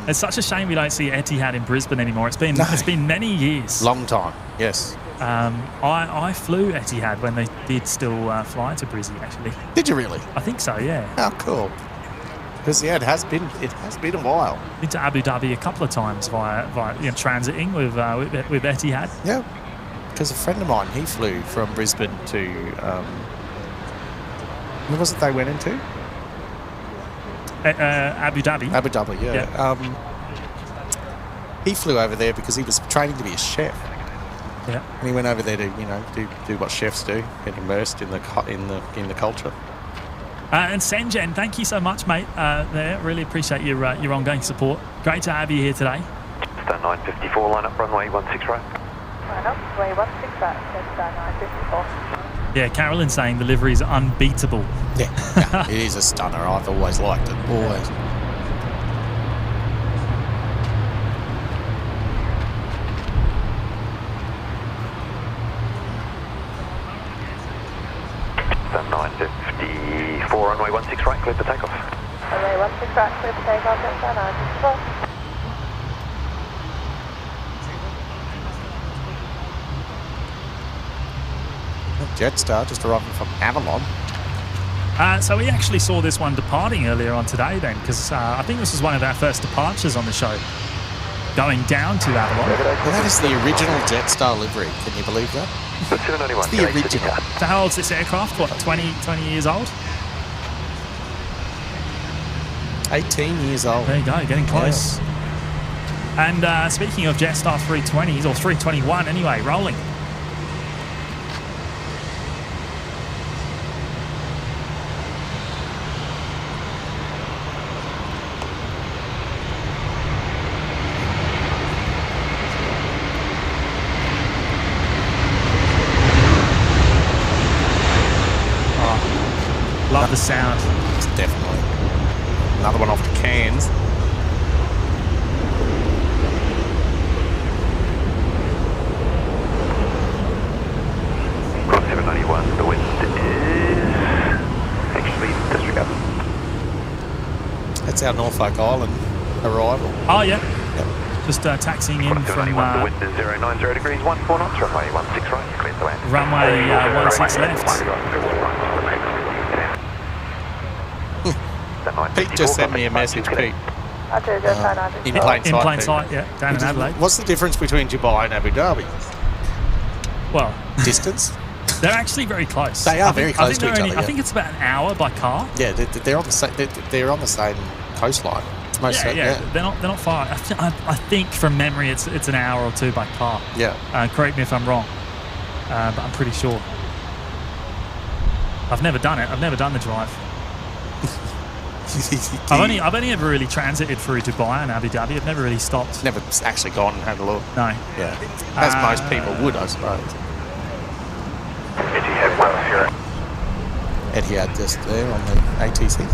It's such a shame we don't see Etihad in Brisbane anymore. It's been many years. Long time. Yes. I flew Etihad when they did still fly to Brizzy, actually. Did you really? I think so. Yeah. Oh, cool. Because it has been a while. Been to Abu Dhabi a couple of times via transiting with Etihad. Yeah. Because a friend of mine, he flew from Brisbane to, where was it they went into? Abu Dhabi. Abu Dhabi, yeah. He flew over there because he was training to be a chef. Yeah. And he went over there to, do what chefs do, get immersed in the culture. And Senjen, thank you so much, mate. There, really appreciate your ongoing support. Great to have you here today. Star 954, line up runway 16 right. Line up, runway 16 right, Star 954. Yeah, Carolyn's saying the livery is unbeatable. Yeah, it is a stunner. I've always liked it. Always. Star 954, runway 16 right, clear for takeoff. Runway 16 right, clear for takeoff, Star 954. Jetstar just arriving from Avalon. So we actually saw this one departing earlier on today then, because I think this was one of our first departures on the show, going down to Avalon. Well, that is the original Jetstar livery. Can you believe that? It's the original. So how old's this aircraft? What, 20 years old? 18 years old. There you go, getting close. Yeah. And speaking of Jetstar 320s, or 321 anyway, rolling. Love the sound. It's definitely another one off the cans. Cross 791, the wind is actually disregard. That's our Norfolk Island arrival. Oh, yeah. Yep. Just taxiing in from... the wind is 090 degrees, 14 knots, runway 16 right, clear the land. Runway 16 left. Pete just sent me a message, Pete. In plain sight, yeah, down in Adelaide. What's the difference between Dubai and Abu Dhabi? Well, distance? They're actually very close. They are very close to each other. I think it's about an hour by car. Yeah, they're on the same. They're on the same coastline. It's most yeah. They're not far. I think from memory, it's an hour or two by car. Yeah. Correct me if I'm wrong, but I'm pretty sure. I've never done it. I've never done the drive. I've only ever really transited through Dubai and Abu Dhabi. I've never really stopped. Never actually gone and had a look. No. Yeah. As most people would, I suppose. Etihad just there on the ATC.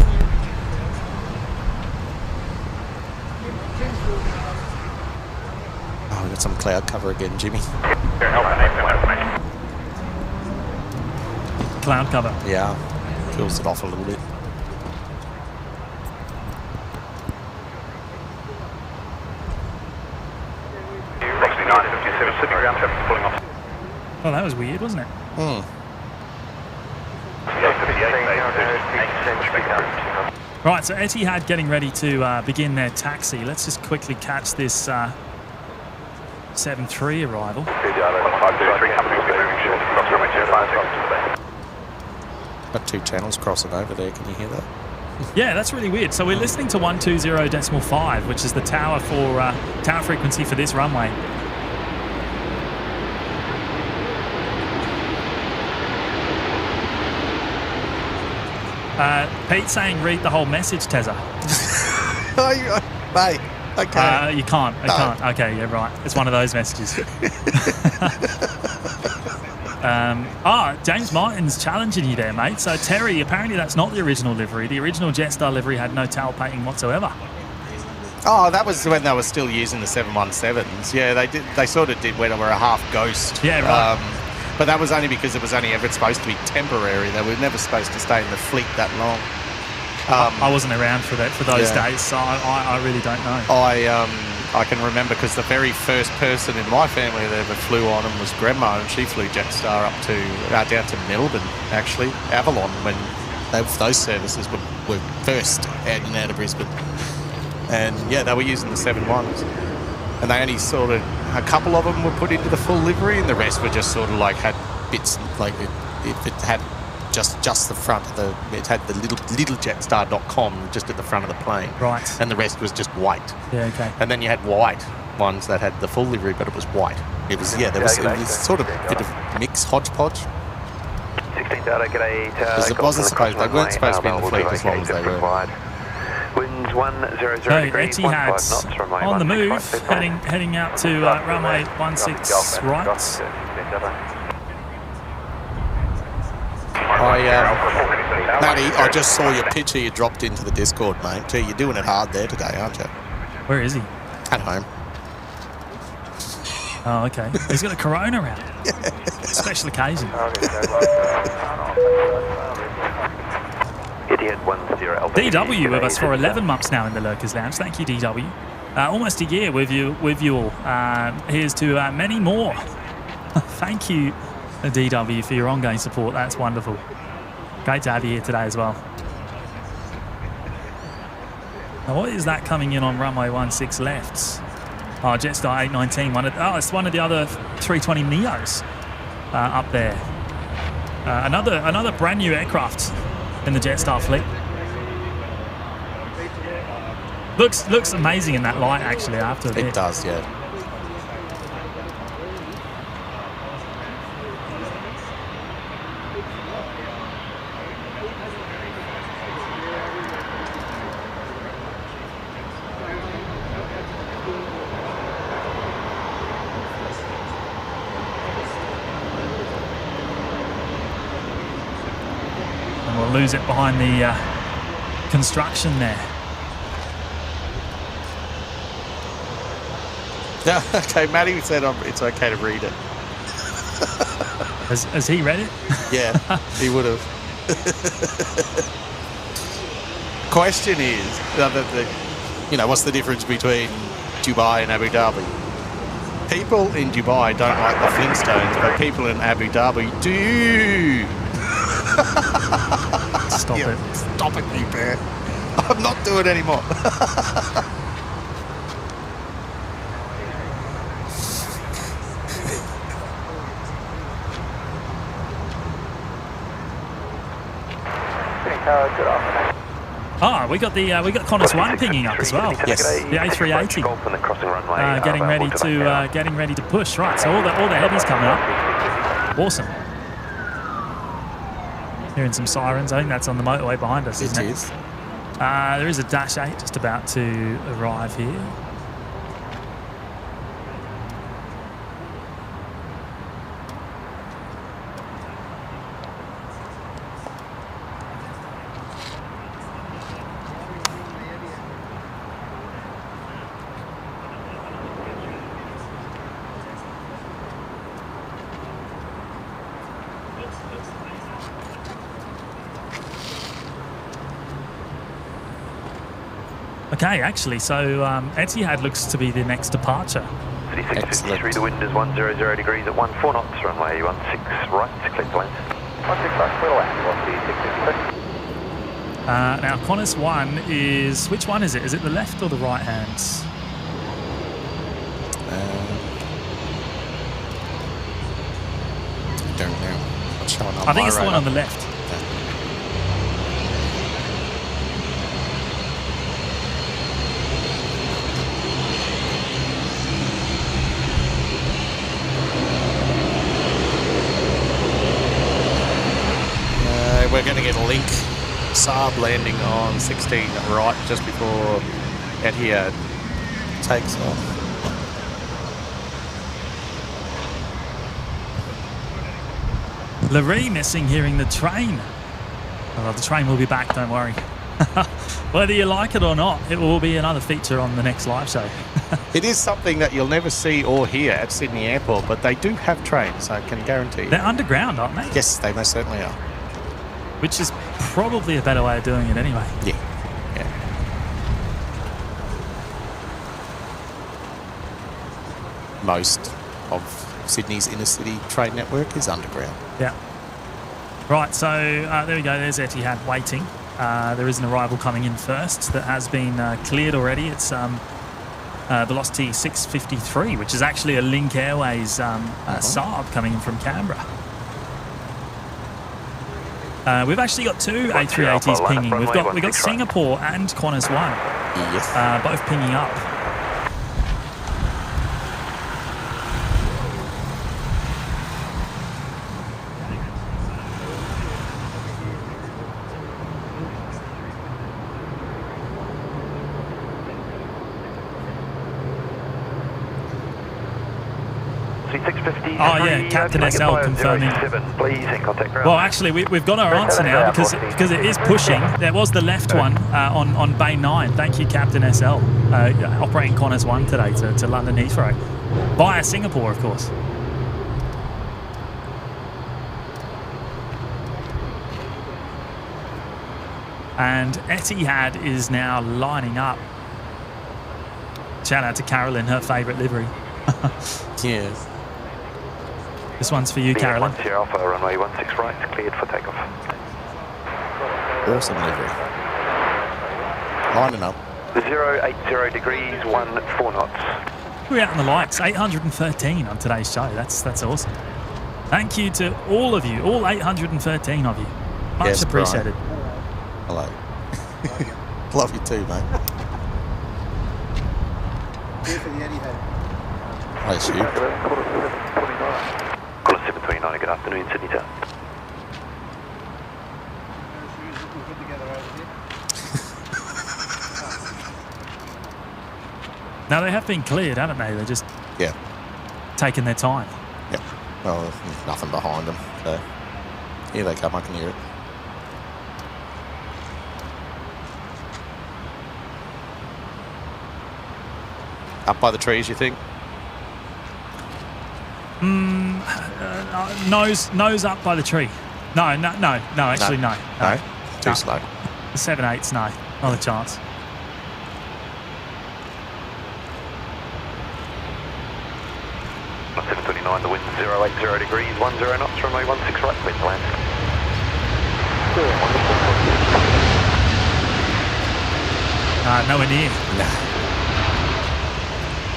Oh, we've got some cloud cover again, Jimmy. Cloud cover? Yeah. Cools it off a little bit. Oh, that was weird, wasn't it? Right, so Etihad getting ready to begin their taxi. Let's just quickly catch this 7-3 arrival. Got two channels crossing over there, can you hear that? Yeah, that's really weird. So we're listening to 120.5, which is the tower for tower frequency for this runway. Pete saying read the whole message, Tezza. Mate, okay. You can't. I can't. Okay, yeah, right. It's one of those messages. James Martin's challenging you there, mate. So Terry, apparently that's not the original livery. The original Jetstar livery had no tail painting whatsoever. Oh, that was when they were still using the 717s. Yeah, they sort of did when they were a half ghost. Yeah, right. But that was only because it was only ever supposed to be temporary. They were never supposed to stay in the fleet that long. I wasn't around for those days, so I really don't know. I can remember because the very first person in my family that ever flew on them was Grandma, and she flew Jetstar up to down to Melbourne, actually, Avalon, when those services were first out of Brisbane. And yeah, they were using the 7-1s. And they only sort of, a couple of them were put into the full livery, and the rest were just sort of like had bits, like it had just the front of it had the little Jetstar.com just at the front of the plane. Right. And the rest was just white. Yeah, okay. And then you had white ones that had the full livery, but it was white. It was, it was sort of a bit of mix, hodgepodge. 16 data, g'day. Because they weren't supposed to be in the fleet as long as they were. Winds 100 degrees, 15 knots, runway on the move, 16 heading out to runway 16 right. Matty, I just saw your picture you dropped into the Discord, mate. Gee, you're doing it hard there today, aren't you? Where is he? At home. Oh, okay. He's got a Corona out. Special occasion. DW with us for 11 months now in the Lurkers Lounge. Thank you, DW. Almost a year with you all. Here's to many more. Thank you a DW, for your ongoing support. That's wonderful. Great to have you here today as well. Now, what is that coming in on runway 16 left? Oh, Jetstar 819. It's one of the other 320 Neos up there. Another brand new aircraft in the Jetstar fleet. Looks amazing in that light, actually, I have to admit. It does, yeah. And we'll lose it behind the construction there. Okay, Matty said it's okay to read it. Has he read it? Yeah, he would have. Question is, what's the difference between Dubai and Abu Dhabi? People in Dubai don't like the Flintstones, but people in Abu Dhabi do. Stop it. Stop it, you bear. I'm not doing it anymore. We got Qantas 1 pinging up as well. Yes, the A380 getting ready to push. Right, so all the heavies coming up. Awesome. Hearing some sirens. I think that's on the motorway behind us, isn't it? It is. There is a Dash 8 just about to arrive here. Okay, actually, so Etihad looks to be the next departure. 3653, the wind is 100 degrees at 14 knots, runway 16 right, clear to land. 16 right, clear to land, 653. Now, Qantas 1 is... Which one is it? Is it the left or the right hand? Don't know. What's showing on I think my it's the one radar? on the left. We're going to get a link Saab landing on 16 right just before Etihad takes off. Larry missing hearing the train. Oh, the train will be back, don't worry. Whether you like it or not, it will be another feature on the next live show. It is something that you'll never see or hear at Sydney Airport, but they do have trains, I can guarantee you. They're underground, aren't they? Yes, they most certainly are. Which is probably a better way of doing it anyway. Yeah. Most of Sydney's inner city train network is underground. Yeah. Right, so there we go. There's Etihad waiting. There is an arrival coming in first that has been cleared already. It's Velocity 653, which is actually a Link Airways Saab coming in from Canberra. We've actually got two A380s pinging. We've got Singapore and Qantas 1. Yes. Both pinging up. Oh yeah, Captain SL confirming. Well, actually, we've got our answer now because it is pushing. There was the left one on Bay 9. Thank you, Captain SL, operating Qantas 1 today to London Heathrow via Singapore, of course. And Etihad is now lining up. Shout out to Carolyn, her favourite livery. Yes. This one's for you, Carolyn. 10 Alpha, runway 16 right, cleared for takeoff. Awesome livery. Lining up. 080 degrees, 14 knots. We're out in the lights, 813 on today's show. That's awesome. Thank you to all of you, all 813 of you. Much Yes, appreciated. Hello. Love you too, mate. Hi, it's you. Call 729, good afternoon, Sydney Town. Now, they have been cleared, haven't they? They're just taking their time. Yep. Well, there's nothing behind them. So here they come. I can hear it. Up by the trees, you think? Nose up by the tree. No, actually, no. No? Too slow. The 7/8s, no. Not a chance. On 729, the wind 080 degrees, 10 knots, runway 16 right, clear to land. Nowhere near. No.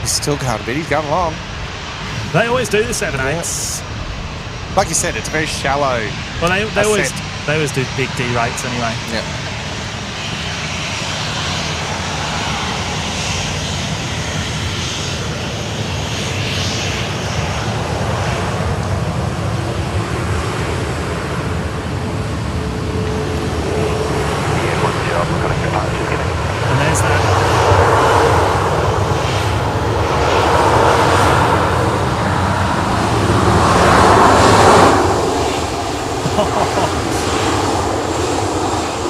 He's still going a bit. He's going along. They always do the 7/8s. Like you said, it's very shallow. Well, they always do big D rates anyway. Yeah. And there's that.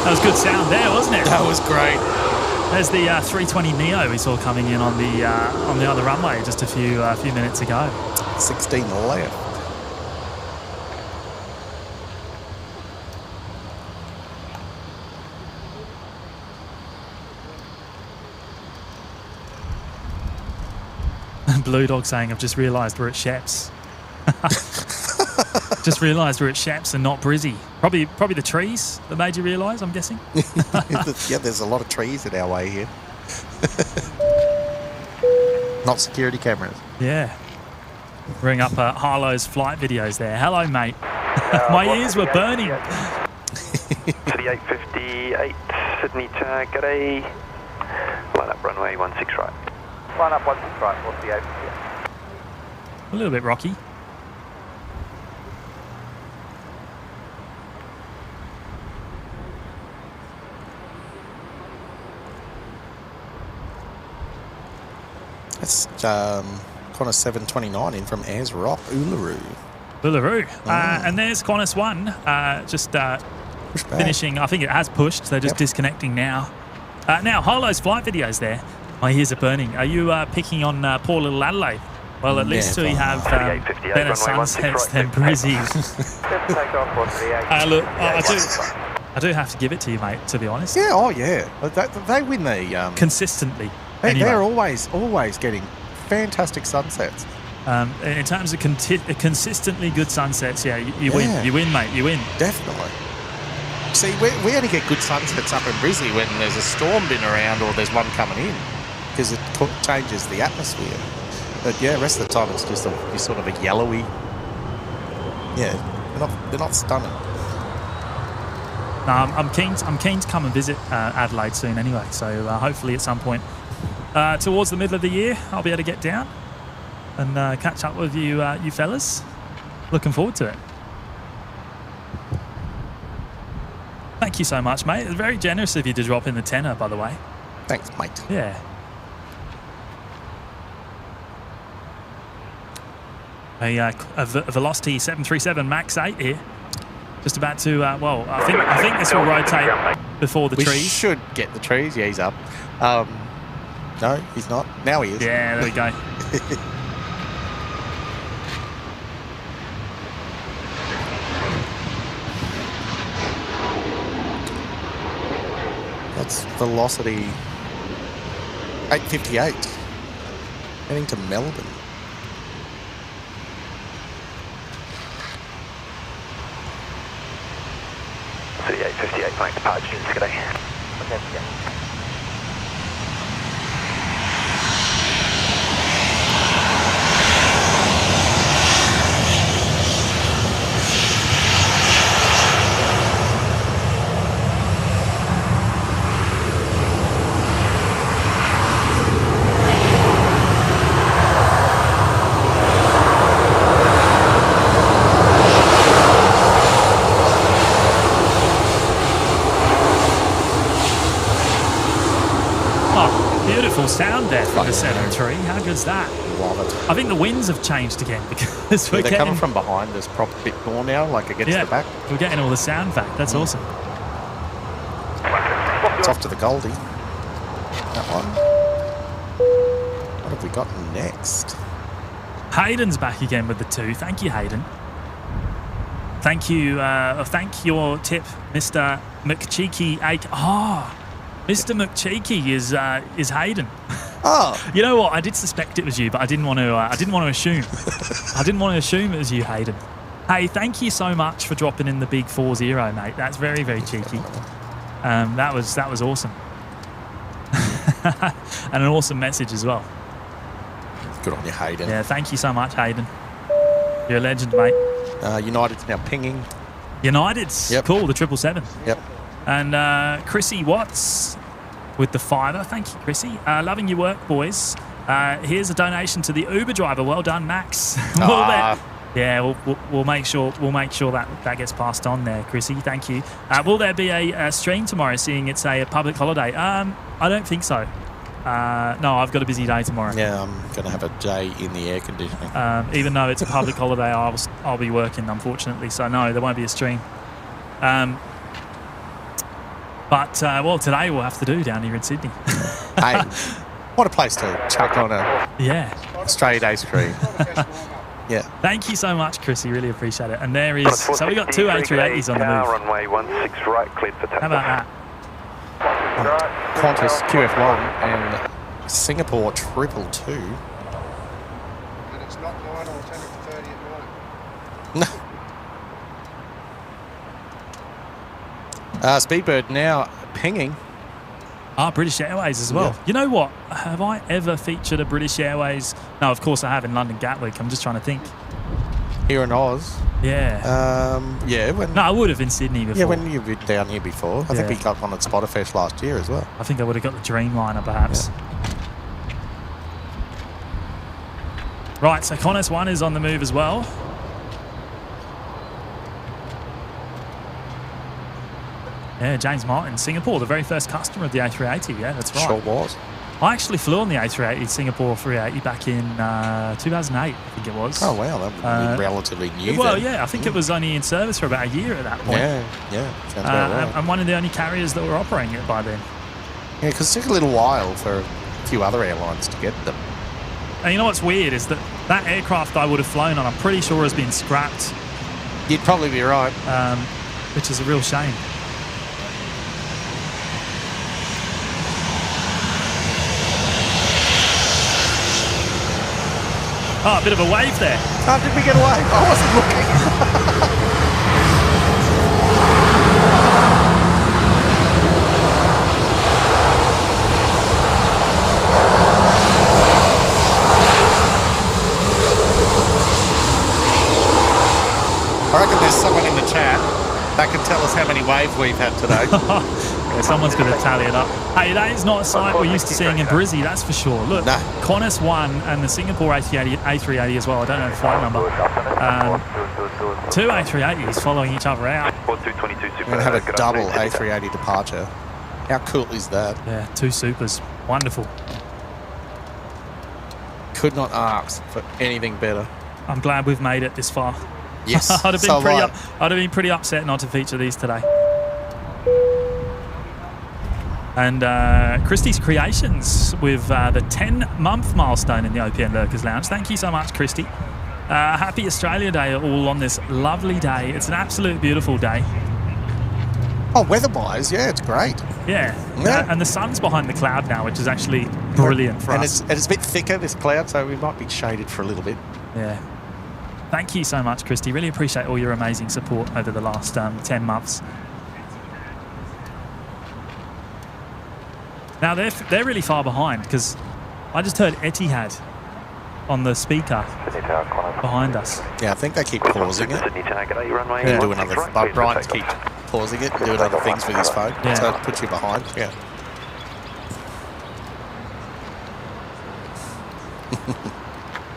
That was good sound there, wasn't it? That was great. There's the 320neo we saw coming in on the other runway just a few minutes ago. 16 left. Blue Dog saying, "I've just realised we're at Sheps." Just realised we're at Sheps and not Brizzy. Probably the trees that made you realise, I'm guessing. Yeah, there's a lot of trees in our way here. Not security cameras. Yeah. Bring up Harlow's flight videos there. Hello, mate. My ears were burning. To the 858, Sydney to G'day. Line up runway 16 right. Line up 16 right, what's the 858? A little bit rocky. That's Qantas 729 in Ayers Rock, Uluru. Uluru. And there's Qantas 1 just finishing. I think it has pushed. They're just disconnecting now. Now, Harlow's flight videos there. My ears are burning. Are you picking on poor little Adelaide? Well, at least we have better sunsets than Brizzy. Look, I do have to give it to you, mate, to be honest. Yeah, oh yeah. They win the... consistently. They're always getting fantastic sunsets. In terms of consistently good sunsets, yeah, you win. You win, mate. You win. Definitely. See, we only get good sunsets up in Brizzy when there's a storm been around or there's one coming in, because it changes the atmosphere. But yeah, the rest of the time it's just sort of a yellowy. Yeah, they're not stunning. No, I'm keen to come and visit Adelaide soon anyway. So hopefully at some point towards the middle of the year, I'll be able to get down and catch up with you fellas. Looking forward to it. Thank you so much, mate. It's very generous of you to drop in the tenner, by the way. Thanks, mate. Yeah. A Velocity 737 MAX 8 here. Just about to, well, I think this will rotate before the trees. We should get the trees. Yeah, he's up. No, he's not. Now he is. Yeah, there we go. That's Velocity 858. Heading to Melbourne. 3858 flank departure, good day. Okay, yeah. Beautiful sound there from the 7.3. How good's that? Love it. I think the winds have changed again because we're they're coming from behind. There's probably a bit more now, like against the back. We're getting all the sound back. That's awesome. It's off to the Goldie. That one. What have we got next? Hayden's back again with the 2. Thank you, Hayden. Thank you. Thank your tip, Mr. McCheeky 8. Mr. McCheeky is Hayden. Oh, you know what? I did suspect it was you, but I didn't want to. I didn't want to assume. I didn't want to assume it was you, Hayden. Hey, thank you so much for dropping in the big 40, mate. That's very, very cheeky. That was awesome, and an awesome message as well. Good on you, Hayden. Yeah, thank you so much, Hayden. You're a legend, mate. United's now pinging. United's cool. The 777. Yep. And Chrissy Watts with the $5. Thank you, Chrissy. Loving your work, boys. Here's a donation to the Uber driver. Well done, Max. We'll make sure that gets passed on there, Chrissy. Thank you. Will there be a stream tomorrow, seeing it's a public holiday? I don't think so. No, I've got a busy day tomorrow. Yeah, I'm going to have a day in the air conditioning. Even though it's a public holiday, I'll be working, unfortunately. So no, there won't be a stream. But today we'll have to do down here in Sydney. Hey, what a place to chuck on a Australia Day stream. Yeah. Thank you so much, Chrissy. Really appreciate it. And there is. So we got 2 A380s on the move. Runway 16 right, cleared for takeoff. How about that? Qantas QF1 and Singapore 222. And it's not 9 or 10 or 30 at night. No. Speedbird now pinging. British Airways as well. Yeah. You know what? Have I ever featured a British Airways? No, of course I have in London Gatwick. I'm just trying to think. Here in Oz? Yeah. No, I would have in Sydney before. Yeah, when you've been down here before. I think we got one at Spotterfest last year as well. I think I would have got the Dreamliner perhaps. Yeah. Right, so Qantas 1 is on the move as well. Yeah, James Martin, Singapore, the very first customer of the A380. Yeah, that's right. Sure was. I actually flew on the A380 Singapore 380 back in 2008, I think it was. Oh, wow. That would be relatively new. Well, then. yeah, I think it was only in service for about a year at that point. Yeah. Sounds about right. And one of the only carriers that were operating it by then. Yeah, because it took a little while for a few other airlines to get them. And you know what's weird is that aircraft I would have flown on, I'm pretty sure has been scrapped. You'd probably be right. Which is a real shame. Oh, a bit of a wave there. Oh, did we get a wave? I wasn't looking. I reckon there's someone in the chat that can tell us how many waves we've had today. Yeah, someone's going to tally it up. Hey, that is not a sight we're used to seeing in Brizzy, that's for sure. Look, Qantas 1 and the Singapore A380 as well. I don't know the flight number. 2 A380s following each other out. We're going to have a double A380 departure. How cool is that? Yeah, 2 supers. Wonderful. Could not ask for anything better. I'm glad we've made it this far. Yes, I'd have been pretty upset not to feature these today. And Christy's Creations with the 10-month milestone in the OPN Lurkers Lounge. Thank you so much, Christy. Happy Australia Day all on this lovely day. It's an absolute beautiful day. Oh, weather-wise, yeah, it's great. Yeah. And the sun's behind the cloud now, which is actually brilliant for us. And it's a bit thicker, this cloud, so we might be shaded for a little bit. Yeah. Thank you so much, Christy. Really appreciate all your amazing support over the last 10 months. Now they're really far behind because I just heard Etihad on the speaker behind us. Yeah, I think they keep pausing it. Runway. And doing other. Brian's keep pausing it and doing other things with his phone, so it puts you behind. Yeah.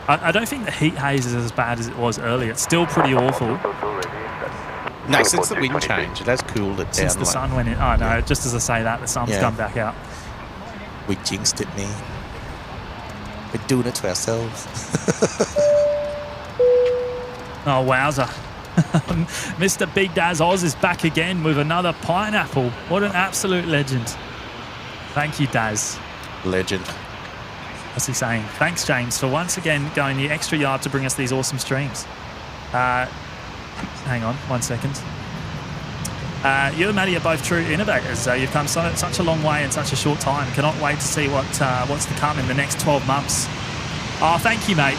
I don't think the heat haze is as bad as it was earlier. It's still pretty awful. No, since the wind change, it has cooled it down. Since the sun went in. Oh, no, just as I say that, the sun's come back out. We jinxed it, man. We're doing it to ourselves. Oh, wowza. Mr. Big Daz Oz is back again with another pineapple. What an absolute legend. Thank you, Daz. Legend. What's he saying? Thanks, James, for once again going the extra yard to bring us these awesome streams. Hang on 1 second. You and Maddie are both true innovators. You've come such a long way in such a short time. Cannot wait to see what's to come in the next 12 months. Oh, thank you, mate.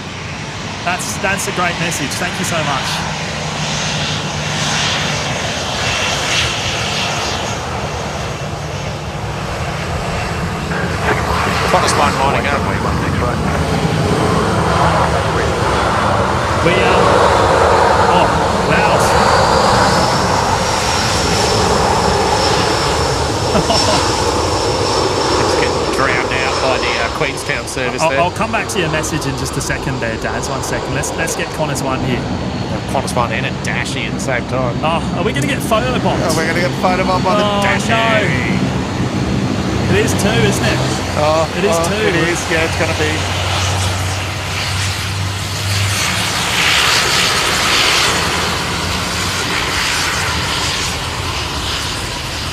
That's a great message. Thank you so much. Qantas one lining up. We oh, loud. It's getting drowned out by the Queenstown service there. I'll come back to your message in just a second there, Daz. 1 second. Let's get Qantas one here. Qantas one and a Dashy at the same time. Oh, are we going to get photobombed? Oh, we're going to get photobombed by the Dashy. No. It is too, isn't it? Oh, it is too. It is. Yeah, it's going to be.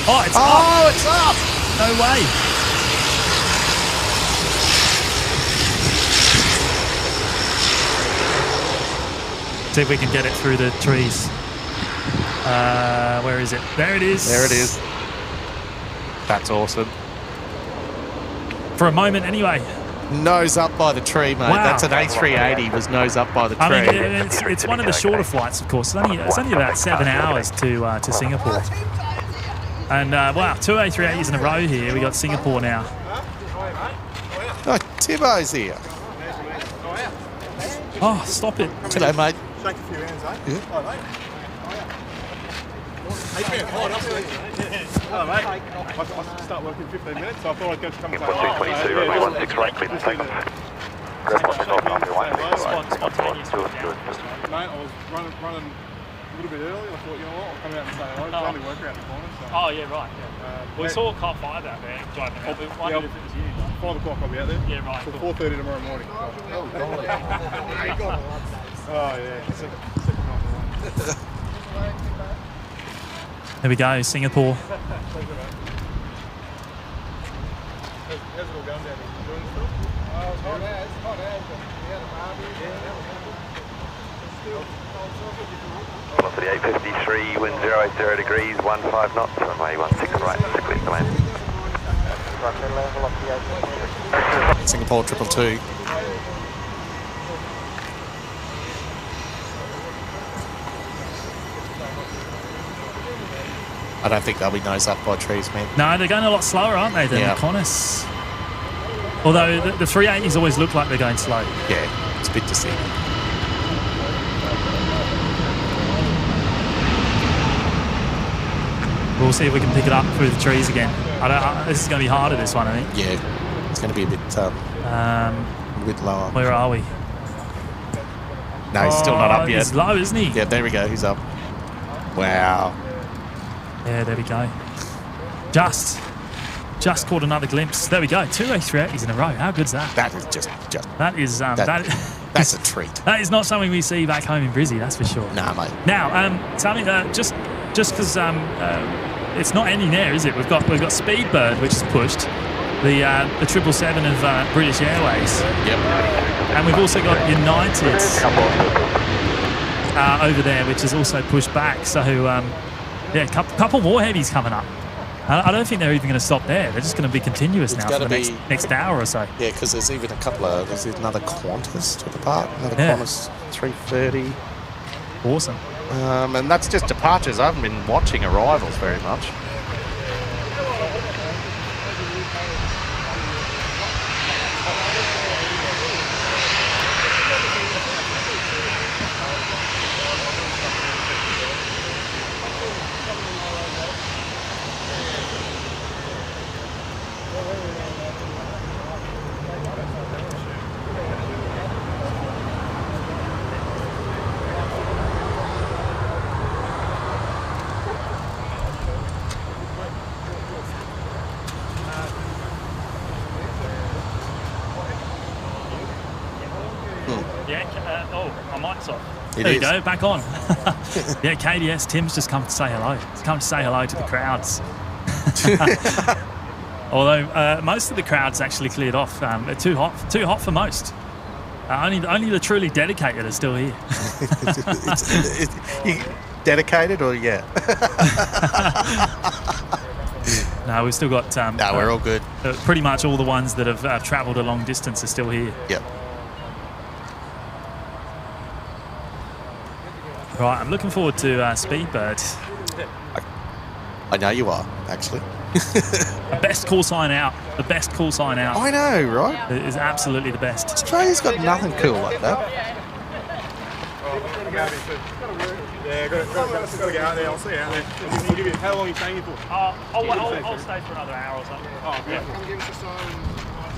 Oh, it's up. Oh, it's up. No way. See if we can get it through the trees. Where is it? There it is. There it is. That's awesome. For a moment, anyway. Nose up by the tree, mate. Wow. That's an A380 was nose up by the tree. I mean, it's one of the shorter flights, of course. It's only about 7 hours to Singapore. And, wow, 2 A380s in a row here. We got Singapore now. Oh, Tibbo's here. Oh, stop it. G'day, mate. Shake a few hands, eh? Yeah. Hello, mate. Hello, mate. I start working in 15 minutes, so I thought I'd go to come and say hi. 222, runway 16 right, clear to take off. Response off, I'll be Spontaneous. Mate, I was running a little bit early. I thought, you know what, I'll come out and say hello. There's only work around the corner. So. Oh, yeah, right. Yeah. We saw car 5 out there driving around. We wondered if it was you. 5 o'clock I'll be out there. Yeah, right. Till 4:30 tomorrow morning. Oh, God. Oh, yeah. Second night in a row. There we go, Singapore. How's it all going down there? Enjoying yourself? It's hot as, but we had a barbie. For the 853, wind 080 degrees, 15 knots, runway 16 right, clear to land. Singapore 222. I don't think they'll be nose up by trees, man. No, they're going a lot slower, aren't they, than the Qantas? Although the 380s always look like they're going slow. Yeah, it's a bit deceiving. We'll see if we can pick it up through the trees again. This is going to be harder, this one, I think. Yeah, it's going to be a bit lower. Where are we? No, he's still not up yet. He's low, isn't he? Yeah, there we go. He's up. Wow. Yeah, there we go. Just caught another glimpse. There we go. 2 A380s in a row. How good's that? That is just that is that's a treat. That is not something we see back home in Brizzy, that's for sure. Nah, mate. Now, something just because it's not ending there, is it? We've got Speedbird, which is pushed. The 777 of British Airways. Yep. And we've also got United over there, which is also pushed back. So, yeah, a couple more heavies coming up. I don't think they're even going to stop there. They're just going to be continuous now for the next hour or so. Yeah, because there's even a couple of... There's another Qantas to depart. Another Qantas 330. Awesome. And that's just departures. I haven't been watching arrivals very much. lights off. There you go, back on. Yeah, KDS, Tim's just come to say hello. He's come to say hello to the crowds. Although most of the crowd's actually cleared off. Too hot for most. Only the truly dedicated are still here. You dedicated or yeah? No, we've still got... no, we're all good. Pretty much all the ones that have travelled a long distance are still here. Yep. Right, I'm looking forward to Speedbird. I know you are, actually. The best call sign out. The best call sign out. I know, right? It is absolutely the best. Australia's got nothing cool like that. Yeah, got to get out there. I'll see you out there. We'll give you, how long are you staying here for? I'll stay for another hour or something. Oh, yeah. Come give us a sign.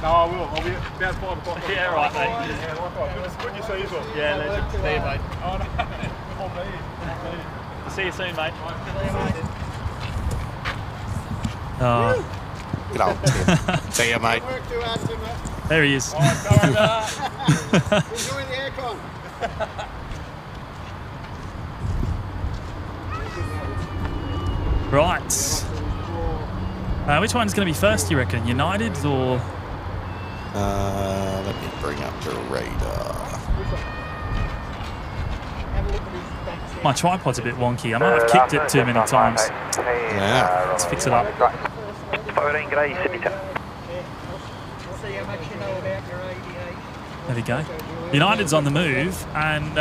No, I will. I'll be about 5 o'clock. Yeah, right, mate. Yeah, likewise. Good to see you as well. Yeah, legend. See you, mate. Oh, no. I'll be here. See you soon, mate. Oh. Good old Tim. See you, mate. Work too hard, Tim, mate. There he is. Enjoy the aircon. Right. Which one's going to be first, you reckon? United or... Let me bring up the radar. My tripod's a bit wonky. I might have kicked it too many times. Yeah. Let's fix it up. 14 grey, Sydney 10. There we go. United's on the move, and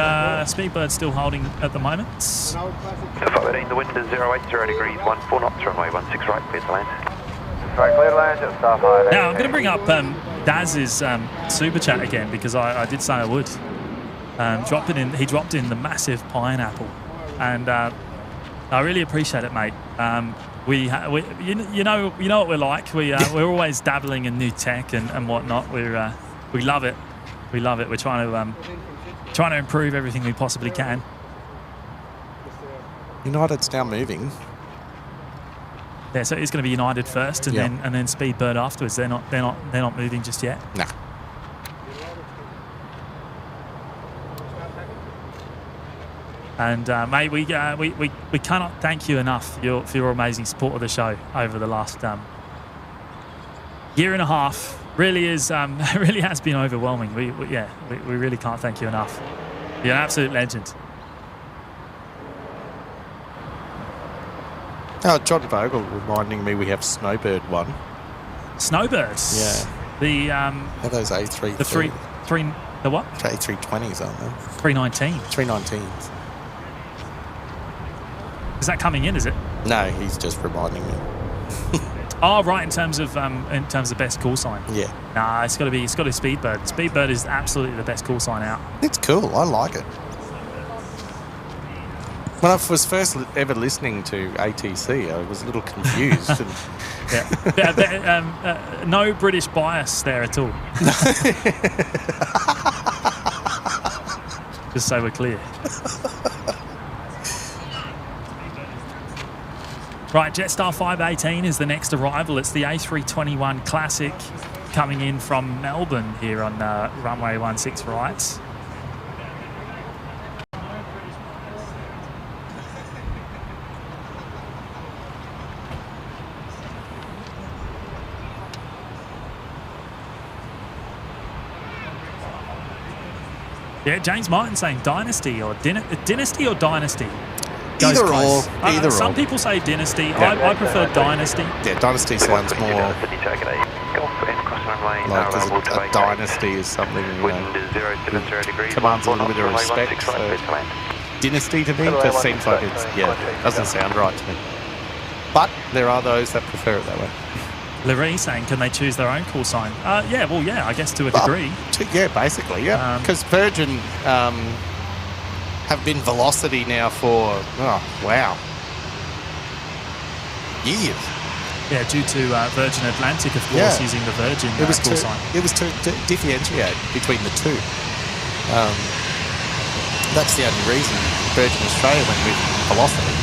Speedbird's still holding at the moment. 14, the wind is 080 degrees, 14 knots, runway 16 right, clear to land. Right, clear to land, Jetstar 5. Now, I'm going to bring up Daz's super chat again, because I did say I would. He dropped in the massive pineapple, and I really appreciate it, mate. You know what we're like. We're always dabbling in new tech and whatnot. We love it. We love it. We're trying to improve everything we possibly can. United's now moving. Yeah, so it's going to be United first, and then Speedbird afterwards. They're not moving just yet. No. And mate, we cannot thank you enough for your amazing support of the show over the last year and a half. Really has been overwhelming. We really can't thank you enough. You're an absolute legend. Oh, John Vogel reminding me we have Snowbird 1. Snowbirds? Yeah. The Are those A3? The what? A320s, aren't they? 319. 319s. Is that coming in? Is it? No, he's just reminding me. Oh, right. In terms of best call sign. Yeah. Nah, it's got to be Speedbird. Speedbird is absolutely the best call sign out. It's cool. I like it. When I was first ever listening to ATC, I was a little confused. Yeah. No British bias there at all. Just so we're clear. Right, Jetstar 518 is the next arrival. It's the A321 Classic coming in from Melbourne here on runway 16 right. Yeah, James Martin saying Dynasty or Dynasty or Dynasty. Either or. Some people say Dynasty. Yeah. I prefer Dynasty. Yeah, Dynasty sounds more like a dynasty is something commands a little bit of respect. So Dynasty to me just seems like doesn't sound right to me. But there are those that prefer it that way. Larry saying, can they choose their own call sign? I guess to a degree. Yeah, basically, yeah. Because Virgin have been Velocity now for, years. Yeah, due to Virgin Atlantic, of course, using the Virgin call sign. It was to differentiate between the two. That's the only reason Virgin Australia went with Velocity.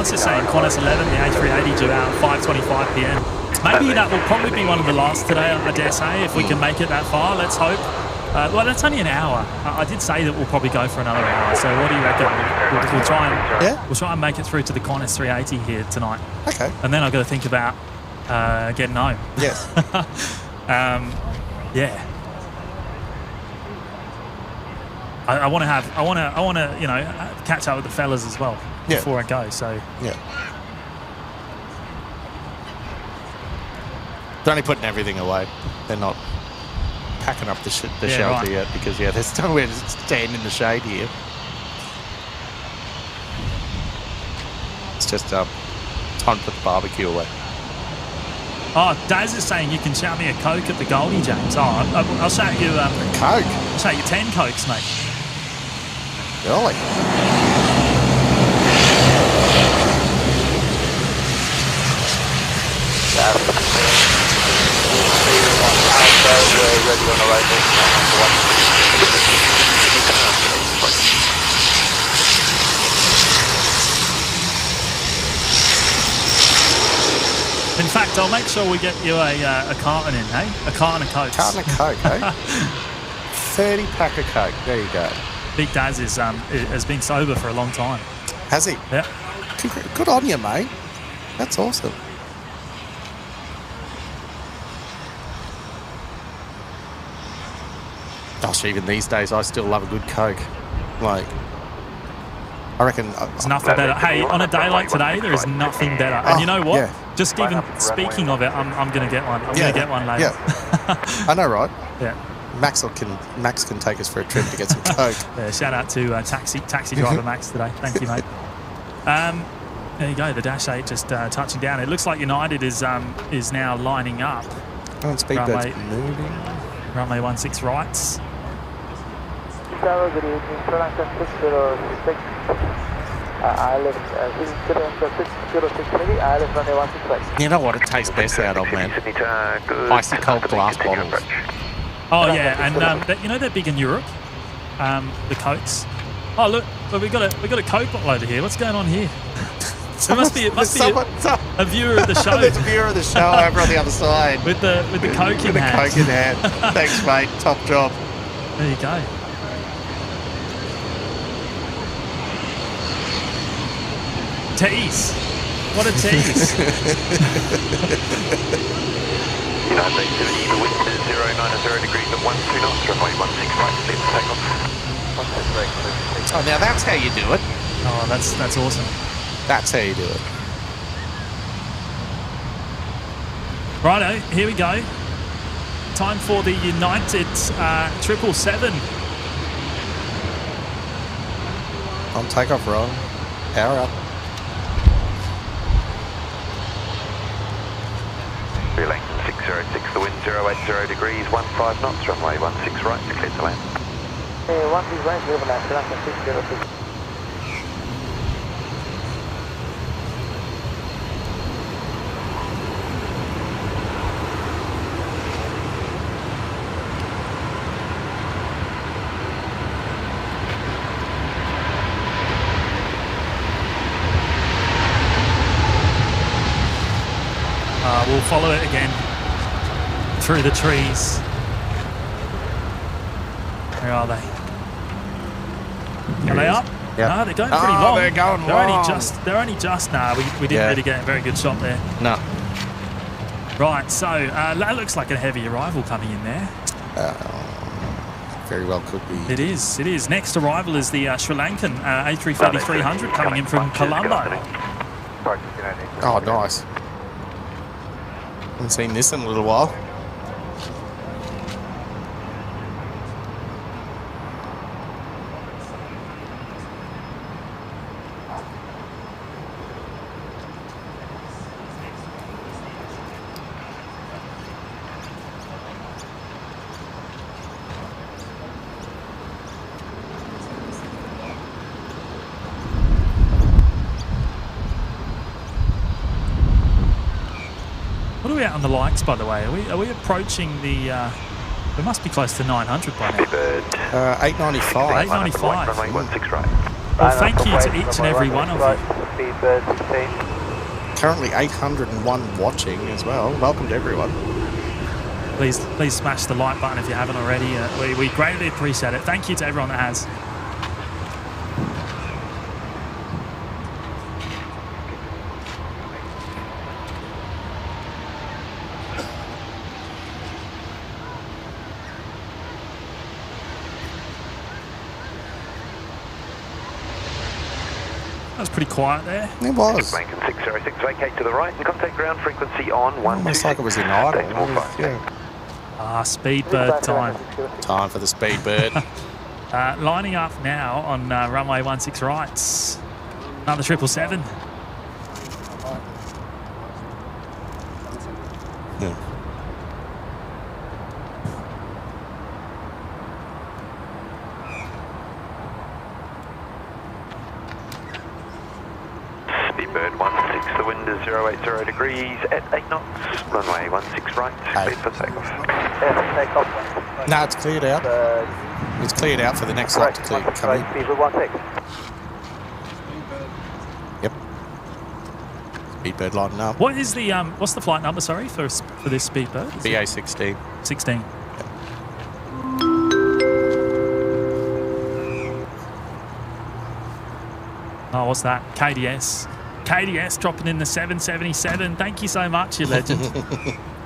Lance is saying Qantas 11, the A380 due out at 5:25 p.m. Maybe that will probably be one of the last today, I dare say, if we can make it that far. Let's hope. Well, that's only an hour. I did say that we'll probably go for another hour. So what do you reckon? We'll try and make it through to the Qantas 380 here tonight. Okay. And then I've got to think about getting home. Yes. Yeah. I want to you know, catch up with the fellas as well before I go. So yeah. They're only putting everything away. They're not packing up the shelter yet because there's nowhere to stand in the shade here. It's just time to put the barbecue away. Oh, Daz is saying you can shout me a Coke at the Goldie, James. Oh, I'll shout you a Coke. I'll shout you 10 Cokes, mate. Really? In fact, I'll make sure we get you a carton in, hey? A carton of Cokes. Carton of Coke, eh? 30 pack of Coke. There you go. Big Daz has been sober for a long time. Has he? Yeah. Good on you, mate. That's awesome. Gosh, even these days, I still love a good Coke. Like, I reckon... There's nothing better. Hey, on a day like today, there is nothing better. And you know what? Yeah. Just even speaking of it, I'm going to get one. I'm going to get one later. Yeah. I know, right? Yeah. Max can take us for a trip to get some Coke. Yeah, shout out to taxi driver Max today. Thank you, mate. There you go. The Dash 8 just touching down. It looks like United is now lining up. Oh, Speedbird's moving. Runway 16 rights. Good evening, Sri Lanka 606. ILS 606 heavy, ILS runway 16. You know what it tastes best out of, man? Icy cold glass bottles. Oh yeah, and you know they're big in Europe, the Cokes. Oh look, we got a Coke bottle over here. What's going on here? There must be a viewer of the show. There's a viewer of the show over on the other side with the Coke in hand. Coke in hand. Thanks, mate. Top job. There you go. Tease. What a tease. United activity, the wind is 090 degrees at 12 knots, runway 16 right, clear for takeoff. Oh, now that's how you do it. Oh, that's awesome. That's how you do it. Righto, here we go. Time for the United 777. On takeoff, roll. Power up. Length 606, the wind 080 degrees, 15 knots, runway 16 right, clear to land. 16 right, clear to land, Sri Lanka 606. We'll follow it again through the trees. Where are they? Are they up? Yeah. No, they're going pretty long. They're going long. They're only just. Nah, we didn't really get a very good shot there. No. Right, so that looks like a heavy arrival coming in there. Very well could be. It is. Next arrival is the Sri Lankan A330-300 coming in from Colombo. Oh, nice. Haven't seen this in a little while. What are we at on the likes, by the way? Are we approaching the... we must be close to 900 by now. 895. 895. Runway 16 right. Well, thank you to each and every one of you. Speedbird 16. Currently 801 watching as well. Welcome to everyone. Please smash the like button if you haven't already. We greatly appreciate it. Thank you to everyone that has. That was pretty quiet there. It was. Lincoln 606, vacate to the right and contact ground frequency on 126. Almost like it was in idle. Yeah. Speedbird time. Time for the Speedbird. Lining up now on runway 16 right. Another 777. Yeah. Speedbird 16, the wind is 080 degrees at 8 knots. Runway 16 right, cleared for takeoff. No, it's cleared out. It's cleared out for the next lot to come in. Speedbird 16. Yep. Speedbird lighting up. What is the what's the flight number? Sorry for this Speedbird. BA 16. 16. Oh, what's that? KDS. KDS dropping in the 777. Thank you so much, you legend.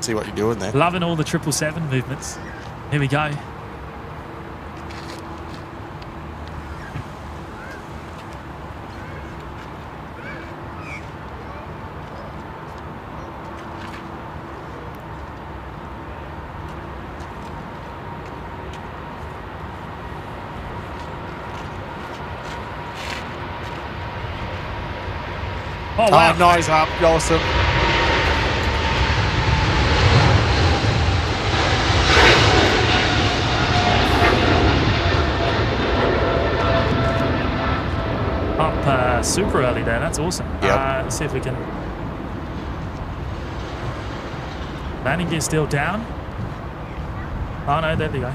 See what you're doing there. Loving all the 777 movements. Here we go. Oh, wow. Oh, nose up. Awesome. Up super early there. That's awesome. Yep. Let's see if we can... Landing gear still down. Oh, no, there we go.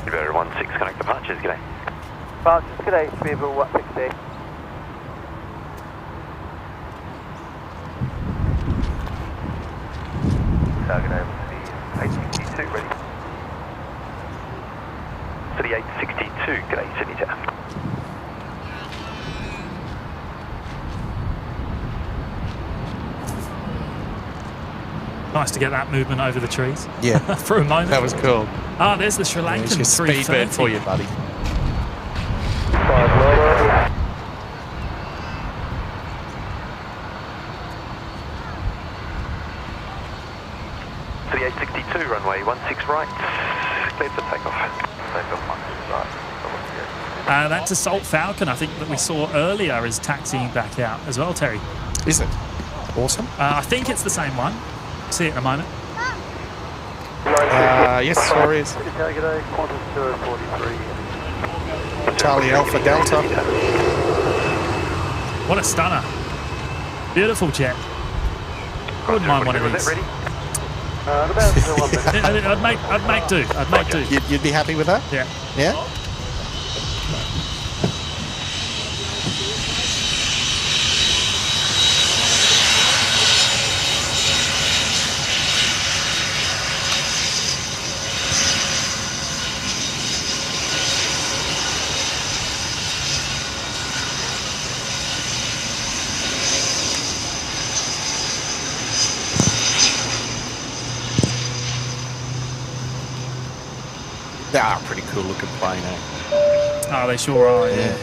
Speedbird 16, connect departures, g'day. Departures, g'day, Speedbird 160. Target over to the 862, ready. To the 862, g'day, Sydney Tower. Nice to get that movement over the trees. Yeah. For a moment. That was cool. Oh, there's the Sri Lankan There's your 330. Speedbird for you, buddy. To the 862, runway 16 right, cleared for takeoff. That's Assault Falcon, I think, that we saw earlier is taxiing back out as well, Terry. Is it? Awesome. I think it's the same one. See it in a moment. Yes, sorry. Charlie Alpha Delta. What a stunner. Beautiful jet. Wouldn't mind one of these. I'd make do. I'd make do. You'd be happy with that? Yeah. Yeah? They are a pretty cool looking plane, eh? Oh, they sure are, yeah.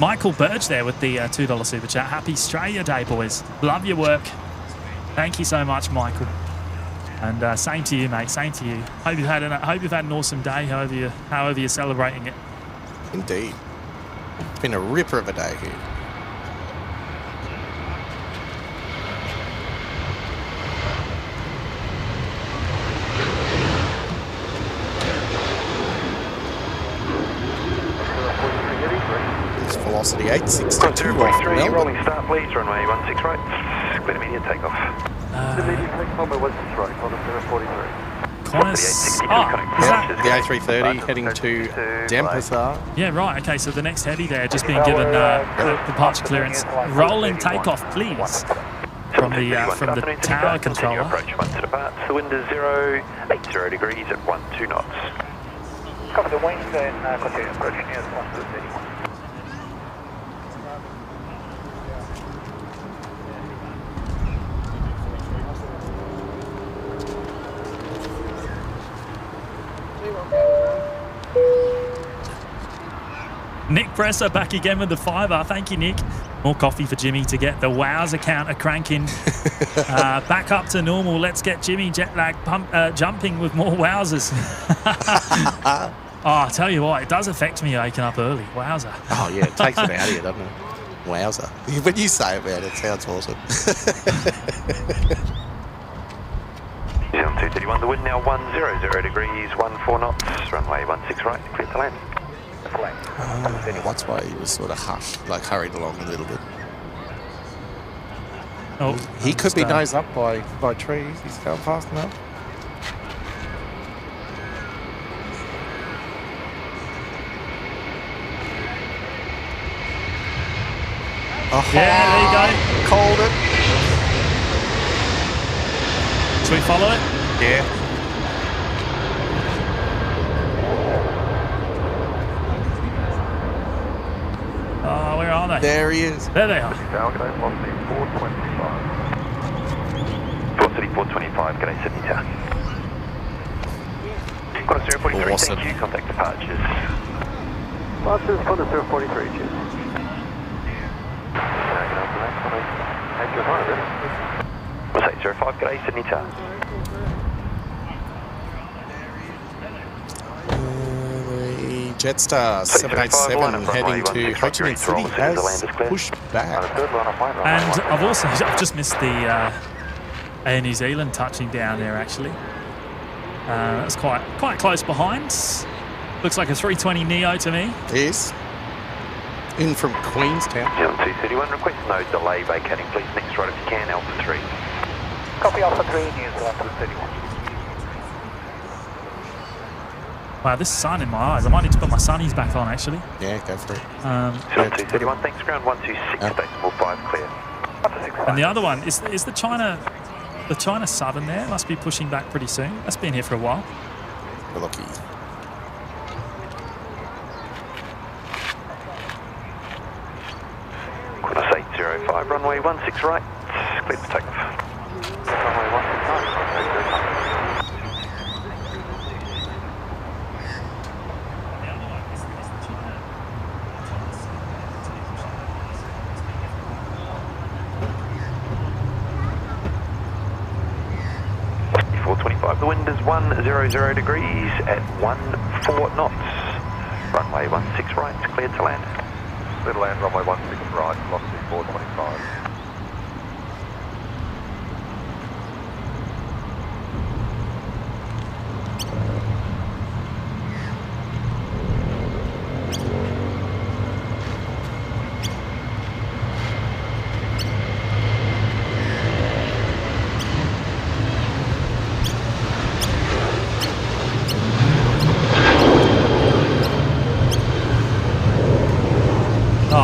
Michael Burge there with the $2 super chat. Happy Australia Day, boys. Love your work. Thank you so much, Michael. And same to you, mate. Same to you. Hope you've had an awesome day. However you're celebrating it. Indeed. It's been a ripper of a day here. Velocity 862 off Melbourne. Rolling start, please. Runway 16 right. Clear immediate takeoff. Qantas. Oh, is that? The A330 heading to Denpasar. Yeah, right. Okay, so the next heavy there just being given departure clearance. Rolling takeoff, please. From the tower controller. Approach 1 to depart. The wind is 080 degrees at 12 knots. Copy the wind and continue approaching near 1 to 31. Nick Presser back again with the $5. Thank you, Nick. More coffee for Jimmy to get the Wowza counter cranking back up to normal. Let's get Jimmy jet lag jumping with more Wowzers. Oh, I'll tell you what, it does affect me waking up early. Wowza. Oh, yeah, it takes it out of you, doesn't it? Wowza. When you say about it, it sounds awesome. 231, the wind now 100 degrees, 14 knots, runway 16 right, clear to land. That's why he was sort of hushed, like hurried along a little bit. Oh, he could be nose up by trees. He's going fast enough. Oh, yeah, there you go. Called it. Should we follow it? Yeah. Oh, where are they? There he is. There they are. Velocity 425, g'day Sydney Tower. Qantas 043, awesome. Thank you, contact departures. Qantas 043, cheers. We'll say 05, g'day Sydney Tower. Jetstar 787 heading to Ho Chi Minh City has pushed back. And I've just missed the Air New Zealand touching down there actually. That's quite close behind. Looks like a 320 Neo to me. It is. In from Queenstown. 231, request no delay vacating please. Next right if you can, Alpha 3. Copy Alpha 3, New Zealand 31. Wow, this sun in my eyes. I might need to put my sunnies back on, actually. Yeah, go for it. 231, thanks, ground 126, decimal 5, clear. And the other one, is the China Southern there? Must be pushing back pretty soon. That's been here for a while. We're lucky. Qantas 805, runway 16 right, clear for takeoff. Runway 16 right, 425. The wind is 100 degrees at 14 knots. Runway 16 right, clear to land. Clear to land, runway 16 right, velocity 425.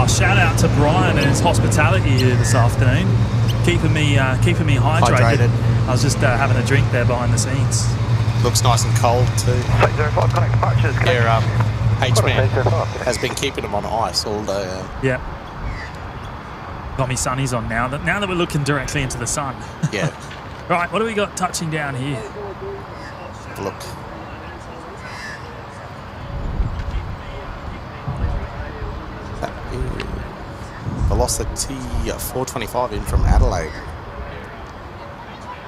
Shout out to Brian and his hospitality here this afternoon, keeping me hydrated. I was just having a drink there behind the scenes. Looks nice and cold too. 805, connect departures. Yeah, H-Man has been keeping them on ice all day. Yeah. Got me sunnies on now that we're looking directly into the sun. Yeah. Right, what do we got touching down here? Look. Velocity 425 in from Adelaide.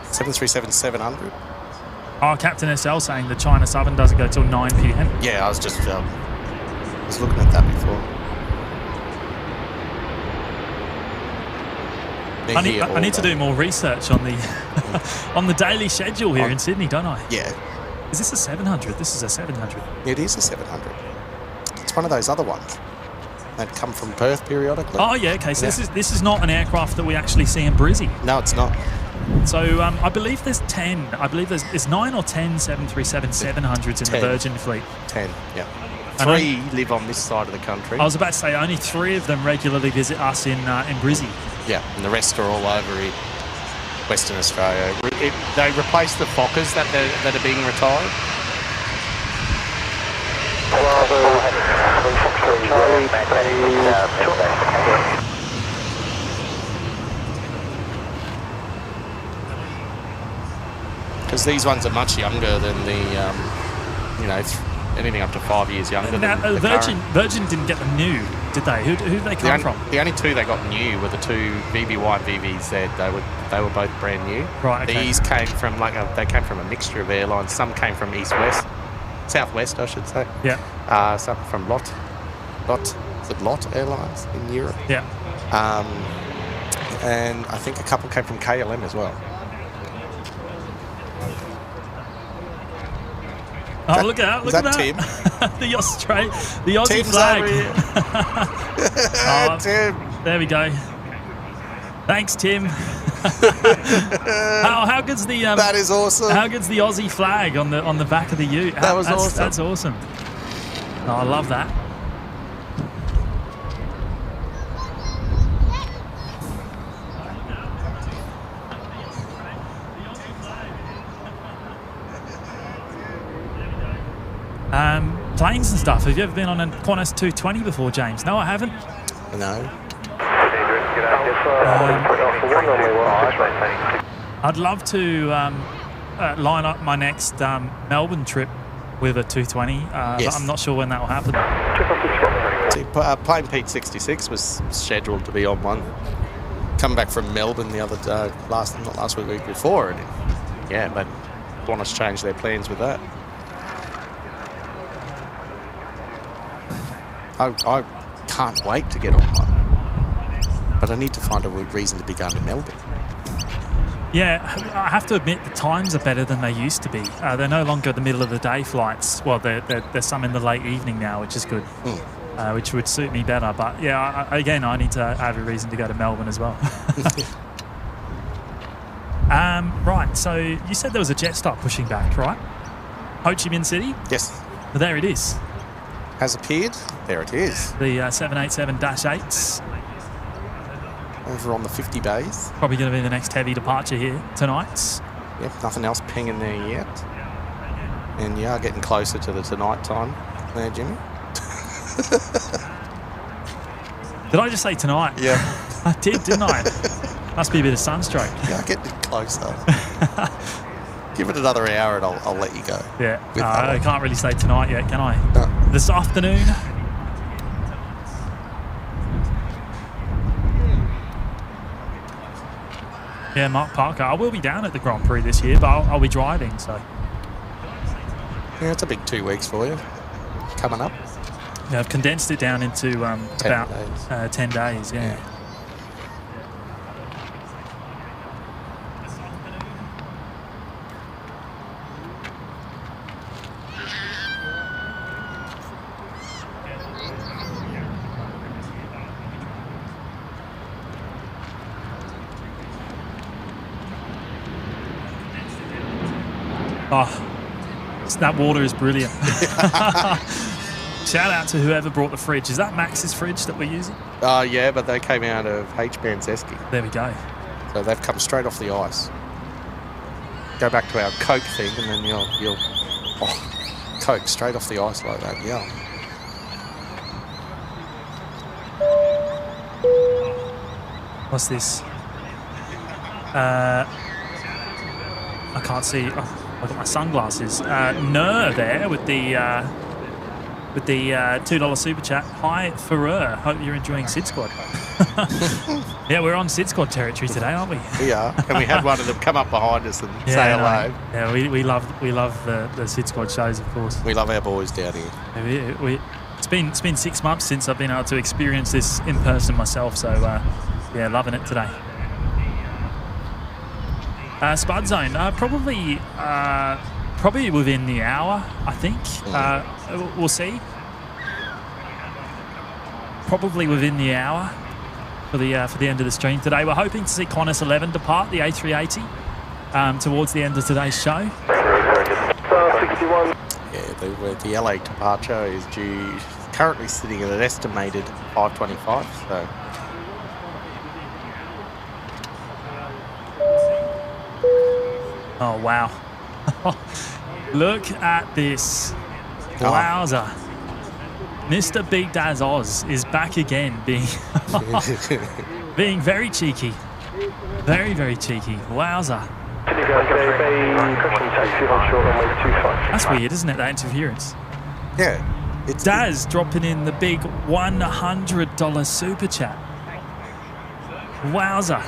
737-700. Oh, Captain SL saying the China Southern doesn't go till 9 p.m. Yeah, I was just was looking at that before. I need to do more research on the on the daily schedule here in Sydney, don't I? Yeah. Is this a 700? This is a 700. It is a 700. It's one of those other ones that come from Perth periodically. Oh yeah, okay. So this is not an aircraft that we actually see in Brizzy. No, it's not. So I believe there's 10. I believe there's 9 or 10 737-700s in the Virgin fleet. 10, yeah. 3 live on this side of the country. I was about to say only 3 of them regularly visit us in Brizzy. Yeah, and the rest are all over in Western Australia. They replaced the Fokkers that are being retired. Because these ones are much younger than the, anything up to 5 years younger now, than the Virgin didn't get them new, did they? Who did they come from? The only 2 they got new were the 2 VVY and VVZ. They were both brand new. Right. Okay. These came from they came from a mixture of airlines. Some came from Southwest, I should say. Yeah. Some from LOT Airlines in Europe. Yeah. And I think a couple came from KLM as well. Oh, look at that. Tim? the Aussie Tim's flag. Over here. Tim. There we go. Thanks, Tim. How good's the that is awesome. How good's the Aussie flag on the back of the Ute? That was awesome. That's awesome. Oh, I love that. Planes and stuff. Have you ever been on a Qantas 220 before, James? No, I haven't. No. I'd love to line up my next Melbourne trip with a 220. But I'm not sure when that will happen. Plane Pete 66 was scheduled to be on one. Coming back from Melbourne the other day, not last week, week before, and but Qantas changed their plans with that. I can't wait to get on one, but I need to find a reason to be going to Melbourne. Yeah, I have to admit the times are better than they used to be. They're no longer the middle of the day flights. Well, there's some in the late evening now, which is good, which would suit me better. But yeah, I need to have a reason to go to Melbourne as well. Right, so you said there was a Jetstar pushing back, right? Ho Chi Minh City? Yes. Well, there it is. Has appeared. There it is. The 787-8s. Over on the 50 bays. Probably going to be the next heavy departure here tonight. Yep, nothing else pinging there yet. And you are getting closer to the tonight time there, Jimmy. Did I just say tonight? Yeah. I did, didn't I? Must be a bit of sunstroke. Yeah, getting closer. Give it another hour and I'll let you go. Yeah. I can't really say tonight yet, can I? No. This afternoon. Yeah, Mark Parker. I will be down at the Grand Prix this year, but I'll be driving, so. Yeah, it's a big 2 weeks for you. Coming up. Yeah, I've condensed it down into about 10 days, yeah. Oh, that water is brilliant. Shout out to whoever brought the fridge. Is that Max's fridge that we're using? Yeah, but they came out of H-Band Zeski. There we go. So they've come straight off the ice. Go back to our Coke thing and then you'll Coke straight off the ice like that, yeah. What's this? I can't see. Oh, I've got my sunglasses. No, there with the $2 super chat. Hi, Ferrer. Hope you're enjoying Sid Squad. Yeah, we're on Sid Squad territory today, aren't we? We are, and we had one of them come up behind us and say hello. Yeah, we love the Sid Squad shows, of course. We love our boys down here. It's been 6 months since I've been able to experience this in person myself, so yeah, loving it today. Spud zone, probably within the hour, I think. We'll see. Probably within the hour. for the end of the stream today. We're hoping to see Qantas 11 depart the A380 towards the end of today's show. 61. Yeah, the LA departure is due, currently sitting at an estimated 5:25. So. Oh wow! Look at this! Wowza! Mr. Big Daz Oz is back again, being being very cheeky, very cheeky. Wowza! That's weird, isn't it? That interference. Yeah. It's Daz dropping in the big $100 super chat. Wowza.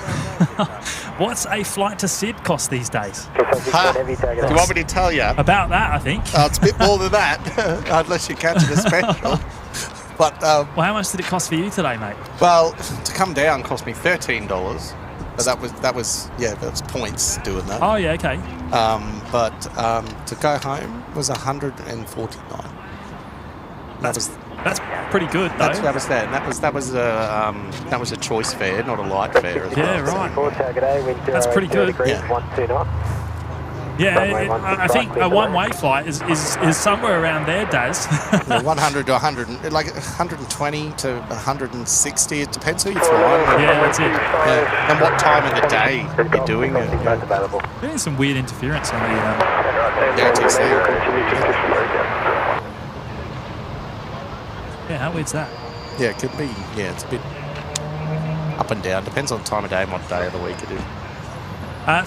What's a flight to Sid cost these days? Do you want me to tell you? About that, I think. It's a bit more than that, unless you catch it a special. But well, how much did it cost for you today, mate? Well, to come down cost me $13. But that was points doing that. Oh yeah, okay. But to go home was $149. That's pretty good, though. That was that. And that was a choice fare, not a light fare. Yeah, right. That's pretty good. Yeah, I think a one-way flight is somewhere around there, Daz. 100 to 100, like 120 to 160. It depends who you fly. Yeah, that's it. Yeah. And what time of the day you're doing it. There's some weird interference on the ATC. Yeah, how weird's that? Yeah, it could be. Yeah, it's a bit up and down. Depends on time of day and what day of the week it is.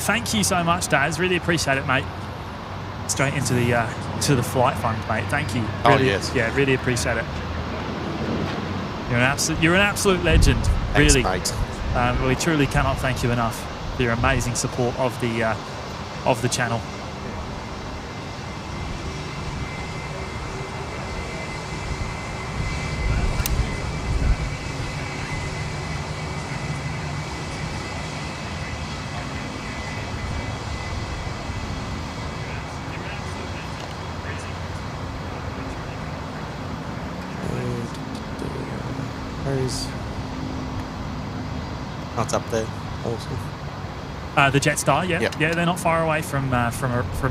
Thank you so much, Daz. Really appreciate it, mate. Straight into the flight fund, mate. Thank you. Really, yes. Yeah, really appreciate it. You're an absolute legend. Thanks, really, mate. We truly cannot thank you enough for your amazing support of the channel. That's up there. Awesome. The Jetstar, yeah. Yep. Yeah, they're not far away from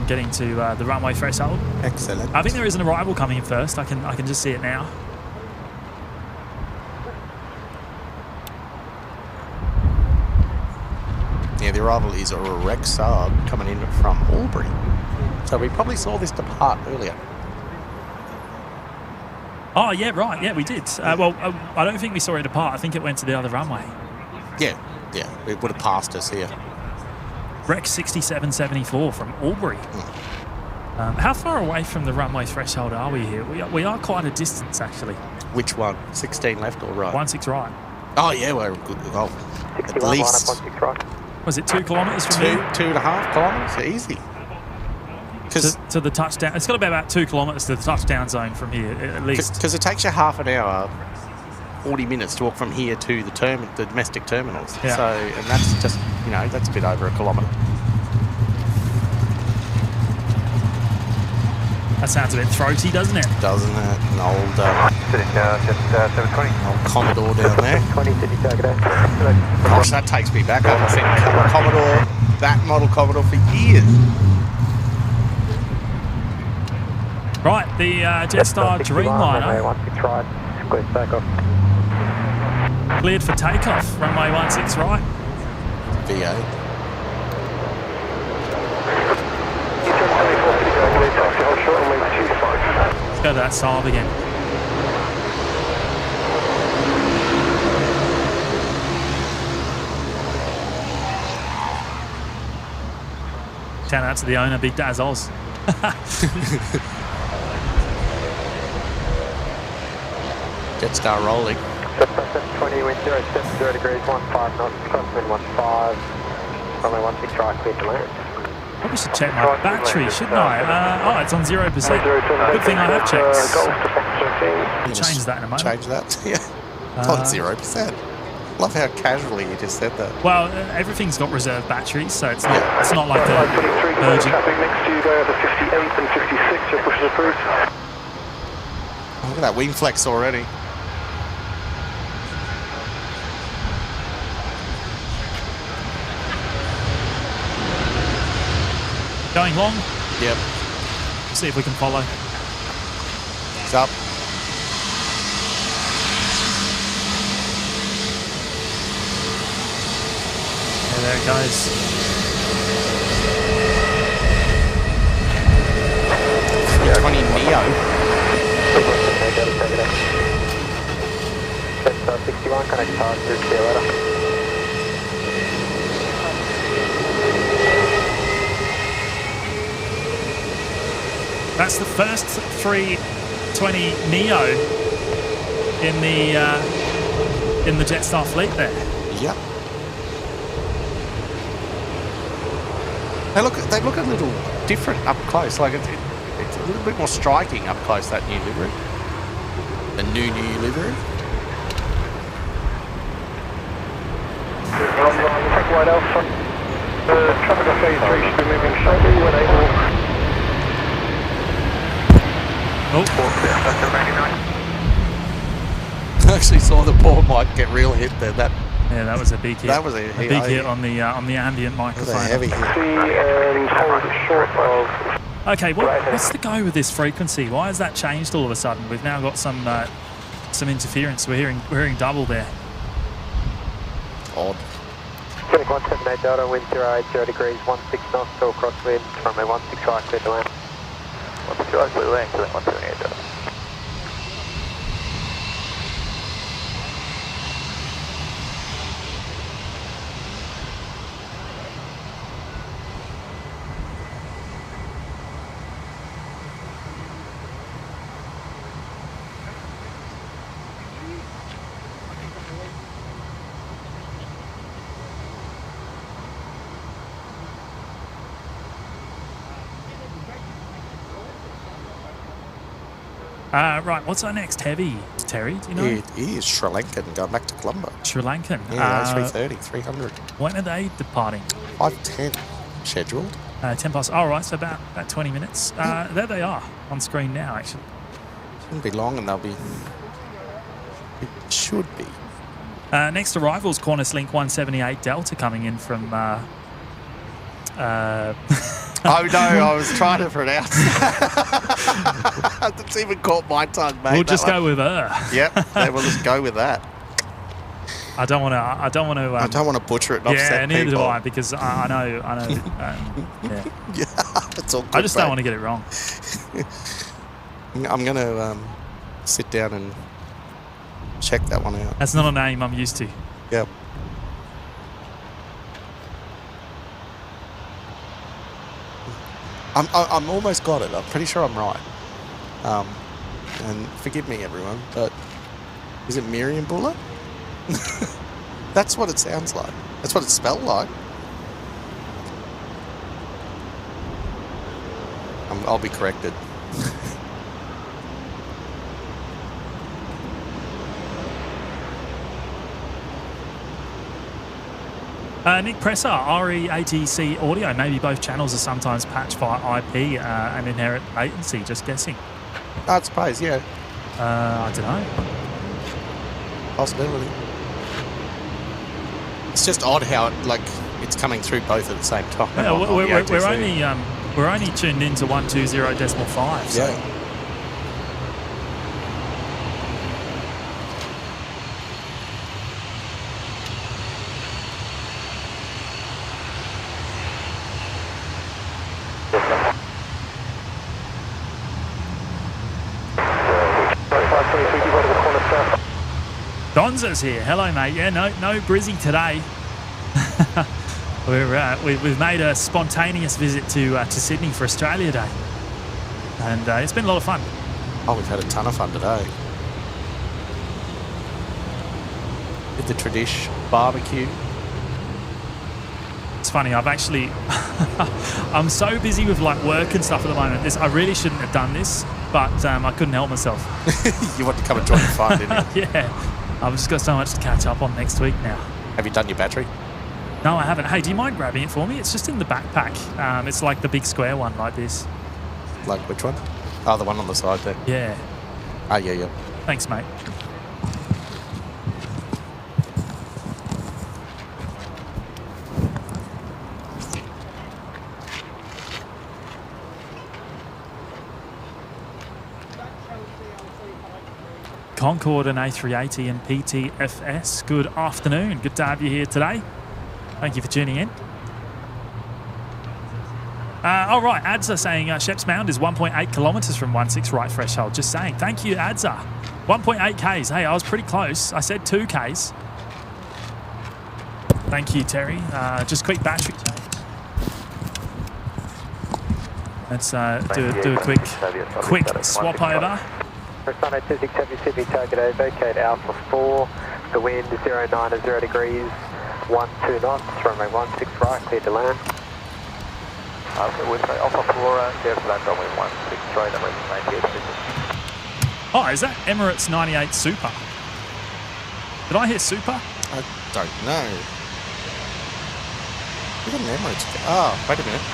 getting to the runway threshold. Excellent. I think there is an arrival coming in first. I can just see it now. Yeah, the arrival is a Rex Saab coming in from Albury. So we probably saw this depart earlier. Oh, yeah, right. Yeah, we did. Well, I don't think we saw it depart. I think it went to the other runway. Yeah. It would have passed us here. Rex 6774 from Albury. How far away from the runway threshold are we here? We are quite a distance, actually. Which one? 16 left or right? 16 right. Oh, yeah, we're good. Oh, at least. Was it 2 kilometres from here? 2.5 kilometres? Easy. To the touchdown. It's got to be about 2 kilometres to the touchdown zone from here, at least. Because it takes you half an hour, 40 minutes to walk from here to the domestic terminals. Yeah. So, and that's just, that's a bit over a kilometre. That sounds a bit throaty, doesn't it? Doesn't it? An old, old Commodore down there. Gosh, that takes me back. I haven't seen that model Commodore for years. Right, the Jetstar Dreamliner cleared for takeoff. Runway 16 right. VA. Let's go to that Saab again. Shout out to the owner, Big Daz Oz. Jetstar rolling. 20 wind 070 degrees, 15 knots, crosswind 15, runway 16 right, clear to land. Probably should check my battery, shouldn't I? Oh, it's on 0%. Good thing I have checked. We'll change that in a moment. Change that, yeah. It's on 0%. Love how casually you just said that. Well, everything's got reserve batteries, so it's not like the urgent. Next to you go over 58 and 56, your push is approved. Look at that wing flex already. Going long. Yep. See if we can follow. It's up. Yeah, there it goes. Yeah, 20 Neo. Jetstar 61, connect hard to see you later. That's the first 320 Neo in the Jetstar fleet there. Yep. They look a little different up close. Like it's a little bit more striking up close, that new livery. The new livery. Take wide Alpha. Traffic off 83 should be moving shortly when they will. I actually saw the poor mic get real hit there. That was a big hit. That was a big hit on the ambient microphone. That was a heavy hit. And hold short of. Okay, what's the go with this frequency? Why has that changed all of a sudden? We've now got some interference. We're hearing double there. Odd. Clinic 178 Delta, wind 080 degrees, 16 knots, still crosswind, runway 16 right, clear to land. 16 right, clear to land, clinic 178 Delta. Right, what's our next heavy, Terry? Do you know? It is Sri Lankan going back to Colombo. Sri Lankan? Yeah, 330, 300. When are they departing? 5:10 scheduled. 10 past. Oh, right, so about 20 minutes. There they are on screen now, actually. Shouldn't be long, and they'll be. It should be. Next arrivals, Qantas Link 178 Delta coming in from. Oh no, I was trying to pronounce. It's even caught my tongue, mate. We'll just go with her. Yep, yeah, we'll just go with that. I don't want to. I don't want to butcher it and upset yeah, neither people. do I, because I know. Yeah. Yeah, it's all good. I just don't want to get it wrong. I'm gonna sit down and check that one out. That's not a name I'm used to. Yep. I'm almost got it. I'm pretty sure I'm right. And forgive me, everyone, but is it Miriam Buller? That's what it sounds like. That's what it's spelled like. I'll be corrected. Nick Presser, RE ATC audio. Maybe both channels are sometimes patched via IP and inherit latency. Just guessing. I suppose, yeah. I don't know. Possibility. It's just odd how it's coming through both at the same time. Yeah, we're only tuned into 120.5. So. Yeah. Donza's here. Hello, mate. Yeah, no Brizzy today. We've made a spontaneous visit to Sydney for Australia Day, and it's been a lot of fun. Oh, we've had a ton of fun today. Did the Tradish barbecue. It's funny. I've actually I'm so busy with work and stuff at the moment. I really shouldn't have done this, but I couldn't help myself. You want to come and join the fun, didn't you? Yeah. I've just got so much to catch up on next week now. Have you done your battery? No, I haven't. Hey, do you mind grabbing it for me? It's just in the backpack. It's like the big square one like this. Like which one? Oh, the one on the side there. Yeah. Oh, yeah. Thanks, mate. Concorde and A380 and PTFS. Good afternoon. Good to have you here today. Thank you for tuning in. All right, Adza saying Sheps Mound is 1.8 kilometres from 16 right threshold. Just saying. Thank you, Adza. 1.8 Ks. Hey, I was pretty close. I said 2 Ks. Thank you, Terry. Just quick battery change. Let's do a quick swap over. Sunday 267 Sydney, target A, vacate Alpha 4. The wind is 09 and 0 degrees, 12 knots, runway 16 right, clear to land. Alpha 4, clear to land, runway 16 right, number 98. Oh, is that Emirates 98 Super? Did I hear Super? I don't know. We got an Emirates. Oh, wait a minute.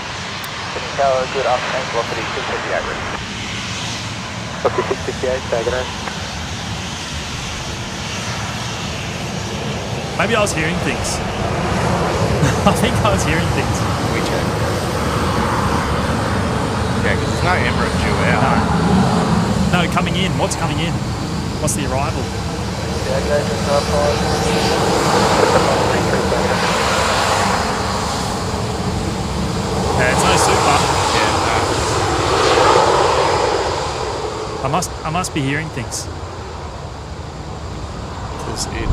Tower, good afternoon, velocity 658 ready. Velocity 658, target A. Maybe I was hearing things. I think I was hearing things. We check. Yeah, because there's no Emirates due out. No, coming in. What's coming in? What's the arrival? Yeah, it's no Super. Yeah, no. I must be hearing things. This is it.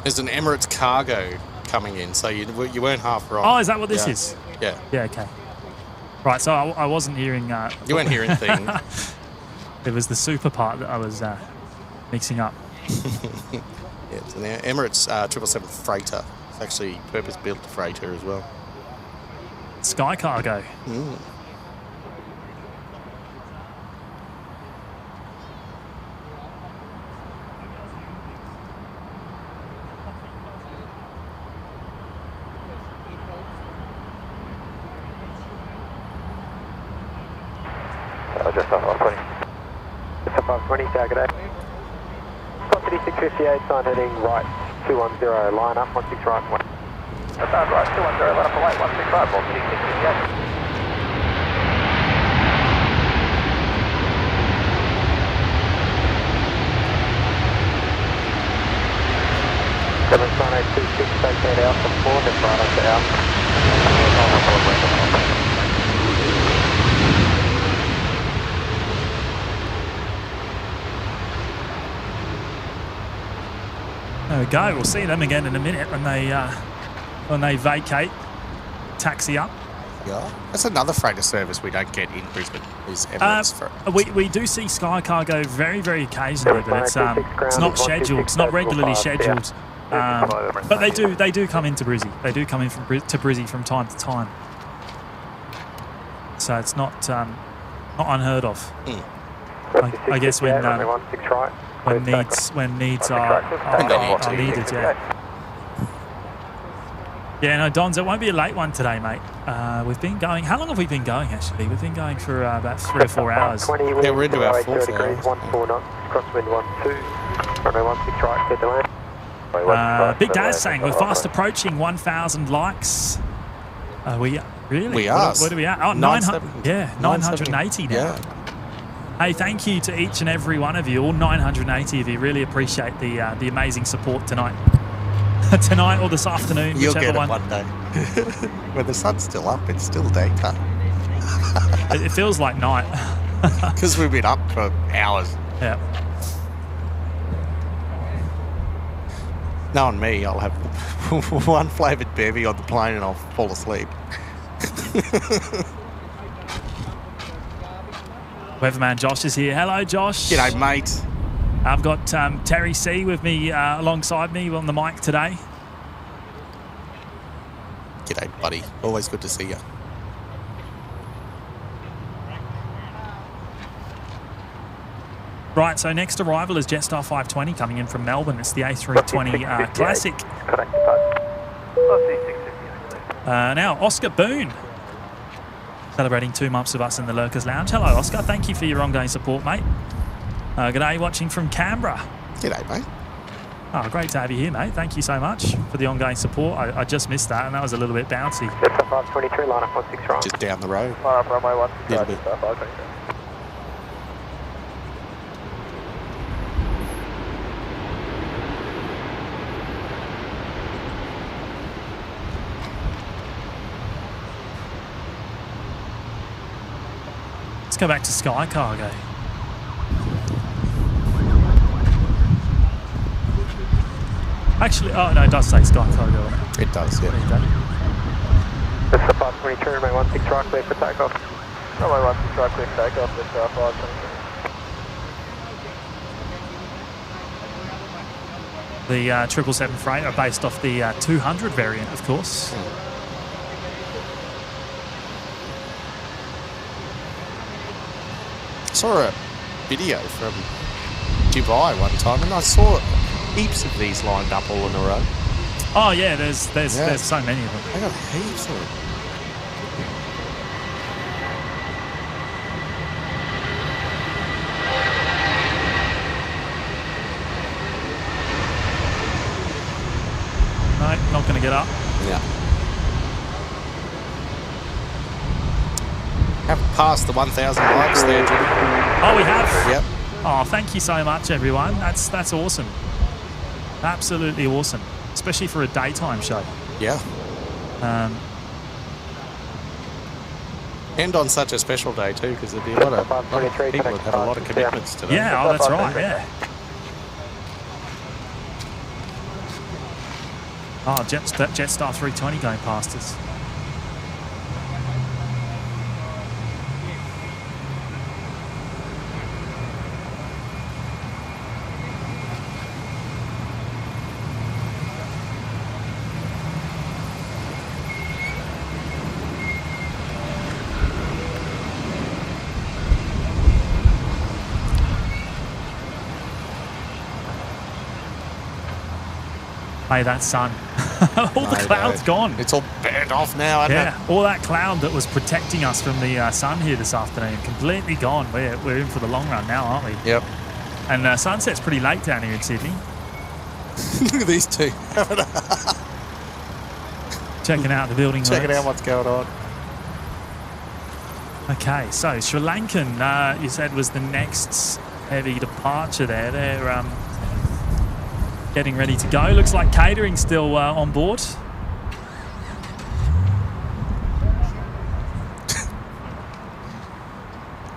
There's an Emirates cargo coming in, so you weren't half right. Oh, is that what this is? Yeah. Yeah, okay. Right, so I wasn't hearing... you weren't hearing things. It was the Super part that I was mixing up. Yeah, it's an Emirates 777 freighter. It's actually purpose-built freighter as well. Sky Cargo. Mm. Just off 20. Just above 20, target A. Velocity 658, sign heading right 210, line up 16 right. About right 210, line up away 16 right, velocity 658. Seven sign 826, vacate Alpha 4, then right up to Alpha. There we go. We'll see them again in a minute when they vacate, taxi up. Yeah, that's another freighter service we don't get in Brisbane. Is Emirates we do see Sky Cargo very, very occasionally, but it's not scheduled. It's not regularly scheduled. But they do come into Brizzy. They do come in to Brizzy from time to time. So it's not unheard of. I guess when needs are needed, yeah. Yeah, no, Dons, it won't be a late one today, mate. We've been going. How long have we been going? Actually, we've been going for about 3 or 4 hours. Yeah, we're into our 4th hour. 14 knots, crosswind 12, runway 16 right, clear to land. Big Daz saying we're fast approaching 1,000 likes. We really? We are. What are we at? Oh, 900. Yeah, 980 now. Yeah. Hey, thank you to each and every one of you, all 980 of you. Really appreciate the amazing support tonight. Tonight or this afternoon, You'll whichever get it one. day. When the sun's still up, it's still daytime. It feels like night. Because we've been up for hours. Yeah. Knowing me, I'll have one flavoured bevy on the plane and I'll fall asleep. Weatherman Josh is here. Hello, Josh. G'day, mate. I've got Terry C with me alongside me on the mic today. G'day, buddy. Always good to see you. Right, so next arrival is Jetstar 520 coming in from Melbourne. It's the A320 Classic. Now, Oscar Boone, celebrating 2 months of us in the Lurkers Lounge. Hello, Oscar. Thank you for your ongoing support, mate. G'day, watching from Canberra. G'day, mate. Oh, great to have you here, mate. Thank you so much for the ongoing support. I just missed that, and that was a little bit bouncy. Jetstar 523, line up 16 right. Just down the road. Line up runway 16 right, Little bit. Jetstar 523. Let's go back to Sky Cargo. Actually, oh no, it does say Sky Cargo on it. It does, yeah. Jetstar 523, runway 16 right, clear for takeoff. Runway 16 right, clear for takeoff, Jetstar 523. The 777 freighter based off the 200 variant, of course. I saw a video from Dubai one time, and I saw heaps of these lined up all in a row. Oh yeah, there's so many of them. I got heaps of them. No, not going to get up. Yeah. Have passed the 1,000 likes there, Jimmy. Oh, we have. Yep. Oh, thank you so much, everyone. That's awesome. Absolutely awesome, especially for a daytime show. Yeah. And on such a special day too, because there'd be a lot of people that have a lot of commitments today. Yeah, oh, that's right. Yeah. Oh, Jetstar 320 going past us. Hey, that sun. All the cloud's gone. It's all burnt off now, isn't it? All that cloud that was protecting us from the sun here this afternoon, completely gone. We're in for the long run now, aren't we? Yep. And sunset's pretty late down here in Sydney. Look at these two. Checking out the building. Checking out what's going on. Okay, so Sri Lankan, you said, was the next heavy departure there. They're getting ready to go. Looks like catering still on board.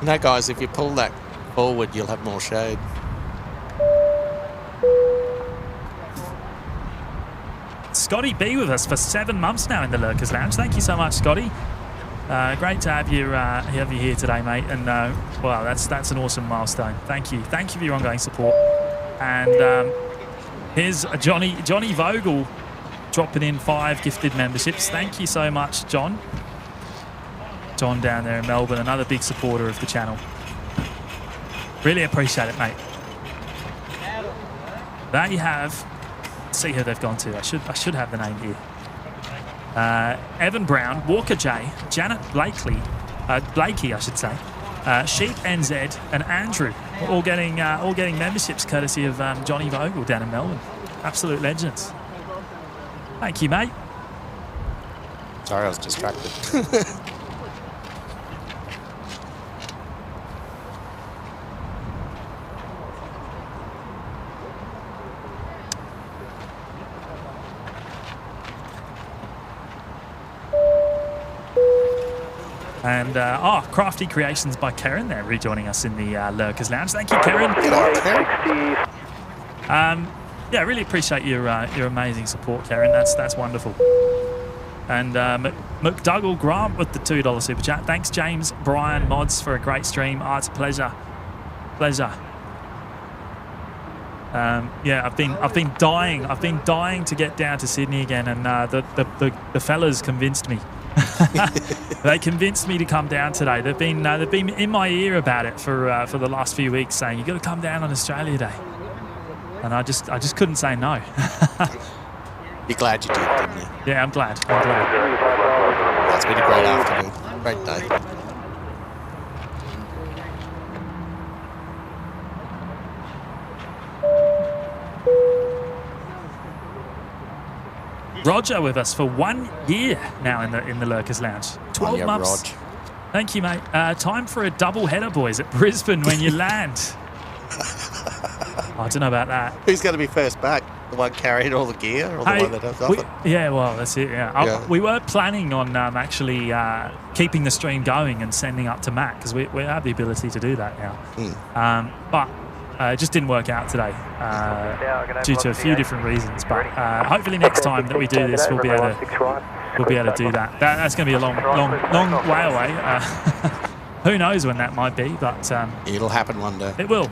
No, guys, if you pull that forward, you'll have more shade. Scotty B with us for 7 months now in the Lurkers Lounge. Thank you so much, Scotty. Great to have you here today, mate. And wow, that's an awesome milestone. Thank you for your ongoing support. And here's Johnny Vogel dropping in 5 gifted memberships. Thank you so much, John. John down there in Melbourne, another big supporter of the channel. Really appreciate it, mate. There you have. Let's see who they've gone to. I should have the name here. Evan Brown, Walker J, Janet Blakey, I should say. Sheep NZ and Andrew, all getting memberships courtesy of Johnny Vogel down in Melbourne. Absolute legends. Thank you, mate. Sorry, I was distracted. And Crafty Creations by Karen there, rejoining us in the Lurkers Lounge. Thank you, Karen. Yeah, really appreciate your amazing support, Karen. That's wonderful. And McDougall Grant with the $2 super chat. Thanks, James, Brian, Mods, for a great stream. Oh, it's a pleasure. Yeah, I've been dying to get down to Sydney again, and the fellas convinced me. They convinced me to come down today. They've been in my ear about it for the last few weeks, saying you got to come down on Australia Day, and I just couldn't say no. You're glad you did, didn't you? Yeah, I'm glad. It's been a great afternoon, great day. Roger with us for 1 year now in the Lurkers Lounge. 12 months. Rog. Thank you, mate. Time for a double header, boys, at Brisbane when you land. I don't know about that. Who's going to be first back? The one carrying all the gear or the one that does nothing? Yeah, well, that's it, yeah. We were planning on actually keeping the stream going and sending up to Matt because we have the ability to do that now. But it just didn't work out today due to a few different reasons. But hopefully next time that we do this, we'll be able to do that. That's going to be a long way away. Who knows when that might be, but it'll happen one day. It will.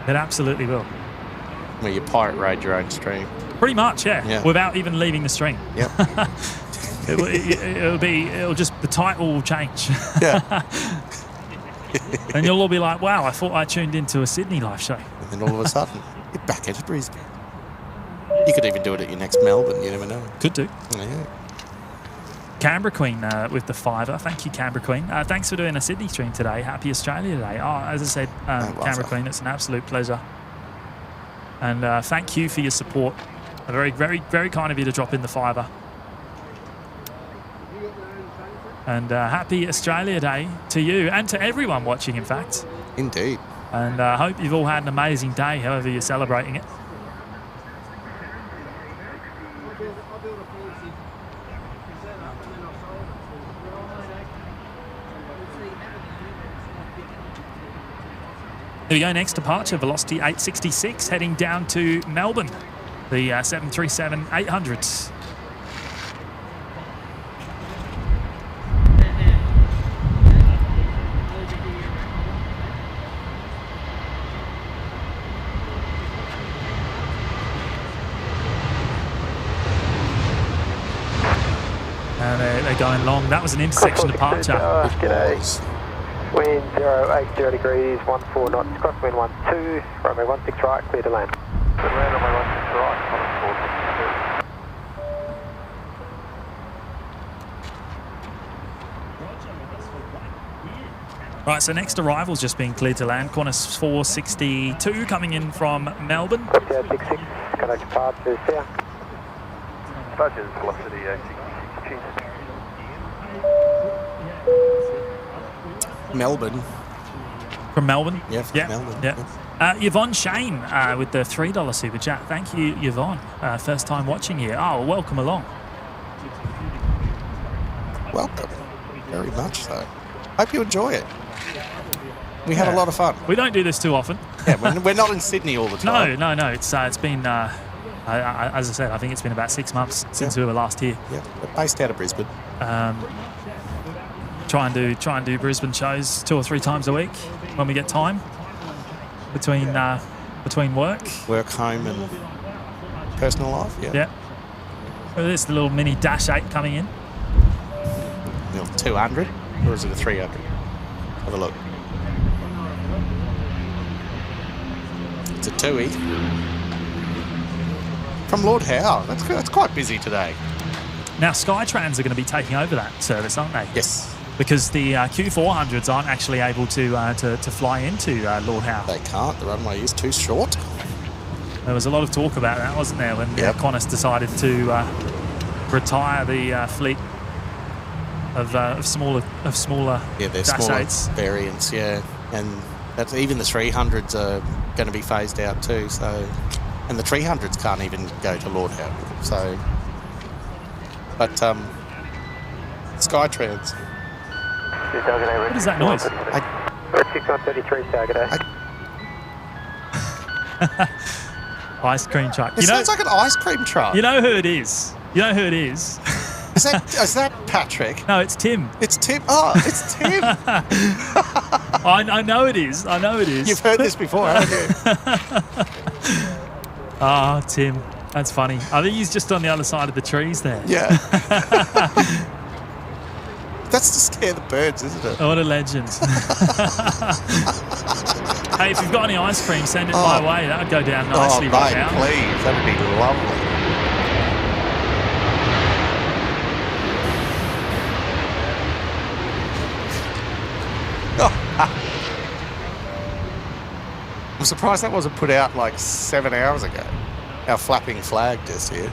It absolutely will. Where you pirate raid your own stream. Pretty much, yeah. Without even leaving the stream. Yep. It'll just, the title will change. Yeah. And you'll all be like, wow, I thought I tuned into a Sydney live show. And then all of a sudden, you're back at Brisbane. You could even do it at your next Melbourne, you never know. Could do. Yeah. Canberra Queen with the $5. Thank you, Canberra Queen. Thanks for doing a Sydney stream today. Happy Australia Day. Oh, as I said, Canberra Queen, it's an absolute pleasure. And thank you for your support. Very, very, very kind of you to drop in the $5. And happy Australia Day to you and to everyone watching, in fact. Indeed. And I hope you've all had an amazing day, however you're celebrating it. Here we go, next departure, velocity 866, heading down to Melbourne, the 737-800s. And they're going long. That was an intersection departure. G'day. Wind 080 degrees, 14 knots, crosswind 12, runway 16 right, clear to land. Good land, runway 16 right, Right, so next arrival's just been cleared to land. Qantas 462 coming in from Melbourne. Copy 866, contact departures here. Departures, velocity 866, Melbourne. From Melbourne? Yeah, from Melbourne. Yeah. Yvonne Shane with the $3 super chat. Thank you, Yvonne. First time watching here. Oh, welcome along. Welcome. Very much so. Hope you enjoy it. We had a lot of fun. We don't do this too often. Yeah, we're not in Sydney all the time. No. It's been, as I said, I think it's been about 6 months since we were last here. Yeah, we're based out of Brisbane. Try and do Brisbane shows 2 or 3 times a week when we get time between work, home, and personal life. Yeah. There's the little mini Dash 8 coming in. Little 200, or is it a 300? Have a look. It's a 2E from Lord Howe. That's quite busy today. Now Skytrans are going to be taking over that service, aren't they? Yes. Because the Q400s aren't actually able to fly into Lord Howe. They can't. The runway is too short. There was a lot of talk about that, wasn't there, when Qantas decided to retire the fleet of smaller they're Dash smaller 8s. variants, and that's even the 300s are going to be phased out too. So, and the 300s can't even go to Lord Howe. So, but Skytrans. What is that noise? 6133, target Ice cream truck. It sounds like an ice cream truck. You know who it is? Is that Patrick? No, it's Tim. It's Tim. Oh, it's Tim. I know it is. You've heard this before, haven't you? Ah, Tim. That's funny. I think he's just on the other side of the trees there. Yeah. That's to scare the birds, isn't it? What a legend. Hey, if you've got any ice cream, send it my way. That would go down nicely right now. Please. That would be lovely. I'm surprised that wasn't put out like 7 hours ago. Our flapping flag just here.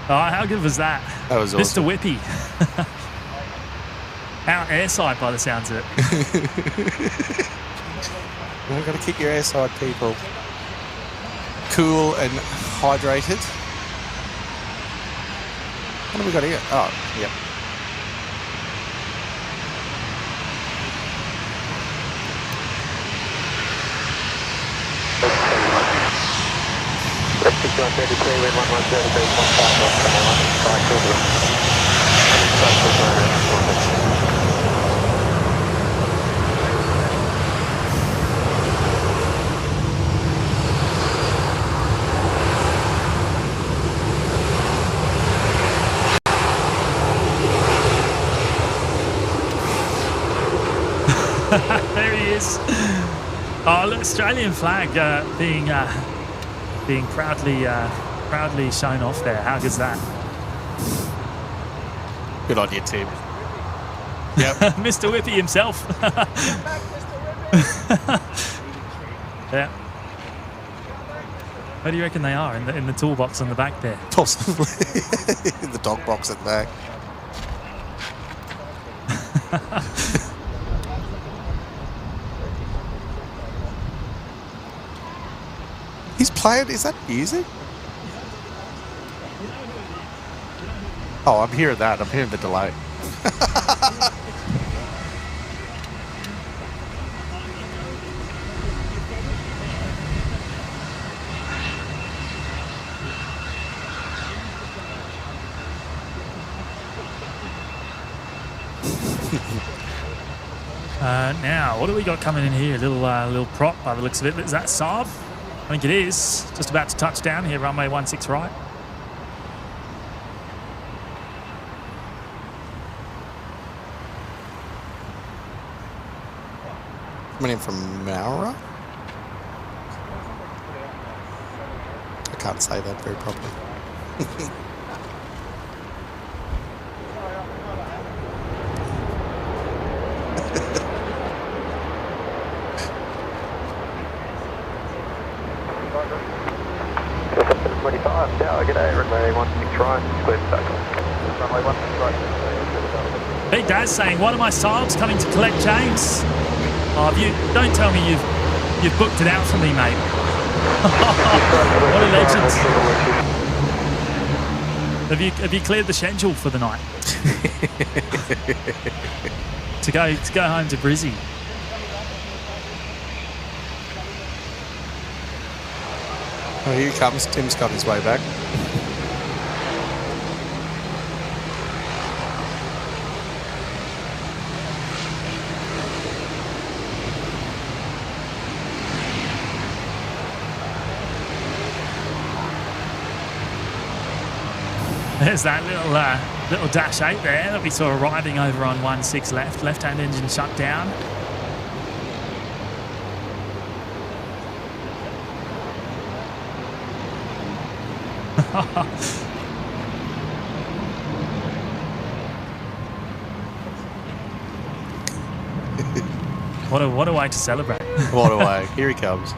how good was that? That was awesome. Mr. Whippy. Our airside by the sounds of it. We've got to keep your airside, people. Cool and hydrated. What have we got here? Oh, yep. There he is. Oh, look, Australian flag being proudly shown off there. How good's that? Good idea, Tim. Yep. Mr. Whippy himself. Yeah. Where do you reckon they are? In the toolbox on the back there? Possibly. In the dog box at the back. He's playing. Is that music? Oh, I'm hearing that. I'm hearing the delay. Now, what do we got coming in here? A little prop by the looks of it. Is that Saab? I think it is. Just about to touch down here, runway 16 right. Coming in from Maura? I can't say that very properly. Hey, Daz saying, one of my Saabs coming to collect James. Oh, don't tell me you've booked it out for me, mate. What a legend. Have you cleared the schedule for the night? to go home to Brizzy. Oh, here he comes. Tim's got his way back. There's that little Dash 8 there that we saw arriving over on 16 left. Left-hand engine shut down. What a way to celebrate. What a way. Here he comes.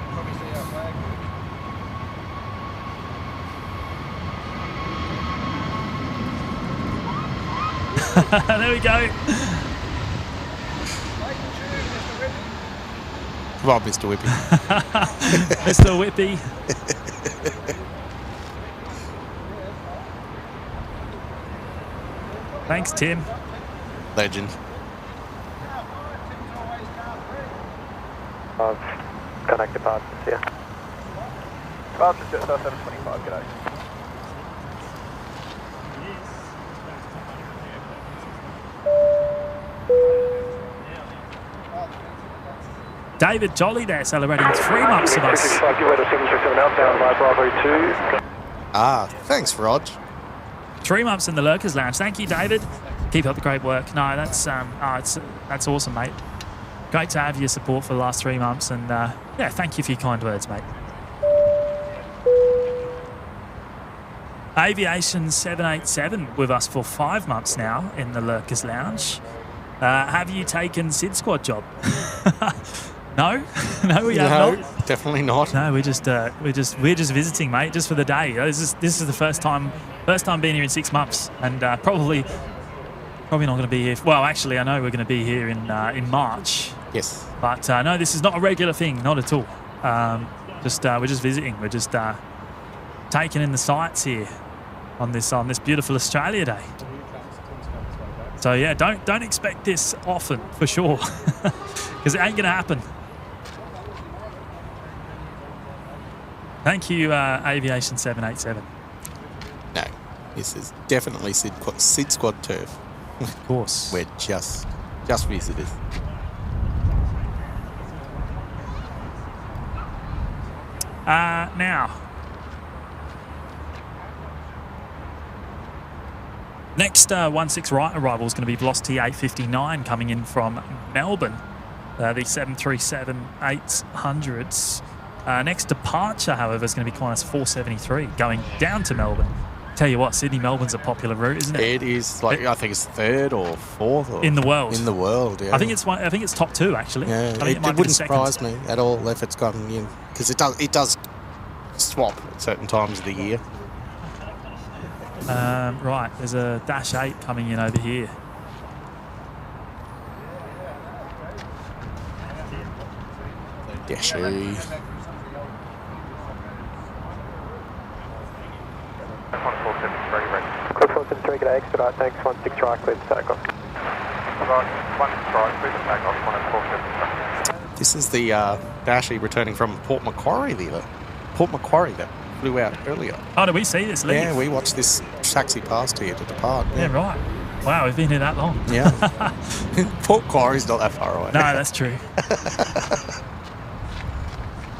There we go. Come on, Mr. Whippy. Mr. Whippy. Thanks, Tim. Legend. Connect departures here. Departure Jetstar 725, g'day. David Jolly there celebrating 3 months of us. Ah, thanks, Rog. 3 months in the Lurkers Lounge. Thank you, David. Keep up the great work. No, that's awesome, mate. Great to have your support for the last 3 months, and yeah, thank you for your kind words, mate. Aviation 787 with us for 5 months now in the Lurkers Lounge. Have you taken SYD Squad job? No, no, we have not. Definitely not. No, we're just visiting, mate, just for the day. This is the first time being here in 6 months, and probably not going to be here. Well, actually, I know we're going to be here in March. Yes. But no, this is not a regular thing, not at all. We're just visiting. We're just taking in the sights here on this beautiful Australia Day. So yeah, don't expect this often for sure, because it ain't going to happen. Thank you, Aviation 787. No, this is definitely SYD Squad turf. Of course. We're just visitors. Now, next 16 right arrival is going to be Velocity 859 coming in from Melbourne. The 737-800s. Next departure, however, is going to be Qantas 473 going down to Melbourne. Tell you what, Sydney-Melbourne's a popular route, isn't it? It is, I think it's third or fourth. Or in the world. In the world, yeah. I think it's top 2, actually. Yeah, I think it wouldn't surprise me at all if it's gotten in, because it does swap at certain times of the year. Right, there's a Dash 8 coming in over here. Dash 8. Clear 473, good day, expedite, thanks, 16 right, clear for takeoff. Right, 16 right, clear for takeoff, 473. This is the Dashie returning from Port Macquarie that flew out earlier. Oh, did we see this leave? Yeah, we watched this taxi past here to depart. Yeah, right. Wow, we've been here that long. Yeah. Port Macquarie's not that far away. No, that's true.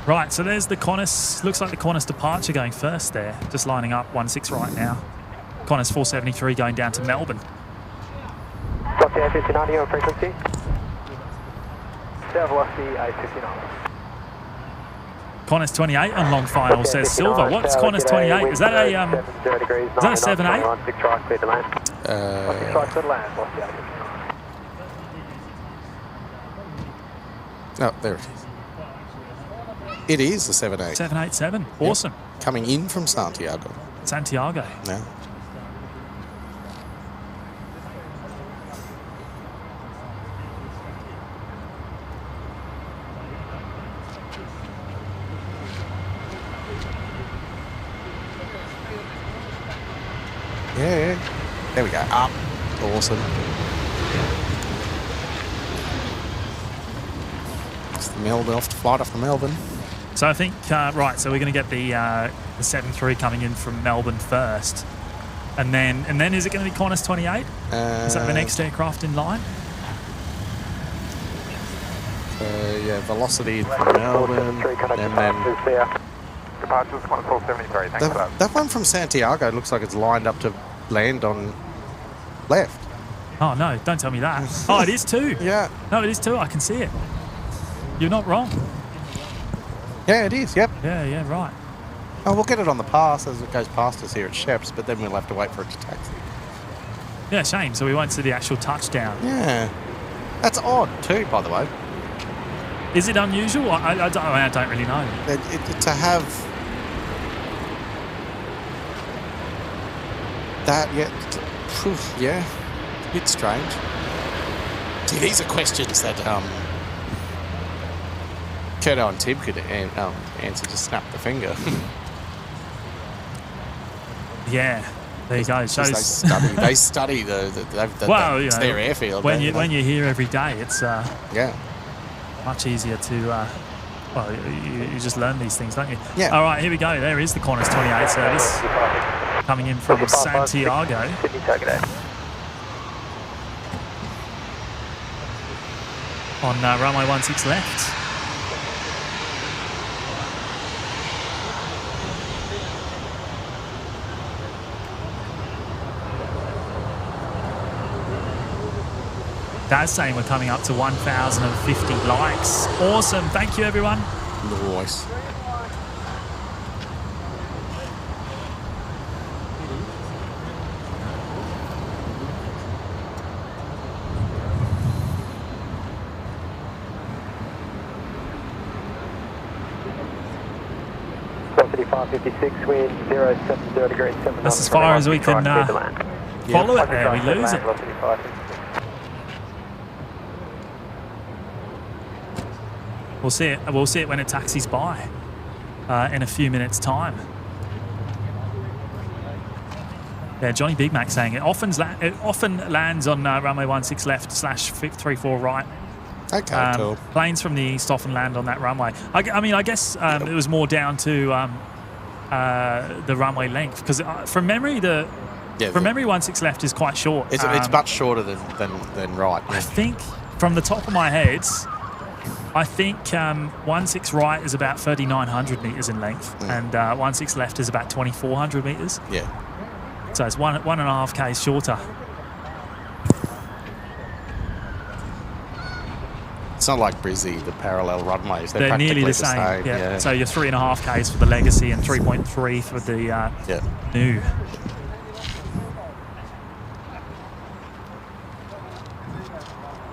Right, so there's the Qantas. Looks like the Qantas departure going first there. Just lining up 16 right now. Qantas 473 going down to Melbourne. Velocity 859, your frequency. Velocity 859. Qantas 28 on long final, says Silver. What's Qantas 28? Is that a 7-8? Oh, there it is. It is a 7-8. 787. Awesome. Yep. Coming in from Santiago. Santiago. Yeah. Yeah. There we go. Up. Awesome. It's the Melbourne flight off to Melbourne. So I think, right, so we're going to get the 7-3 coming in from Melbourne first. And then is it going to be Qantas 28? Is that the next aircraft in line? Yeah, Velocity from Melbourne. And then Departures, Qantas 473, thanks for that. That one from Santiago looks like it's lined up to land on left. Oh, no, don't tell me that. Oh, it is too. Yeah. No, it is too. I can see it. You're not wrong. Yeah, it is, yep. Yeah, right. Oh, we'll get it on the pass as it goes past us here at Sheps, but then we'll have to wait for it to taxi. Yeah, shame. So we won't see the actual touchdown. Yeah. That's odd too, by the way. Is it unusual? I don't really know. To have that, yeah, it's a bit strange. See, these are questions that Kurdo and Tim could answer, just snap the finger. Yeah, there you go. They study well, it's their airfield. When you're here every day, it's much easier to. Well, you just learn these things, don't you? Yeah. All right, here we go. There is the Qantas 28 service coming in from Santiago. On runway 16 left. Dad's saying we're coming up to 1,050 likes. Awesome. Thank you, everyone. Nice. 556, wind 070 degrees, 7 knots. That's as far as we can follow it there. We lose it. Velocity 556. We'll see it. We'll see it when it taxis by in a few minutes' time. Yeah, Johnny Big Mac saying it often lands on runway 16 left / 34 right. Okay, cool. Planes from the east often land on that runway. I mean, I guess it was more down to the runway length because from memory, memory 16 left is quite short. It's much shorter than right. I think from the top of my head, I think 16 right is about 3,900 meters in length, and 16 left is about 2,400 meters. Yeah. So it's 1.5 k's shorter. It's not like Brizzy, the parallel runways. They're nearly the same. Yeah. So you're 3.5 k's for the Legacy and 3.3 for the new.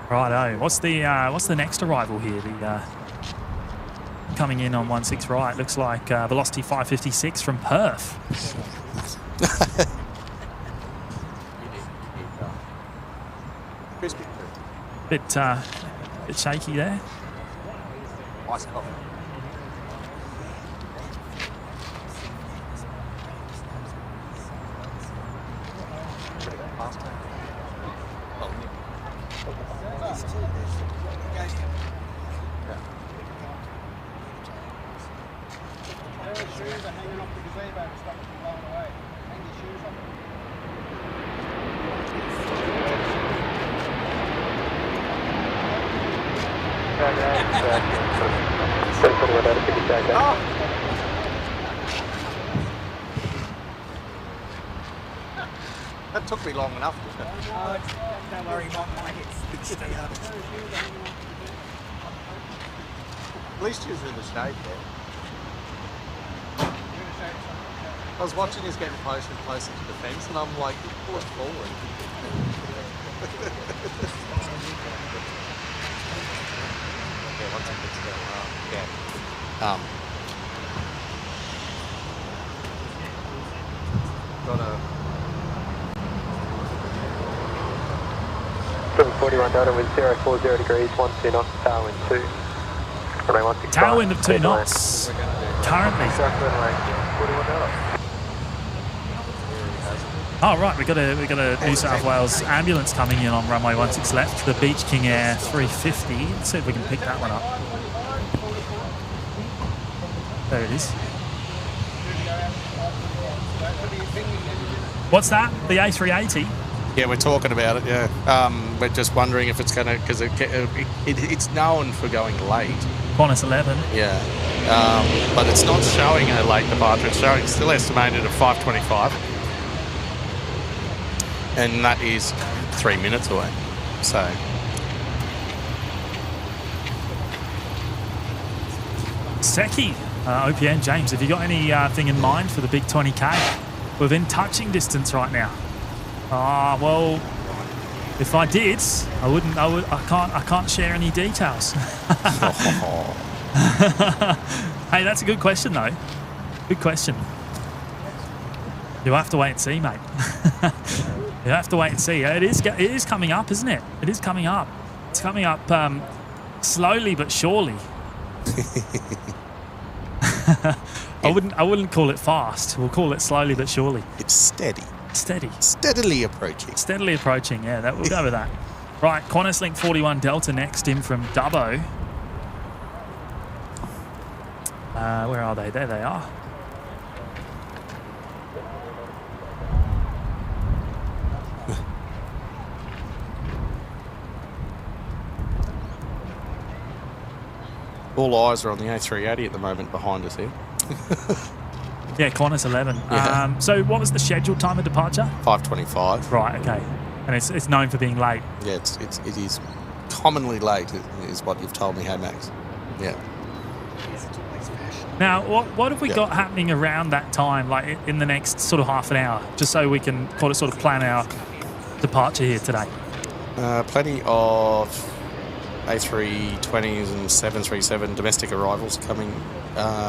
Righto. What's the next arrival here? The coming in on 16 right looks like velocity 556 from Perth. Bit shaky there. Nice coffee. That took me long enough, didn't it? Don't worry, my head's stay up. At least you was in the shade there. I was watching us getting closer and closer to the fence, and I'm like, pull it forward. Yeah, once it gets going, got a 741 Delta with 040 degrees, 12 knots, tailwind 2. Tailwind of 2 knots currently. Oh right, we got a New South Wales ambulance coming in on runway 16 left, the Beach King Air 350. Let's see if we can pick that one up. There it is. What's that? The A380? Yeah, we're talking about it. Yeah, we're just wondering if it's going to, because it's known for going late. Qantas 11. Yeah, but it's not showing a late departure. It's showing still estimated at 5:25, and that is 3 minutes away. So. Seki, OPN James, have you got anything in mind for the big 20K? We're within touching distance right now. Well, if I did, I can't share any details. Hey, that's a good question though. Good question. You'll have to wait and see, mate. You have to wait and see. It is coming up, isn't it? It is coming up. It's coming up slowly but surely. I wouldn't call it fast. We'll call it slowly but surely. It's steady. Steady. Steadily approaching. Steadily approaching, yeah, we'll go with that. Right, Qantas Link 41 Delta next in from Dubbo. Where are they? There they are. All eyes are on the A380 at the moment behind us here. Yeah, Qantas 11. Yeah. So what was the scheduled time of departure? 5:25. Right, okay. And it's known for being late. Yeah, it is commonly late, is what you've told me, hey Max. Yeah. Now, what have we got happening around that time, like in the next sort of half an hour, just so we can sort of plan our departure here today? Plenty of A320s and 737 domestic arrivals coming,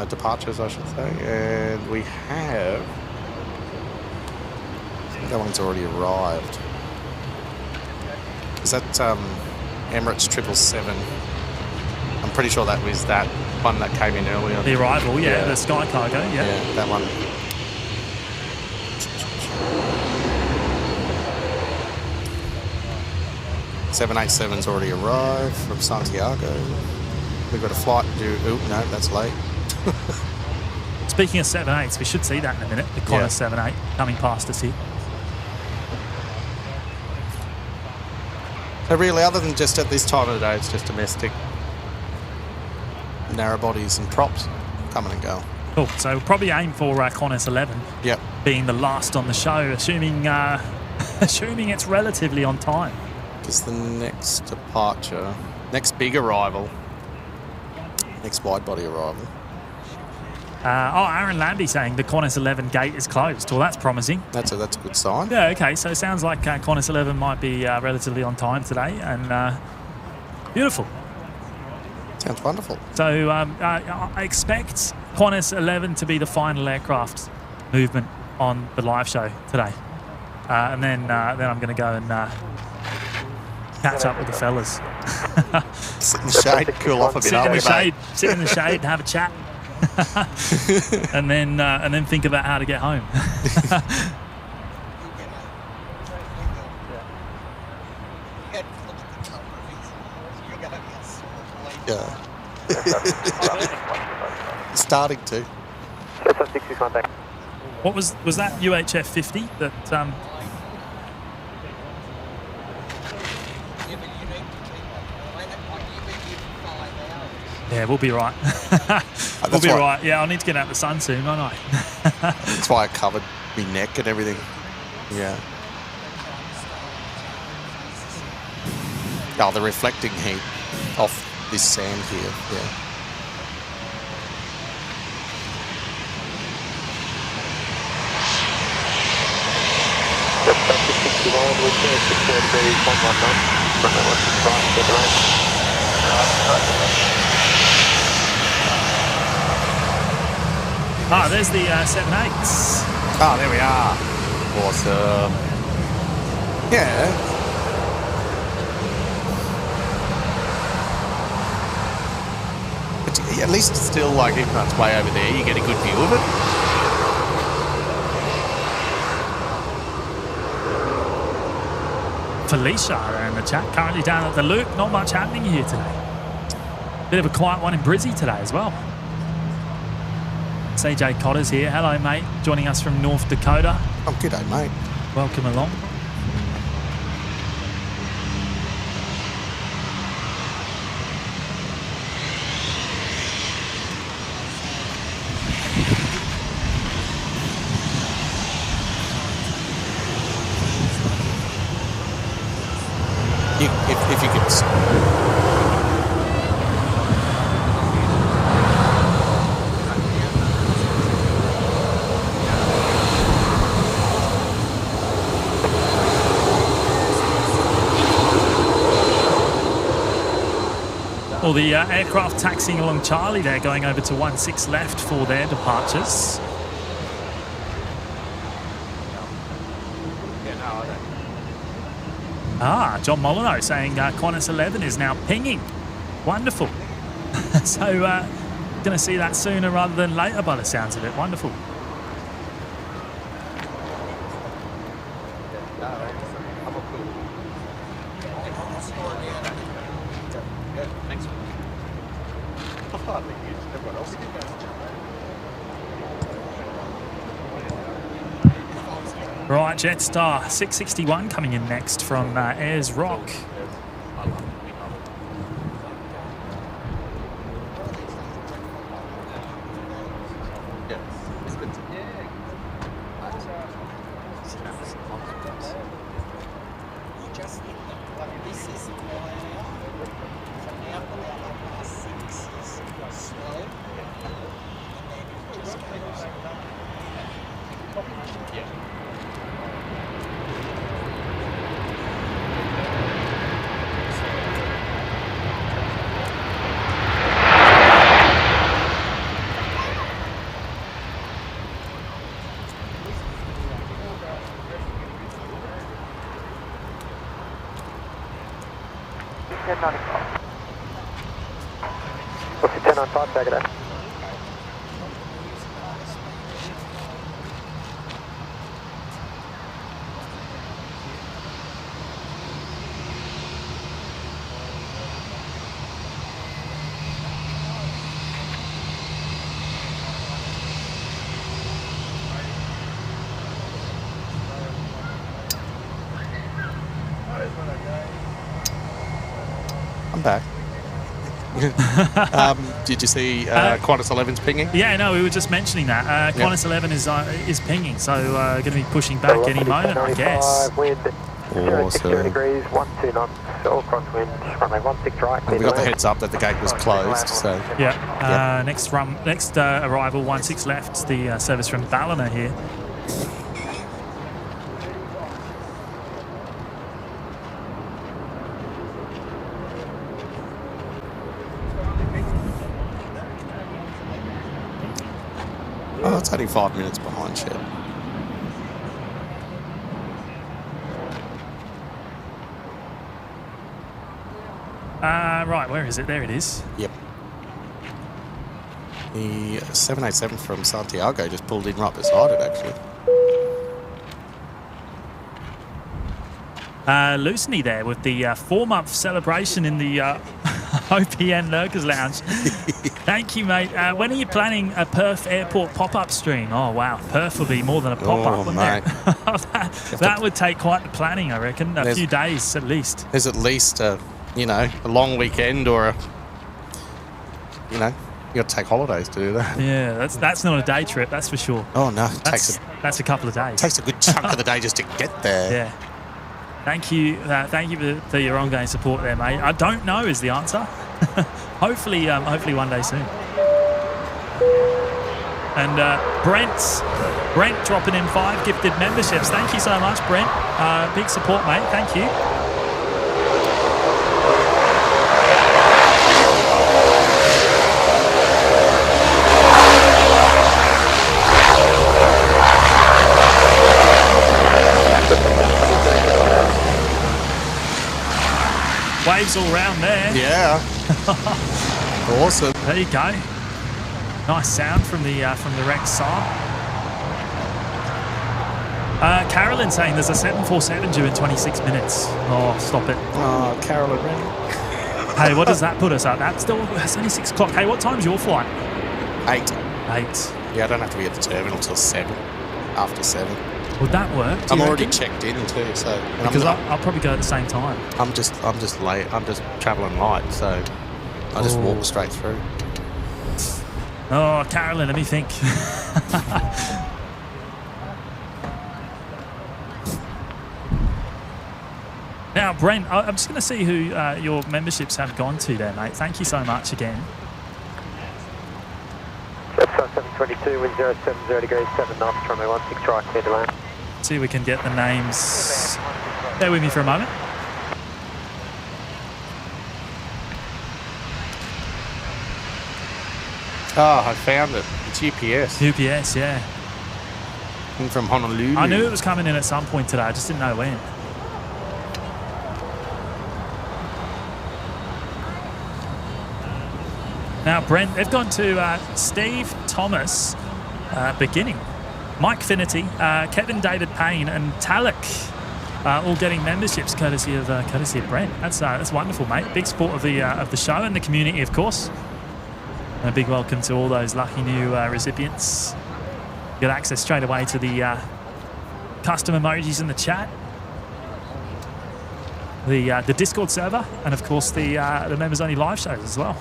departures, I should say. And we have... I think that one's already arrived. Is that Emirates 777? I'm pretty sure that was that one that came in earlier. The arrival, yeah. The Sky Cargo, yeah. Yeah, that one. .787's already arrived from Santiago. We've got a flight due... Oh, no, that's late. Speaking of 787s, we should see that in a minute. The Qantas 78 coming past us here. So really, other than just at this time of the day, it's just domestic narrow bodies and props coming and going. Cool. So we'll probably aim for Qantas 11. Yep. Being the last on the show, assuming assuming it's relatively on time. Because the next departure, next big arrival, next wide body arrival. Aaron Landy saying the Qantas 11 gate is closed. Well, that's promising. That's a good sign. Yeah, okay. So it sounds like Qantas 11 might be relatively on time today, and beautiful. Sounds wonderful. So I expect Qantas 11 to be the final aircraft movement on the live show today, and then I'm going to go and catch up with the fellas. Sit in the shade, cool off a bit. Sit in the shade, and have a chat. and then think about how to get home. Yeah. Starting to. What was that UHF 50 that Yeah, we'll be right. We'll be right. Yeah, I'll need to get out in the sun soon, won't I? That's why I covered my neck and everything. Yeah. Oh, the reflecting heat off this sand here. Yeah. Ah, there's the 787s. Oh, there we are. Awesome. Yeah. But at least it's still like, even though it's way over there, you get a good view of it. Felicia there in the chat, currently down at the Loop. Not much happening here today. Bit of a quiet one in Brizzy today as well. CJ Cotter's here. Hello, mate. Joining us from North Dakota. Oh, g'day, mate. Welcome along. If you could... Well, the aircraft taxiing along Charlie there, going over to 16 left for their departures. Ah, John Molyneux saying Qantas 11 is now pinging. Wonderful. So, going to see that sooner rather than later by the sounds of it. Wonderful. Right, Jetstar 661 coming in next from Ayers Rock. 1095. What's your 1095, take it out. I'm back. Did you see Qantas 11's pinging? Yeah, no, we were just mentioning that. Qantas 11 is pinging, so going to be pushing back any moment, I guess. Wind, Awesome. degrees, 12 knots, all crosswind, runway 16 right. We got the heads up that the gate was closed, so... Yeah. Next arrival, 16 left, the service from Ballina here. Oh, it's only 5 minutes behind shit. Right, where is it? There it is. Yep. The 787 from Santiago just pulled in right beside it, actually. Luceny there with the 4-month celebration in the OPN Lurkers Lounge. Thank you, mate. When are you planning a Perth Airport pop-up stream? Oh, wow. Perth would be more than a pop-up, wouldn't it? that would take quite the planning, I reckon. A few days, at least. There's at least, a long weekend or you got to take holidays to do that. Yeah, that's not a day trip, that's for sure. Oh, no. That's a couple of days. Takes a good chunk of the day just to get there. Yeah. Thank you for your ongoing support there, mate. I don't know is the answer. hopefully one day soon. And Brent dropping in 5 gifted memberships. Thank you so much, Brent. Big support, mate. Thank you. Waves all round there. Yeah. Awesome. There you go. Nice sound from the wrecked side. Carolyn saying there's a 747 due in 26 minutes. Oh, stop it. Oh, Carolyn, really? Hey, what does that put us at? It's only 6 o'clock. Hey, what time's your flight? 8. 8. Yeah, I don't have to be at the terminal till 7. After 7. Would that work? I'm already checked in too, so because I'll probably go at the same time. I'm just late. I'm just travelling light, so I just walk straight through. Oh, Carolyn, let me think. Now, Brent, I'm just going to see who your memberships have gone to there, mate. Thank you so much again. Jetstar 722, wind 070 degrees, 7 knots, runway 16 right, clear to land. See if we can get the names. Bear with me for a moment. Oh, I found it. It's UPS. UPS, yeah. From Honolulu. I knew it was coming in at some point today. I just didn't know when. Now, Brent, they've gone to Steve Thomas, beginning. Mike Finity, Kevin David Payne, and Talek, all getting memberships courtesy of Brent. That's wonderful, mate. Big support of the show and the community, of course. And a big welcome to all those lucky new recipients. Get access straight away to the custom emojis in the chat, the Discord server, and of course the members only live shows as well.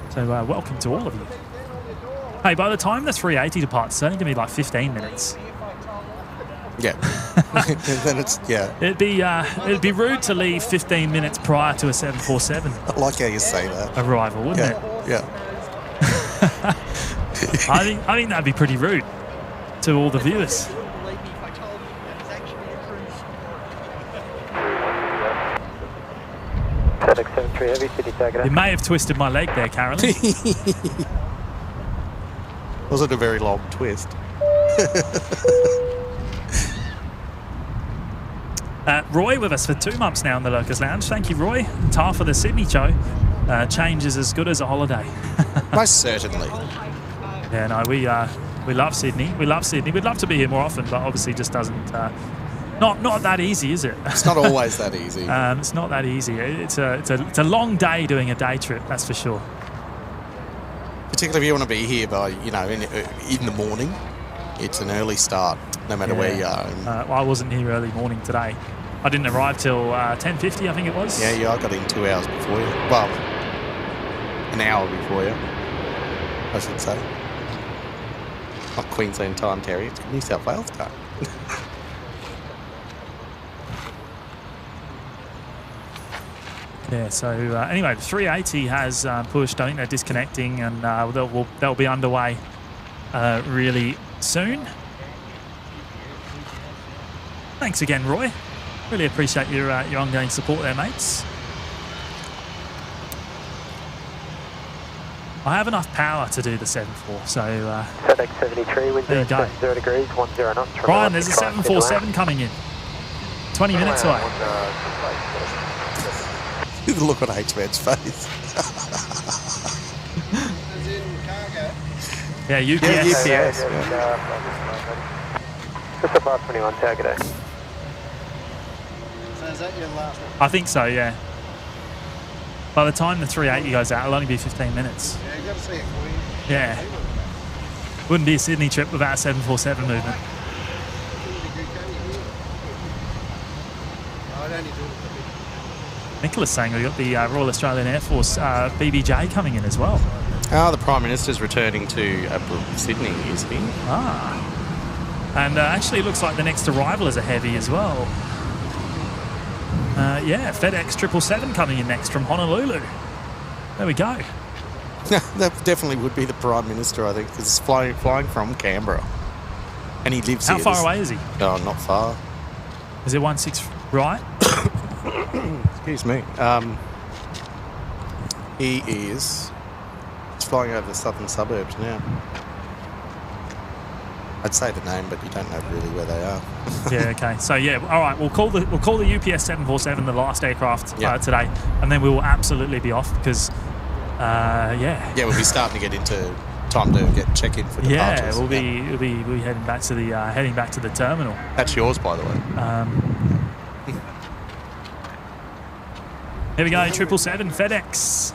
So welcome to all of you. Hey, by the time the 380 departs, it's only going to be like 15 minutes. Yeah. Then it's, yeah. It'd be rude to leave 15 minutes prior to a 747. I like how you say that. Arrival, wouldn't it? Yeah. I think that'd be pretty rude to all the viewers. You may have twisted my leg there, Carolyn. Wasn't a very long twist. Roy with us for 2 months now in the Lurkers Lounge. Thank you, Roy. Tar for the Sydney show. Change is as good as a holiday. Most certainly. Yeah, no, we love Sydney. We love Sydney. We'd love to be here more often, but obviously just doesn't. Not that easy, is it? It's not always that easy. It's not that easy. It's a long day doing a day trip. That's for sure. Particularly if you want to be here by in the morning. It's an early start, no matter where you are. Well, I wasn't here early morning today. I didn't arrive till 10:50, I think it was. Yeah, I got in 2 hours before you. Well, an hour before you, I should say. Not Queensland time, Terry. It's New South Wales time. Yeah, so anyway, the 380 has pushed. I think they're disconnecting, and they'll be underway really soon. Thanks again, Roy. Really appreciate your ongoing support there, mates. I have enough power to do the 7-4, so FedEx 73, wind there you go. 0 degrees, 10 knots. Brian, there's a 747 coming in. 20 minutes away. Look at H-Man's face. Yeah, UPS. Yeah, UPS. Just above 21, target A. So is that your last one? I think so, yeah. By the time the 380 goes out, it'll only be 15 minutes. Yeah, you got to see it, Queen. Yeah. Wouldn't be a Sydney trip without a 747 movement. I'd only do it. Nicholas saying we've got the Royal Australian Air Force BBJ coming in as well. The Prime Minister's returning to Sydney, is he? And actually it looks like the next arrival is a heavy as well. Yeah, FedEx 777 coming in next from Honolulu. There we go. That definitely would be the Prime Minister, I think, because it's flying from Canberra. And he lives How here. far away is he? Oh, not far. Is it 16 right? Excuse me. He is flying over the southern suburbs now. I'd say the name, but you don't know really where they are. Yeah. Okay. So yeah. All right. We'll call the UPS 747 the last aircraft today, and then we will absolutely be off because yeah. Yeah, we'll be starting to get into time to check in for departures. Yeah, we'll be heading back to the terminal. That's yours, by the way. Here we go. 777 FedEx.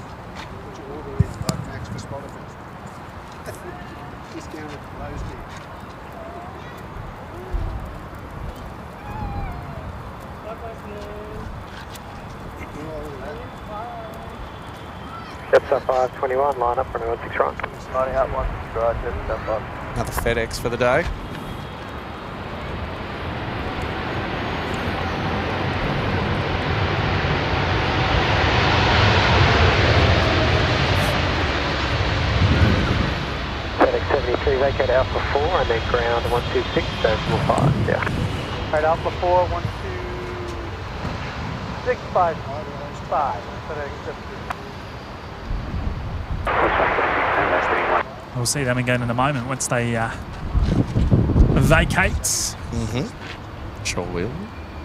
Jetstar 521, line up, runway 16 right. Lining up 16 right, Jetstar 5. Another FedEx for the day. FedEx 73, vacate Alpha 4 and then ground 126, decimal 5, yeah. Alright, Alpha 4, 126, 5. FedEx 73. We'll see them again in a moment once they vacate. Mm-hmm. Sure will.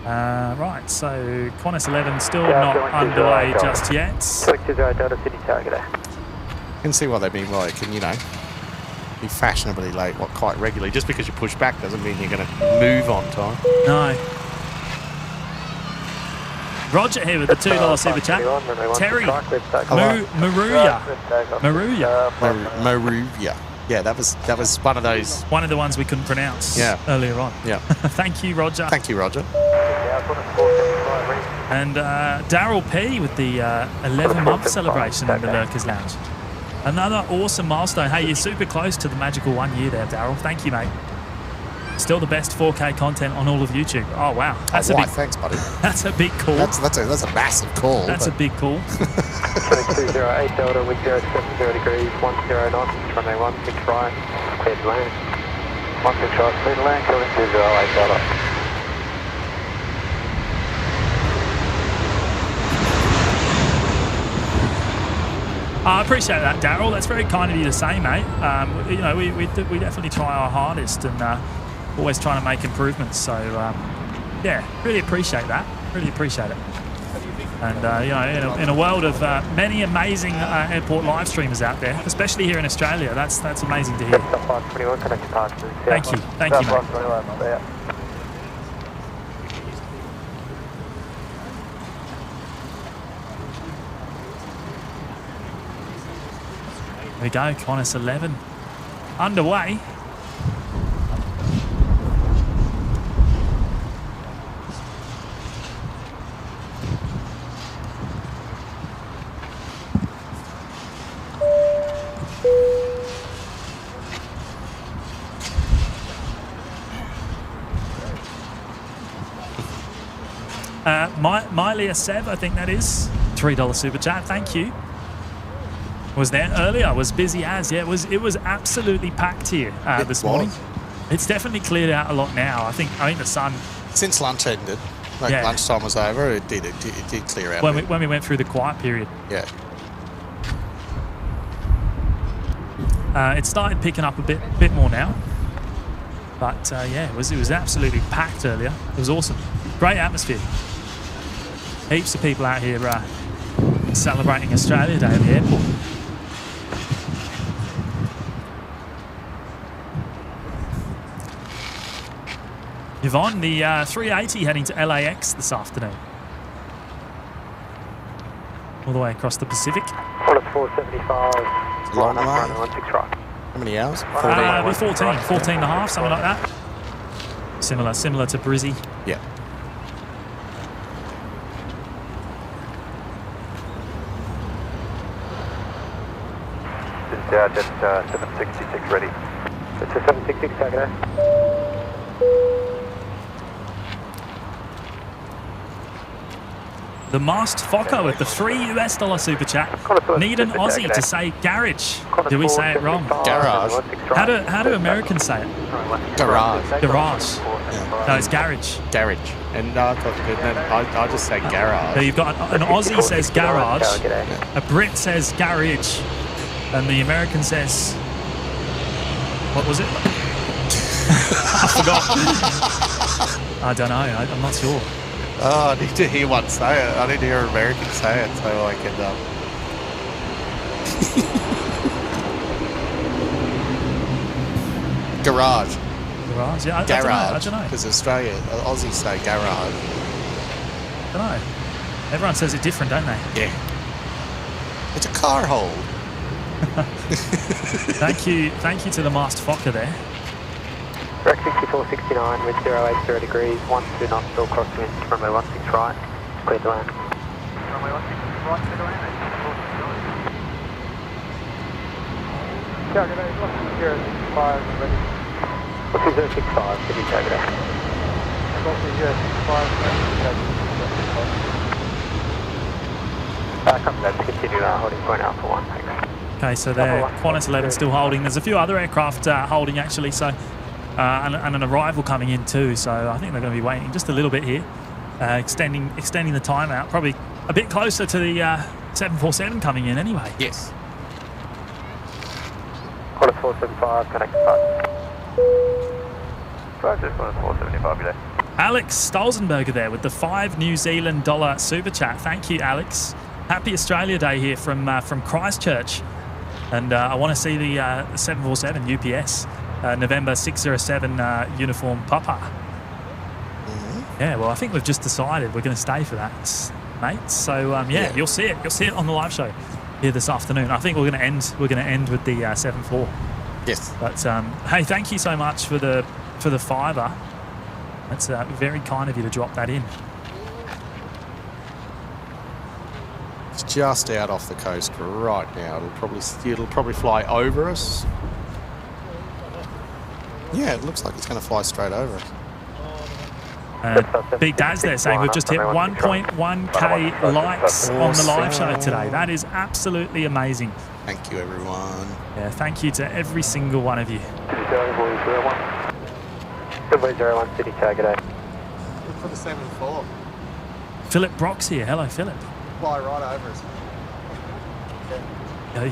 Right, so Qantas 11 still not underway just yet. Select 20 Delta City target A. You can see why they've been like, and be fashionably late quite regularly. Just because you push back doesn't mean you're going to move on time. No. Roger here with the $2 super chat. Terry Maruya. Yeah, that was one of those. One of the ones we couldn't pronounce earlier on. Yeah. Thank you, Roger. Thank you, Roger. And Daryl P with the 11-month celebration in the Lurkers Lounge. Another awesome milestone. Hey, you're super close to the magical 1 year there, Daryl. Thank you, mate. Still the best 4K content on all of YouTube. Oh wow, thanks, buddy. That's a big call. That's a massive call. That's a big call. 208 Delta, wind 070 degrees, 10 knots, runway 16 right, clear to land. 16 right, clear to land, calling 208 Delta. I appreciate that, Daryl. That's very kind of you to say, mate. We definitely try our hardest and always trying to make improvements. So yeah, really appreciate that. Really appreciate it. And you know, in a world of many amazing airport live streamers out there, especially here in Australia, that's amazing to hear. Thank you, mate. There we go, Qantas 11 underway. Miley Seb, I think that is $3 super chat. Thank you. Was there earlier? Was busy as it was absolutely packed here this morning. It's definitely cleared out a lot now. I think the sun since lunch ended, lunchtime was over. It did clear out when we went through the quiet period. Yeah. It started picking up a bit more now, but yeah, it was absolutely packed earlier. It was awesome, great atmosphere. Heaps of people out here celebrating Australia Day at the airport. Yvonne, the 380 heading to LAX this afternoon. All the way across the Pacific. 475. Long way. Right. How many hours? 14 and a half, something like that. Similar to Brizzy. Yeah. Just 766 ready. It's a 766, take it out. The masked Foco with the $3 super chat. Need an Aussie to say garage. Do we say it wrong? Garage. How do Americans say it? Garage. Garage. Yeah. No, it's garage. Garage. And I just say garage. So you've got an Aussie says garage, a Brit says garage, and the American says, what was it? I forgot. I don't know. I'm not sure. Oh, I need to hear one say it. I need to hear an American say it so I can... Garage. Garage? Yeah, garage. I don't know. Because Aussies say garage. I don't know. Everyone says it different, don't they? Yeah. It's a car hold. Thank you to the masked Fokker there. Rec 6469 with 080 degrees, 12 knots, still crossing in, runway 16 right, clear to land. Runway 16 right, clear to land, Calculate, 065 ready. What's 065, did you take it out? 065, copy that, continue holding point Alpha 1, thanks. Okay, so there, Qantas 11 still holding. There's a few other aircraft holding actually, so and an arrival coming in too. So I think they're going to be waiting just a little bit here, extending the time out. Probably a bit closer to the 747 coming in anyway. Yes. Qantas 475, connect to 5. Qantas 475, you there. Alex Stolzenberger there with the $5 New Zealand super chat. Thank you, Alex. Happy Australia Day here from Christchurch. And I want to see the 747 UPS, November 607 uniform Papa. Mm-hmm. Yeah, well, I think we've just decided we're going to stay for that, mate. So yeah, you'll see it. You'll see it on the live show here this afternoon. I think we're going to end with the 7-4. Yes. But hey, thank you so much for the $5. That's very kind of you to drop that in. It's just out off the coast right now. It'll probably fly over us. Yeah, it looks like it's going to fly straight over us. Big Daz there saying we've just hit 1.1k likes on the live show today. That is absolutely amazing. Thank you, everyone. Yeah, thank you to every single one of you. Runway 01 City target A. Look for the 7-4. Philip Brock's here. Hello, Philip. Fly right over us.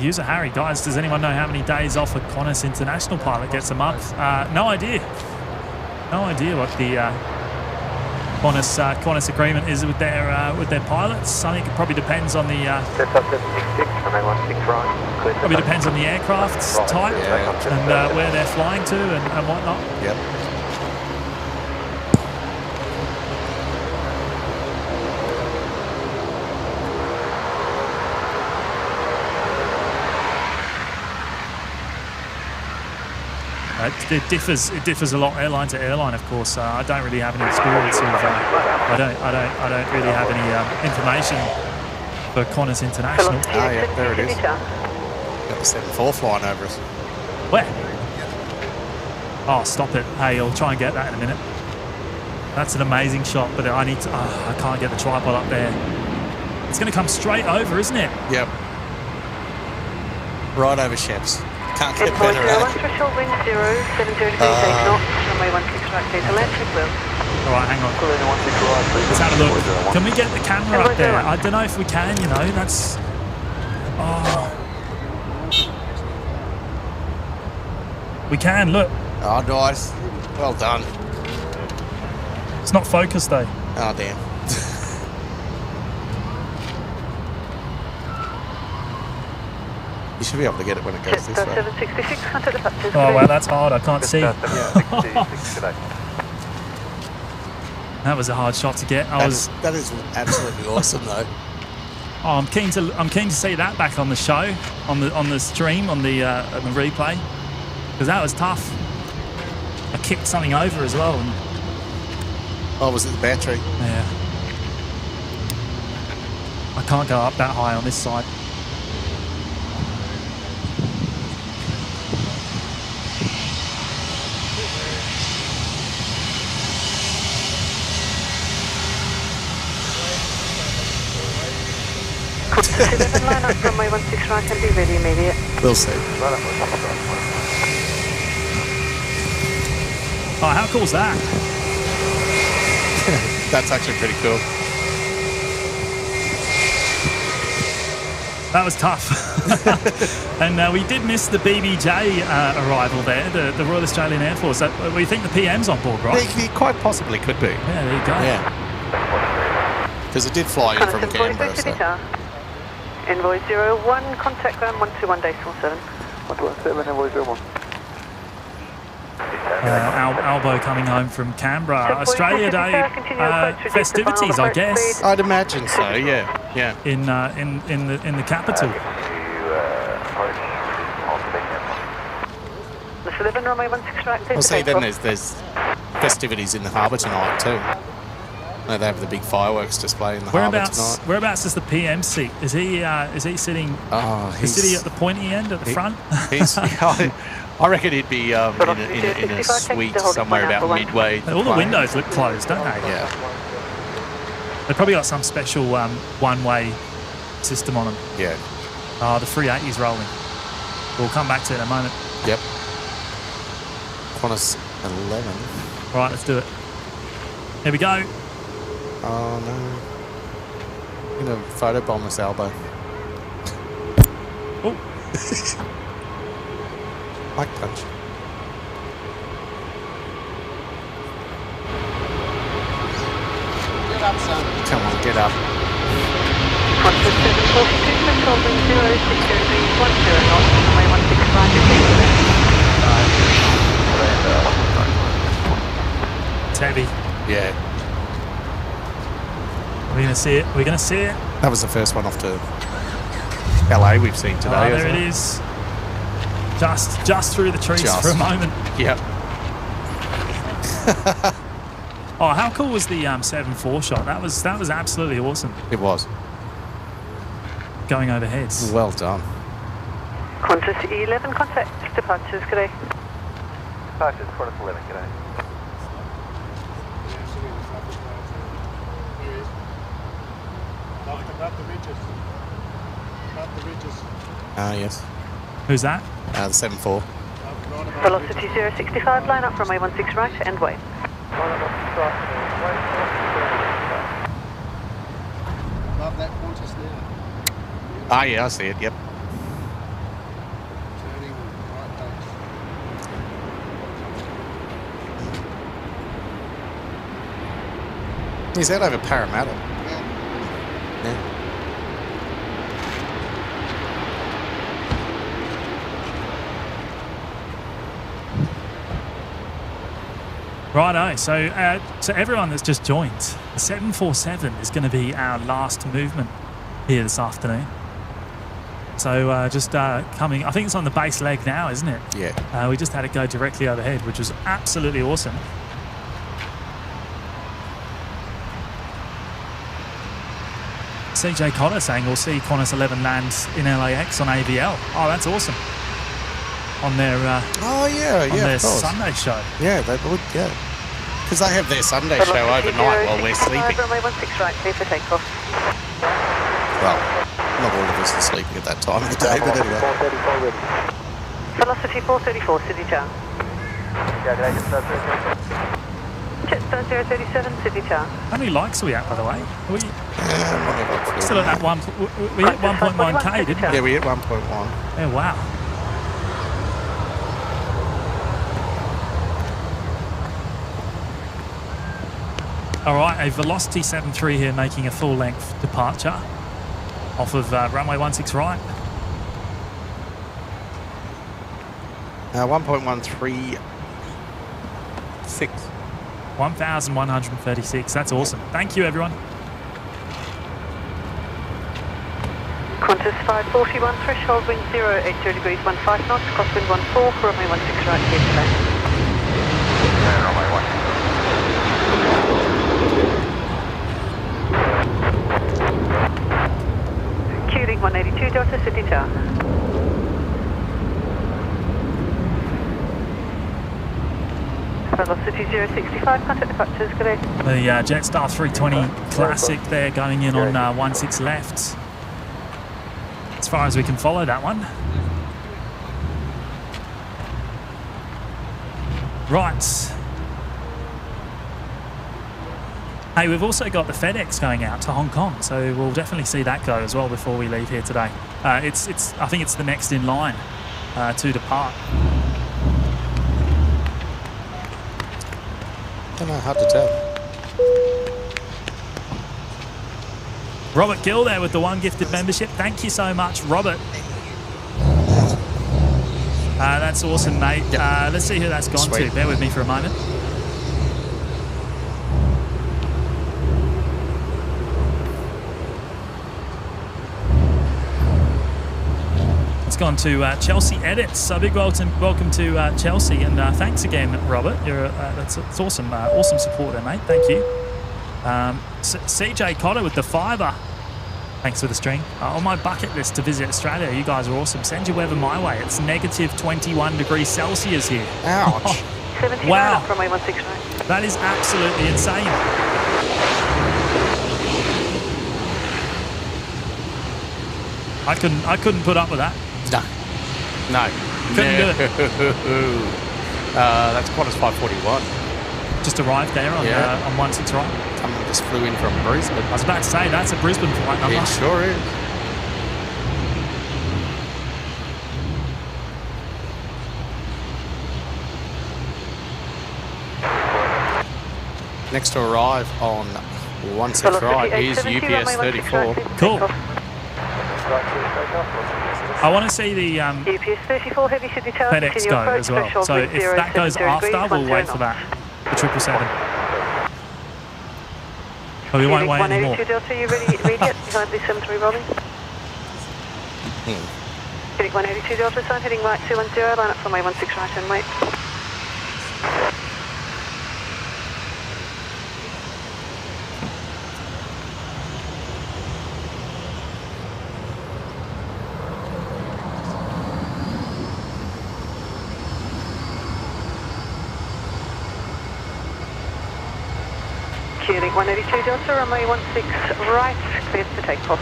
User Harry, guys, does anyone know how many days off a Qantas international pilot gets a month? No idea. No idea what the Qantas agreement is with their pilots. I think it probably depends on the Jetstar 766, runway 16 right. Clear to probably touch. depends on the aircraft's type and where they're flying to and whatnot. Yep. It differs a lot airline to airline, of course. I don't really have any experience of. I don't really have any information for Qantas International. Ah, yeah, there it is. Got the 7-4 flying over us. Where? Oh, stop it! Hey, I'll try and get that in a minute. That's an amazing shot, but I need to. I can't get the tripod up there. It's going to come straight over, isn't it? Yep. Right over Sheps. Can't get better at it. Threshold wind 0, 70 degrees 8 knots, runway 16 right, clear to land, check wheel. All right, hang on. Let's have a look. Can we get the camera up there? I don't know if we can, you know. That's... Oh. We can, look. Oh, nice. Well done. It's not focused, though. Oh, damn. You should be able to get it when it goes this way. 766, contact the factors. Oh, wow, that's hard. I can't see. That was a hard shot to get. That is absolutely awesome, though. Oh, I'm keen to see that back on the show, on the stream, on the replay, because that was tough. I kicked something over as well. And, oh, was it the battery? Yeah. I can't go up that high on this side. Line up runway 16 right and be ready immediate. We'll see. Oh, how cool is that? That's actually pretty cool. That was tough. And we did miss the BBJ arrival there, the Royal Australian Air Force. We think the PM's on board, right? He quite possibly could be. Yeah, there you go. Yeah. Because it did fly in from Canberra, so... Envoy 01, contact ground 121.7. 117, Envoy 01. Albo coming home from Canberra. Australia Day festivities, I guess. I'd imagine so, yeah. Yeah. In the capital. 11, runway 16 right. Well, see, then there's festivities in the harbour tonight too. They have the big fireworks display in the harbour tonight. Whereabouts is the PM seat? Is he sitting? Oh, is he at the pointy end at the front? I reckon he'd be in a suite somewhere about midway. All the windows look closed, don't they? Yeah. They've probably got some special one-way system on them. Yeah. Oh, the 380's rolling. We'll come back to it in a moment. Yep. Qantas 11. Right, let's do it. Here we go. Oh no. I'm going to photobomb this elbow. Oh. Like punch. Get up, son. Come on, get up. Qantas 742, control wind 0, 60 degrees 10 knots, runway 16 right. It's heavy. Yeah. We're going to see it. We're going to see it. That was the first one off to LA we've seen today. Oh, there it is. Just through the trees for a moment. Yep. Oh, how cool was the 7-4 shot? That was absolutely awesome. It was. Going over heads. Well done. Qantas 11, contact departures, good day. Departures, Qantas 11, good day. About the ridges. About the ridges. Ah, yes. Who's that? The 7-4. Velocity 065, line up runway 16 right and wait. Above that Qantas there. Ah, yeah, I see it, yep. Turning right base. He's out over Parramatta. Yeah. Righto, so everyone that's just joined, the 747 is going to be our last movement here this afternoon. So just coming, I think it's on the base leg now, isn't it? Yeah. We just had it go directly overhead, which was absolutely awesome. CJ Connor saying we'll see Qantas 11 land in LAX on AVL. Oh, that's awesome. On their Sunday show. Yeah, they would, yeah. Because they have their Sunday show overnight while we're sleeping. Runway 16 right, clear for takeoff. Well, not all of us are sleeping at that time of the day, but anyway. Velocity 434, Sydney Tower. Jetstar 037, Sydney Tower. How many likes are we at, by the way? Are we still at that one? We hit 1.1k, didn't we? Yeah, we hit 1.1. Oh, wow. All right, a Velocity 73 here making a full-length departure off of runway 16 right. 1.136. 1,136. That's awesome. Thank you, everyone. Qantas 541, threshold wind 080 degrees, 15 knots, crosswind 14, runway 16 right, clear to land. Runway 16. Q-Link 182 Delta, Sydney Tower. Velocity 065, contact departures, good day. The Jetstar 320 Classic there going in on 16 left. As far as we can follow that one. Right. Hey, we've also got the FedEx going out to Hong Kong, so we'll definitely see that go as well before we leave here today. I think it's the next in line to depart. I don't know, hard to tell. Robert Gill there with the one gifted membership. Thank you so much, Robert. That's awesome, mate. Yep. Let's see who that's gone to. Bear with me for a moment. It's gone to Chelsea Edits. So big welcome to Chelsea, and thanks again, Robert. That's awesome. Awesome support there, mate. Thank you. CJ Cotter with the fiver. Thanks for the string. On my bucket list to visit Australia, you guys are awesome. Send your weather my way. It's negative 21 degrees Celsius here. Ouch. Wow. From 169. That is absolutely insane. I couldn't put up with that. No. Couldn't do it. That's Qantas 541. Just arrived there on 16 right. Just flew in from Brisbane. I was about to say, that's a Brisbane flight number. It sure is. Next to arrive on 16 right is UPS 34. Cool. I want to see the UPS 34 heavy Sydney Tower FedEx go as well. So if that goes after, we'll wait for that. The 777. But we won't wait anymore. 182 Delta, you ready yet? Behind the 73 Robbie. Heading 182 Delta, sign heading right 210, line up from my 16 right and wait. Q-Link 182 Delta, runway 16 right, cleared for takeoff.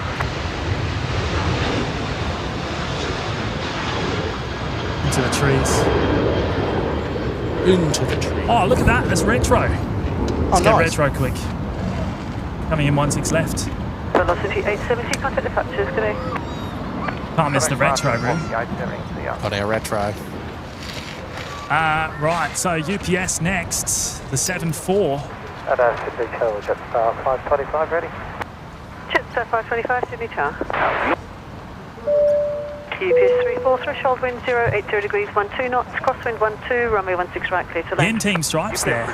Into the trees. Into the trees. Oh, look at that. That's retro. Let's get nice. retro quick. Coming in 16 left. Velocity 870, contact departures, good day. Can't miss the retro room. Got our retro. Right, so UPS next. The 74 At Sydney Tower, Jetstar 525 ready. Jetstar 525, Sydney Tower. UPS 34, threshold wind 080 degrees, 12 knots, crosswind 12, runway 16 right, clear to land. Ian Team Stripes there.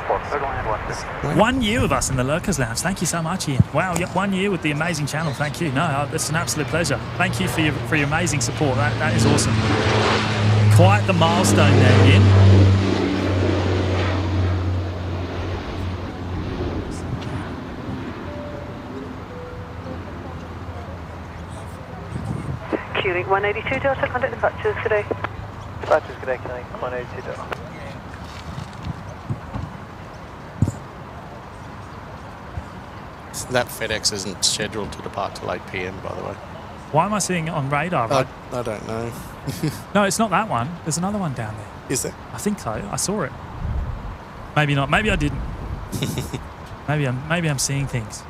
1 year with us in the Lurkers Lounge. Thank you so much, Ian. Wow, 1 year with the amazing channel. Thank you. No, it's an absolute pleasure. Thank you for your amazing support. That is awesome. Quite the milestone there, Ian. Queuing 182 Delta, contact departures today. Departures connecting 182 Delta. That FedEx isn't scheduled to depart till 8 p.m, by the way. Why am I seeing it on radar? I don't know. No, it's not that one. There's another one down there. Is there? I think so. I saw it. Maybe not. Maybe I didn't. maybe I'm seeing things.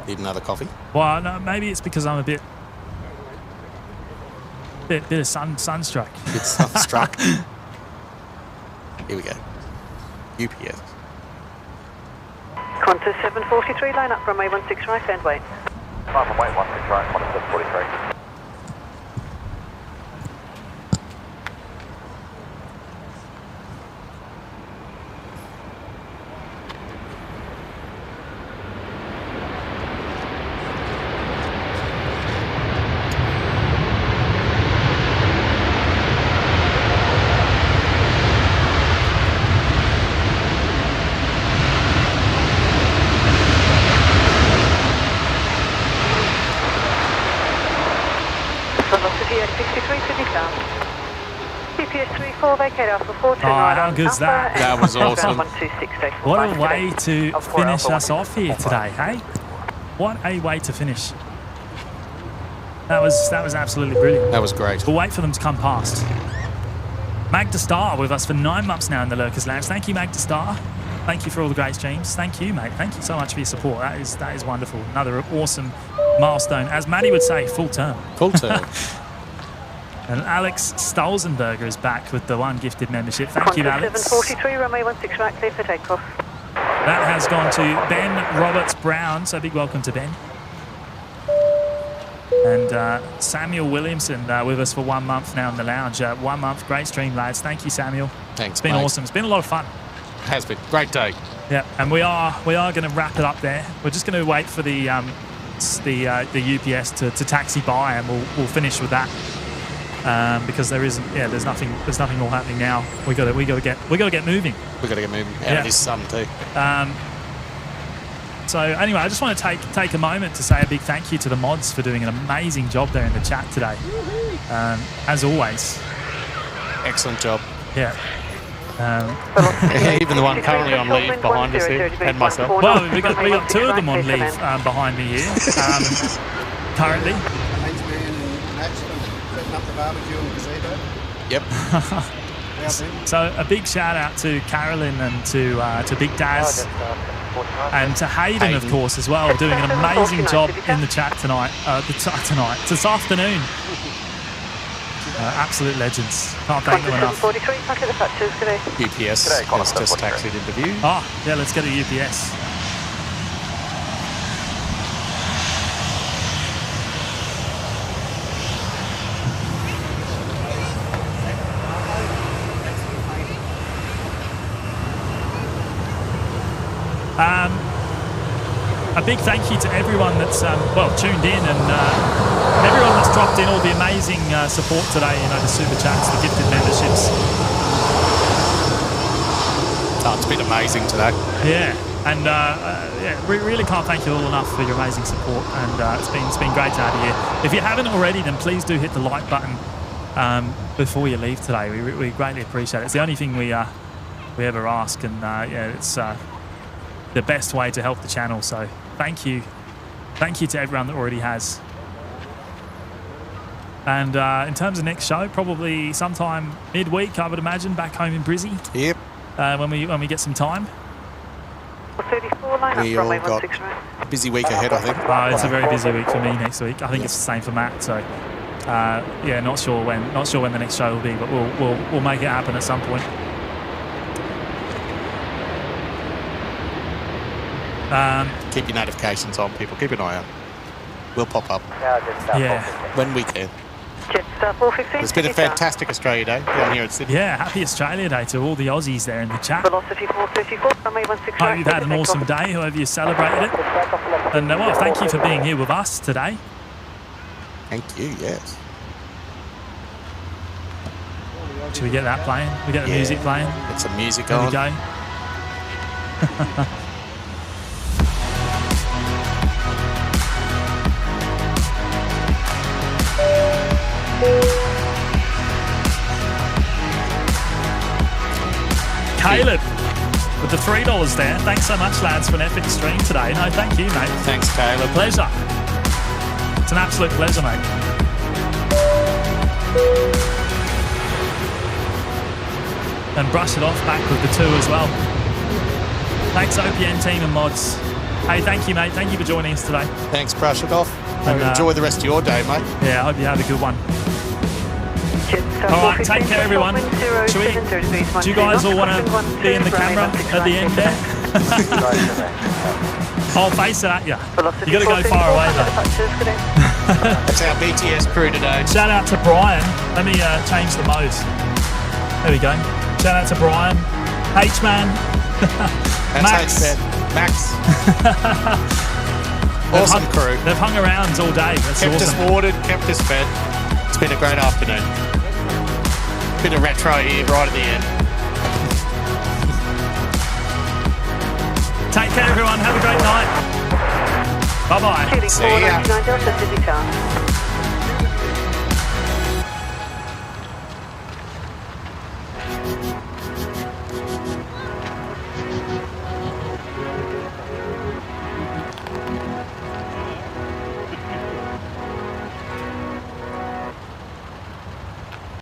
Need another coffee? Well, no, maybe it's because I'm a bit of sunstruck. Bit sunstruck. Here we go. UPS. Qantas 743, line up runway 16 right and wait. Line from wait 16 right, Qantas 743. How good's that? That was awesome. What a way to finish us off here today, hey? What a way to finish. That was absolutely brilliant. That was great. We'll wait for them to come past. Magda Star with us for 9 months now in the Lurkers Lounge. Thank you, Magda Star. Thank you for all the great streams. Thank you, mate. Thank you so much for your support. That is wonderful. Another awesome milestone. As Maddie would say, full term. Full term. And Alex Stolzenberger is back with the one gifted membership. Thank you, Alex. 743, runway 16 right, clear for takeoff. That has gone to Ben Roberts-Brown, so big welcome to Ben. And Samuel Williamson with us for 1 month now in the lounge. 1 month, great stream, lads. Thank you, Samuel. Thanks, It's been awesome. It's been a lot of fun. It has been. Great day. Yeah, and we are going to wrap it up there. We're just going to wait for the UPS to taxi by, and we'll finish with that. Because there's nothing more happening now. We got to get moving. We got to get moving. Out of this sun too. So anyway, I just want to take a moment to say a big thank you to the mods for doing an amazing job there in the chat today. As always. Excellent job. Yeah. Even the one currently on leave behind us here, and myself. Well, we got two of them on leave behind me here. Currently. Up the barbecue and gazebo. Yep. So a big shout out to Carolyn and to Big Daz and to Hayden, of course, as well, doing an amazing job in the chat tonight. This afternoon. Absolute legends. Can't thank them enough. UPS has just taxied into view. Oh, yeah, let's get a UPS. A big thank you to everyone that's tuned in, and everyone that's dropped in all the amazing support today. The super chats, the gifted memberships. Oh, it's been amazing today. Yeah, and we really can't thank you all enough for your amazing support, and it's been great to have you here. If you haven't already, then please do hit the like button before you leave today. We greatly appreciate it. It's the only thing we ever ask, and it's the best way to help the channel. So thank you to everyone that already has. And in terms of next show, probably sometime midweek, I would imagine, back home in Brizzy. Yep. When we get some time. 34 line we all got a busy week ahead, I think. It's a very busy week for me next week. I think it's the same for Matt. So not sure when the next show will be, but we'll make it happen at some point. Keep your notifications on, people. Keep an eye out. We'll pop up. Yeah. When we can. Jetstar 415. It's been a fantastic Australia Day down here in Sydney. Yeah, happy Australia Day to all the Aussies there in the chat. Velocity 434, runway 16 Hope right. you've had an awesome day, whoever you celebrated it. And well, thank you for being here with us today. Thank you, yes. Should we get that playing? We get the music playing? Get some music There on. we go. Caleb with the $3 there. Thanks so much, lads, for an epic stream today. No, thank you, mate. Thanks, Caleb. Pleasure. It's an absolute pleasure, mate. And brush it off back with the 2 as well. Thanks, OPN team and mods. Hey, thank you, mate. Thank you for joining us today. Thanks, brush it off. And, enjoy the rest of your day, mate. Yeah, I hope you have a good one. All right, take care, everyone. Do you guys all want to be in the camera at the end there? I'll face it at you. You got to go far away, though. That's our BTS crew today. Shout out to Brian. Let me change the modes. There we go. Shout out to Brian. H-Man. Max. Max. Awesome crew. They've hung around all day. That's kept awesome. us watered, kept us fed. It's been a great afternoon. Bit of retro here right at the end. Take care, everyone. Have a great night. Bye-bye. See ya.